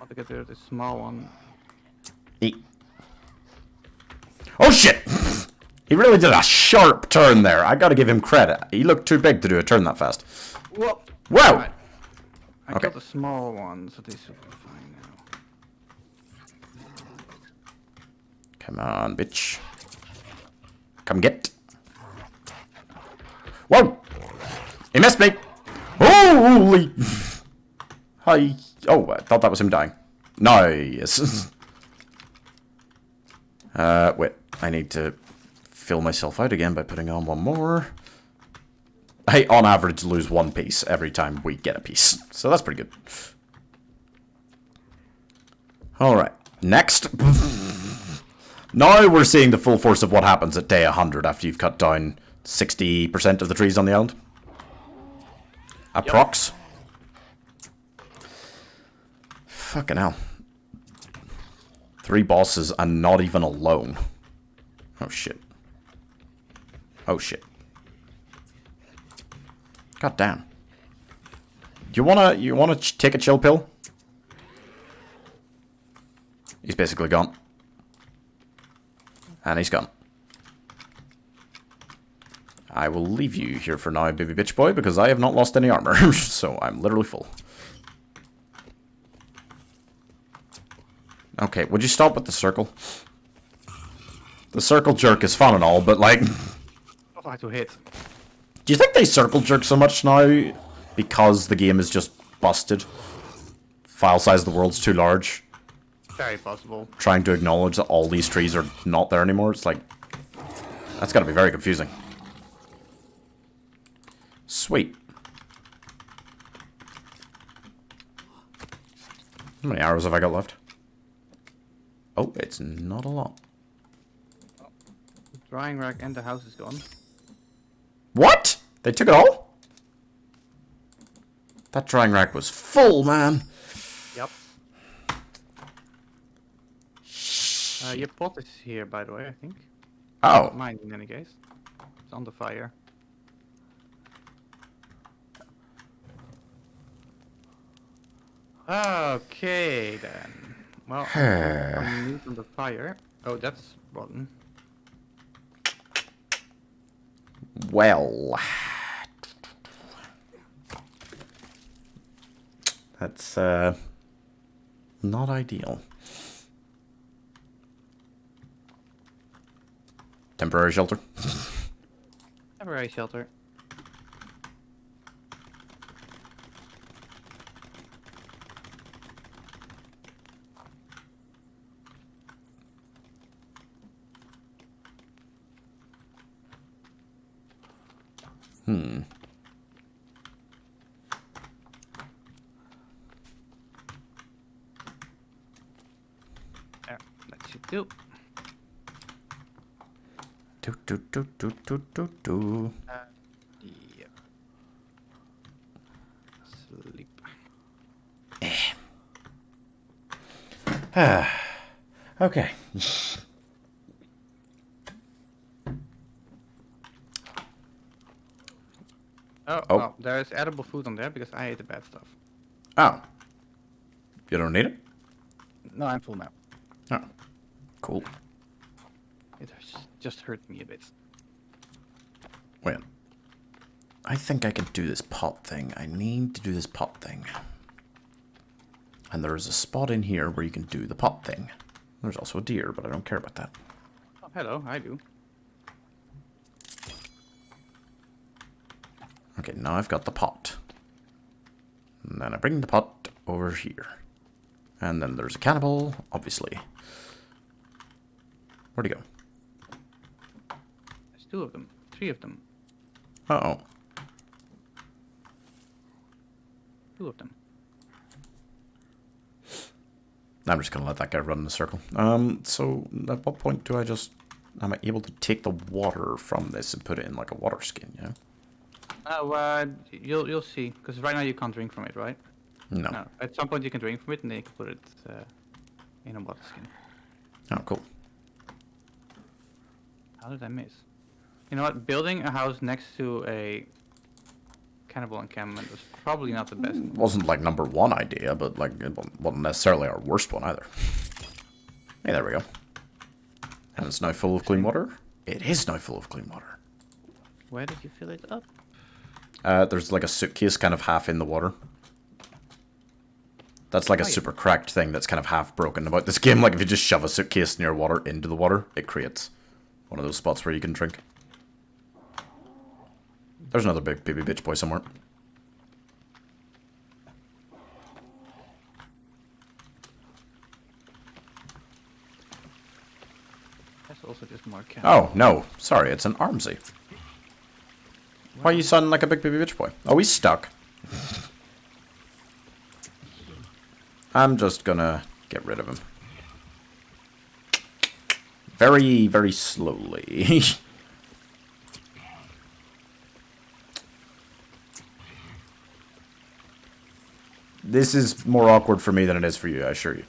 I'll get rid of the small one. Eat. Oh shit! He really did a sharp turn there. I gotta give him credit. He looked too big to do a turn that fast. Whoa! Whoa! Right. I Okay. got the small one, so this will be fine now. Come on, bitch. Come get. Whoa! He missed me! Holy! Hi. Oh, I thought that was him dying. Nice. Wait. I need to fill myself out again by putting on one more. I, on average, lose 1 piece every time we get a piece. So that's pretty good. Alright. Next. Now we're seeing the full force of what happens at day 100 after you've cut down 60% of the trees on the island. Approx. Fucking hell. 3 bosses and not even alone. Oh shit. Oh shit. God damn. You wanna take a chill pill? He's basically gone. And he's gone. I will leave you here for now, baby bitch boy, because I have not lost any armor, so I'm literally full. Okay, would you stop with the circle? The circle jerk is fun and all, but like... Oh, hard to hit. Do you think they circle jerk so much now because the game is just busted? File size of the world's too large. Very possible. Trying to acknowledge that all these trees are not there anymore. It's like... That's gotta be very confusing. Sweet. How many arrows have I got left? Oh, it's not a lot. The drying rack and the house is gone. What? They took it all? That drying rack was full, man. Yep. Your pot is here, by the way, I think. Oh. Mine, in any case. It's on the fire. Okay, then. Well, I'm moved on the fire. Oh, that's rotten. Well. That's, not ideal. Temporary shelter. Temporary shelter. There, that should do. Do. Yeah. Sleep. Okay. Oh, well, there's edible food on there because I ate the bad stuff. Oh. You don't need it? No, I'm full now. Oh. Cool. It just hurt me a bit. Wait. I think I can do this pot thing. I need to do this pot thing. And there's a spot in here where you can do the pot thing. There's also a deer, but I don't care about that. Oh, hello, I do. Okay, now I've got the pot. And then I bring the pot over here. And then there's a cannibal, obviously. Where'd he go? There's 2 of them. 3 of them. Uh-oh. 2 of them. I'm just gonna let that guy run in a circle. So at what point do I just... Am I able to take the water from this and put it in like a water skin, you know? You'll see. Because right now you can't drink from it, right? No. No. At some point you can drink from it and then you can put it in a water skin. Oh, cool. How did I miss? You know what? Building a house next to a cannibal encampment was probably not the best. Wasn't like #1 idea, but like it wasn't necessarily our worst one either. Hey, there we go. And it's now full of clean water? It is now full of clean water. Where did you fill it up? There's like a suitcase kind of half in the water. That's like a super cracked thing that's kind of half broken about this game. Like if you just shove a suitcase near water into the water, it creates one of those spots where you can drink. There's another big baby bitch boy somewhere. That's also just more Oh, no. Sorry, it's an Armsy. Why are you sounding like a big baby bitch boy? Oh, he's stuck. I'm just gonna get rid of him. Very, very slowly. This is more awkward for me than it is for you, I assure you.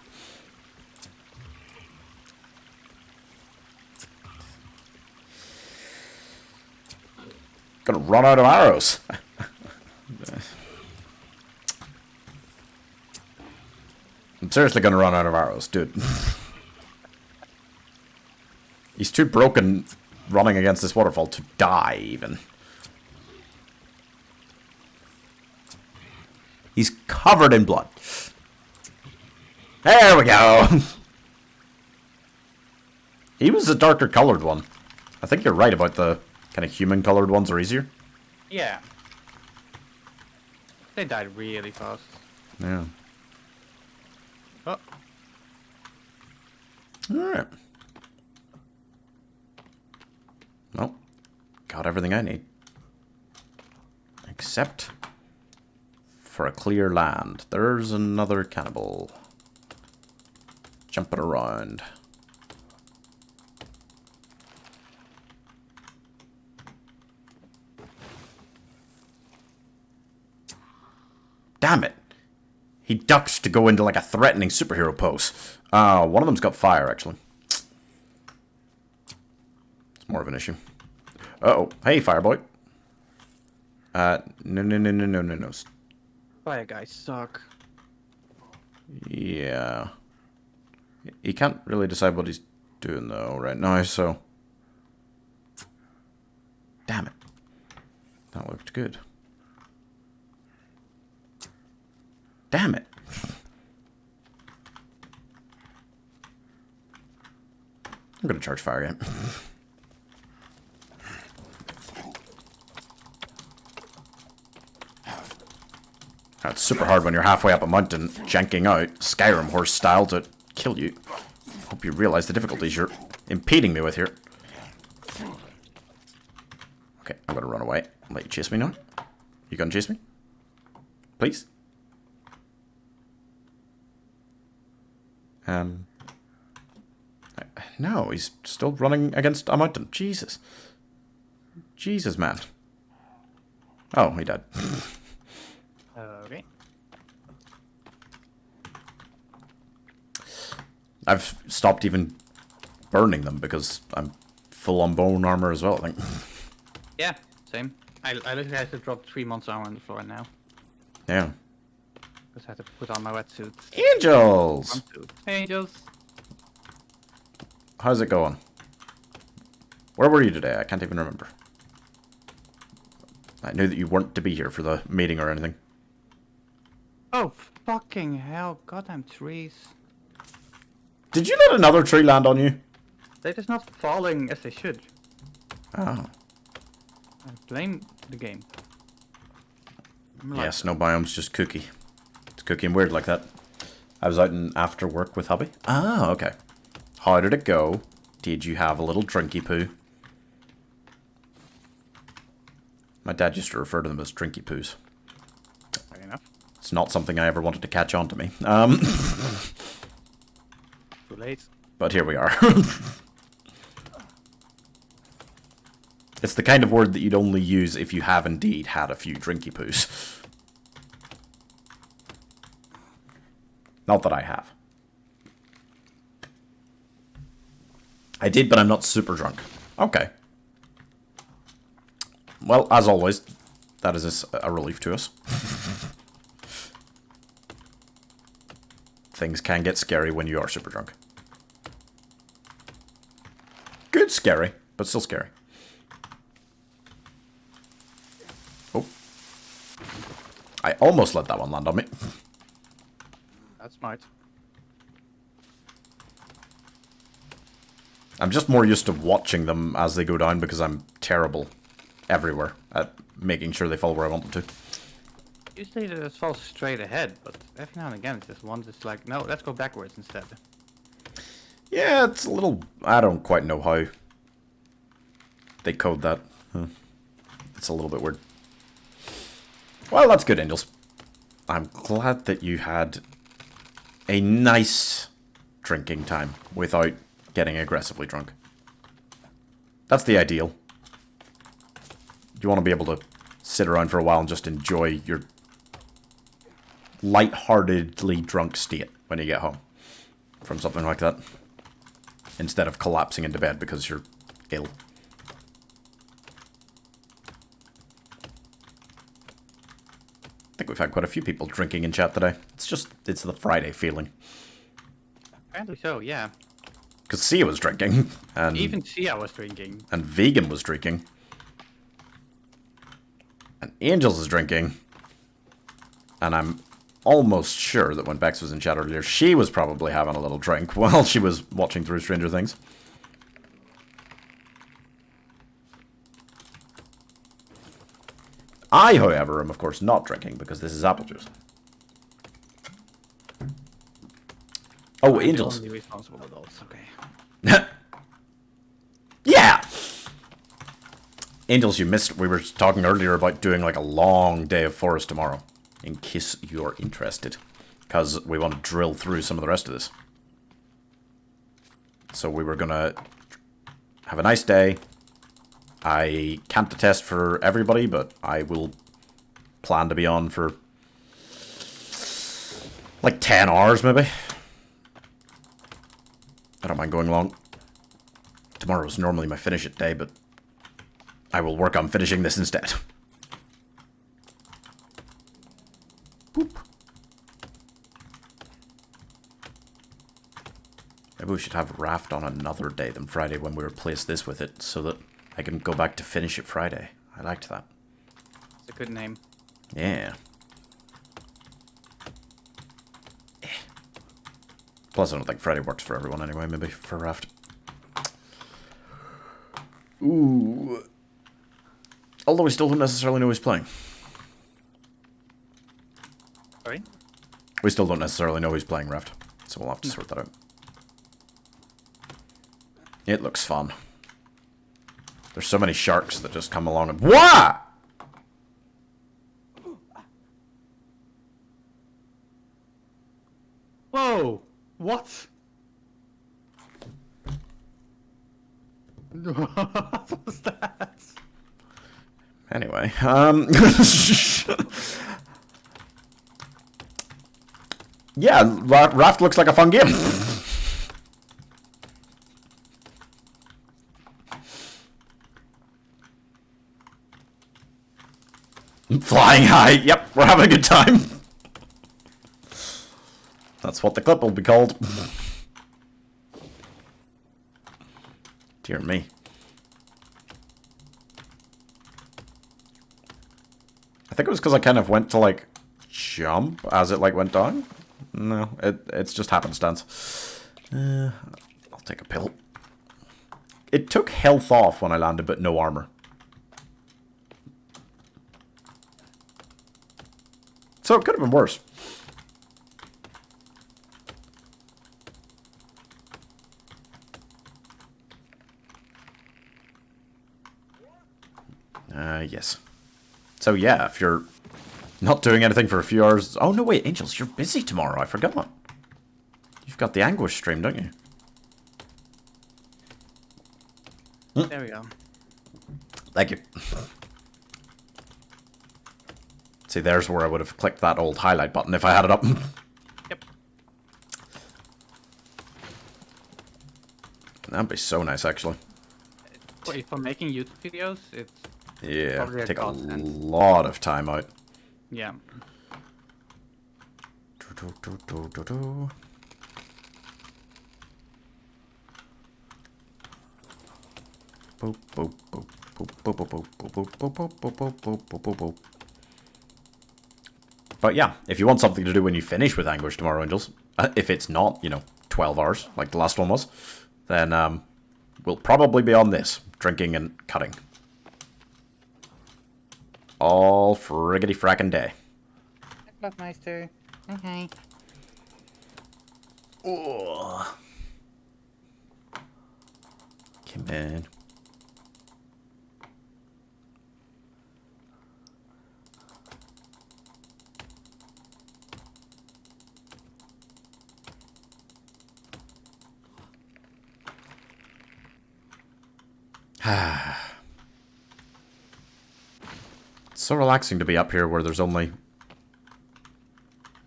Gonna run out of arrows. I'm seriously gonna run out of arrows, dude. He's too broken running against this waterfall to die, even. He's covered in blood. There we go. He was a darker colored one. I think you're right about the kind of human colored ones are easier. Yeah. They died really fast. Yeah. Oh. Alright. Well, got everything I need. Except for a clear land. There's another cannibal. Jumping around. Damn it. He ducks to go into like a threatening superhero pose. One of them's got fire, actually. It's more of an issue. Uh-oh. Hey, Fireboy. No. Fire guys suck. Yeah. He can't really decide what he's doing, though, right now, so... Damn it. That looked good. Damn it. I'm gonna charge fire again. It's super hard when you're halfway up a mountain, janking out, Skyrim horse style, to kill you. Hope you realize the difficulties you're impeding me with here. Okay, I'm gonna run away. I'll let you chase me now. You gonna chase me? Please? No, he's still running against a mountain. Jesus. Jesus, man. Oh, he died. Okay. I've stopped even burning them because I'm full on bone armor as well, I think. Yeah, same. I literally have to drop 3 months armor on the floor now. Yeah. Because I have to put on my wetsuit. Angels! Hey, Angels. How's it going? Where were you today? I can't even remember. I knew that you weren't to be here for the meeting or anything. Oh, fucking hell. Goddamn trees. Did you let another tree land on you? They're just not falling as they should. Oh. I blame the game. Yeah, snow biome's just cookie. It's cookie and weird like that. I was out in after work with hubby. Oh, okay. How did it go? Did you have a little drinky poo? My dad used to refer to them as drinky poos. Fair enough. It's not something I ever wanted to catch on to me. Too late. But here we are. It's the kind of word that you'd only use if you have indeed had a few drinky poos. Not that I have. I did, but I'm not super drunk. Okay. Well, as always, that is a relief to us. Things can get scary when you are super drunk. Good scary, but still scary. Oh. I almost let that one land on me. That's smart. I'm just more used to watching them as they go down because I'm terrible everywhere at making sure they fall where I want them to. Usually they just fall straight ahead, but every now and again it's just one that's like, no, let's go backwards instead. Yeah, it's a little... I don't quite know how they code that. It's a little bit weird. Well, that's good, Angels. I'm glad that you had a nice drinking time without getting aggressively drunk. That's the ideal. You want to be able to sit around for a while and just enjoy your lightheartedly drunk state when you get home from something like that, instead of collapsing into bed because you're ill. I think we've had quite a few people drinking in chat today. It's the Friday feeling. Apparently so, yeah. Because Sia was drinking, and Even Sia was drinking. and Vegan was drinking, and Angels is drinking, and I'm almost sure that when Bex was in chat earlier, she was probably having a little drink while she was watching through Stranger Things. I, however, am of course not drinking because this is apple juice. Oh, I'm Angels. the only responsible adults. Okay. Yeah! Angels, you missed. We were talking earlier about doing like a long day of forest tomorrow. In case you're interested. Because we want to drill through some of the rest of this. So we were going to have a nice day. I can't attest for everybody, but I will plan to be on for like 10 hours maybe. I don't mind going long. Tomorrow's normally my finish it day, but I will work on finishing this instead. Boop. Maybe we should have Raft on another day than Friday when we replace this with it, so that I can go back to finish it Friday. I liked that. It's a good name. Yeah. Plus, I don't think Friday works for everyone anyway, maybe for Raft. Ooh. Although we still don't necessarily know who's playing. Sorry? We still don't necessarily know who's playing Raft, so we'll have to sort that out. It looks fun. There's so many sharks that just come along and... What?! Whoa! What? What was that? Anyway, yeah, Raft looks like a fun game. Flying high. Yep, we're having a good time. That's what the clip will be called. Dear me. I think it was because I kind of went to, like, jump as it, like, went down. No, it's just happenstance. I'll take a pill. It took health off when I landed, but no armor. So it could have been worse. Yes. So yeah, if you're not doing anything for a few hours... Oh, no, wait, Angels, you're busy tomorrow. I forgot. You've got the Anguish stream, don't you? There we go. Thank you. See, there's where I would have clicked that old highlight button if I had it up. Yep. That'd be so nice, actually. For making YouTube videos, it's Yeah, probably a take a godsend. lot of time out. Yeah. But yeah, if you want something to do when you finish with Anguish tomorrow, Angels, if it's not, you know, 12 hours, like the last one was, then we'll probably be on this, drinking and cutting. All friggity frackin' day. That's nice too. Okay. Oh. Come on. It's so relaxing to be up here where there's only,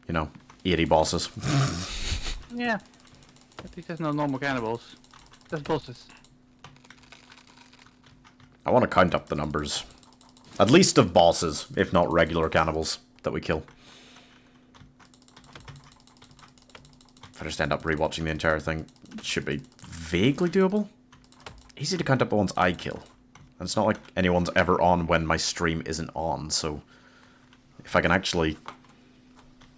you know, 80 bosses. Yeah. At least there's no normal cannibals. There's bosses. I want to count up the numbers. At least of bosses, if not regular cannibals that we kill. If I just end up rewatching the entire thing, it should be vaguely doable. Easy to count up the ones I kill. And it's not like anyone's ever on when my stream isn't on, so if I can actually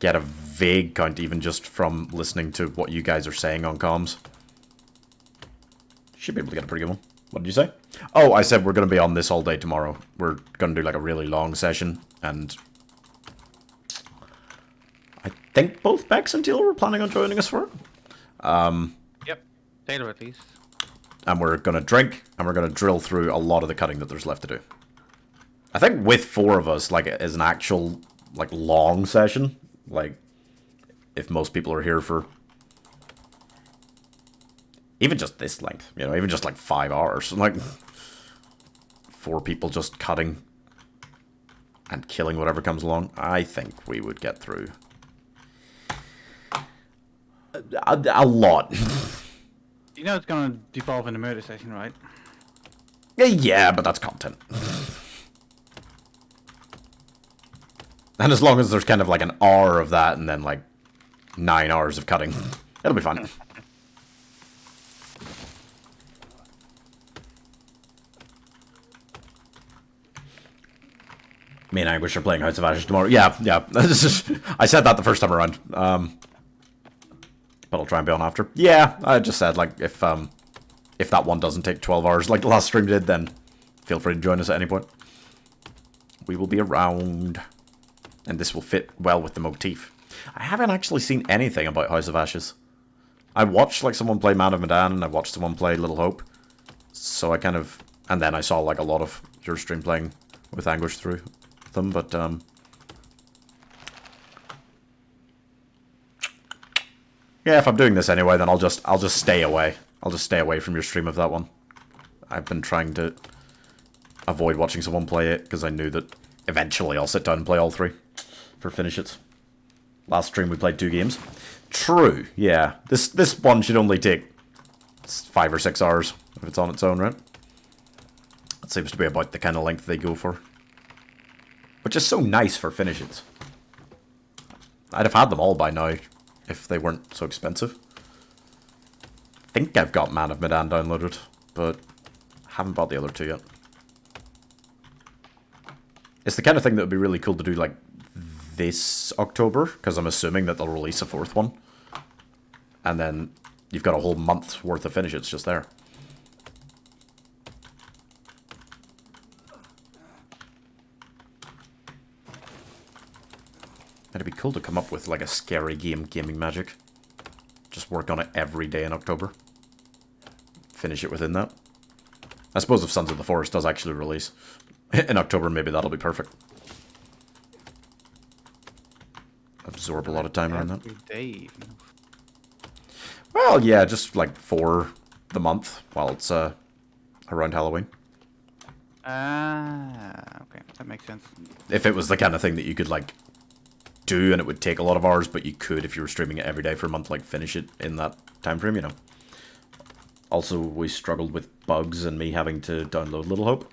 get a vague count even just from listening to what you guys are saying on comms, should be able to get a pretty good one. What did you say? Oh, I said we're going to be on this all day tomorrow. We're going to do like a really long session, and I think both Bex and Taylor were planning on joining us for it. Yep. Taylor at least. And we're going to drink, and we're going to drill through a lot of the cutting that there's left to do. I think with 4 of us, like, as an actual, like, long session, like, if most people are here for even just this length, you know, even just like 5 hours, like 4 people just cutting and killing whatever comes along, I think we would get through a lot. You know it's gonna devolve in a murder session, right? Yeah, but that's content. And as long as there's kind of like an hour of that and then like 9 hours of cutting, it'll be fun. Me and Anguish are playing House of Ashes tomorrow. Yeah. I said that the first time around. But I'll try and be on after. Yeah, I just said, like, if that one doesn't take 12 hours like the last stream did, then feel free to join us at any point. We will be around. And this will fit well with the motif. I haven't actually seen anything about House of Ashes. I watched, like, someone play Man of Medan, and I watched someone play Little Hope. So I kind of... And then I saw, like, a lot of your stream playing with Anguish through them, but, yeah, if I'm doing this anyway, then I'll just stay away. I'll just stay away from your stream of that one. I've been trying to avoid watching someone play it, because I knew that eventually I'll sit down and play all 3 for finish it. Last stream we played 2 games. True, yeah. This one should only take 5 or 6 hours if it's on its own, right? That seems to be about the kind of length they go for. Which is so nice for finishes. I'd have had them all by now if they weren't so expensive. I think I've got Man of Medan downloaded, but haven't bought the other 2 yet. It's the kind of thing that would be really cool to do, like, this October, because I'm assuming that they'll release a 4th one. And then you've got a whole month's worth of finishes just there. It'd be cool to come up with, like, a scary gaming magic. Just work on it every day in October. Finish it within that. I suppose if Sons of the Forest does actually release in October, maybe that'll be perfect. Absorb a lot of time around that. Every day. Well, yeah, just like for the month while it's around Halloween. Okay, that makes sense. If it was the kind of thing that you could like do and it would take a lot of hours, but you could, if you were streaming it every day for a month, like finish it in that time frame, you know. Also, we struggled with bugs and me having to download Little Hope.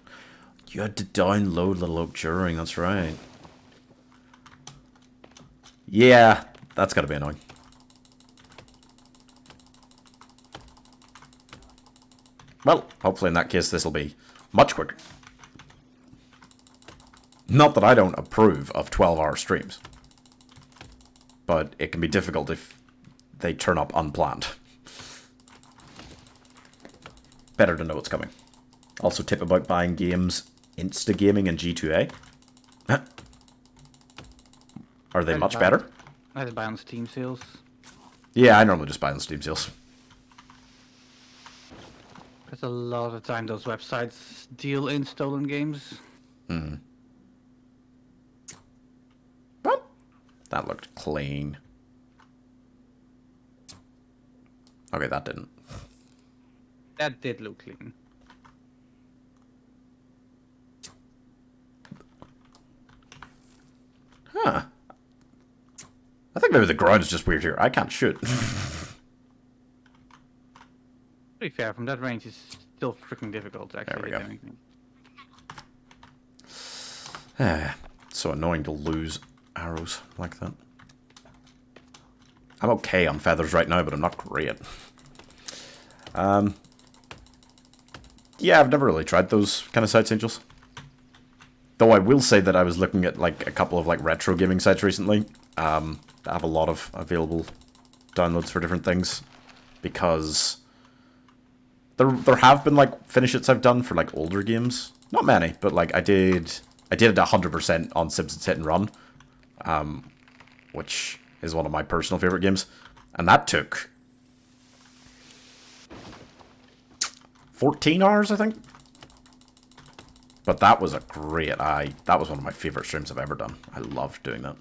You had to download Little Hope during, that's right. Yeah, that's gotta be annoying. Well, hopefully in that case this will be much quicker. Not that I don't approve of 12-hour streams. But it can be difficult if they turn up unplanned. Better to know what's coming. Also tip about buying games Instagaming and G2A. Are they much better? I had to buy on Steam sales. Yeah, I normally just buy on Steam sales. Because a lot of the time those websites deal in stolen games. Hmm. Well, that looked clean. Okay, that didn't. That did look clean. Huh. I think maybe the ground is just weird here. I can't shoot. To be fair, from that range it's still freaking difficult to actually There do we anything. So annoying to lose arrows like that. I'm okay on feathers right now, but I'm not great. Yeah, I've never really tried those kind of sites, Angels. Though I will say that I was looking at like a couple of like retro gaming sites recently. That have a lot of available downloads for different things. Because There have been like finishes I've done for like older games. Not many, but like I did it 100% on Simpsons Hit and Run, which is one of my personal favorite games, and that took 14 hours, I think. But that was a great. That was one of my favorite streams I've ever done. I loved doing that.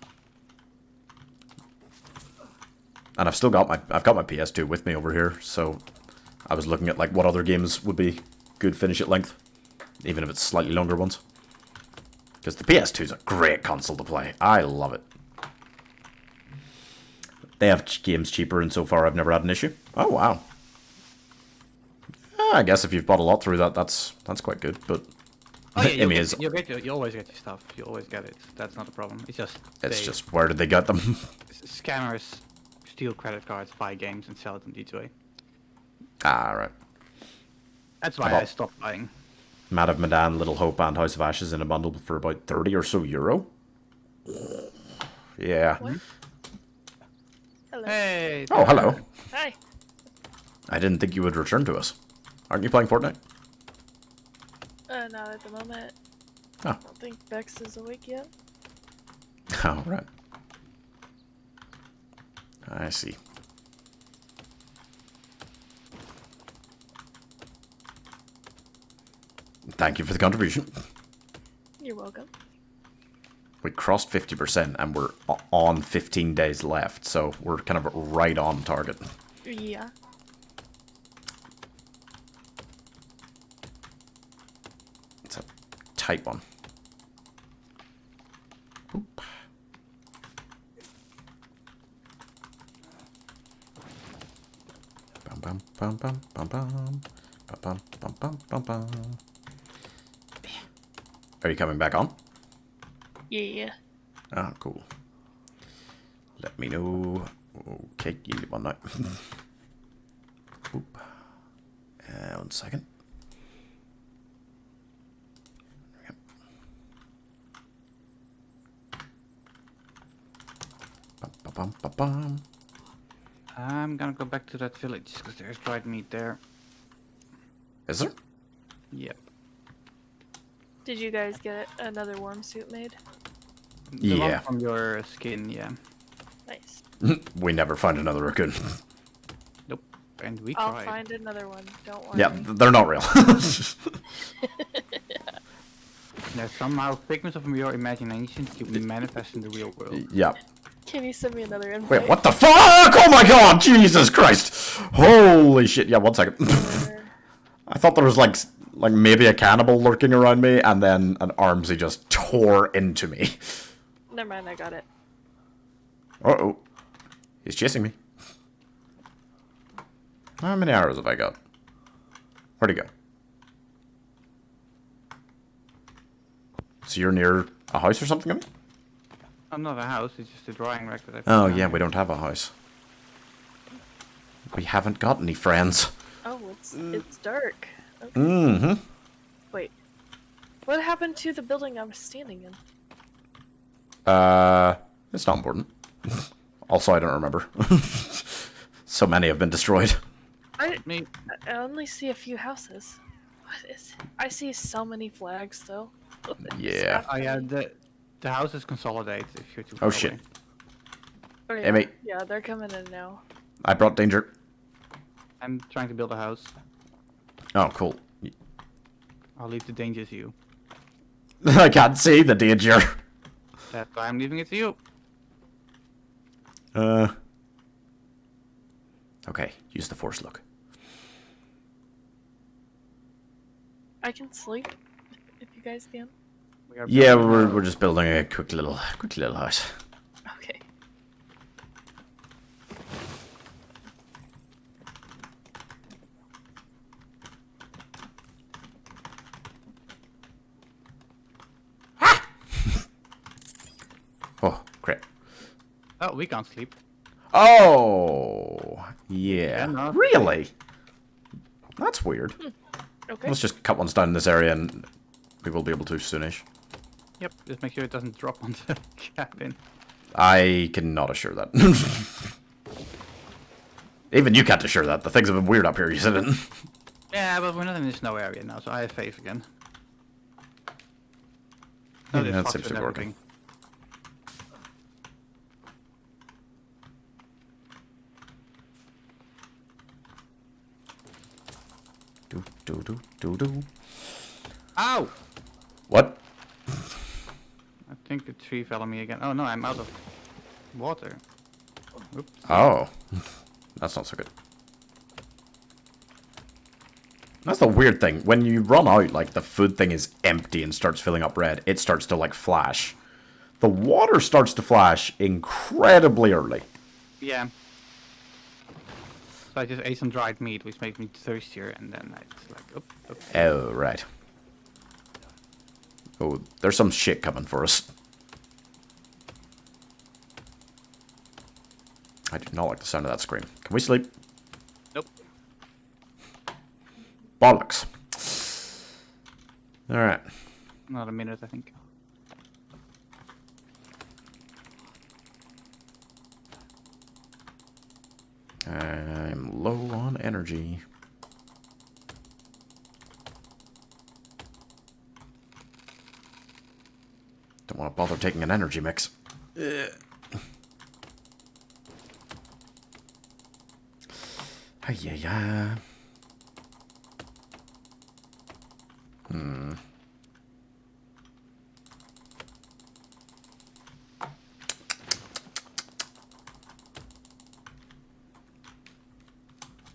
And I've got my PS2 with me over here, so I was looking at like what other games would be good finish at length, even if it's slightly longer ones. Because the PS2 is a great console to play. I love it. They have games cheaper, and so far I've never had an issue. Oh wow. I guess if you've bought a lot through that, that's quite good. But Oh yeah, you you always get your stuff. You always get it. That's not a problem. It's just where did they get them? scammers steal credit cards, buy games, and sell it on D2A. Ah, right. That's why I stopped buying. Mad of Medan, Little Hope, and House of Ashes in a bundle for about 30 or so euro. Yeah. What? Hello. Hey. Oh, hello. Hi. I didn't think you would return to us. Aren't you playing Fortnite? Not at the moment. Oh. I don't think Bex is awake yet. Oh, right. I see. Thank you for the contribution. You're welcome. We crossed 50% and we're on 15 days left, so we're kind of right on target. Yeah. It's a tight one. Oop. Bum bum bum bum bum bum bum bum bum bum bum. Are you coming back on? Yeah. Ah, cool. Let me know. Okay, give me one night. Oop. 1 second. Yep. Bum, bum, bum, bum. I'm gonna go back to that village because there's dried meat there. Is there? Yep. Did you guys get another warm suit made? The one Yeah. from your skin, yeah. Nice. We never find another raccoon. Nope. And we I'll tried. find another one. Don't worry. Yeah, they're not real. There's somehow figments of your imagination to manifest in the real world. Yeah. Can you send me another invite? Wait, what the fuck? Oh my god, Jesus Christ! Holy shit! Yeah, 1 second. I thought there was like maybe a cannibal lurking around me, and then an Armsy just tore into me. Never mind, I got it. Uh-oh. He's chasing me. How many arrows have I got? Where'd he go? So you're near a house or something? Oh, not a house, it's just a drawing rack that I put Oh down yeah, here. we don't have a house. We haven't got any friends. Oh, it's dark. Okay. Mm-hmm. Wait. What happened to the building I was standing in? It's not important. Also, I don't remember. So many have been destroyed. I Me. only see a few houses. What is it? I see so many flags though. Yeah. Oh yeah, the houses consolidate if you're too far Oh shit. away. Oh, Hey, mate. Yeah, they're coming in now. I brought danger. I'm trying to build a house. Oh, cool. I'll leave the danger to you. I can't see the danger. That's why I'm leaving it to you. Okay, use the force look. I can sleep if you guys can. We are Yeah, building a we're just building a quick little house. Okay. Oh, crap. Oh, we can't sleep. Oh, yeah. Yeah, no. Really? That's weird. Okay. Let's just cut ones down in this area and we will be able to soonish. Yep, just make sure it doesn't drop on the cabin. I cannot assure that. Even you can't assure that. The things have been weird up here, you said it. Yeah, but we're not in the snow area now, so I have faith again. Yeah, this that fucks seems to with be working. everything. Do. Ow! What? I think the tree fell on me again. Oh no, I'm out of water. Oops. Oh. That's not so good. That's the weird thing. When you run out, like, the food thing is empty and starts filling up red, it starts to, like, flash. The water starts to flash incredibly early. Yeah. So I just ate some dried meat, which made me thirstier, and then I just like, oop. Oh, right. Oh, there's some shit coming for us. I do not like the sound of that scream. Can we sleep? Nope. Bollocks. Alright. Not a minute, I think. I'm low on energy. Don't want to bother taking an energy mix. Yeah.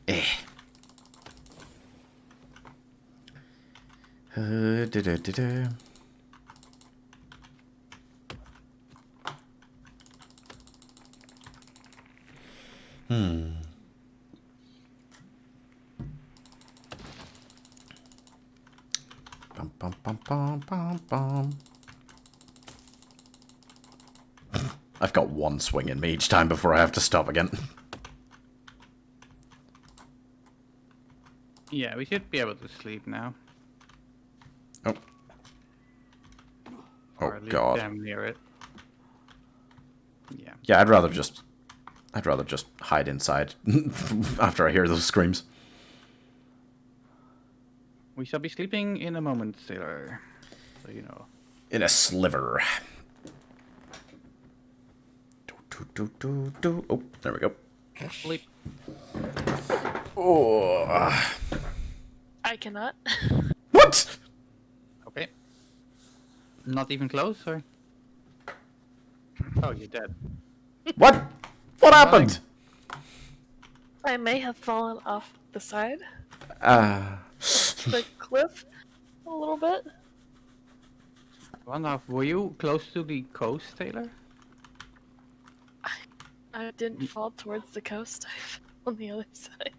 Eh. Da. Bum. I've got one swing in me each time before I have to stop again. Yeah, we should be able to sleep now. Oh. Or Oh, at least God. damn near it. Yeah. Yeah, I'd rather just hide inside after I hear those screams. We shall be sleeping in a moment, sailor. So you know. In a sliver. Oh, there we go. Sleep. Oh. I cannot. What? Okay. Not even close, or? Oh, you're dead. What? What happened? I may have fallen off the side, Uh, the cliff, a little bit. Randolph, were you close to the coast, Taylor? I didn't fall towards the coast. I fell on the other side.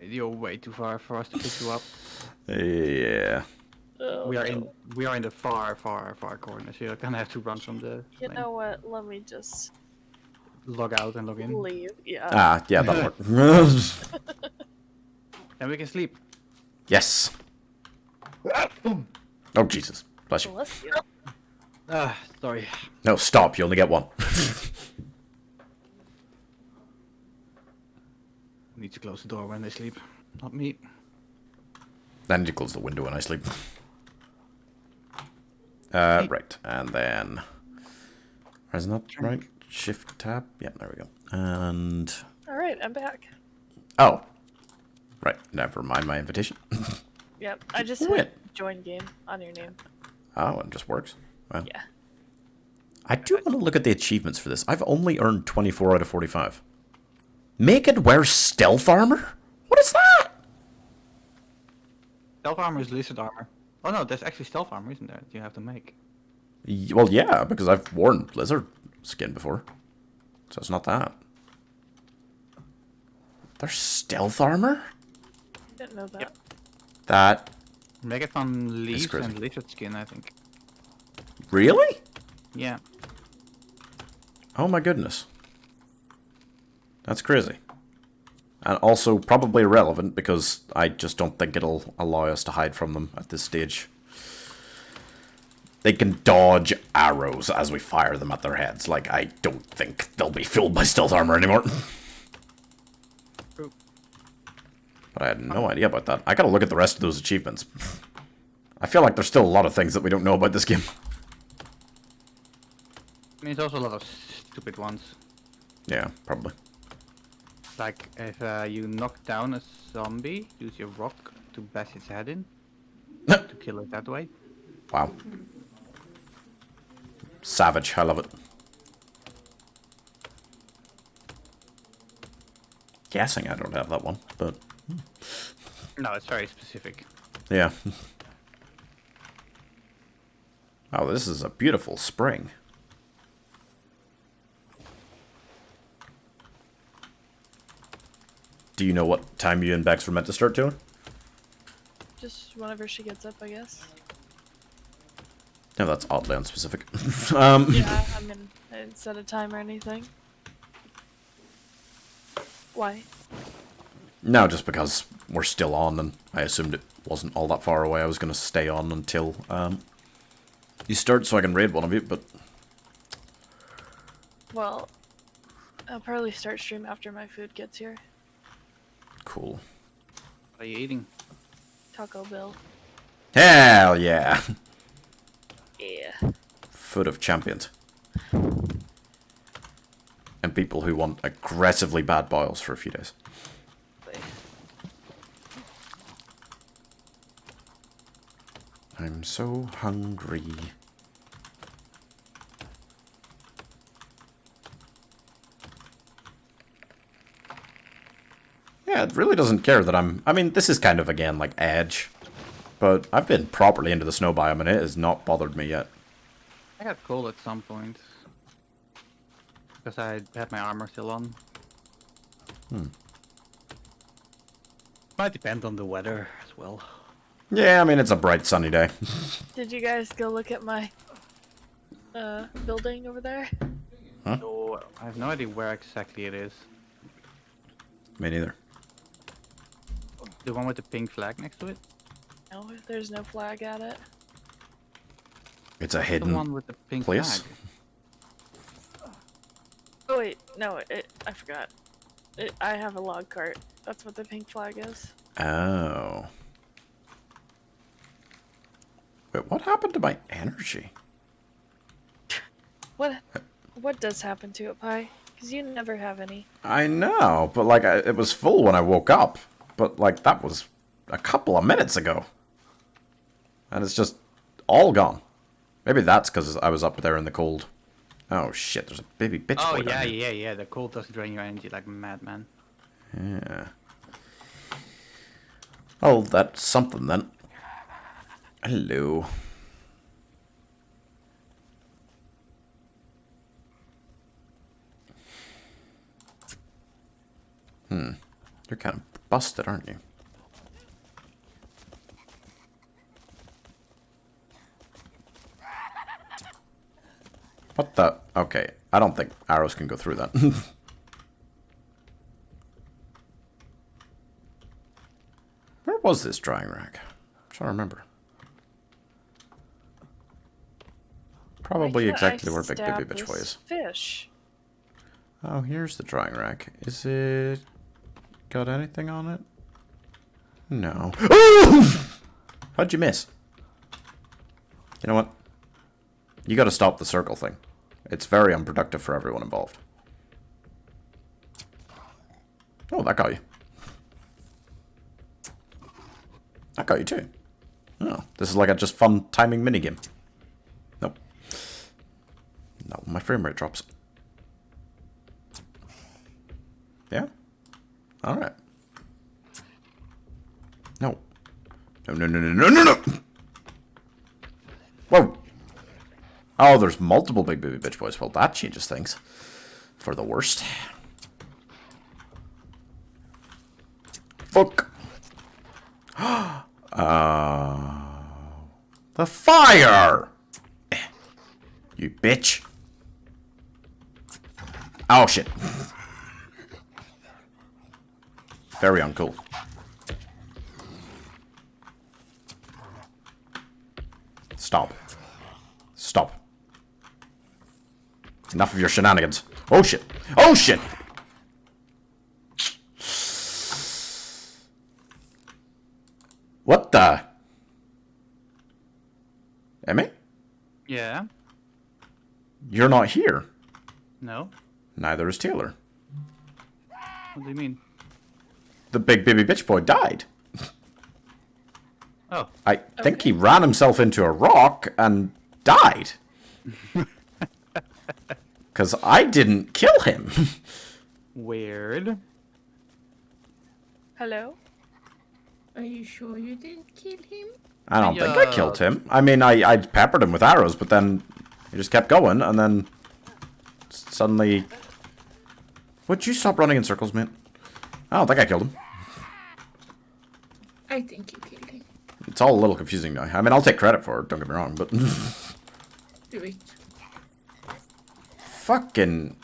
You're way too far for us to pick you up. yeah. Oh, We are no. in the far corner, so you're gonna have to run from the You plane. know what? Let me just Log out and log in. leave. Yeah. Ah, yeah, that'll work. And we can sleep. Yes. Oh, Jesus. Bless you. Bless you. Sorry. No, stop. You only get one. Need to close the door when they sleep. Not me. Then you close the window when I sleep. Right. And then... Isn't that right? Shift tab? Yeah, there we go. And... Alright, I'm back. Oh. Right. Never mind my invitation. Yep, I just Wait. hit join game on your name. Oh, it just works. Well, Yeah. I do want to look at the achievements for this. I've only earned 24 out of 45. Make it wear stealth armor? What is that? Stealth armor is lizard armor. Oh no, there's actually stealth armor, isn't there? That you have to make. Well, yeah, because I've worn lizard skin before. So it's not that. There's stealth armor? Didn't know that. Yep. That... Make it from leaves crazy. and lizard skin, I think. Really? Yeah. Oh my goodness. That's crazy. And also probably irrelevant because I just don't think it'll allow us to hide from them at this stage. They can dodge arrows as we fire them at their heads. Like, I don't think they'll be fooled by stealth armor anymore. True. But I had no idea about that. I gotta look at the rest of those achievements. I feel like there's still a lot of things that we don't know about this game. I mean, there's also a lot of stupid ones. Yeah, probably. Like, if you knock down a zombie, use your rock to bash its head in. To kill it that way. Wow. Savage, I love it. Guessing I don't have that one, but... No, it's very specific. yeah. Oh, this is a beautiful spring. Do you know what time you and Bex were meant to start doing? Just whenever she gets up, I guess. No, that's oddly unspecific. Yeah, I mean, I didn't set a time or anything. Why? No, just because we're still on, and I assumed it wasn't all that far away. I was going to stay on until you start so I can raid one of you, but... Well, I'll probably start stream after my food gets here. Cool. What are you eating? Taco Bell. Hell yeah! Yeah. Foot of champions. And people who want aggressively bad boils for a few days. I'm so hungry. Yeah, it really doesn't care that I mean, this is kind of, again, like Edge. But I've been properly into the snow biome and it has not bothered me yet. I got cold at some point. Because I had my armor still on. Might depend on the weather as well. Yeah, I mean, it's a bright sunny day. Did you guys go look at my building over there? So, I have no idea where exactly it is. Me neither. The one with the pink flag next to it? No, there's no flag at it. It's a The hidden one with the pink place. flag. Oh wait, no, I forgot. I have a log cart. That's what the pink flag is. Oh. Wait, what happened to my energy? What does happen to it, Pi? Because you never have any. I know, but like, it was full when I woke up. But like, that was a couple of minutes ago. And it's just all gone. Maybe that's because I was up there in the cold. Oh shit, there's a baby bitch Oh boy down here. yeah. The cold does drain your energy like a madman. Yeah. Oh, that's something then. Hello. You're kind of busted, aren't you? What the? Okay, I don't think arrows can go through that. Where was this drying rack? I'm trying to remember. Probably Why can't exactly I where Big Baby stab Bitch Boy this is. Fish. Oh, here's the drying rack. Is it got anything on it? No. How'd you miss? You know what? You gotta stop the circle thing. It's very unproductive for everyone involved. Oh, that got you. That got you too. Oh, this is like a just fun timing minigame. Nope. No, my frame rate drops. Yeah? Alright. No. No. Whoa. Oh, there's multiple Big Baby Bitch Boys. Well, that changes things. For the worst. Fuck. The fire! You bitch. Oh, shit. Very uncool. Stop. Stop. Enough of your shenanigans. Oh shit. Oh shit! What the? Emmy? Yeah. You're not here. No. Neither is Taylor. What do you mean? The big baby bitch boy died. Oh. I think he ran himself into a rock and died. Because I didn't kill him. Weird. Hello? Are you sure you didn't kill him? I don't think I killed him. I mean, I peppered him with arrows, but then he just kept going, and then suddenly... Would you stop running in circles, man? I don't think I killed him. I think you killed him. It's all a little confusing now. I mean, I'll take credit for it, don't get me wrong, but... Do it. Fucking...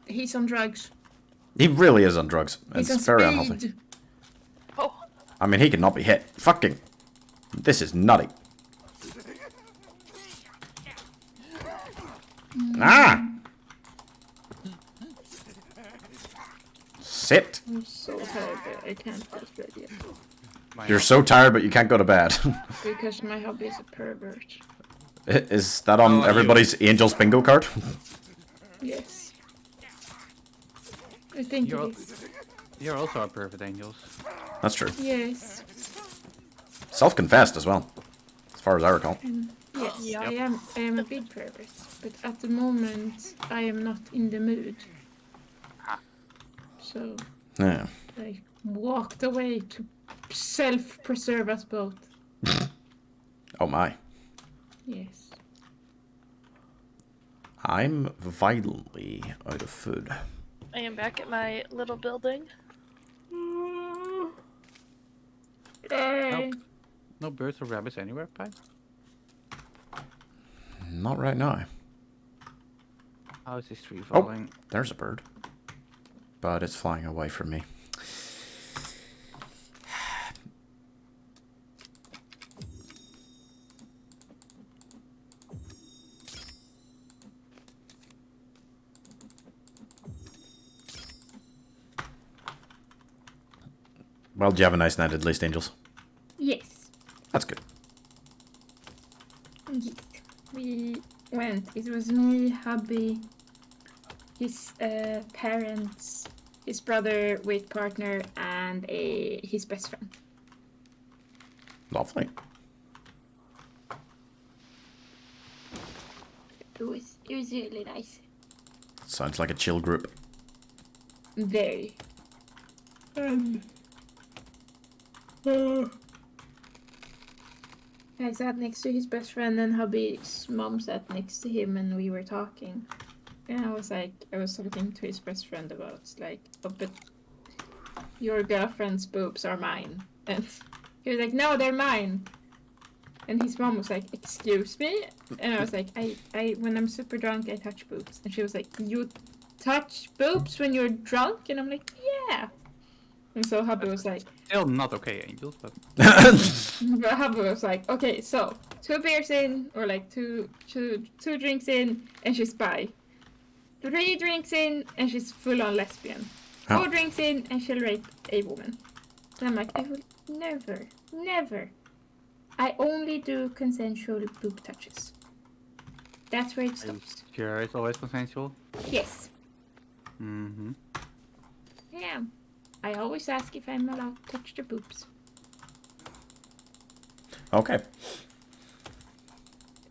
He's on drugs. He really is on drugs. He's It's on very speed. unhealthy. Oh, I mean, he cannot be hit. Fucking... This is nutty. Ah! Sit. I'm so tired, but I can't go to bed yet. You're so tired, but you can't go to bed. Because my hubby is a pervert. Is that on everybody's Angels bingo card? Yes. I think You're, it is. you're also a perfect angels. That's true. Yes. Self-confessed as well, as far as I recall. Yes, Yep. I am a big pervert. But at the moment, I am not in the mood. So, Yeah. I walked away to self-preserve us both. Oh my. Yes. I'm violently out of food. I am back at my little building. No birds or rabbits anywhere, Pi? Not right now. How is this tree Oh, falling? there's a bird. But it's flying away from me. Well, did you have a nice night at least, Angels? Yes. That's good. Yes. We went. It was me, hubby, his parents, his brother with partner, and his best friend. Lovely. It was really nice. Sounds like a chill group. Very. I sat next to his best friend, and hubby's mom sat next to him, and we were talking. And I was talking to his best friend about, like, oh, but your girlfriend's boobs are mine. And he was like, no, they're mine. And his mom was like, excuse me? And I was like, I when I'm super drunk, I touch boobs. And she was like, you touch boobs when you're drunk? And I'm like, yeah. And so hubby was like, Still not okay, angels, but but hubby was like, okay, so 2 beers in, or like two drinks in, and she's bi. 3 drinks in, and she's full on lesbian. 4 Oh. drinks in, and she'll rape a woman. And I'm like, I will never. I only do consensual boob touches. That's where it stops. sure it's always consensual. Yes. Mm-hmm. Yeah. I always ask if I'm allowed to touch the boobs. Okay.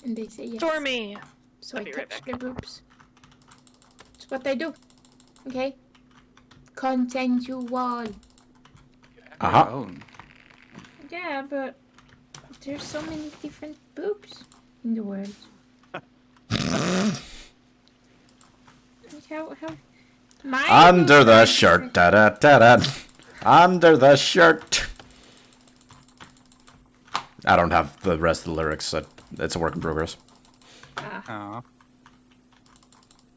And they say yes. Stormy! So I'll I be right touch back. the boobs. It's what I do. Okay? Consensual. Uh-huh. Your own. Yeah, but there's so many different boobs in the world. how my Under boobs the are shirt, different. da-da-da-da. Under the shirt. I don't have the rest of the lyrics, so it's a work in progress. Aw.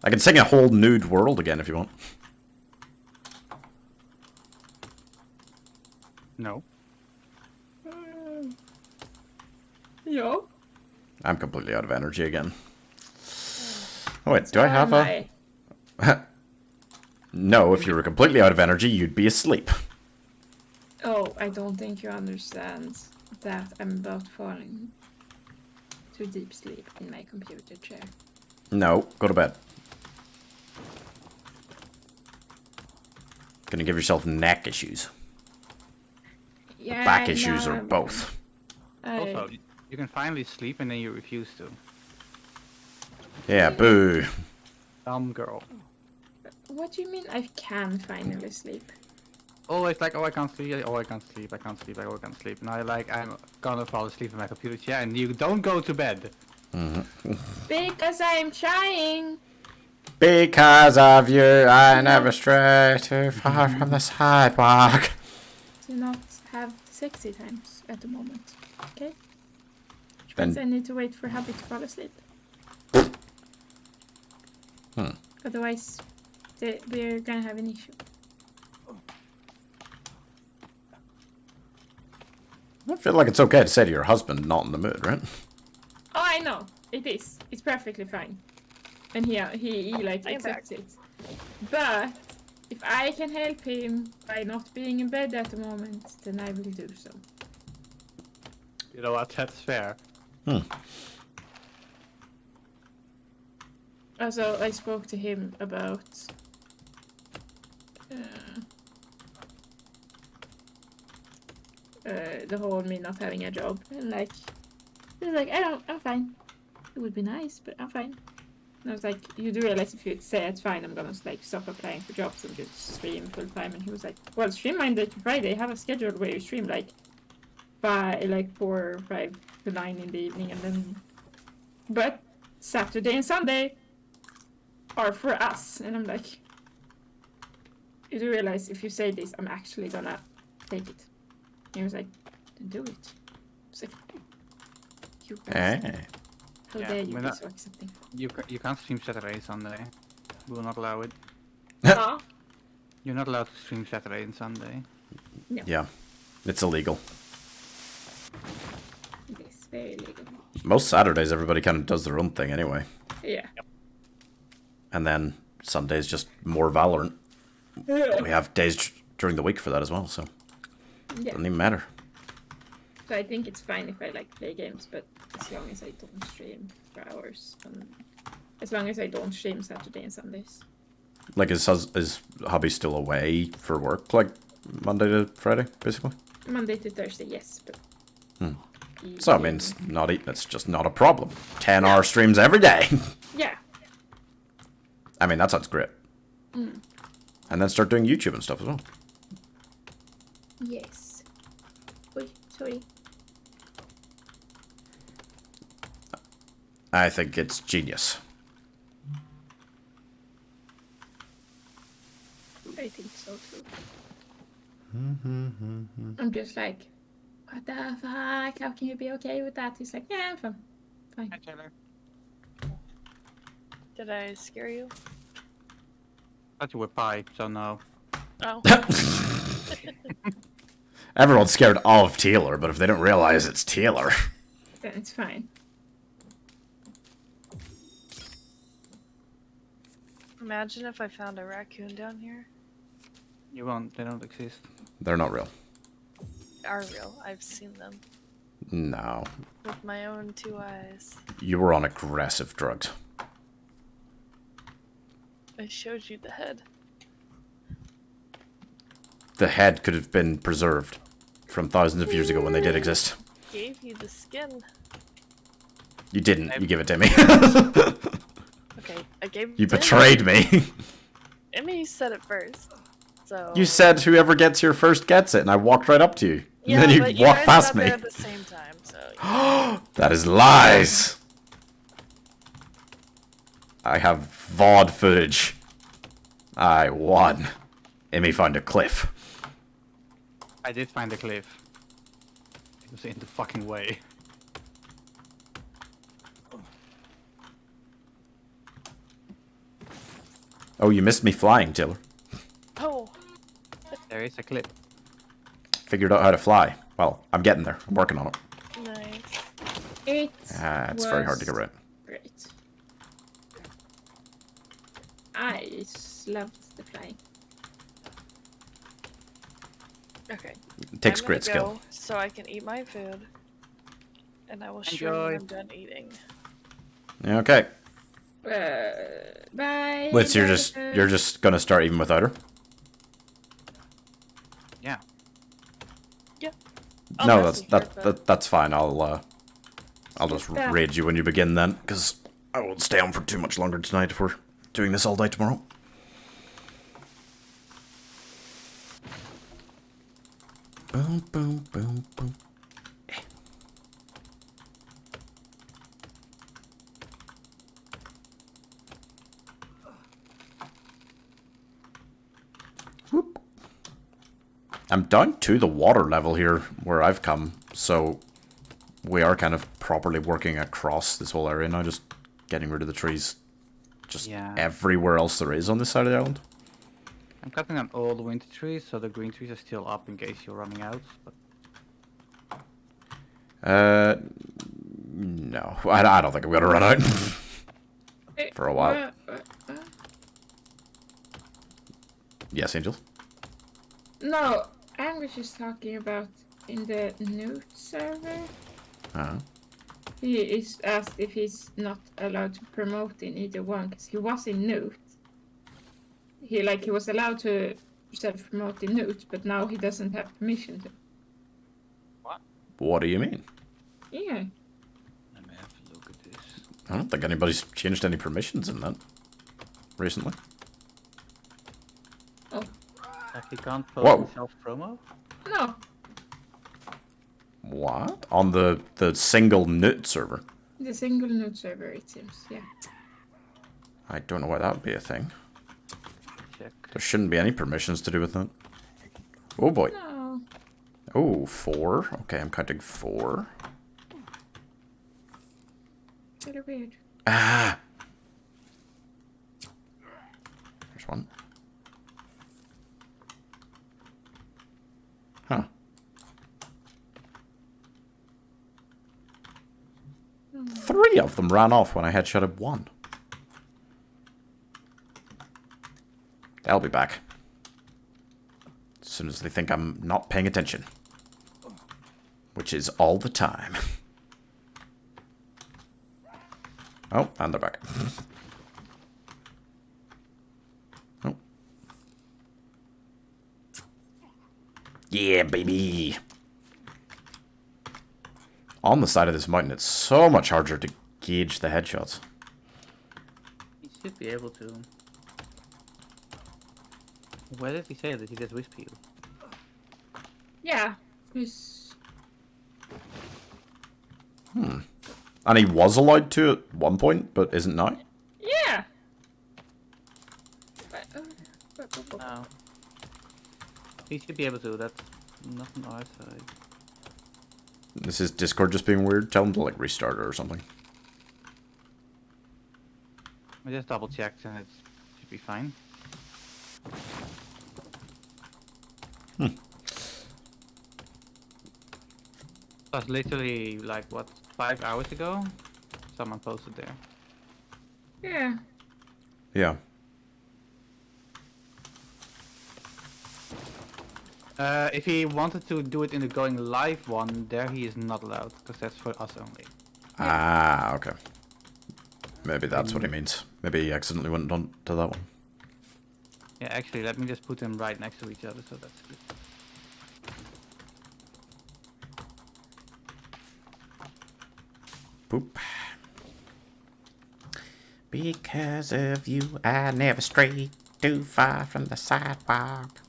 I can sing a whole nude world again if you want. No. Yeah. I'm completely out of energy again. Oh wait, do I have a... No, if you were completely out of energy, you'd be asleep. Oh, I don't think you understand that I'm about falling to deep sleep in my computer chair. No, go to bed. Gonna give yourself neck issues. Yeah, Back issues, or no, both. Also, you can finally sleep and then you refuse to. Yeah, boo. Dumb girl. What do you mean I can finally sleep? Always like, oh, I can't sleep, oh, I can't sleep, I can't sleep, I can't sleep. And I like, I'm gonna fall asleep in my computer chair and you don't go to bed. Because I'm trying. Because of you, I never stray too far from the sidewalk. To not have sexy times at the moment. Okay? Which Then- means I need to wait for hubby to fall asleep. Otherwise, we're gonna have an issue. I feel like it's okay to say to your husband, not in the mood, right? Oh, I know. It is. It's perfectly fine. And he like I'm accepts it. But if I can help him by not being in bed at the moment, then I will do so. You know what, that's fair. Also, I spoke to him about the whole me not having a job, and like he was like, I'm fine. It would be nice, but I'm fine. And I was like, you do realize if you say it's fine, I'm gonna like stop applying for jobs and just stream full time. And he was like, well, stream Monday to Friday. Have a schedule where you stream like by like 4 or 5 to 9 in the evening, and then but Saturday and Sunday are for us. And I'm like, you do realize if you say this, I'm actually gonna take it. And he was like, then do it. I was like, you bastard. How Yeah, dare you we're be not- so accepting? You can't stream Saturday, Sunday. We will not allow it. Huh? You're not allowed to stream Saturday and Sunday. Yeah, it's illegal. It is very legal. Most Saturdays, everybody kind of does their own thing anyway. Yeah. And then Sunday's just more Valorant. We have days during the week for that as well, so Yeah. doesn't even matter. So I think it's fine if I like play games, but as long as I don't stream for hours, and as long as I don't stream Saturday and Sundays. Like, is hubby still away for work, like Monday to Friday, basically? Monday to Thursday, yes, but. So I mean, it's just not a problem. 10-hour streams every day. Yeah. I mean, that sounds great. And then start doing YouTube and stuff as well. Yes. Oi, sorry. I think it's genius. I think so too. I'm just like, what the fuck? How can you be okay with that? He's like, yeah, I'm fine. Fine. Hi, Taylor. Did I scare you? Thought you were pie, so no. Oh. Everyone's scared of Taylor, but if they don't realize it's Taylor. Then it's fine. Imagine if I found a raccoon down here. You won't, they don't exist. They're not real. They are real. I've seen them No. with my own 2 eyes. You were on aggressive drugs. I showed you the head. The head could have been preserved from thousands of years ago when they did exist. Gave you the skin. You didn't. You gave it to me. Okay, I gave it You to betrayed me. Emmy said it first. So You said whoever gets here first gets it, and I walked right up to you. yeah, And then but you walked guys past got me. there at the same time, so That is lies. I have VOD footage. I won. Emmy found a cliff. I did find a cliff. It was in the fucking way. Oh, you missed me flying, Taylor. oh, There is a cliff. Figured out how to fly. Well, I'm getting there. I'm working on it. nice. It's very hard to get right. Great. I loved the flying. Okay. It takes I'm great gonna skill. go so I can eat my food. And I will stream when Enjoy. I'm done eating. Okay. Bye. Wait, so enjoy the you're food. just gonna start even without her? Yeah. I'll No, message her, but that's fine. I'll just Sit down. raid you when you begin then, because I won't stay on for too much longer tonight if we're doing this all day tomorrow. Boom, boom, boom, boom. Whoop. I'm down to the water level here where I've come, so we are kind of properly working across this whole area now, just getting rid of the trees just Yeah. everywhere else there is on this side of the island. I'm cutting down all the winter trees, so the green trees are still up in case you're running out. But No, I don't think I'm gonna run out for a while. Yes, Angel? No, Angus is talking about in the Newt server. Uh-huh. He is asked if he's not allowed to promote in either one because he was in Newt. He was allowed to self-promote in Newt, but now he doesn't have permission to. What do you mean? Yeah. let me have a look at this. I don't think anybody's changed any permissions in that recently. Oh Like you can't Whoa. post self-promo? no. What? On the single Newt server? The single Newt server, it seems. Yeah. I don't know why that would be a thing. Check. There shouldn't be any permissions to do with that. Oh boy. No. Oh, 4. Okay, I'm counting 4. Very weird. Ah! There's one. Huh. Three of them ran off when I headshotted one. They'll be back. As soon as they think I'm not paying attention. Which is all the time. Oh, and they're back. Oh. Yeah, baby. On the side of this mountain, it's so much harder to gauge the headshots. He should be able to. Where did he say that he just whisper you? Yeah. Who's... And he was allowed to at one point, but isn't now. Yeah. No. He should be able to, that's not on our side. This is Discord just being weird. Tell him to like restart it or something. I just double checked and it should be fine. That's literally like what, 5 hours ago? Someone posted there. Yeah. Yeah. If he wanted to do it in the going live one, there he is not allowed, because that's for us only. Ah, okay. Maybe that's what he means. Maybe he accidentally went on to that one. Yeah, actually, let me just put them right next to each other, so that's good. Boop. Because of you, I never strayed too far from the sidewalk.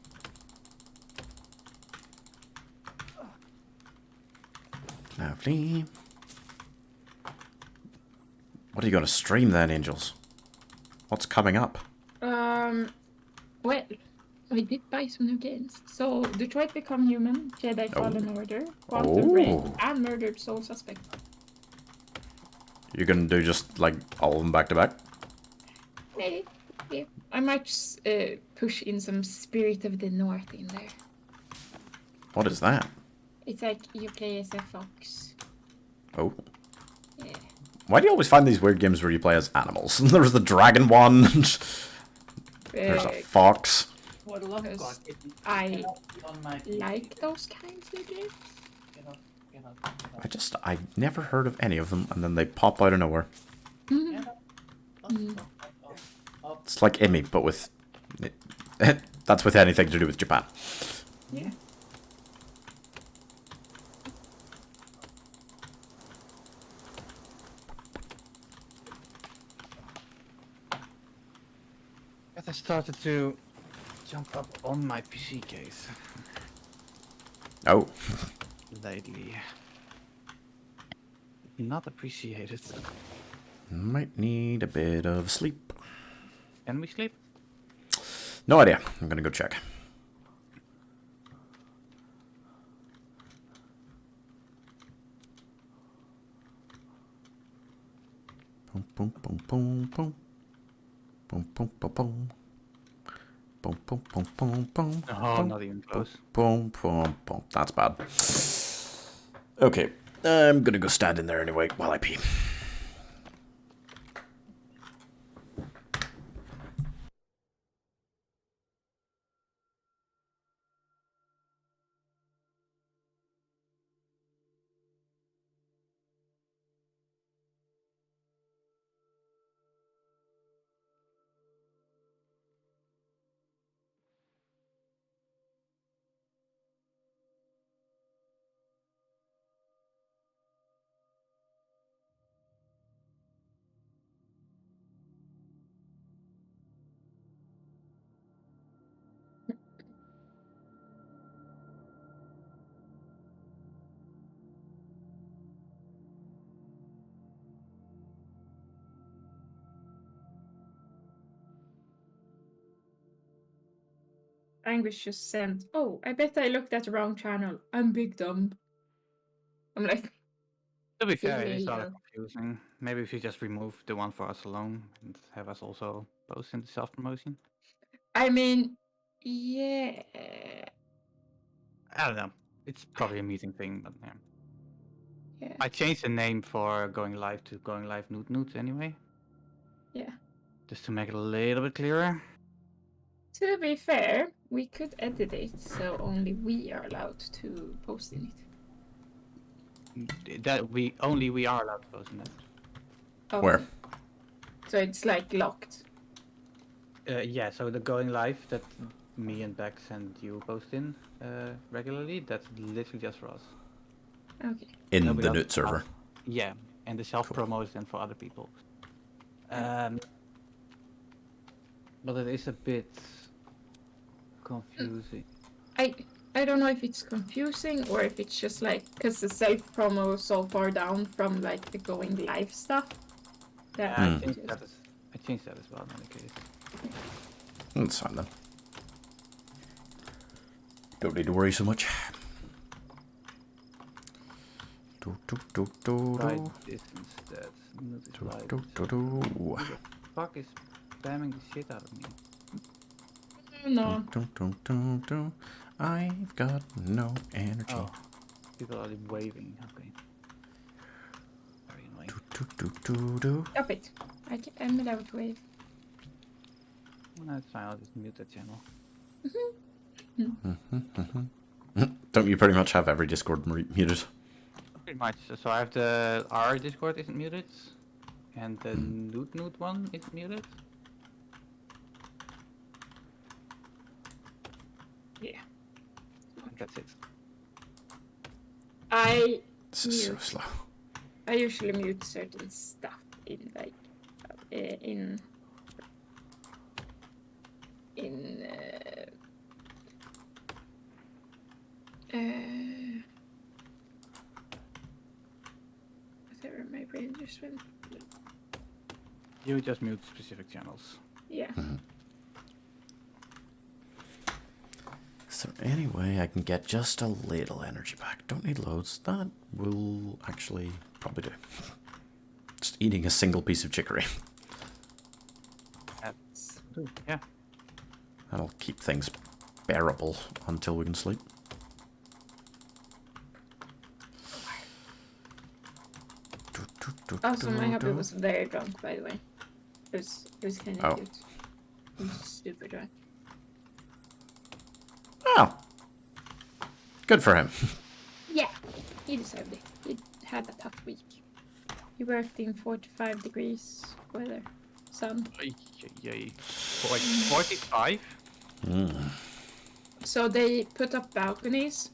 Lovely. What are you going to stream then, Angels? What's coming up? Well, I did buy some new games. So, Detroit Become Human, Jedi Fallen Order, Quantum Break, and Murdered Soul Suspect. You're going to do just like all of them back to back? Maybe. Yeah. I might just, push in some Spirit of the North in there. What is that? It's like you play as a fox. Oh. Yeah. Why do you always find these weird games where you play as animals? There's the dragon one. There's a fox. For the love of Because God, I cannot be on my PC. like those kinds of games. Get off. I've never heard of any of them, and then they pop out of nowhere. Get off. It's like Emmy, but with... That's with anything to do with Japan. Yeah. I started to jump up on my PC case Oh. lately. Not appreciated. Might need a bit of sleep. Can we sleep? No idea. I'm gonna go check. Boom, boom, boom, boom, boom. Boom, boom, boom, boom. Boom, boom, boom, boom, boom. Oh, boom, not even close. boom, boom, boom. That's bad. Okay. I'm gonna go stand in there anyway while I pee. Anguish just sent, oh, I bet I looked at the wrong channel. I'm big dumb. I'm like, To be fair, it is Yeah. rather confusing. Maybe if you just remove the one for us alone and have us also post in the self-promotion. I mean, yeah. I don't know. It's probably a meeting thing, but yeah. Yeah. I changed the name for going live to going live Newt anyway. Yeah. Just to make it a little bit clearer. To be fair, we could edit it so only we are allowed to post in it. That we are allowed to post in that. Okay. Where? So it's like locked. Yeah, so the going live that me and Bex and you post in regularly, that's literally just for us. Okay. In Nobody the else Newt server. Yeah, and the self-promo is then for other people. But it is a bit confusing. I don't know if it's confusing or if it's just like because the self promo is so far down from like the going live stuff. That I changed that as well in any case. That's fine then. Don't need to worry so much. Right, this instead. Who the fuck is spamming the shit out of me? no. I've got no energy. Oh, people are waving. Okay. Very annoying. Stop it. I'm allowed to wave. No, it's fine. I'll just mute that channel. Don't you pretty much have every Discord muted? Pretty much. So I have our Discord isn't muted, and the Newt one isn't muted. Yeah. And that's it. This is so slow. I usually mute certain stuff in like in whatever, my brain just went. You just mute specific channels. Yeah. So anyway, I can get just a little energy back. Don't need loads. That will actually probably do. Just eating a single piece of chicory. Yeah. That'll keep things bearable until we can sleep. Also, my hubby was very drunk, by the way. It was kind of cute. He was super drunk. Good for him. Yeah, he deserved it. He had a tough week. He worked in 45 degrees weather, sun. Yay. Like 45? So they put up balconies,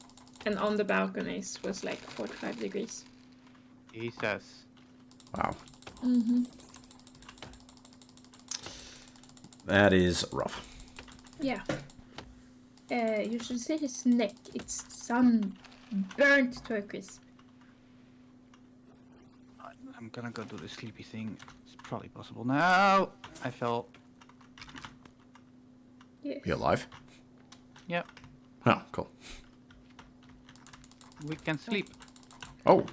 and on the balconies was like 45 degrees. Jesus. Wow. Mm-hmm. That is rough. Yeah. You should see his neck. It's sunburnt to a crisp. I'm gonna go do the sleepy thing. It's probably possible now. I fell. Yes. You alive? Yep. Oh, cool. We can sleep. Oh,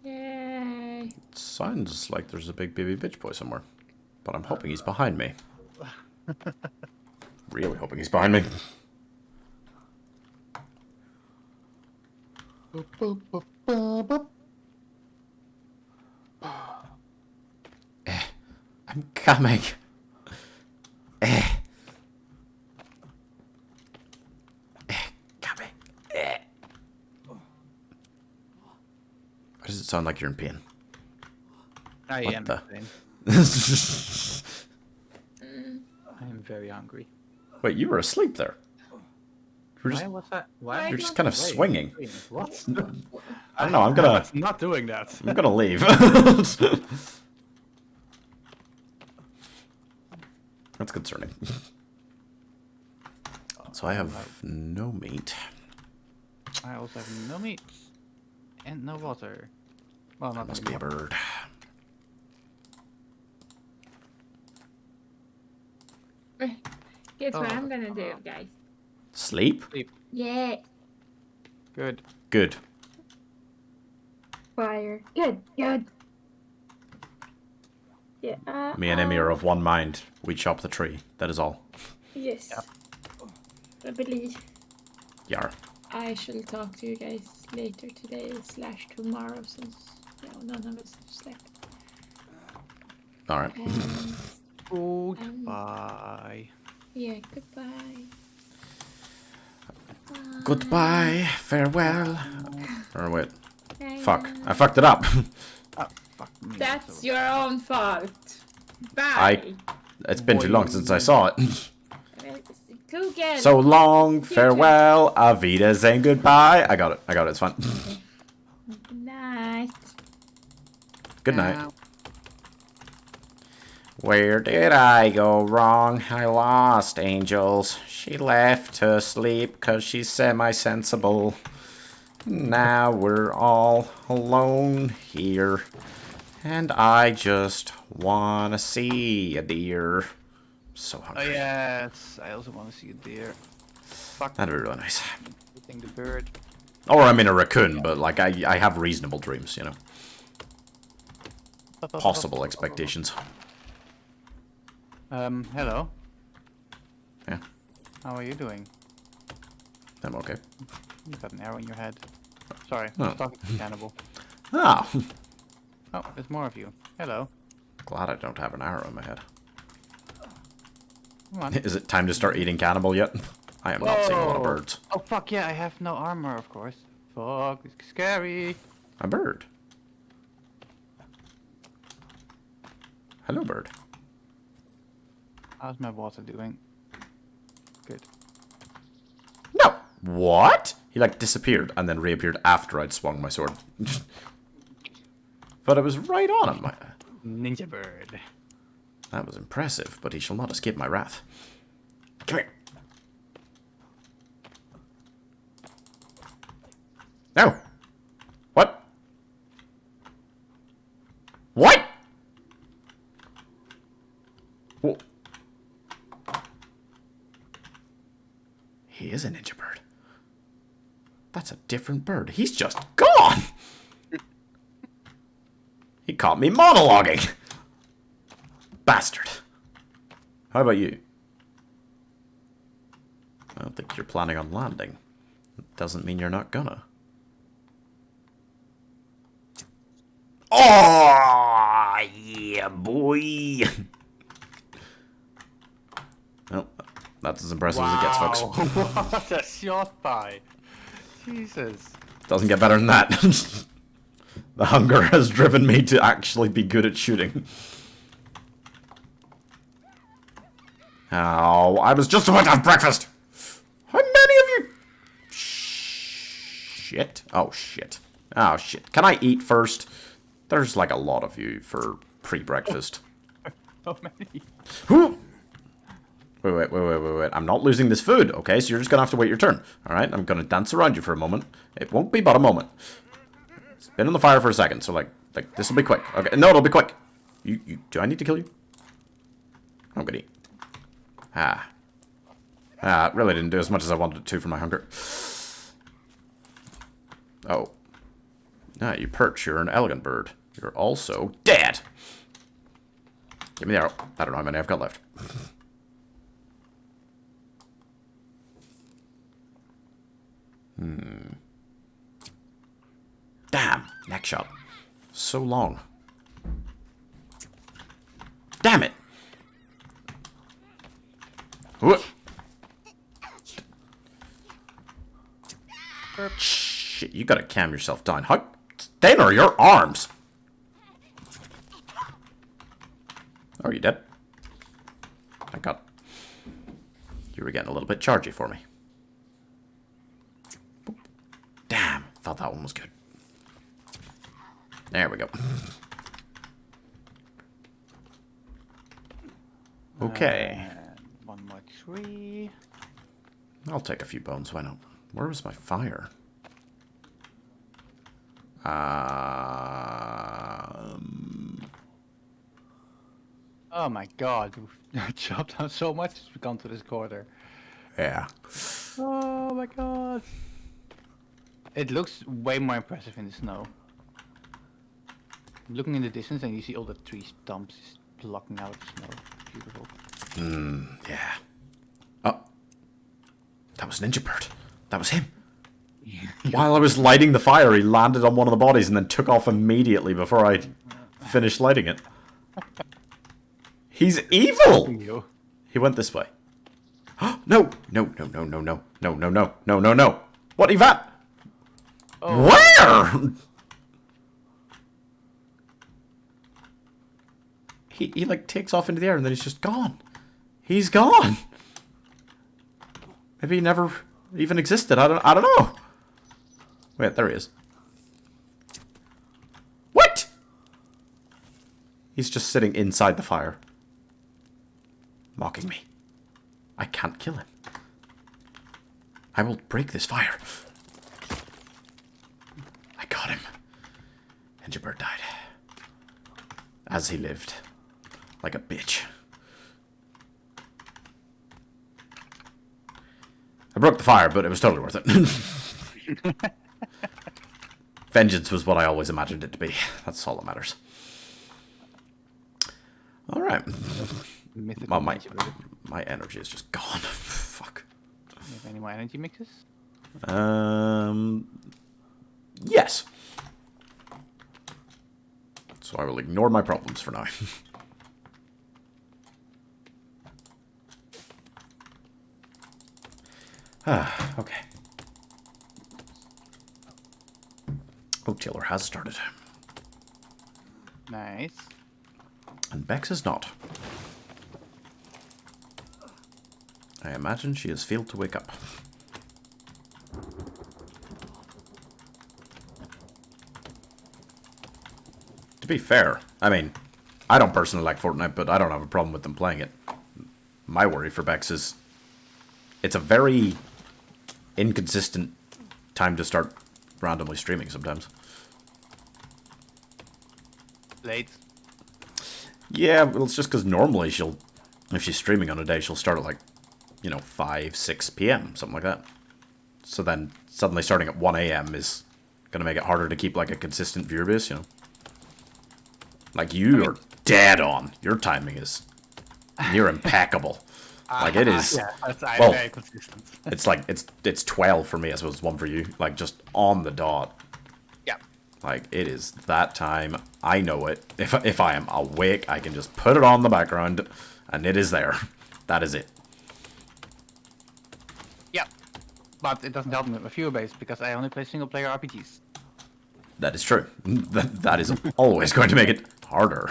Yay. sounds like there's a big baby bitch boy somewhere. But I'm hoping he's behind me. Really hoping he's behind me. I'm coming. Coming. Why does it sound like you're in pain? I What am the- insane. I am very hungry. Wait, you were asleep there. You were just, Why was that? Why? you're just kind of Wait, swinging. What? I don't know, I'm gonna not doing that. I'm gonna leave. That's concerning. So I have no meat. I also have no meat and no water. Well, That not must be a anymore. bird. Guess what Oh. I'm gonna do, guys? Sleep? Yeah. Good. Good. Fire. Good. Good. Yeah. Me and Emmy are of one mind. We chop the tree. That is all. Yes. Yep. I believe Yar. I shall talk to you guys later today / tomorrow since none of us have slept. Alright. Goodbye. Yeah, goodbye. Goodbye. Farewell. Or wait. Bye. Fuck. I fucked it up. Oh, fuck me. That's so- your own fault. Bye. It's been too long since I saw it. Google. So long. Farewell. Auf Wiedersehen. Goodbye. I got it. It's fine. Good night. Good night. Where did I go wrong? I lost Angels. She left to sleep 'cause she's semi-sensible. Now we're all alone here. And I just wanna see a deer. So Oh hungry. yes, I also want to see a deer. Fuck. That'd be really nice. Eating the bird. Or I'm in a raccoon, but like I have reasonable dreams, you know. Possible expectations. Hello. Yeah, How are you doing? I'm okay. You got an arrow in your head. Sorry, I Oh. was talking to Cannibal. Ah, Oh, there's more of you. Hello. glad I don't have an arrow in my head. Come on. Is it time to start eating cannibal yet? I am not seeing a lot of Whoa. birds. Oh fuck yeah, I have no armor, of course. Fuck, it's scary. A bird. Hello, bird. How's my water doing? Good. No! What? He like disappeared and then reappeared after I'd swung my sword. But it was right on him. Ninja bird. That was impressive, but he shall not escape my wrath. Come here. No! What? What? Wha- He is a ninja bird. That's a different bird. He's just gone! He caught me monologuing! Bastard. How about you? I don't think you're planning on landing. It doesn't mean you're not gonna. Oh, yeah, boy! Well, that's as impressive as it gets, folks. What a shot by. Jesus. Doesn't get better than that. The hunger has driven me to actually be good at shooting. Oh, I was just about to have breakfast. How many of you? Shit. Oh, shit. Oh, shit. Can I eat first? There's like a lot of you for pre-breakfast. How many? Wait. I'm not losing this food, okay? So you're just gonna have to wait your turn. Alright? I'm gonna dance around you for a moment. It won't be but a moment. It's been on the fire for a second, so like this will be quick. Okay, no, it'll be quick. Do I need to kill you? I'm gonna eat. It really didn't do as much as I wanted it to for my hunger. Oh. Ah, you perch. You're an elegant bird. You're also dead. Give me the arrow. I don't know how many I've got left. Damn. Neck shot. So long. Damn it. What? Shit, you gotta calm yourself down. How thin are your arms? Oh, you dead? Thank God. You were getting a little bit chargy for me. Damn, thought that one was good. There we go. Okay. One more tree. I'll take a few bones, why not? Where was my fire? Oh my god, we've chopped down so much as we come to this quarter. Yeah. Oh my god. It looks way more impressive in the snow. Looking in the distance and you see all the tree stumps blocking out the snow. Beautiful. Yeah. Oh. That was Ninja Bird. That was him. While I was lighting the fire, he landed on one of the bodies and then took off immediately before I finished lighting it. He's evil! He went this way. No! No. What, Yvette? Oh. Where? He like takes off into the air and then he's just gone. He's gone. Maybe he never even existed. I don't know. Wait, there he is. What? He's just sitting inside the fire. Mocking me. I can't kill him. I will break this fire. I got him. Ninja died. As he lived. Like a bitch. I broke the fire, but it was totally worth it. Vengeance was what I always imagined it to be. That's all that matters. Alright. Well, my energy is just gone. Fuck. Do you have any more energy mixes? Yes. So I will ignore my problems for now. Okay. Oh, Chiller has started. Nice. And Bex is not. I imagine she has failed to wake up. To be fair, I mean, I don't personally like Fortnite, but I don't have a problem with them playing it. My worry for Bex is it's a very inconsistent time to start randomly streaming sometimes. Late. Yeah, well, it's just because normally she'll, if she's streaming on a day, she'll start at like, 5, 6 p.m., something like that. So then suddenly starting at 1 a.m. is going to make it harder to keep like a consistent viewer base, Like you're dead on. Your timing is near impeccable. Like it is. Yeah, that's well, very consistent. It's like it's 12 for me, I suppose, 1 for you. Like just on the dot. Yeah. Like it is that time. I know it. If I am awake, I can just put it on the background, and it is there. That is it. Yeah. but it doesn't help me with my viewer base because I only play single-player RPGs. That is true. That is always going to make it harder.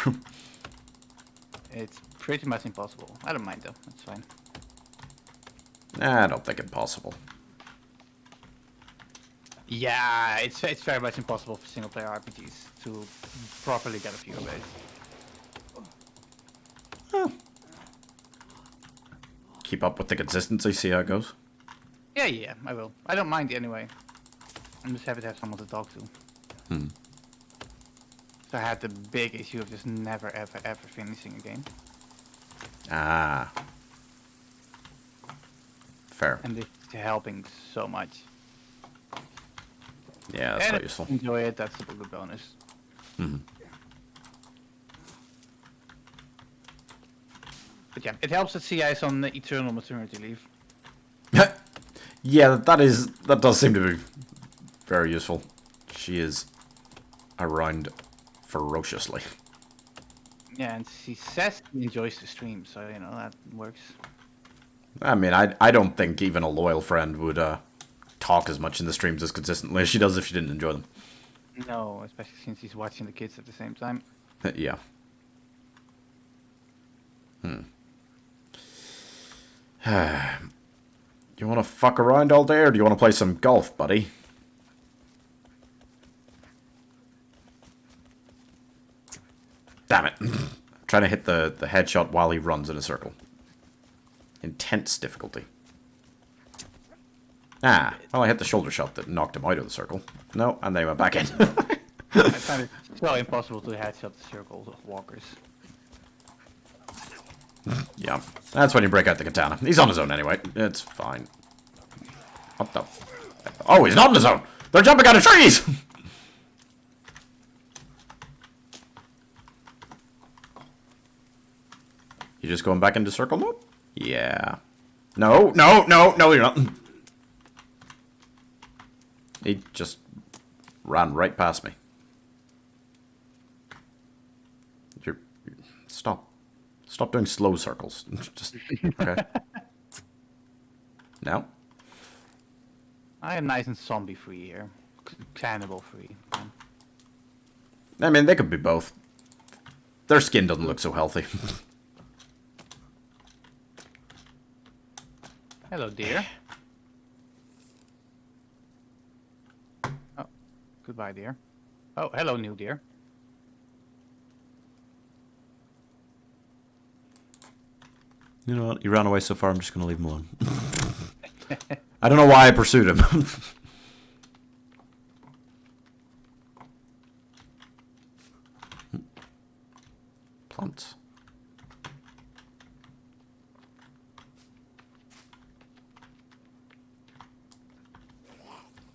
It's pretty much impossible. I don't mind though. It's fine. I don't think impossible. Yeah, it's very much impossible for single-player RPGs to properly get a viewer base. Keep up with the consistency, see how it goes. Yeah, I will. I don't mind anyway. I'm just happy to have someone to talk to. So I had the big issue of just never ever finishing a game. Ah. Fair. And it's helping so much. Yeah, that's And quite if useful. you enjoy it, that's a good bonus. But yeah, it helps that CI is on the eternal maternity leave. Yeah, that does seem to be very useful. She is around ferociously. Yeah, and she says she enjoys the stream, so you know that works. I mean, I don't think even a loyal friend would talk as much in the streams as consistently as she does if she didn't enjoy them. No, especially since he's watching the kids at the same time. Yeah. You want to fuck around all day, or do you want to play some golf, buddy? Damn it. Trying to hit the headshot while he runs in a circle. Intense difficulty. Ah, well, I hit the shoulder shot that knocked him out of the circle. No, and then he went back in. I find it so impossible to headshot the circles of walkers. Yeah, that's when you break out the katana. He's on his own anyway. It's fine. What the? Oh, he's not on his own! They're jumping out of trees! You just going back into circle mode? Yeah. No, no, no, no, you're not. He just ran right past me. Stop. Stop doing slow circles. Just, okay. Now? I am nice and zombie free here. Cannibal free. I mean, they could be both. Their skin doesn't look so healthy. Hello, dear. Oh, goodbye, dear. Oh, hello, new dear. You know what? He ran away so far, I'm just going to leave him alone. I don't know why I pursued him. Plants.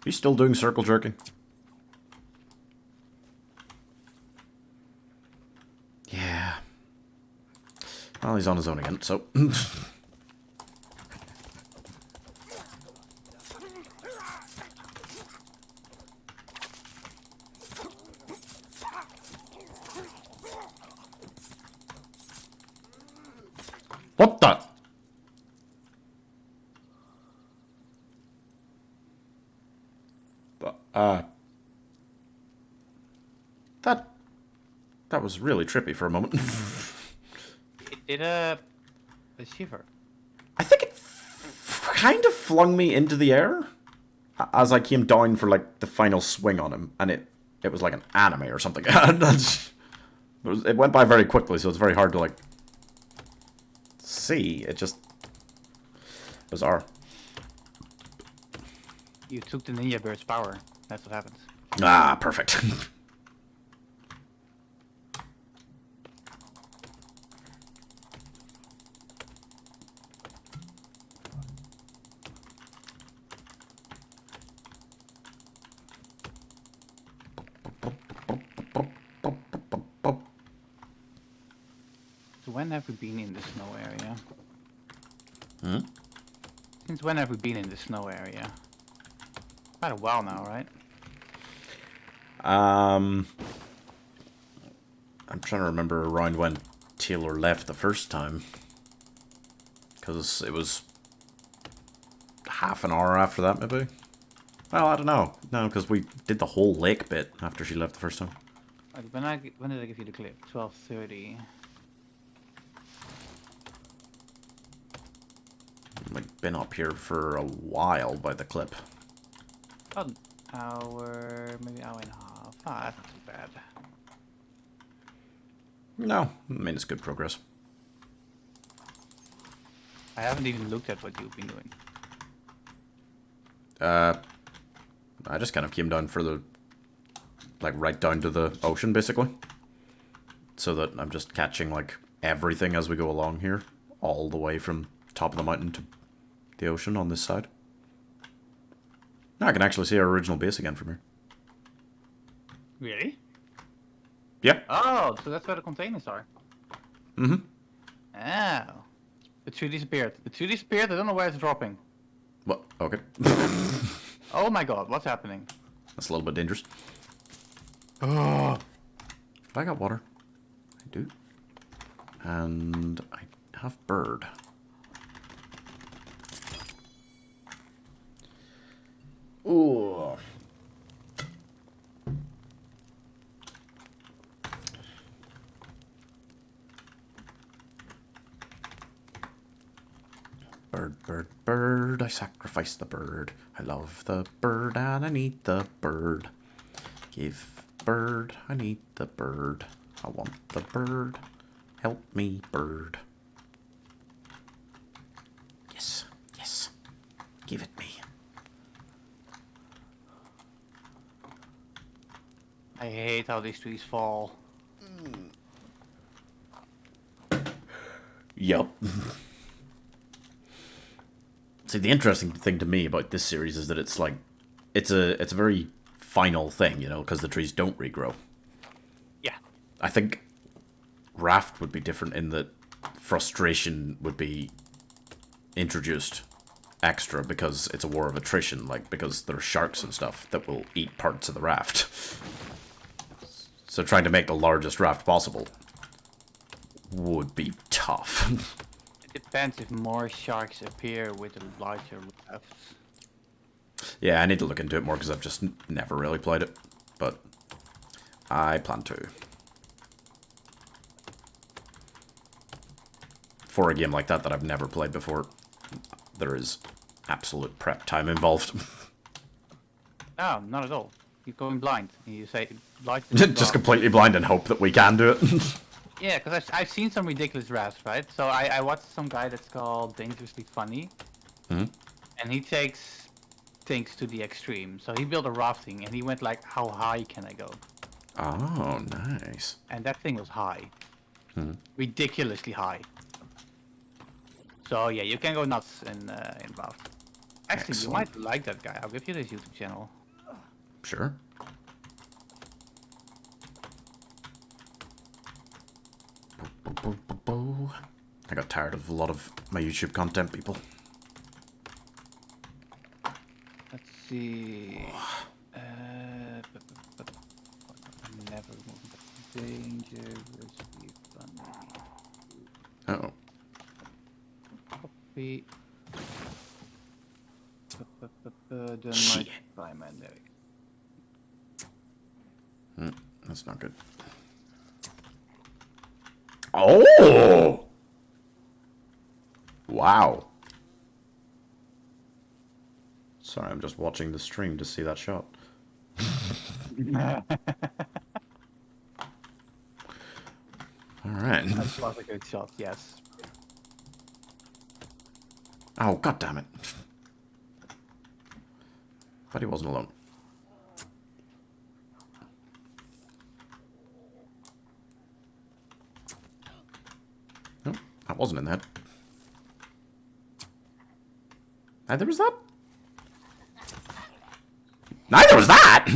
Are you still doing circle jerking? Yeah. Well, he's on his own again, so... What the? That was really trippy for a moment. It did a shiver. I think it kind of flung me into the air as I came down for like the final swing on him, and it was like an anime or something. It went by very quickly, so it's very hard to like see. It just bizarre. You took the ninja bird's power. That's what happens. Ah, perfect. So when have we been in the snow area? Hmm? Since when have we been in the snow area? Quite a while now, right? I'm trying to remember around when Taylor left the first time. Because it was half an hour after that, maybe? Well, I don't know. No, because we did the whole lake bit after she left the first time. Wait, when did I give you the clip? 12:30. We've been up here for a while by the clip. About an hour, maybe hour and a half. Ah, that's not too bad. No, I mean, it's good progress. I haven't even looked at what you've been doing. I just kind of came down for the... like, right down to the ocean, basically. So that I'm just catching, like, everything as we go along here. All the way from top of the mountain to the ocean on this side. Now I can actually see our original base again from here. Really? Yeah. Oh, so that's where the containers are. Mm-hmm. Oh. The tree disappeared. The tree disappeared, I don't know where it's dropping. What? Okay. Oh my god, what's happening? That's a little bit dangerous. Oh. I got water. I do. And I have bird. Ooh. Bird, bird, bird, I sacrifice the bird. I love the bird and I need the bird. Give bird, I need the bird. I want the bird. Help me, bird. Yes, yes. Give it me. I hate how these trees fall. Yup. See, the interesting thing to me about this series is that it's like, it's a very final thing, you know, because the trees don't regrow. Yeah. I think Raft would be different in that frustration would be introduced extra because it's a war of attrition, like because there are sharks and stuff that will eat parts of the raft. So trying to make the largest raft possible would be tough. It depends if more sharks appear with the larger rafts. Yeah, I need to look into it more because I've just never really played it, but I plan to. For a game like that I've never played before, there is absolute prep time involved. No, not at all. You're going blind. You say, like, Just completely blind and hope that we can do it. Yeah, because I've seen some ridiculous rafts, right? So I watched some guy that's called Dangerously Funny. Mhm. And he takes things to the extreme. So he built a rafting and he went like, how high can I go? Oh, nice. And that thing was high. Ridiculously high. So yeah, you can go nuts in raft. Actually, you Excellent. might like that guy. I'll give you his YouTube channel. Sure. I got tired of a lot of my YouTube content, people. Let's see. Never moving. Dangerously Funny. Uh-oh. Copy. Then Shit. my Pieman, there we go. That's not good. Oh! Wow. Sorry, I'm just watching the stream to see that shot. Alright. That was a good shot, yes. Oh, god damn it. Thought he wasn't alone. No, I wasn't in that. Neither was that. Neither was that!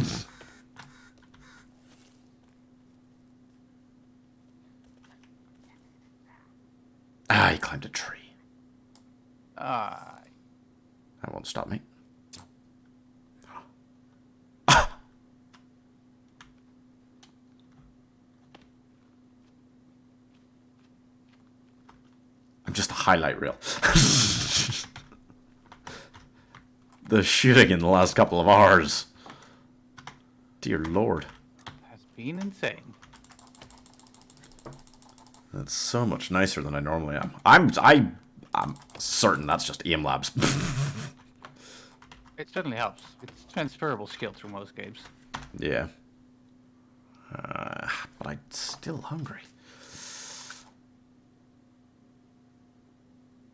Ah, he climbed a tree. Ah, That won't stop me. I'm just a highlight reel. the shooting in the last couple of hours. Dear Lord. Has been insane. That's so much nicer than I normally am. I'm certain that's just aim labs. It certainly helps. It's transferable skill through most games. Yeah. But I'm still hungry.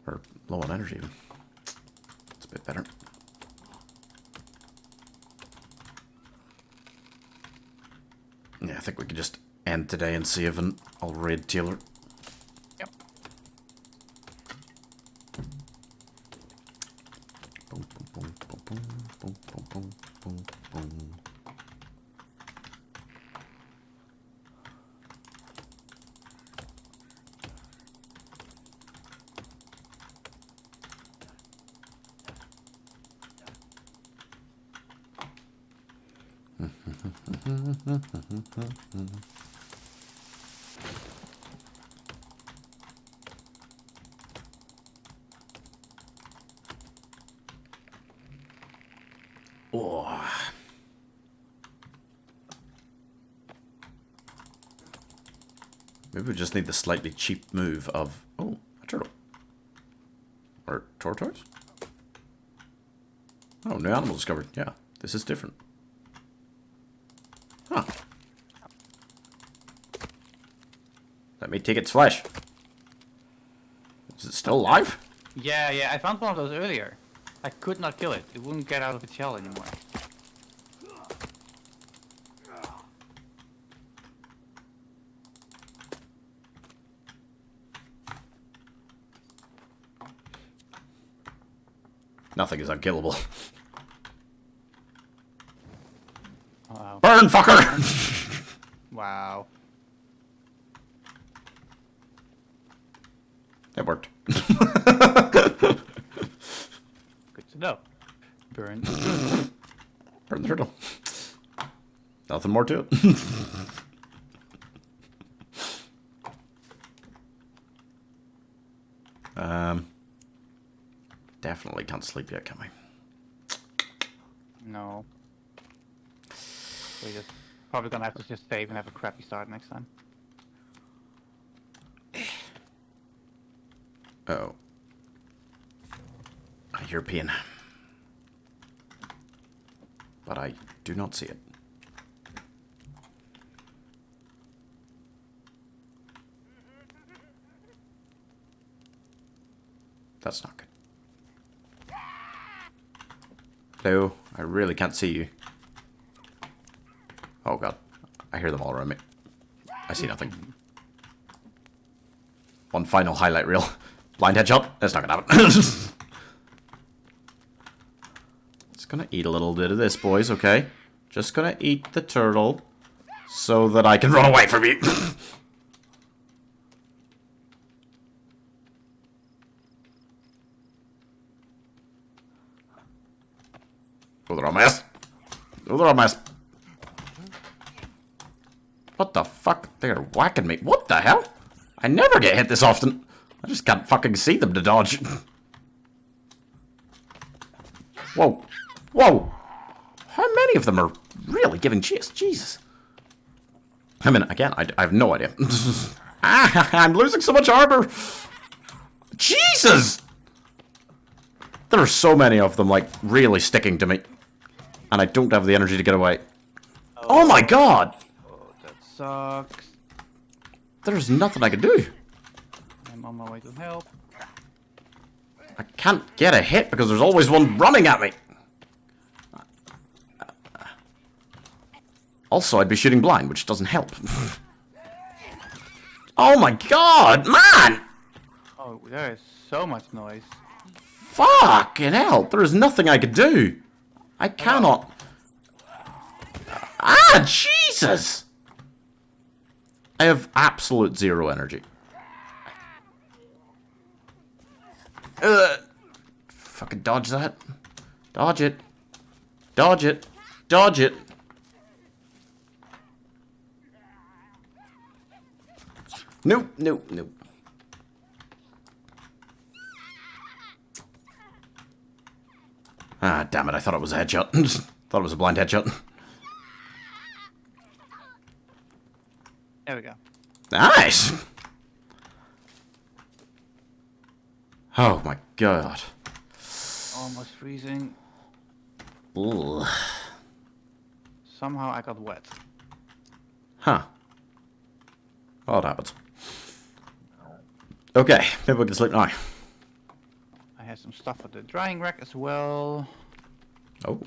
Or low on energy even. It's a bit better. Yeah, I think we could just end today and save and I'll raid Taylor. Yep. Boom, boom, boom, boom, boom, boom, boom, boom, boom. Oh. Maybe we just need the slightly cheap move of... Oh, a turtle. Or tortoise? Oh, new animal discovered. Yeah, this is different. Huh. Let me take its flesh. Is it still alive? Yeah, I found one of those earlier. I could not kill it. It wouldn't get out of its shell anymore. Nothing is unkillable. Wow. Burn, fucker! Wow. It worked. Good to know. Burn. Burn the turtle. Nothing more to it. Definitely can't sleep yet, can we? No. We just probably gonna have to just save and have a crappy start next time. Oh. I hear Pieman. But I do not see it. That's not good. Hello, I really can't see you. Oh god, I hear them all around me. I see nothing. One final highlight reel. Blind headshot? That's not gonna happen. Just gonna eat a little bit of this, boys, okay? Just gonna eat the turtle so that I can run away from you. Oh, they're on my ass. Oh, they're on my ass. What the fuck? They're whacking me. What the hell? I never get hit this often. I just can't fucking see them to dodge. Whoa. Whoa. How many of them are really giving chase? Jesus. I mean, again, I have no idea. I'm losing so much armor. Jesus! There are so many of them, like, really sticking to me. And I don't have the energy to get away. Oh my god! Oh, that sucks. There's nothing I can do. I'm on my way to help. I can't get a hit because there's always one running at me. Also, I'd be shooting blind, which doesn't help. Oh my god, man! Oh, there is so much noise. Fucking hell, there is nothing I could do. I cannot. Ah, Jesus! I have absolute zero energy. Fucking dodge that. Dodge it. Dodge it. Dodge it. Nope, nope, nope. Ah, damn it, I thought it was a headshot. Thought it was a blind headshot. There we go. Nice! Oh my god. Almost freezing. Ugh. Somehow I got wet. Huh. Well, it happens. Okay, maybe we can sleep now. I have some stuff for the drying rack as well. Oh.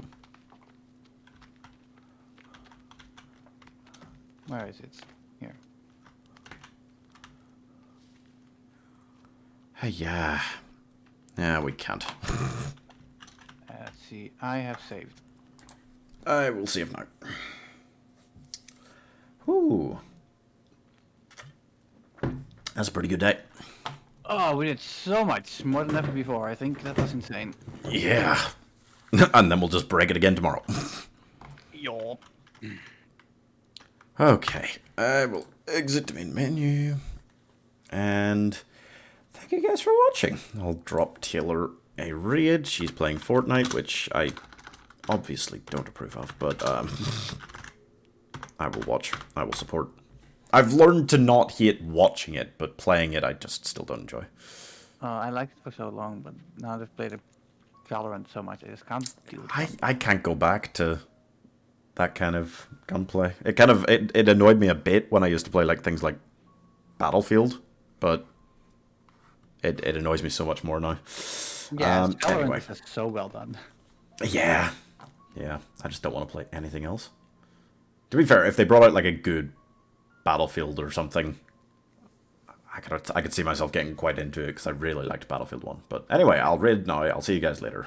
Where is it? Here. Hey, yeah. Yeah, we can't. Let's see. I have saved. I will see if not. Ooh. That's a pretty good day. Oh, we did so much. More than ever before. I think that was insane. Yeah. And then we'll just break it again tomorrow. Yup. Okay. I will exit the main menu. And thank you guys for watching. I'll drop Taylor a raid. She's playing Fortnite, which I obviously don't approve of, but I will watch. I will support. I've learned to not hate watching it, but playing it I just still don't enjoy. I liked it for so long, but now they've played Valorant so much, I just can't do it. I can't go back to that kind of gunplay. It annoyed me a bit when I used to play like things like Battlefield, but it annoys me so much more now. Yeah, Valorant anyway. is just so well done. Yeah. Yeah. I just don't want to play anything else. To be fair, if they brought out like a good Battlefield or something, I could see myself getting quite into it because I really liked Battlefield 1. But anyway, I'll raid now. I'll see you guys later.